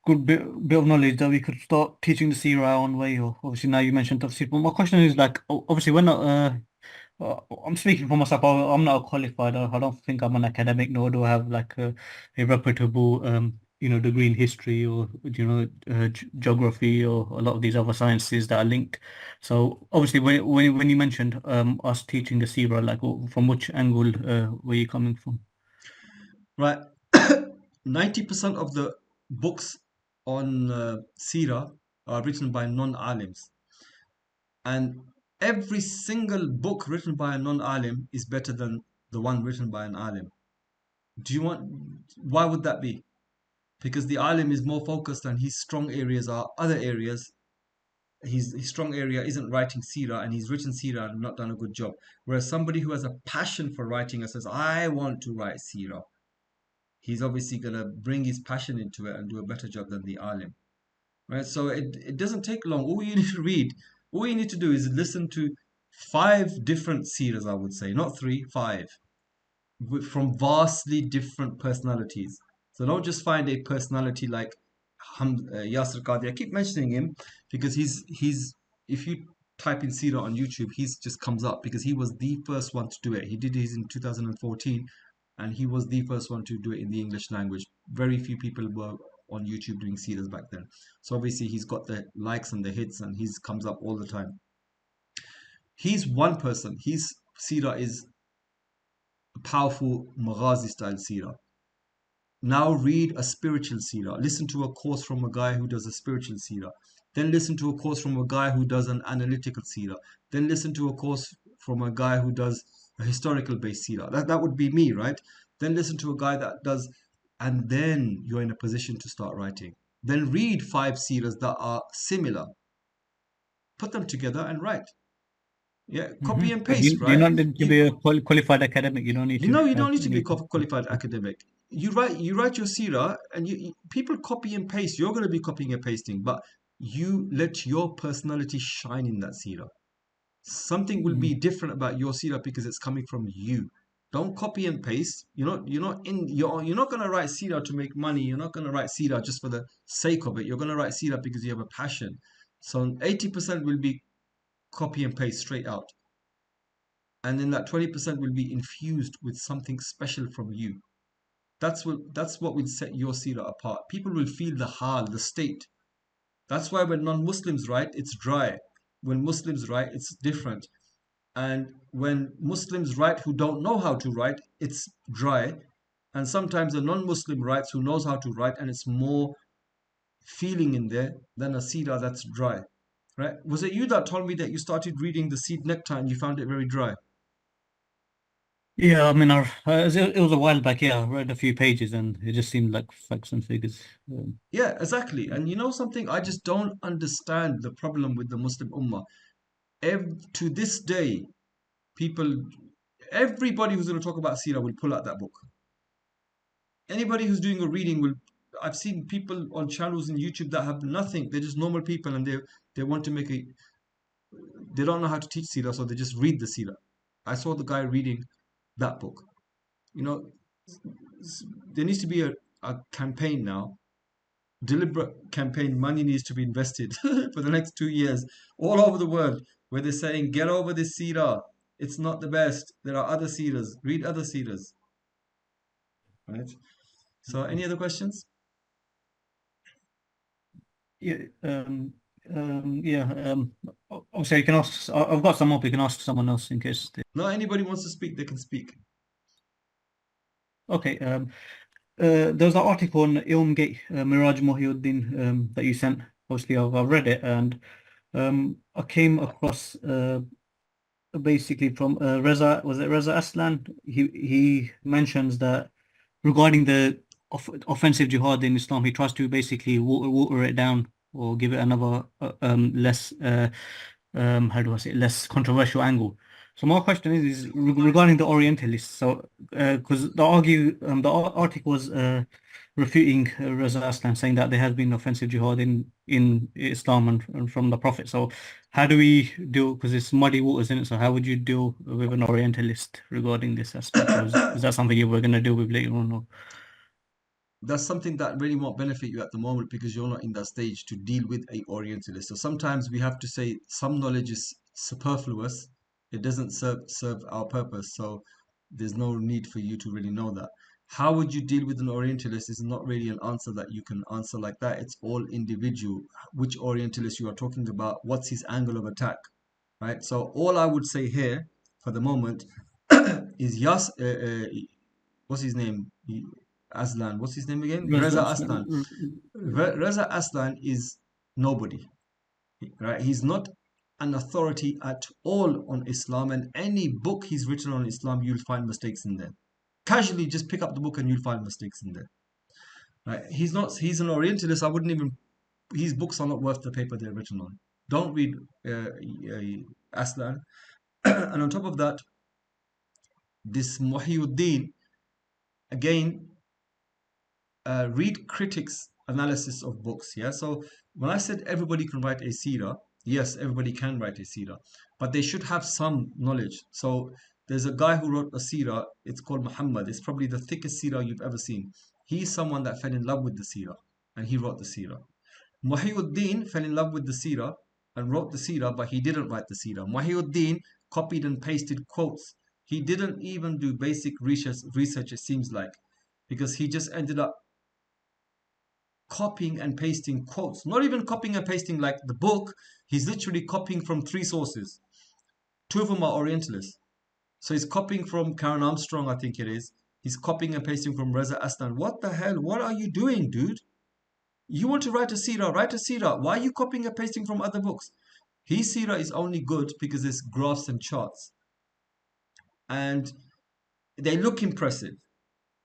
good bit of knowledge, that we could start teaching the seerah our own way, or obviously now you mentioned tafsir. But my question is, like, obviously we're not, I'm speaking for myself, I'm not qualified. I don't think I'm an academic, nor do I have like a reputable, degree in history or, geography or a lot of these other sciences that are linked. So obviously when you mentioned us teaching the seerah, like from which angle were you coming from? right, 90% of the books on seerah are written by non-alims. And every single book written by a non-alim is better than the one written by an alim. Why would that be? Because the alim is more focused and his strong areas are other areas. His strong area isn't writing seerah, and he's written seerah and not done a good job. Whereas somebody who has a passion for writing and says, I want to write seerah, he's obviously going to bring his passion into it and do a better job than the alim. Right? So it doesn't take long. All you need to read, all you need to do is listen to 5 different seerahs, I would say, not 3, 5, from vastly different personalities. So don't just find a personality like Yasir Qadhi. I keep mentioning him because he's if you type in seerah on YouTube, he's just comes up because he was the first one to do it. He did his in 2014, and he was the first one to do it in the English language. Very few people were on YouTube doing seerahs back then. So obviously he's got the likes and the hits, and he's comes up all the time. He's one person. His seerah is a powerful Maghazi style seerah. Now read a spiritual seerah. Listen to a course from a guy who does a spiritual seerah. Then listen to a course from a guy who does an analytical seerah. Then listen to a course from a guy who does a historical based seerah. That would be me, right? Then listen to a guy that does, and then you're in a position to start writing. Then read 5 seerahs that are similar. Put them together and write. Yeah, copy and But paste, you right? don't need to be a qualified academic. You don't need to You don't have need to be a any. qualified academic. You write your seerah, and people copy and paste. You're going to be copying and pasting, but you let your personality shine in that seerah. Something will be different about your seerah because it's coming from you. Don't copy and paste. You're not going to write seerah to make money. You're not going to write seerah just for the sake of it. You're going to write seerah because you have a passion. So 80% will be copy and paste straight out. And then that 20% will be infused with something special from you. That's what will set your seerah apart. People will feel the hal, the state. That's why when non-Muslims write, it's dry. When Muslims write, it's different. And when Muslims write who don't know how to write, it's dry. And sometimes a non-Muslim writes who knows how to write, and it's more feeling in there than a seerah that's dry. Right? Was it you that told me that you started reading the Seed Nectar and you found it very dry? Yeah, I mean, it was a while back. Yeah, I read a few pages and it just seemed like facts and figures. Yeah, exactly. And you know something? I just don't understand the problem with the Muslim Ummah. To this day, everybody who's going to talk about Seerah will pull out that book. Anybody who's doing a reading will. I've seen people on channels in YouTube that have nothing. They're just normal people, and they want to make they don't know how to teach Seerah, so they just read the Seerah. I saw the guy reading that book. You know, there needs to be a campaign now, deliberate campaign. Money needs to be invested for the next 2 years all over the world, where they're saying, get over this seerah, it's not the best, there are other seerahs, read other seerahs, right? So any other questions? Yeah, obviously you can ask. I've got some more, but you can ask someone else in case. No, anybody wants to speak, they can speak. Okay. There was an article on Ilmgate, Miraj Mohiuddin, that you sent. Obviously, I've read it, and I came across basically from Reza. Was it Reza Aslan? He mentions that regarding the offensive jihad in Islam, he tries to basically water it down or give it another less how do I say it, less controversial angle. So my question is regarding the Orientalists. So because the article was refuting Reza Aslan, saying that there has been offensive jihad in Islam and from the Prophet. So how do we deal, because it's muddy waters in it, so how would you deal with an Orientalist regarding this aspect? Or is that something you were going to deal with later on? Or? That's something that really won't benefit you at the moment because you're not in that stage to deal with a Orientalist. So sometimes we have to say some knowledge is superfluous. It doesn't serve our purpose. So there's no need for you to really know that. How would you deal with an Orientalist is not really an answer that you can answer like that. It's all individual. Which Orientalist you are talking about? What's his angle of attack? Right? So all I would say here for the moment is what's his name? Aslan. What's his name again? Reza Aslan. Reza Aslan is nobody, right? He's not an authority at all on Islam, and any book he's written on Islam, you'll find mistakes in there. Casually, just pick up the book and you'll find mistakes in there. Right? He's not. He's an Orientalist. I wouldn't even. His books are not worth the paper they're written on. Don't read Aslan. And on top of that, this Muhyiddin, again, read critics' analysis of books. Yeah. So when I said everybody can write a seerah, yes, everybody can write a seerah, but they should have some knowledge. So there's a guy who wrote a seerah. It's called Muhammad. It's probably the thickest seerah you've ever seen. He's someone that fell in love with the seerah, and he wrote the seerah. Muhyiddin fell in love with the seerah and wrote the seerah, but he didn't write the seerah. Muhyiddin copied and pasted quotes. He didn't even do basic research, it seems like, because he just ended up copying and pasting quotes. Not even copying and pasting like the book. He's literally copying from 3 sources. 2 of them are Orientalists. So he's copying from Karen Armstrong, I think it is. He's copying and pasting from Reza Aslan. What the hell? What are you doing, dude? You want to write a seerah, write a seerah. Why are you copying and pasting from other books? His seerah is only good because it's graphs and charts. And they look impressive.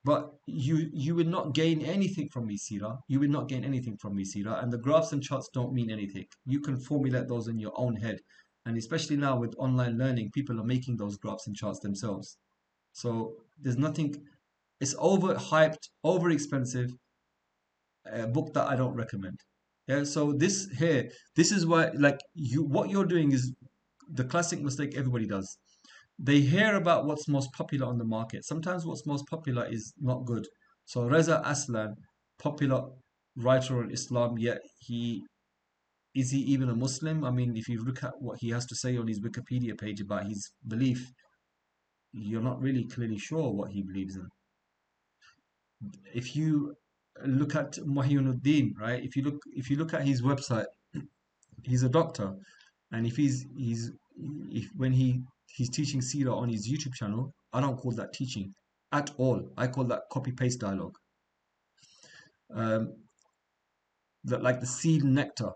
But you will not gain anything from his seerah. You will not gain anything from his seerah. And the graphs and charts don't mean anything. You can formulate those in your own head. And especially now with online learning, people are making those graphs and charts themselves. So there's nothing, it's overhyped, over expensive, a book that I don't recommend. Yeah, so this is why, like, what you're doing is the classic mistake everybody does. They hear about what's most popular on the market. Sometimes what's most popular is not good. So Reza Aslan, popular writer on Islam, yet is he even a Muslim? I mean, if you look at what he has to say on his Wikipedia page about his belief, you're not really clearly sure what he believes in. If you look at Muhyiddin, right? If you look at his website, he's a doctor, and if when he's teaching Seerah on his YouTube channel, I don't call that teaching at all. I call that copy paste dialogue. That, like the seed nectar.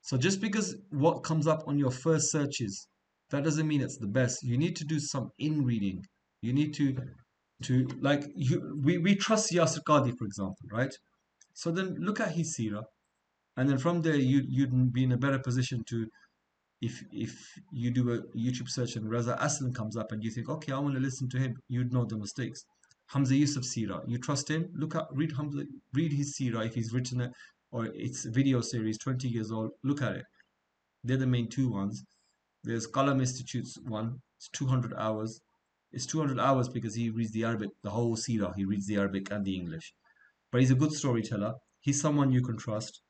So just because what comes up on your first searches, that doesn't mean it's the best. You need to do some in reading. You need to like we trust Yasir Qadhi, for example, right? So then look at his seerah, and then from there you'd be in a better position to, if you do a YouTube search and Reza Aslan comes up and you think, okay, I want to listen to him, you'd know the mistakes. Hamza Yusuf seerah, you trust him? Read his seerah if he's written it, or it's a video series, 20 years old. Look at it. They're the main 2 ones. There's Qalam Institute's one. It's 200 hours. It's 200 hours because he reads the Arabic, the whole seerah. He reads the Arabic and the English. But he's a good storyteller. He's someone you can trust,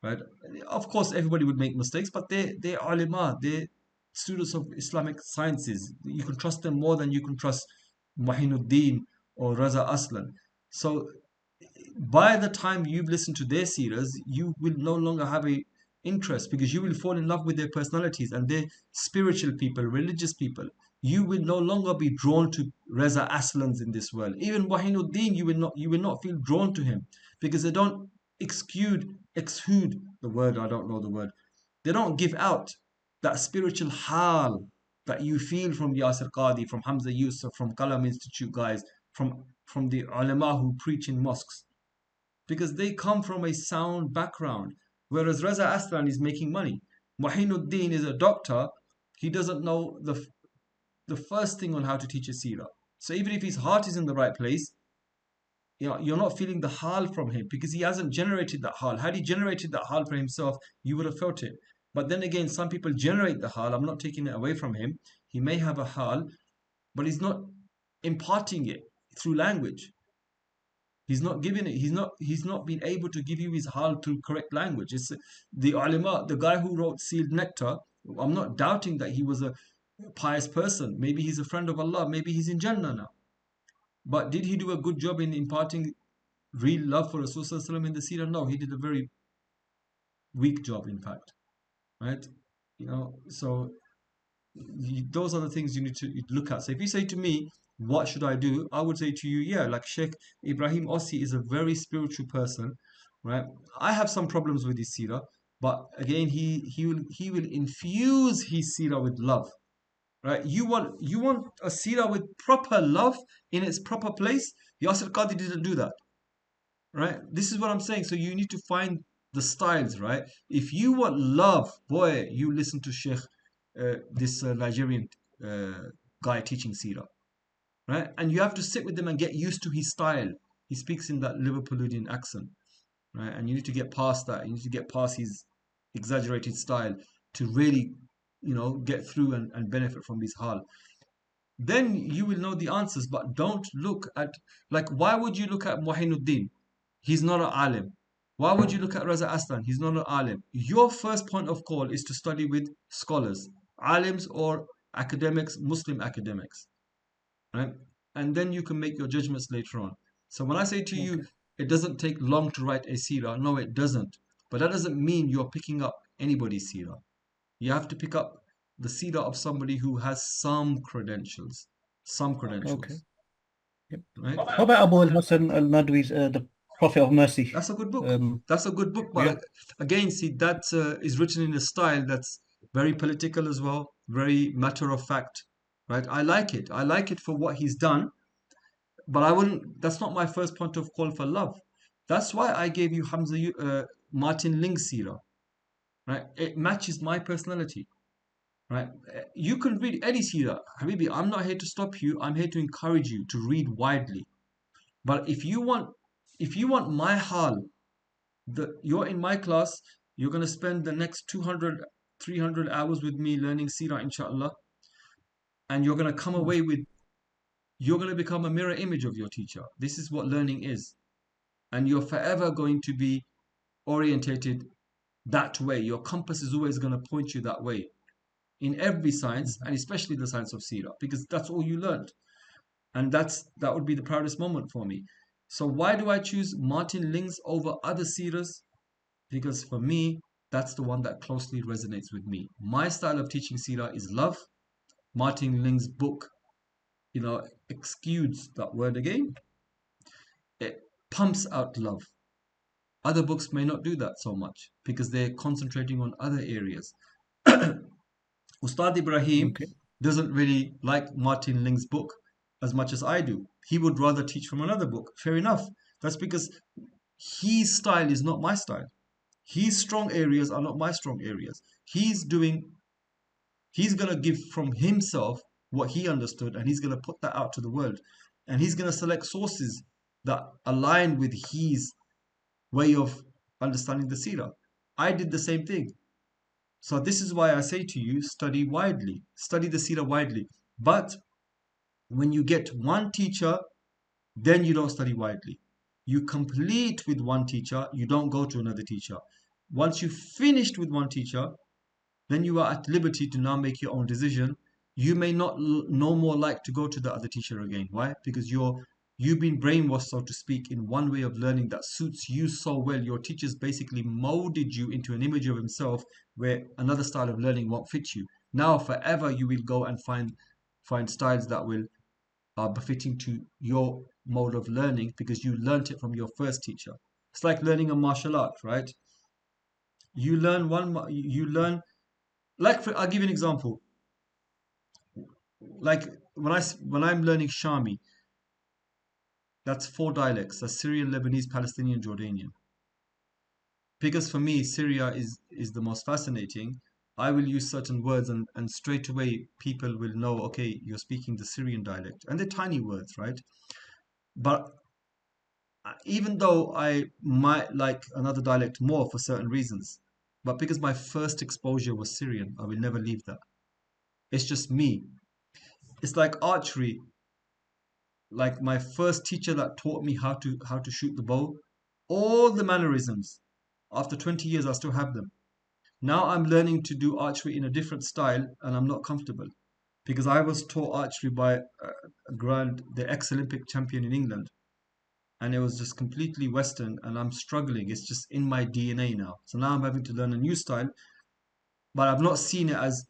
right? Of course, everybody would make mistakes, but they're ulama, they're students of Islamic sciences. You can trust them more than you can trust Muhyiddin or Raza Aslan. So by the time you've listened to their seerahs, you will no longer have a interest because you will fall in love with their personalities, and they're spiritual people, religious people. You will no longer be drawn to Reza Aslans in this world. Even Muhyiddin, you will not feel drawn to him because they don't exude the word, I don't know the word. They don't give out that spiritual hal that you feel from Yasir Qadhi, from Hamza Yusuf, from Qalam Institute guys, from the ulama who preach in mosques. because they come from a sound background. Whereas Reza Aslan is making money. Muhinuddin is a doctor. He doesn't know the first thing on how to teach a seerah. So even if his heart is in the right place, you're not feeling the hal from him because he hasn't generated that hal. Had he generated that hal for himself, you would have felt it. But then again, some people generate the hal. I'm not taking it away from him. He may have a hal, but he's not imparting it through language. He's not giving it. He's not been able to give you his hal through correct language. It's the ulama, the guy who wrote Sealed Nectar. I'm not doubting that he was a pious person. Maybe he's a friend of Allah. Maybe he's in Jannah now. But did he do a good job in imparting real love for Rasulullah in the seerah? No, he did a very weak job, in fact. Right? So those are the things you need to look at. So if you say to me, what should I do? I would say to you, yeah, like Sheikh Ibrahim Ossi is a very spiritual person, right? I have some problems with his seerah, but again, he will infuse his seerah with love, right? You want a seerah with proper love in its proper place. Yasir Qadi didn't do that, right? This is what I'm saying. So you need to find the styles, right? If you want love, boy, you listen to Sheikh, this Nigerian guy teaching seerah, right? And you have to sit with him and get used to his style. He speaks in that Liverpoolian accent, right? And you need to get past that. You need to get past his exaggerated style to really, get through and benefit from his hal. Then you will know the answers, but don't look at, like, why would you look at Muhinuddin? He's not an alim. Why would you look at Raza Aslan? He's not an alim. Your first point of call is to study with scholars, alims or academics, Muslim academics, right? And then you can make your judgments later on. So when I say to you, it doesn't take long to write a seerah, no, it doesn't. But that doesn't mean you're picking up anybody's seerah. You have to pick up the seerah of somebody who has some credentials. Okay. Yep. Right? How about Abu al-Hasan al-Nadwi's The Prophet of Mercy? That's a good book. That's a good book. But Yeah. again, see, that is written in a style that's very political as well, very matter of fact. Right? I like it. I like it for what he's done. But I wouldn't. That's not my first point of call for love. That's why I gave you Martin Ling's seerah. Right? It matches my personality. Right? You can read any seerah. Habibi, I'm not here to stop you. I'm here to encourage you to read widely. But if you want my hal, you're in my class, you're going to spend the next 200, 300 hours with me learning seerah, inshallah. And you're going to come away with, you're going to become a mirror image of your teacher. This is what learning is. And you're forever going to be orientated that way. Your compass is always going to point you that way in every science, and especially the science of seerah, because that's all you learned. And that would be the proudest moment for me. So why do I choose Martin Ling's over other seerahs? Because for me, that's the one that closely resonates with me. My style of teaching seerah is love. Martin Ling's book, exudes that word again. It pumps out love. Other books may not do that so much because they're concentrating on other areas. Ustad Ibrahim doesn't really like Martin Ling's book as much as I do. He would rather teach from another book. Fair enough. That's because his style is not my style. His strong areas are not my strong areas. He's going to give from himself what he understood, and he's going to put that out to the world. And he's going to select sources that align with his way of understanding the seerah. I did the same thing. So this is why I say to you, study widely. Study the seerah widely. But when you get one teacher, then you don't study widely. You complete with one teacher, you don't go to another teacher. Once you've finished with one teacher, then you are at liberty to now make your own decision. You may not no more like to go to the other teacher again. Why? Because you've been brainwashed, so to speak, in one way of learning that suits you so well. Your teachers basically molded you into an image of himself where another style of learning won't fit you. Now forever you will go and find styles that are befitting to your mode of learning because you learnt it from your first teacher. It's like learning a martial art, right? You learn I'll give you an example. Like when I'm learning Shami, That's 4 dialects. That's Syrian, Lebanese, Palestinian, Jordanian. Because for me, Syria is the most fascinating. I will use certain words and straight away people will know, okay, you're speaking the Syrian dialect. And they're tiny words, right? But even though I might like another dialect more for certain reasons, but because my first exposure was Syrian, I will never leave that. It's just me. It's like archery. Like my first teacher that taught me how to shoot the bow, all the mannerisms. After 20 years, I still have them. Now I'm learning to do archery in a different style, and I'm not comfortable because I was taught archery by the ex-Olympic champion in England, and it was just completely Western, and I'm struggling. It's just in my DNA now. So now I'm having to learn a new style, but I've not seen it as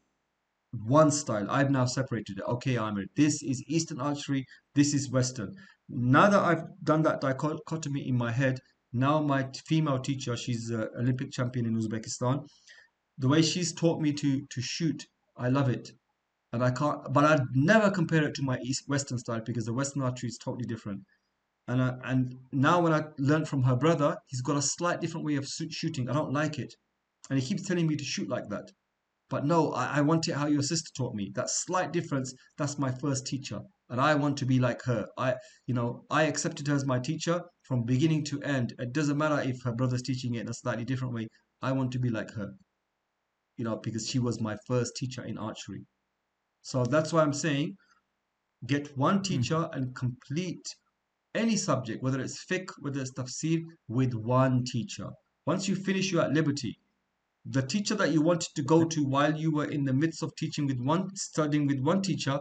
one style. I've now separated it. Okay, Amir, this is Eastern archery, this is Western. Now that I've done that dichotomy in my head, now my female teacher, she's an Olympic champion in Uzbekistan. The way she's taught me to shoot, I love it. And I can't, but I'd never compare it to my Western style because the Western archery is totally different. And now when I learned from her brother, he's got a slight different way of shooting. I don't like it. And he keeps telling me to shoot like that. But no, I want it how your sister taught me. That slight difference, that's my first teacher. And I want to be like her. I accepted her as my teacher from beginning to end. It doesn't matter if her brother's teaching it in a slightly different way. I want to be like her, because she was my first teacher in archery. So that's why I'm saying get one teacher and complete any subject, whether it's fiqh, whether it's tafsir, with one teacher. Once you finish, you're at liberty. The teacher that you wanted to go to while you were in the midst of studying with one teacher,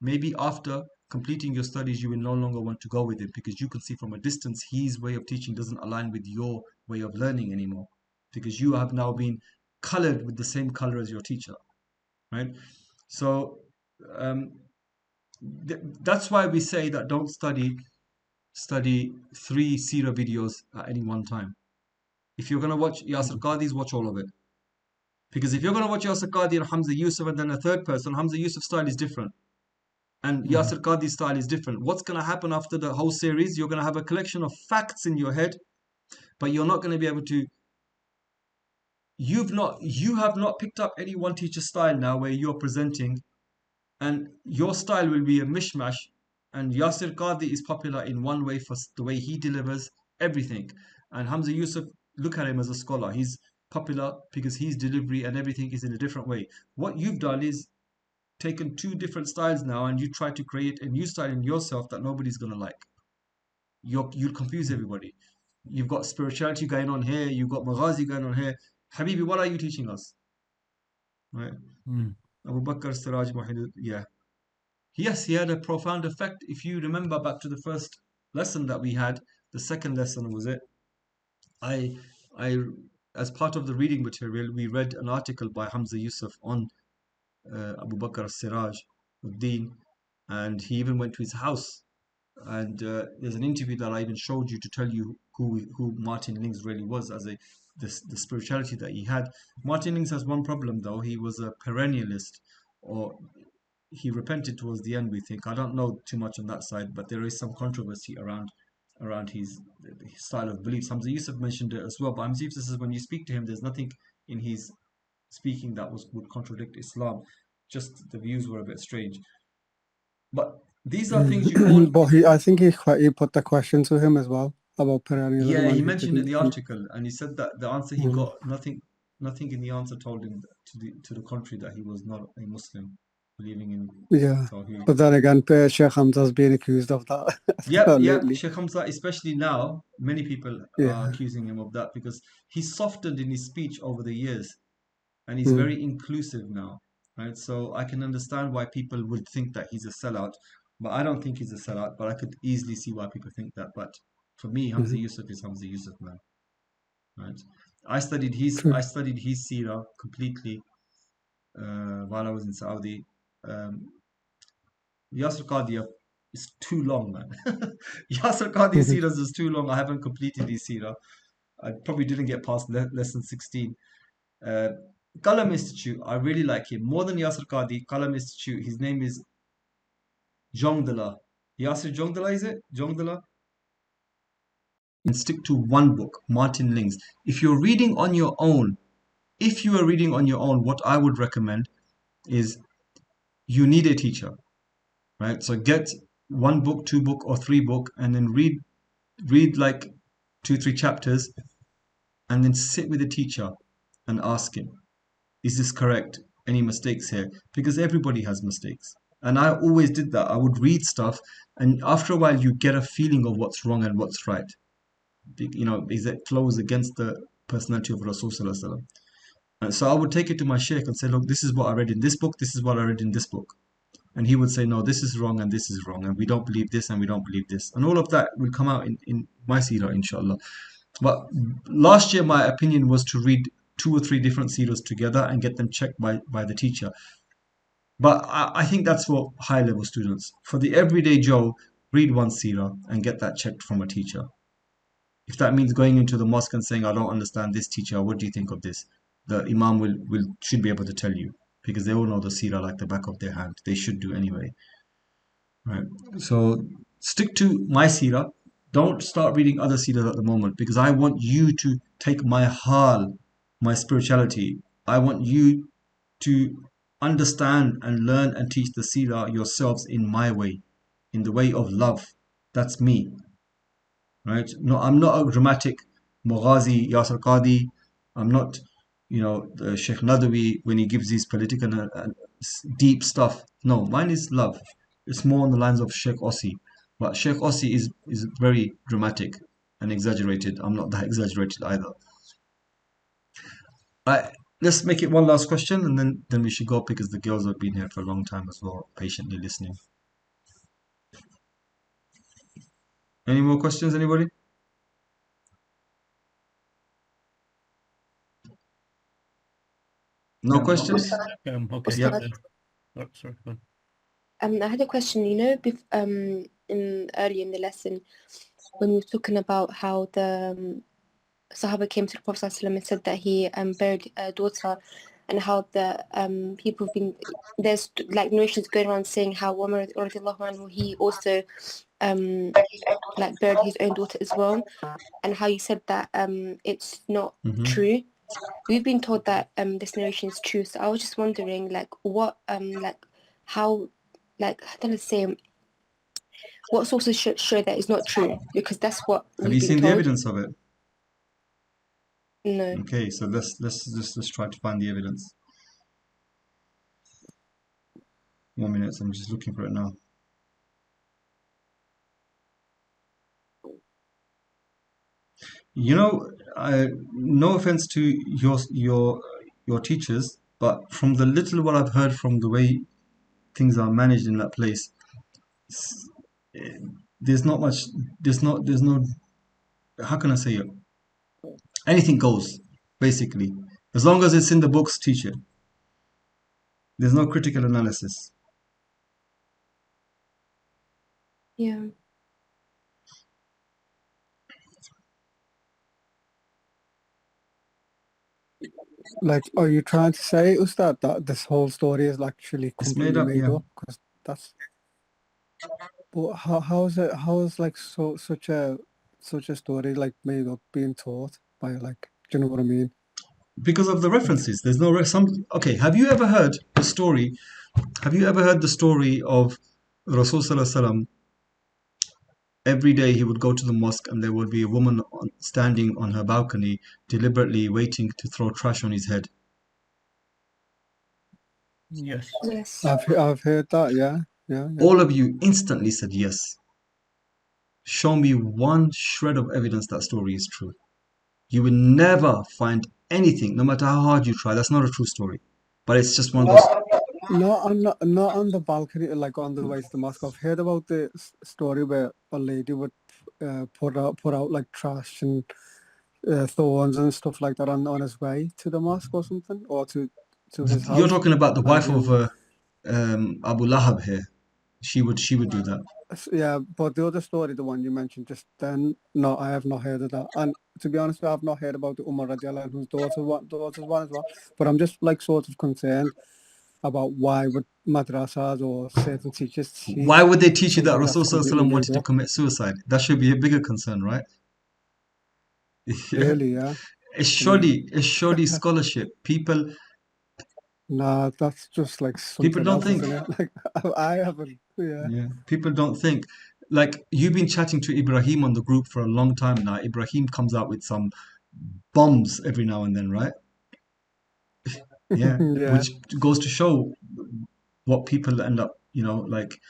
maybe after completing your studies, you will no longer want to go with him because you can see from a distance his way of teaching doesn't align with your way of learning anymore because you have now been colored with the same color as your teacher, right? So that's why we say that don't study 3 Seerah videos at any one time. If you're going to watch Yasir Qadhi's, watch all of it. Because if you're going to watch Yasir Qadhi and Hamza Yusuf and then a third person, Hamza Yusuf's style is different. And Yasir Qadhi's style is different. What's going to happen after the whole series? You're going to have a collection of facts in your head, but you're not going to be able to... You have not picked up any one teacher style now where you're presenting, and your style will be a mishmash. And Yasir Qadhi is popular in one way for the way he delivers everything. And Hamza Yusuf, look at him as a scholar. He's popular because his delivery and everything is in a different way. What you've done is taken 2 different styles now and you try to create a new style in yourself that nobody's going to like. You'll confuse everybody. You've got spirituality going on here. You've got maghazi going on here. Habibi, what are you teaching us? Right? Abu Bakr Siraj Muhammad, yeah. Yes, he had a profound effect. If you remember back to the first lesson that we had, the second lesson was it. I, as part of the reading material, we read an article by Hamza Yusuf on Abu Bakr Siraj Uddin, and he even went to his house. And there's an interview that I even showed you to tell you who Martin Lings really was as the spirituality that he had. Martin Lings has one problem though. He was a perennialist, or he repented towards the end, we think. I don't know too much on that side, but there is some controversy around his style of beliefs. Hamza Yusuf mentioned it as well, but Hamza Yusuf says when you speak to him, there's nothing in his speaking that would contradict Islam. Just the views were a bit strange. But these are things you all... But I think he put the question to him as well about perennialism. Yeah, he mentioned in the article, and he said that the answer he got, nothing in the answer told him to the contrary, that he was not a Muslim believing in Tawheed. But then again, Sheikh Hamza's being accused of that. Yeah, Sheikh Hamza, especially now, many people are accusing him of that because he's softened in his speech over the years, and he's very inclusive now, right? So I can understand why people would think that he's a sellout, but I don't think he's a sellout. But I could easily see why people think that. But for me, Hamza Yusuf is Hamza Yusuf, man. Right? I studied his Seerah completely while I was in Saudi. Yasir Qadhi is too long, man. Yasir Qadhi's Seerah is too long. I haven't completed his Seerah. I probably didn't get past lesson 16. Qalam Institute, I really like him more than Yasir Qadhi. Qalam Institute, his name is Jongdala. Yasir Jongdala, is it? Jongdala? And stick to one book, Martin Ling's. If you're reading on your own, what I would recommend is you need a teacher, right? So get one book, two book, or three book, and then read like 2-3 chapters, and then sit with the teacher and ask him, is this correct? Any mistakes here? Because everybody has mistakes. And I always did that. I would read stuff, and after a while you get a feeling of what's wrong and what's right. You know, is it flows against the personality of Rasul Sallallahu Alaihi Wasallam. And so I would take it to my sheikh and say, look, this is what I read in this book, this is what I read in this book. And he would say, no, this is wrong and this is wrong, and we don't believe this and we don't believe this. And all of that will come out in my seerah, inshallah. But last year, my opinion was to read 2 or 3 different seerahs together and get them checked by the teacher. But I think that's for high level students. For the everyday Joe, read one seerah and get that checked from a teacher. If that means going into the mosque and saying, I don't understand this, teacher, what do you think of this? The imam should be able to tell you, because they all know the seerah like the back of their hand. They should do anyway. Right. So stick to my seerah. Don't start reading other seerahs at the moment, because I want you to take my hal, my spirituality. I want you to understand and learn and teach the seerah yourselves in my way, in the way of love. That's me. Right? No, I'm not a dramatic Moghazi, Yasir Qadi. I'm not, the Sheikh Nadawi when he gives these political and deep stuff. No, mine is love. It's more on the lines of Sheikh Ossi. But Sheikh Ossi is very dramatic and exaggerated. I'm not that exaggerated either. Right, let's make it one last question, and then we should go, because the girls have been here for a long time as well, patiently listening. Any more questions, anybody? No questions? Okay. Yeah. Oh, sorry. Go on. I had a question. Early in the lesson, when we were talking about how the Sahaba came to the Prophet ﷺ and said that he buried a daughter, and how the people have been, there's like narrations going around saying how Umar radiallahu anhu, he also like buried his own daughter as well, and how you said that it's not true. We've been told that this narration is true, so I was just wondering, like, what how, like, I don't know, say, what sources show that it's not true, because that's what Have we've you been seen told. the evidence of it? No. Okay, so let's try to find the evidence. 1 minute, I'm just looking for it now. No offense to your teachers, but from the little what I've heard from the way things are managed in that place, there's not much. There's no. How can I say it? Anything goes, basically, as long as it's in the books. Teach it. There's no critical analysis. Yeah. Like, are you trying to say, Ustad, that this whole story is actually completely made up? Because that's. But how is like such a story like made up being taught by, like, do you know what I mean? Because of the references. There's no okay. Have you ever heard the story? Have you ever heard the story of Rasul Sallallahu Alaihi Wasallam? Every day he would go to the mosque, and there would be a woman standing on her balcony, deliberately waiting to throw trash on his head. Yes. Yes. I've heard that. Yeah. All of you instantly said yes. Show me one shred of evidence that story is true. You will never find anything, no matter how hard you try. That's not a true story, but it's just one of those. Not on the balcony, like on the way to the mosque. I've heard about the story where a lady would put out like trash and thorns and stuff like that on his way to the mosque or something, or to his house. You're talking about the wife of Abu Lahab here. She would do that. Yeah, but the other story, the one you mentioned just then, no, I have not heard of that. And to be honest, I have not heard about the Umar radiallahu anhu's daughter's one as well. But I'm just like sort of concerned about why would madrasas or certain teachers teach Why would they teach you that something that's Rasul completely wanted made to up? commit suicide? That should be a bigger concern, right? Really, yeah. It's I mean, shoddy scholarship. nah, that's just like People something don't else, think. isn't it? Like I haven't, yeah. Yeah, people don't think. Like you've been chatting to Ibrahim on the group for a long time now. Ibrahim comes out with some bombs every now and then, right? Yeah, Yeah. which goes to show what people end up, like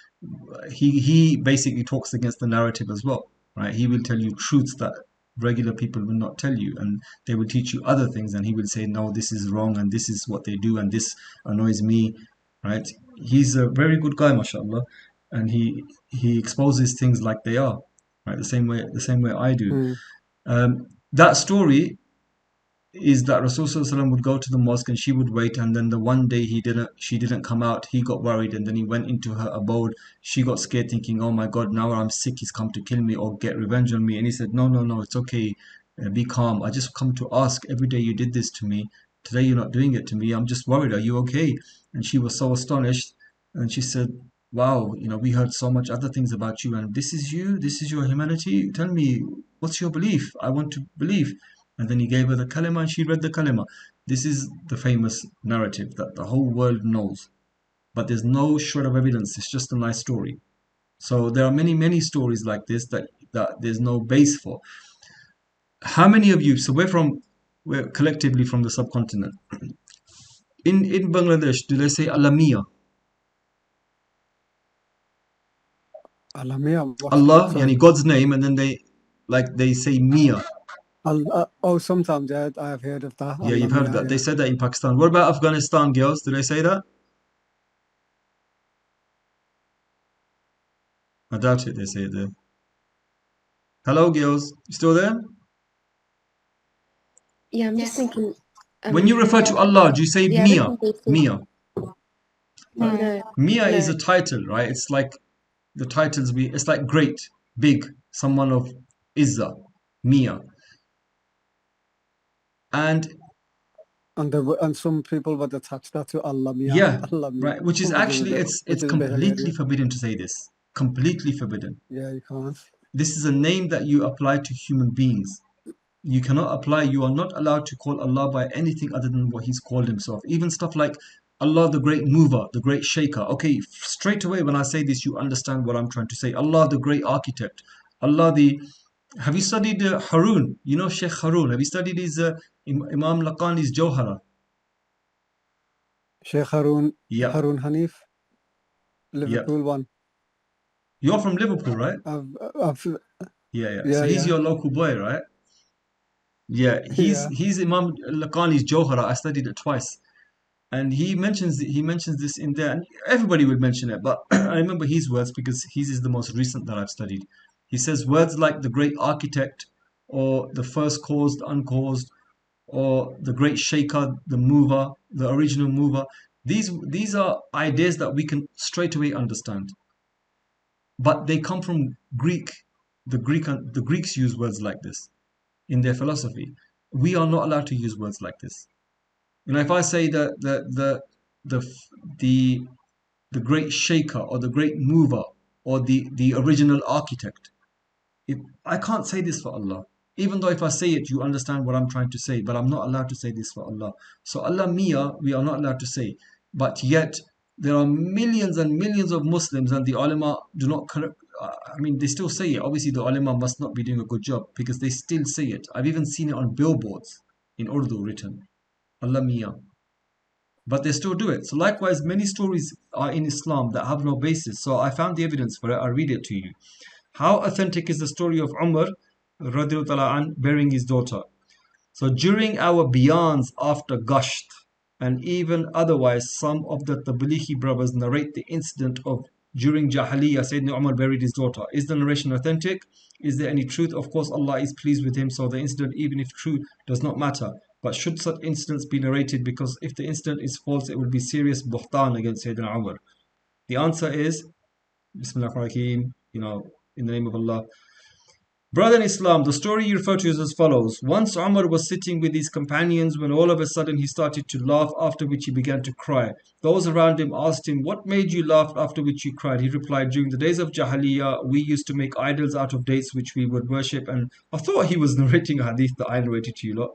he basically talks against the narrative as well, right? He will tell you truths that regular people will not tell you, and they will teach you other things, and he will say, no, this is wrong, and this is what they do, and this annoys me, right? He's a very good guy, mashallah, and he exposes things like they are, right? The same way I do. Mm. That story is that Rasulullah would go to the mosque and she would wait, and then the one day she didn't come out, he got worried, and then he went into her abode. She got scared, thinking, oh my God, now I'm sick, he's come to kill me or get revenge on me. And he said, no, no, no, it's okay, be calm, I just come to ask. Every day you did this to me, today you're not doing it to me, I'm just worried, are you okay? And she was so astonished, and she said, wow, we heard so much other things about you, and this is you, this is your humanity, tell me, what's your belief? I want to believe. And then he gave her the kalima and she read the kalima. This is the famous narrative that the whole world knows. But there's no shred of evidence. It's just a nice story. So there are many, many stories like this that there's no base for. How many of you, so we're collectively from the subcontinent. In Bangladesh, do they say Alamiya? Alamiya, what's that? Allah, Sorry. yani God's name, and then they say Mia. Oh, sometimes, yeah, I have heard of that. Yeah, you've heard of Alamiya, that. yeah. They said that in Pakistan. What about Afghanistan, girls? Do they say that? I doubt it, they say it there. Hello, girls. You still there? Yeah, I'm just thinking. When you refer to Allah, do you say Yeah, Mia? Mia. No, Mia is no. a title, right? It's like the titles it's like great, big, someone of Izzah, Mia. And some people would attach that to Alamiya. yeah, Alamiya, right, which is actually it's which is a bit completely hilarious. forbidden to say this. Completely forbidden. Yeah, you can't. This is a name that you apply to human beings. You are not allowed to call Allah by anything other than what He's called Himself. Even stuff like Allah the great mover, the great shaker. Okay, straight away when I say this, you understand what I'm trying to say. Allah the great architect. Have you studied Harun? You know Sheikh Harun. Have you studied his Imam Laqani's Jawhara? Sheikh Harun Yeah. Hanif, Liverpool one. You're from Liverpool, right? Yeah. So he's your local boy, right? Yeah, he's Imam Laqani's Jawhara. I studied it twice. And he mentions this in there, and everybody would mention it, but I remember his words because his is the most recent that I've studied. He says words like the great architect, or the first cause, the uncaused, or the great shaker, the mover, the original mover. These are ideas that we can straight away understand, but they come from Greek. The Greeks use words like this in their philosophy. We are not allowed to use words like this. If I say the the great shaker or the great mover or the original architect, I can't say this for Allah. Even though if I say it, you understand what I'm trying to say, but I'm not allowed to say this for Allah. So Allah Mia, we are not allowed to say. But yet, there are millions and millions of Muslims, and the ulama do not correct. They still say it. Obviously, the ulama must not be doing a good job because they still say it. I've even seen it on billboards in Urdu written. Allah Mia. But they still do it. So likewise, many stories are in Islam that have no basis. So I found the evidence for it. I'll read it to you. How authentic is the story of Umar radiallahu anh, bearing his daughter? So during our biyans after Gasht, and even otherwise, some of the Tablighi brothers narrate the incident of during Jahiliyyah, Sayyidina Umar buried his daughter. Is the narration authentic? Is there any truth? Of course, Allah is pleased with him, so the incident, even if true, does not matter. But should such incidents be narrated? Because if the incident is false, it will be serious buhtan against Sayyidina Umar. The answer is, Bismillah ar-Rahim, in the name of Allah. Brother in Islam, the story you refer to is as follows. Once Umar was sitting with his companions when all of a sudden he started to laugh, after which he began to cry. Those around him asked him, "What made you laugh, after which you cried?" He replied, "During the days of Jahiliyyah, we used to make idols out of dates which we would worship." And I thought he was narrating a hadith that I narrated to you lot.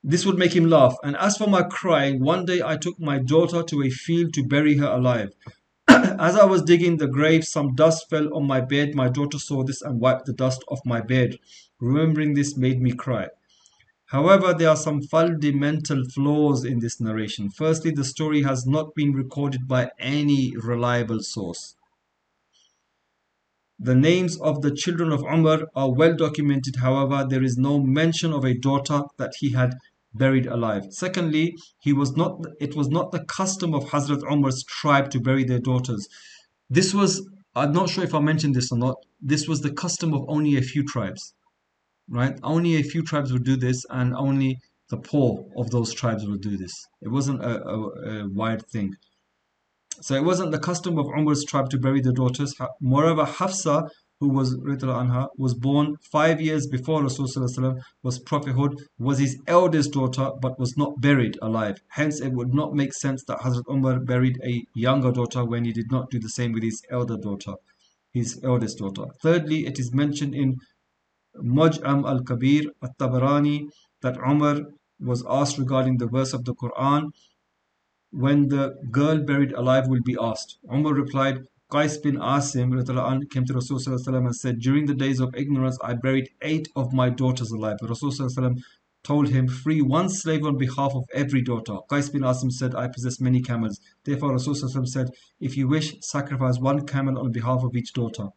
This would make him laugh. "And as for my crying, one day I took my daughter to a field to bury her alive. As I was digging the grave, some dust fell on my bed. My daughter saw this and wiped the dust off my bed. Remembering this made me cry." However, there are some fundamental flaws in this narration. Firstly, the story has not been recorded by any reliable source. The names of the children of Umar are well documented. However, there is no mention of a daughter that he had buried alive. Secondly, it was not the custom of Hazrat Umar's tribe to bury their daughters. This was, I'm not sure if I mentioned this or not, this was the custom of only a few tribes, right? Only a few tribes would do this, and only the poor of those tribes would do this. It wasn't a wide thing. So it wasn't the custom of Umar's tribe to bury their daughters. Moreover, Hafsa, who was anha, was born 5 years before Rasulullah was prophethood, was his eldest daughter, but was not buried alive. Hence, it would not make sense that Hazrat Umar buried a younger daughter when he did not do the same with his eldest daughter. Thirdly, it is mentioned in Muj'am al-Kabir at-Tabarani that Umar was asked regarding the verse of the Quran, "When the girl buried alive will be asked." Umar replied, "Qais bin Asim came to Rasulullah and said, 'During the days of ignorance, I buried 8 of my daughters alive.' Rasulullah told him, 'Free one slave on behalf of every daughter.' Qais bin Asim said, 'I possess many camels.' Therefore Rasulullah said, 'If you wish, sacrifice one camel on behalf of each daughter.'"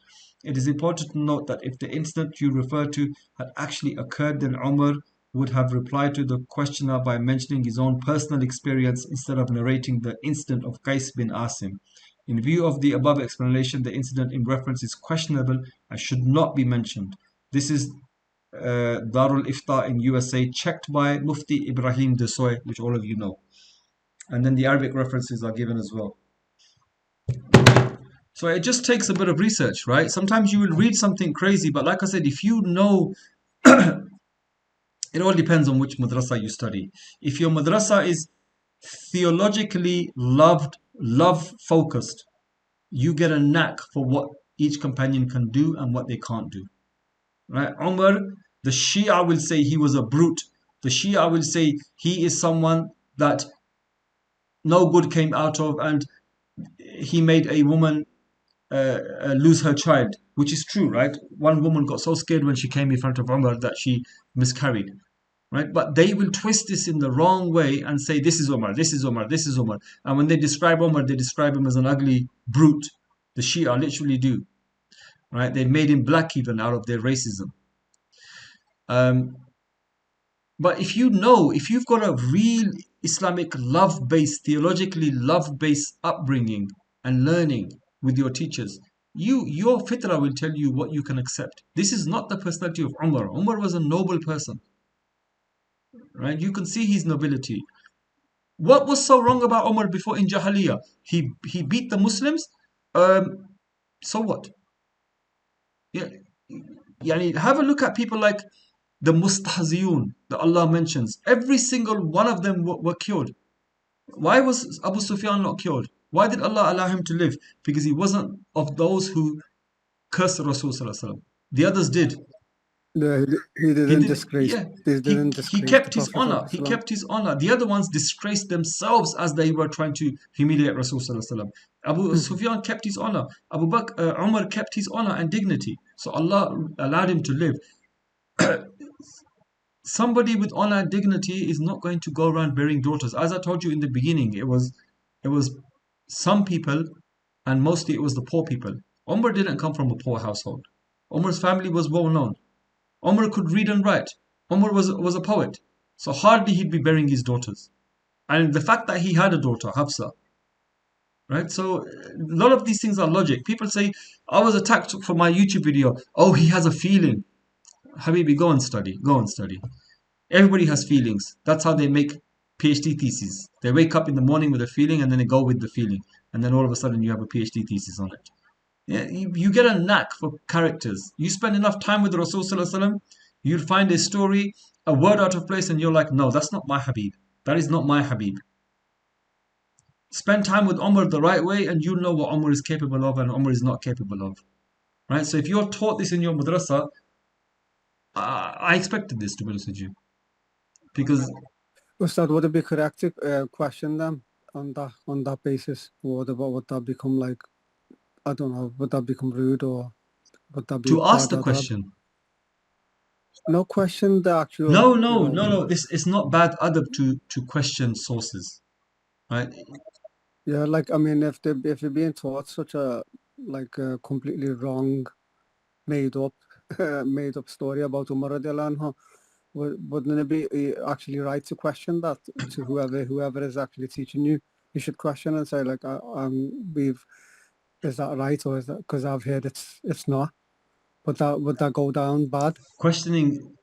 It is important to note that if the incident you refer to had actually occurred, then Umar would have replied to the questioner by mentioning his own personal experience instead of narrating the incident of Qais bin Asim. In view of the above explanation, the incident in reference is questionable and should not be mentioned. This is Darul Ifta in USA, checked by Mufti Ibrahim Desoy, which all of you know. And then the Arabic references are given as well. So it just takes a bit of research, right? Sometimes you will read something crazy, but like I said, if you know, it all depends on which madrasa you study. If your madrasa is theologically love-focused, you get a knack for what each companion can do and what they can't do. Right? Umar, the Shia will say he was a brute. The Shia will say he is someone that no good came out of, and he made a woman lose her child, which is true, right? One woman got so scared when she came in front of Umar that she miscarried, right? But they will twist this in the wrong way and say, this is Umar, this is Umar, this is Umar. And when they describe Umar, they describe him as an ugly brute. The Shia literally do, right? They made him black even out of their racism. But if you've got a real Islamic love-based, theologically love-based upbringing and learning with your teachers, your fitrah will tell you what you can accept. This is not the personality of Umar. Umar was a noble person, right? You can see his nobility. What was so wrong about Umar before in Jahiliyyah? He beat the Muslims. So what? Yeah, have a look at people like the Mustahziyun that Allah mentions. Every single one of them were killed. Why was Abu Sufyan not killed? Why did Allah allow him to live? Because he wasn't of those who cursed Rasulullah. The others did. No, he didn't disgrace. Yeah, He kept his honor. He kept his honor. The other ones disgraced themselves as they were trying to humiliate Rasulullah. Abu Sufyan kept his honor. Umar kept his honor and dignity. So Allah allowed him to live. Somebody with honor and dignity is not going to go around burying daughters. As I told you in the beginning, it was some people, and mostly it was the poor people. Umar didn't come from a poor household. Umar's family was well known. Umar could read and write. Umar was a poet. So hardly he'd be burying his daughters. And the fact that he had a daughter, Hafsa, right? So a lot of these things are logic. People say, I was attacked for my YouTube video. Oh, he has a feeling. Habibi, go and study. Go and study. Everybody has feelings. That's how they make PhD theses. They wake up in the morning with a feeling and then they go with the feeling. And then all of a sudden you have a PhD thesis on it. Yeah, you get a knack for characters. You spend enough time with the Rasul Sallallahu Alaihi Wasallam, you'll find a story, a word out of place, and you're like, no, that's not my Habib. That is not my Habib. Spend time with Umar the right way, and you know what Umar is capable of and Umar is not capable of. Right? So if you're taught this in your madrasa, I expected this, to be honest with you. Because Ustad, would it be correct to question them on that basis? Would that become like, I don't know, would that become rude, or would that be to ask bad the adab? question. No, question the actual. No. This is not bad adab to question sources, right? Yeah, like, I mean, if you're being taught such a like a completely wrong, made up story about Umar radiallahu anhu, wouldn't it be actually right to question that to whoever is actually teaching you? You should question and say like, is that right, or is that because I've heard it's not? Would that go down bad? Questioning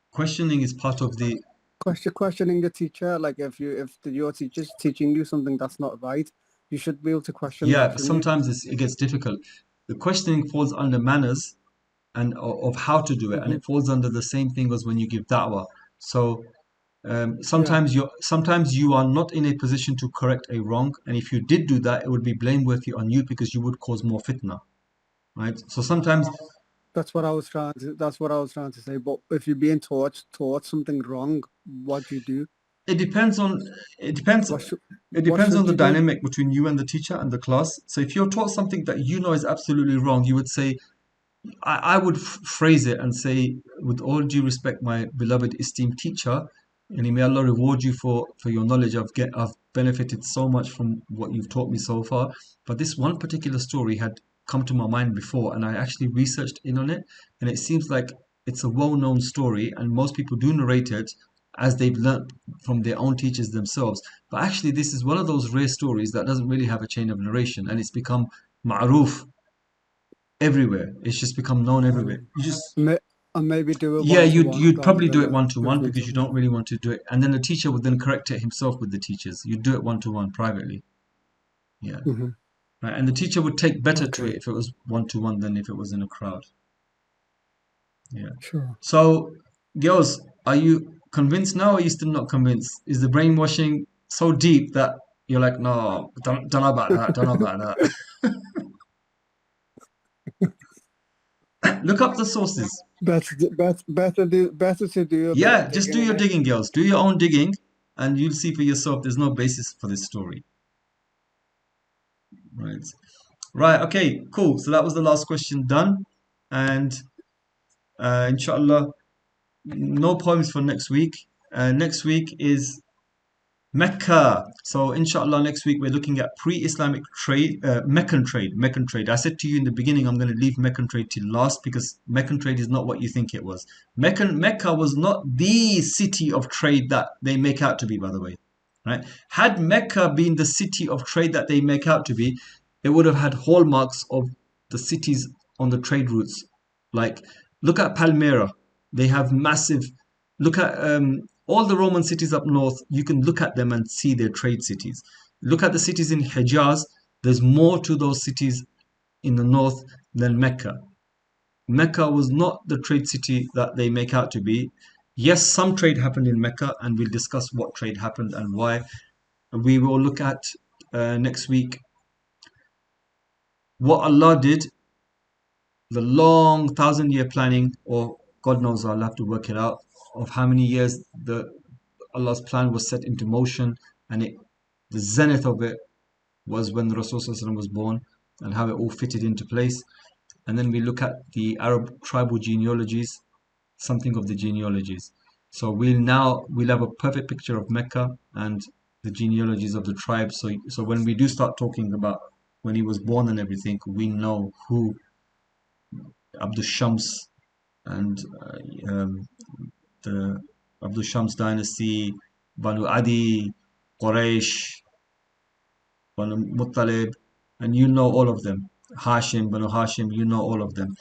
is part of the questioning the teacher. Like if your teacher's teaching you something that's not right, you should be able to question that. But sometimes it gets difficult. The questioning falls under manners and of how to do it, and it falls under the same thing as when you give da'wah. So sometimes you are not in a position to correct a wrong, and if you did do that, it would be blameworthy on you because you would cause more fitna, right? So sometimes that's what I was trying to say. But if you're being taught something wrong, what do you do? It depends on the dynamic between you and the teacher and the class. So if you're taught something that you know is absolutely wrong, you would say, I would phrase it and say, with all due respect, my beloved esteemed teacher, and may Allah reward you for your knowledge. I've benefited so much from what you've taught me so far. But this one particular story had come to my mind before, and I actually researched in on it, and it seems like it's a well-known story, and most people do narrate it as they've learnt from their own teachers themselves. But actually, this is one of those rare stories that doesn't really have a chain of narration, and it's become ma'roof everywhere. It's just become known everywhere. You just maybe do it. Yeah, you'd probably do it one-to-one because you don't really want to do it, and then the teacher would then correct it himself with the teachers. You'd do it one-to-one privately. Yeah, right. And the teacher would take better to it if it was one-to-one than if it was in a crowd. Yeah. Sure. So, girls, are you convinced now, or are you still not convinced? Is the brainwashing so deep that you're like, no, don't know about that, don't know about that? Look up the sources. Better to do. Yeah, just do your digging, girls. Do your own digging, and you'll see for yourself. There's no basis for this story. Right. Okay. Cool. So that was the last question done, and inshallah, no poems for next week. Next week is Mecca. So inshallah next week we're looking at pre-Islamic trade, Meccan trade. I said to you in the beginning I'm going to leave Meccan trade till last because Meccan trade is not what you think it was. Mecca was not the city of trade that they make out to be, by the way. Right? Had Mecca been the city of trade that they make out to be, it would have had hallmarks of the cities on the trade routes. Like, look at Palmyra. They have massive. Look at all the Roman cities up north. You can look at them and see their trade cities. Look at the cities in Hijaz. There's more to those cities in the north than Mecca. Mecca was not the trade city that they make out to be. Yes, some trade happened in Mecca, and we'll discuss what trade happened and why. We will look at next week what Allah did, the long 1,000-year planning, or God knows, I'll have to work it out, of how many years Allah's plan was set into motion, and the zenith of it was when the Rasul was born, and how it all fitted into place. And then we look at the Arab tribal genealogies, something of the genealogies. So we'll have a perfect picture of Mecca and the genealogies of the tribes. So when we do start talking about when he was born and everything, we know who Abdul Shams and the Abdul Shams dynasty, Banu Adi, Quraysh, Banu Muttalib, and you know all of them. Hashim, Banu Hashim, you know all of them.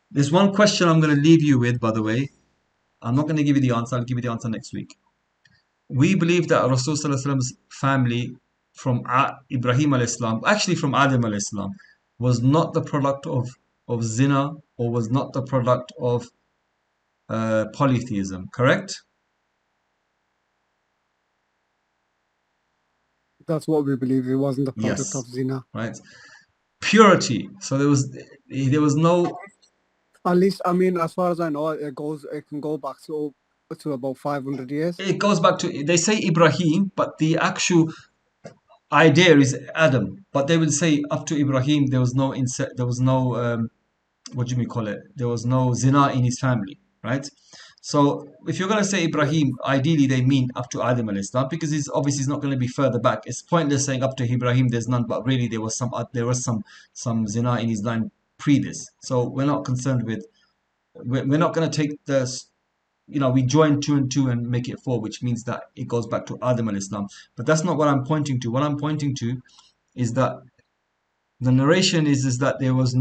There's one question I'm going to leave you with, by the way. I'm not going to give you the answer. I'll give you the answer next week. We believe that Rasulullah's family from Ibrahim al-Islam, actually from Adam al-Islam, was not the product of of zina or was not the product of polytheism, correct? That's what we believe. It wasn't the product Yes, of zina. right. Purity. So there was no. At least, I mean, as far as I know, it can go back to about 500 years. It goes back to, they say Ibrahim, but the actual idea is Adam. But they will say up to Ibrahim there was no what do you call it? There was no zina in his family, right? So if you're going to say Ibrahim, ideally they mean up to Adam alayhi salam, because it's obviously not going to be further back. It's pointless saying up to Ibrahim there's none, but really there was some zina in his line pre this. So we're not concerned with. We're not going to take this. We join 2 and 2 and make it 4, which means that it goes back to Adam alayhi salam. But that's not what I'm pointing to. What I'm pointing to is that the narration is that there was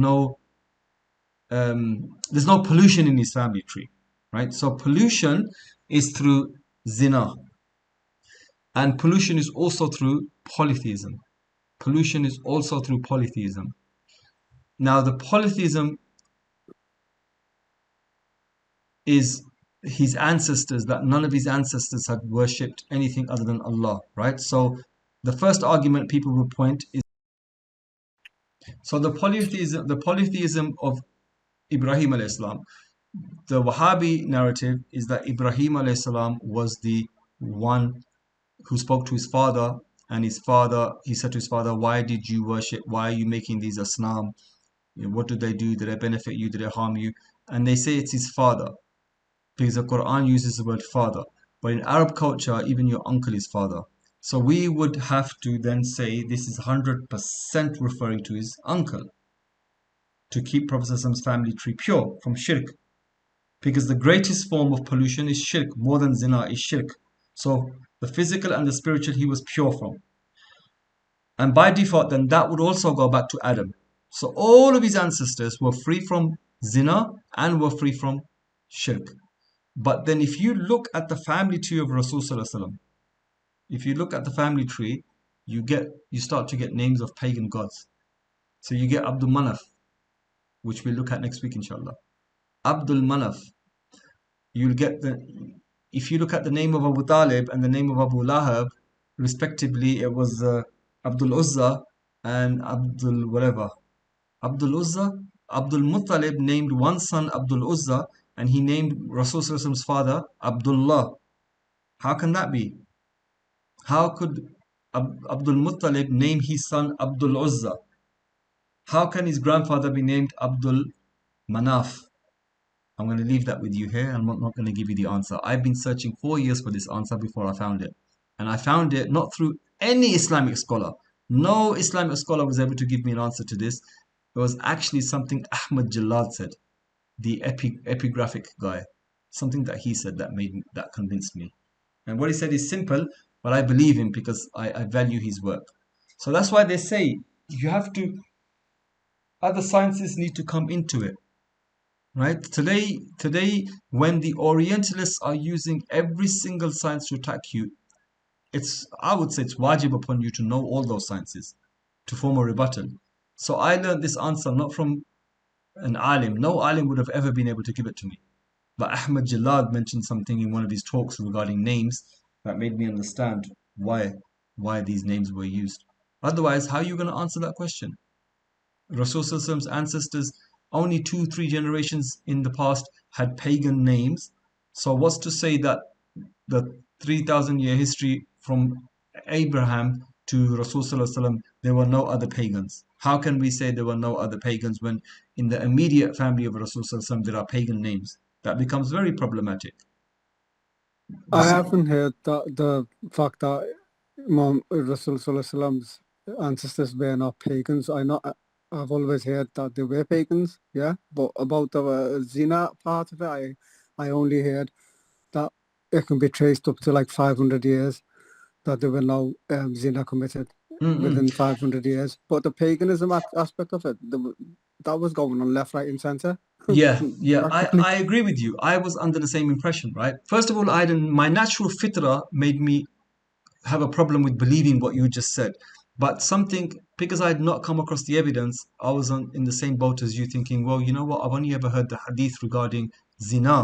there's no pollution in his family tree, right? So pollution is through zina, and pollution is also through polytheism. Pollution is also through polytheism. Now the polytheism is his ancestors, that none of his ancestors had worshipped anything other than Allah, right? So the first argument people will point is, so the polytheism of Ibrahim alayhi salam. The Wahhabi narrative is that Ibrahim alayhi salam was the one who spoke to his father, and he said to his father, why did you worship? Why are you making these asnam? What did they do? Did they benefit you? Did they harm you? And they say it's his father, because the Quran uses the word father. But in Arab culture, even your uncle is father. So we would have to then say this is 100% referring to his uncle, to keep Prophet's family tree pure from shirk. Because the greatest form of pollution is shirk, more than zina is shirk. So the physical and the spiritual he was pure from. And by default then that would also go back to Adam. So all of his ancestors were free from zina and were free from shirk. But then if you look at the family tree of Rasulullah, if you look at the family tree, you start to get names of pagan gods. So you get Abdul Manaf, which we'll look at next week inshallah. Abdul Manaf. If you look at the name of Abu Talib and the name of Abu Lahab, respectively, it was Abdul Uzza and Abdul whatever. Abdul Uzza, Abdul Muttalib named one son Abdul Uzza, and he named Rasulullah's father Abdullah. How can that be? How could Abdul Muttalib name his son Abdul Uzza? How can his grandfather be named Abdul Manaf? I'm going to leave that with you here. I'm not going to give you the answer. I've been searching 4 years for this answer before I found it. And I found it not through any Islamic scholar. No Islamic scholar was able to give me an answer to this. It was actually something Ahmad Jalad said, the epigraphic guy. Something that he said that convinced me. And what he said is simple, but I believe him because I value his work. So that's why they say other sciences need to come into it. Right? Today, when the Orientalists are using every single science to attack you, I would say it's wajib upon you to know all those sciences to form a rebuttal. So I learned this answer not from an alim. No alim would have ever been able to give it to me. But Ahmad Jalad mentioned something in one of his talks regarding names that made me understand why these names were used. Otherwise, how are you going to answer that question? Rasul's ancestors, only 2-3 generations in the past, had pagan names. So what's to say that the 3,000-year history from Abraham to Rasulullah, there were no other pagans? How can we say there were no other pagans when in the immediate family of Rasulullah there are pagan names? That becomes very problematic. I haven't heard the fact that Rasulullah's ancestors were not pagans. I've always heard that they were pagans, yeah. But about the zina part of it, I only heard that it can be traced up to like 500 years, that there were no zina committed within 500 years. But the paganism aspect of it, that was going on left, right, and center. Yeah, I agree with you. I was under the same impression, right? First of all, my natural fitra made me have a problem with believing what you just said. But something, because I had not come across the evidence, I was in the same boat as you, thinking, well, you know what, I've only ever heard the hadith regarding zina,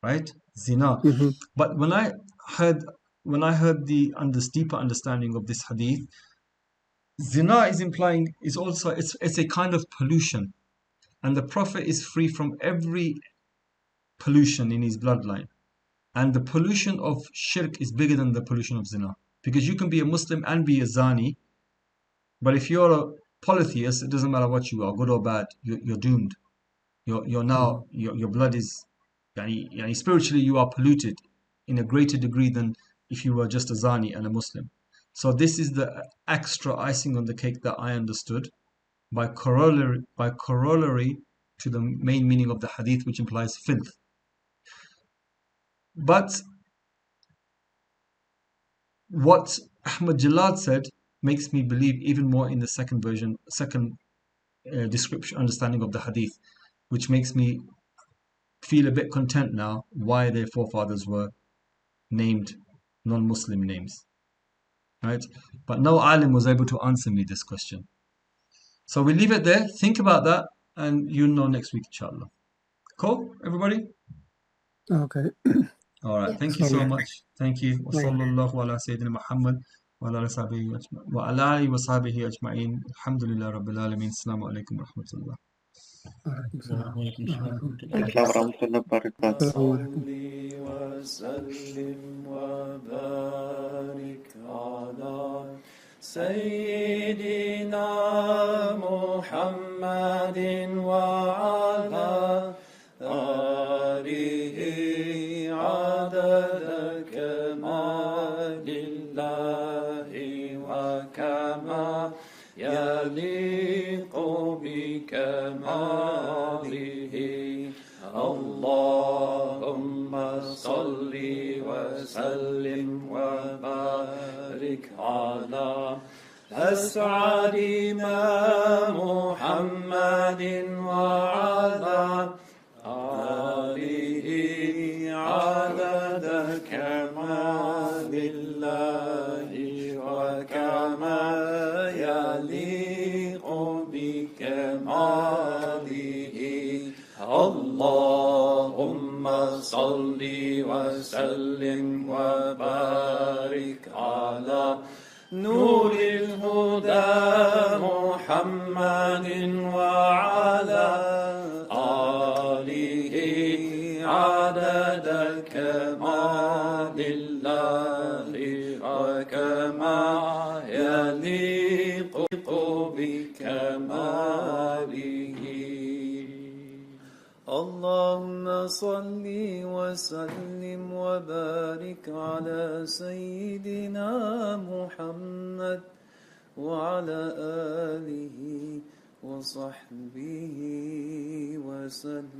right? Zina. Mm-hmm. But when I heard the deeper understanding of this hadith, zina is implying, is also, it's a kind of pollution, and the Prophet is free from every pollution in his bloodline. And the pollution of shirk is bigger than the pollution of zina. Because you can be a Muslim and be a zani, but if you're a polytheist, it doesn't matter what you are, good or bad, you're doomed. You're now, your blood is, yani spiritually you are polluted in a greater degree than if you were just a zani and a Muslim. So this is the extra icing on the cake that I understood by corollary to the main meaning of the hadith, which implies filth. But what Ahmad Jalad said makes me believe even more in the second description, understanding of the hadith, which makes me feel a bit content now why their forefathers were named non-Muslim names, right? But no alim was able to answer me this question. So we leave it there. Think about that, and you'll know next week, inshallah. Cool, everybody? Okay. All right. Yeah. Thank you so Sorry. much. Thank you. Thank you. Sallallahu ala Sayyidina Muhammad wa ala alihi wa sahbihi ajma'in. Alhamdulillah Rabbil Alameen. Assalamu alaikum wa rahmatullah. Alaikum salam. Walaikum salam. Alaikum. Assalamu alaikum. وسلم وبارك على سيدنا محمد وعلى آله عدد كمال الله وكما يليق بكماله اللهم صل وسلم وبارك على أسعد ما محمد وعلى آله عدد كمال الله وكما يليق بكماله اللهم صل وسلم وبارك على نور الهدى محمد وعلى آله عدد كمال الله وكما يليق بكماله اللهم صل وسلم وبارك على سيدنا محمد وعلى آله وصحبه وسلم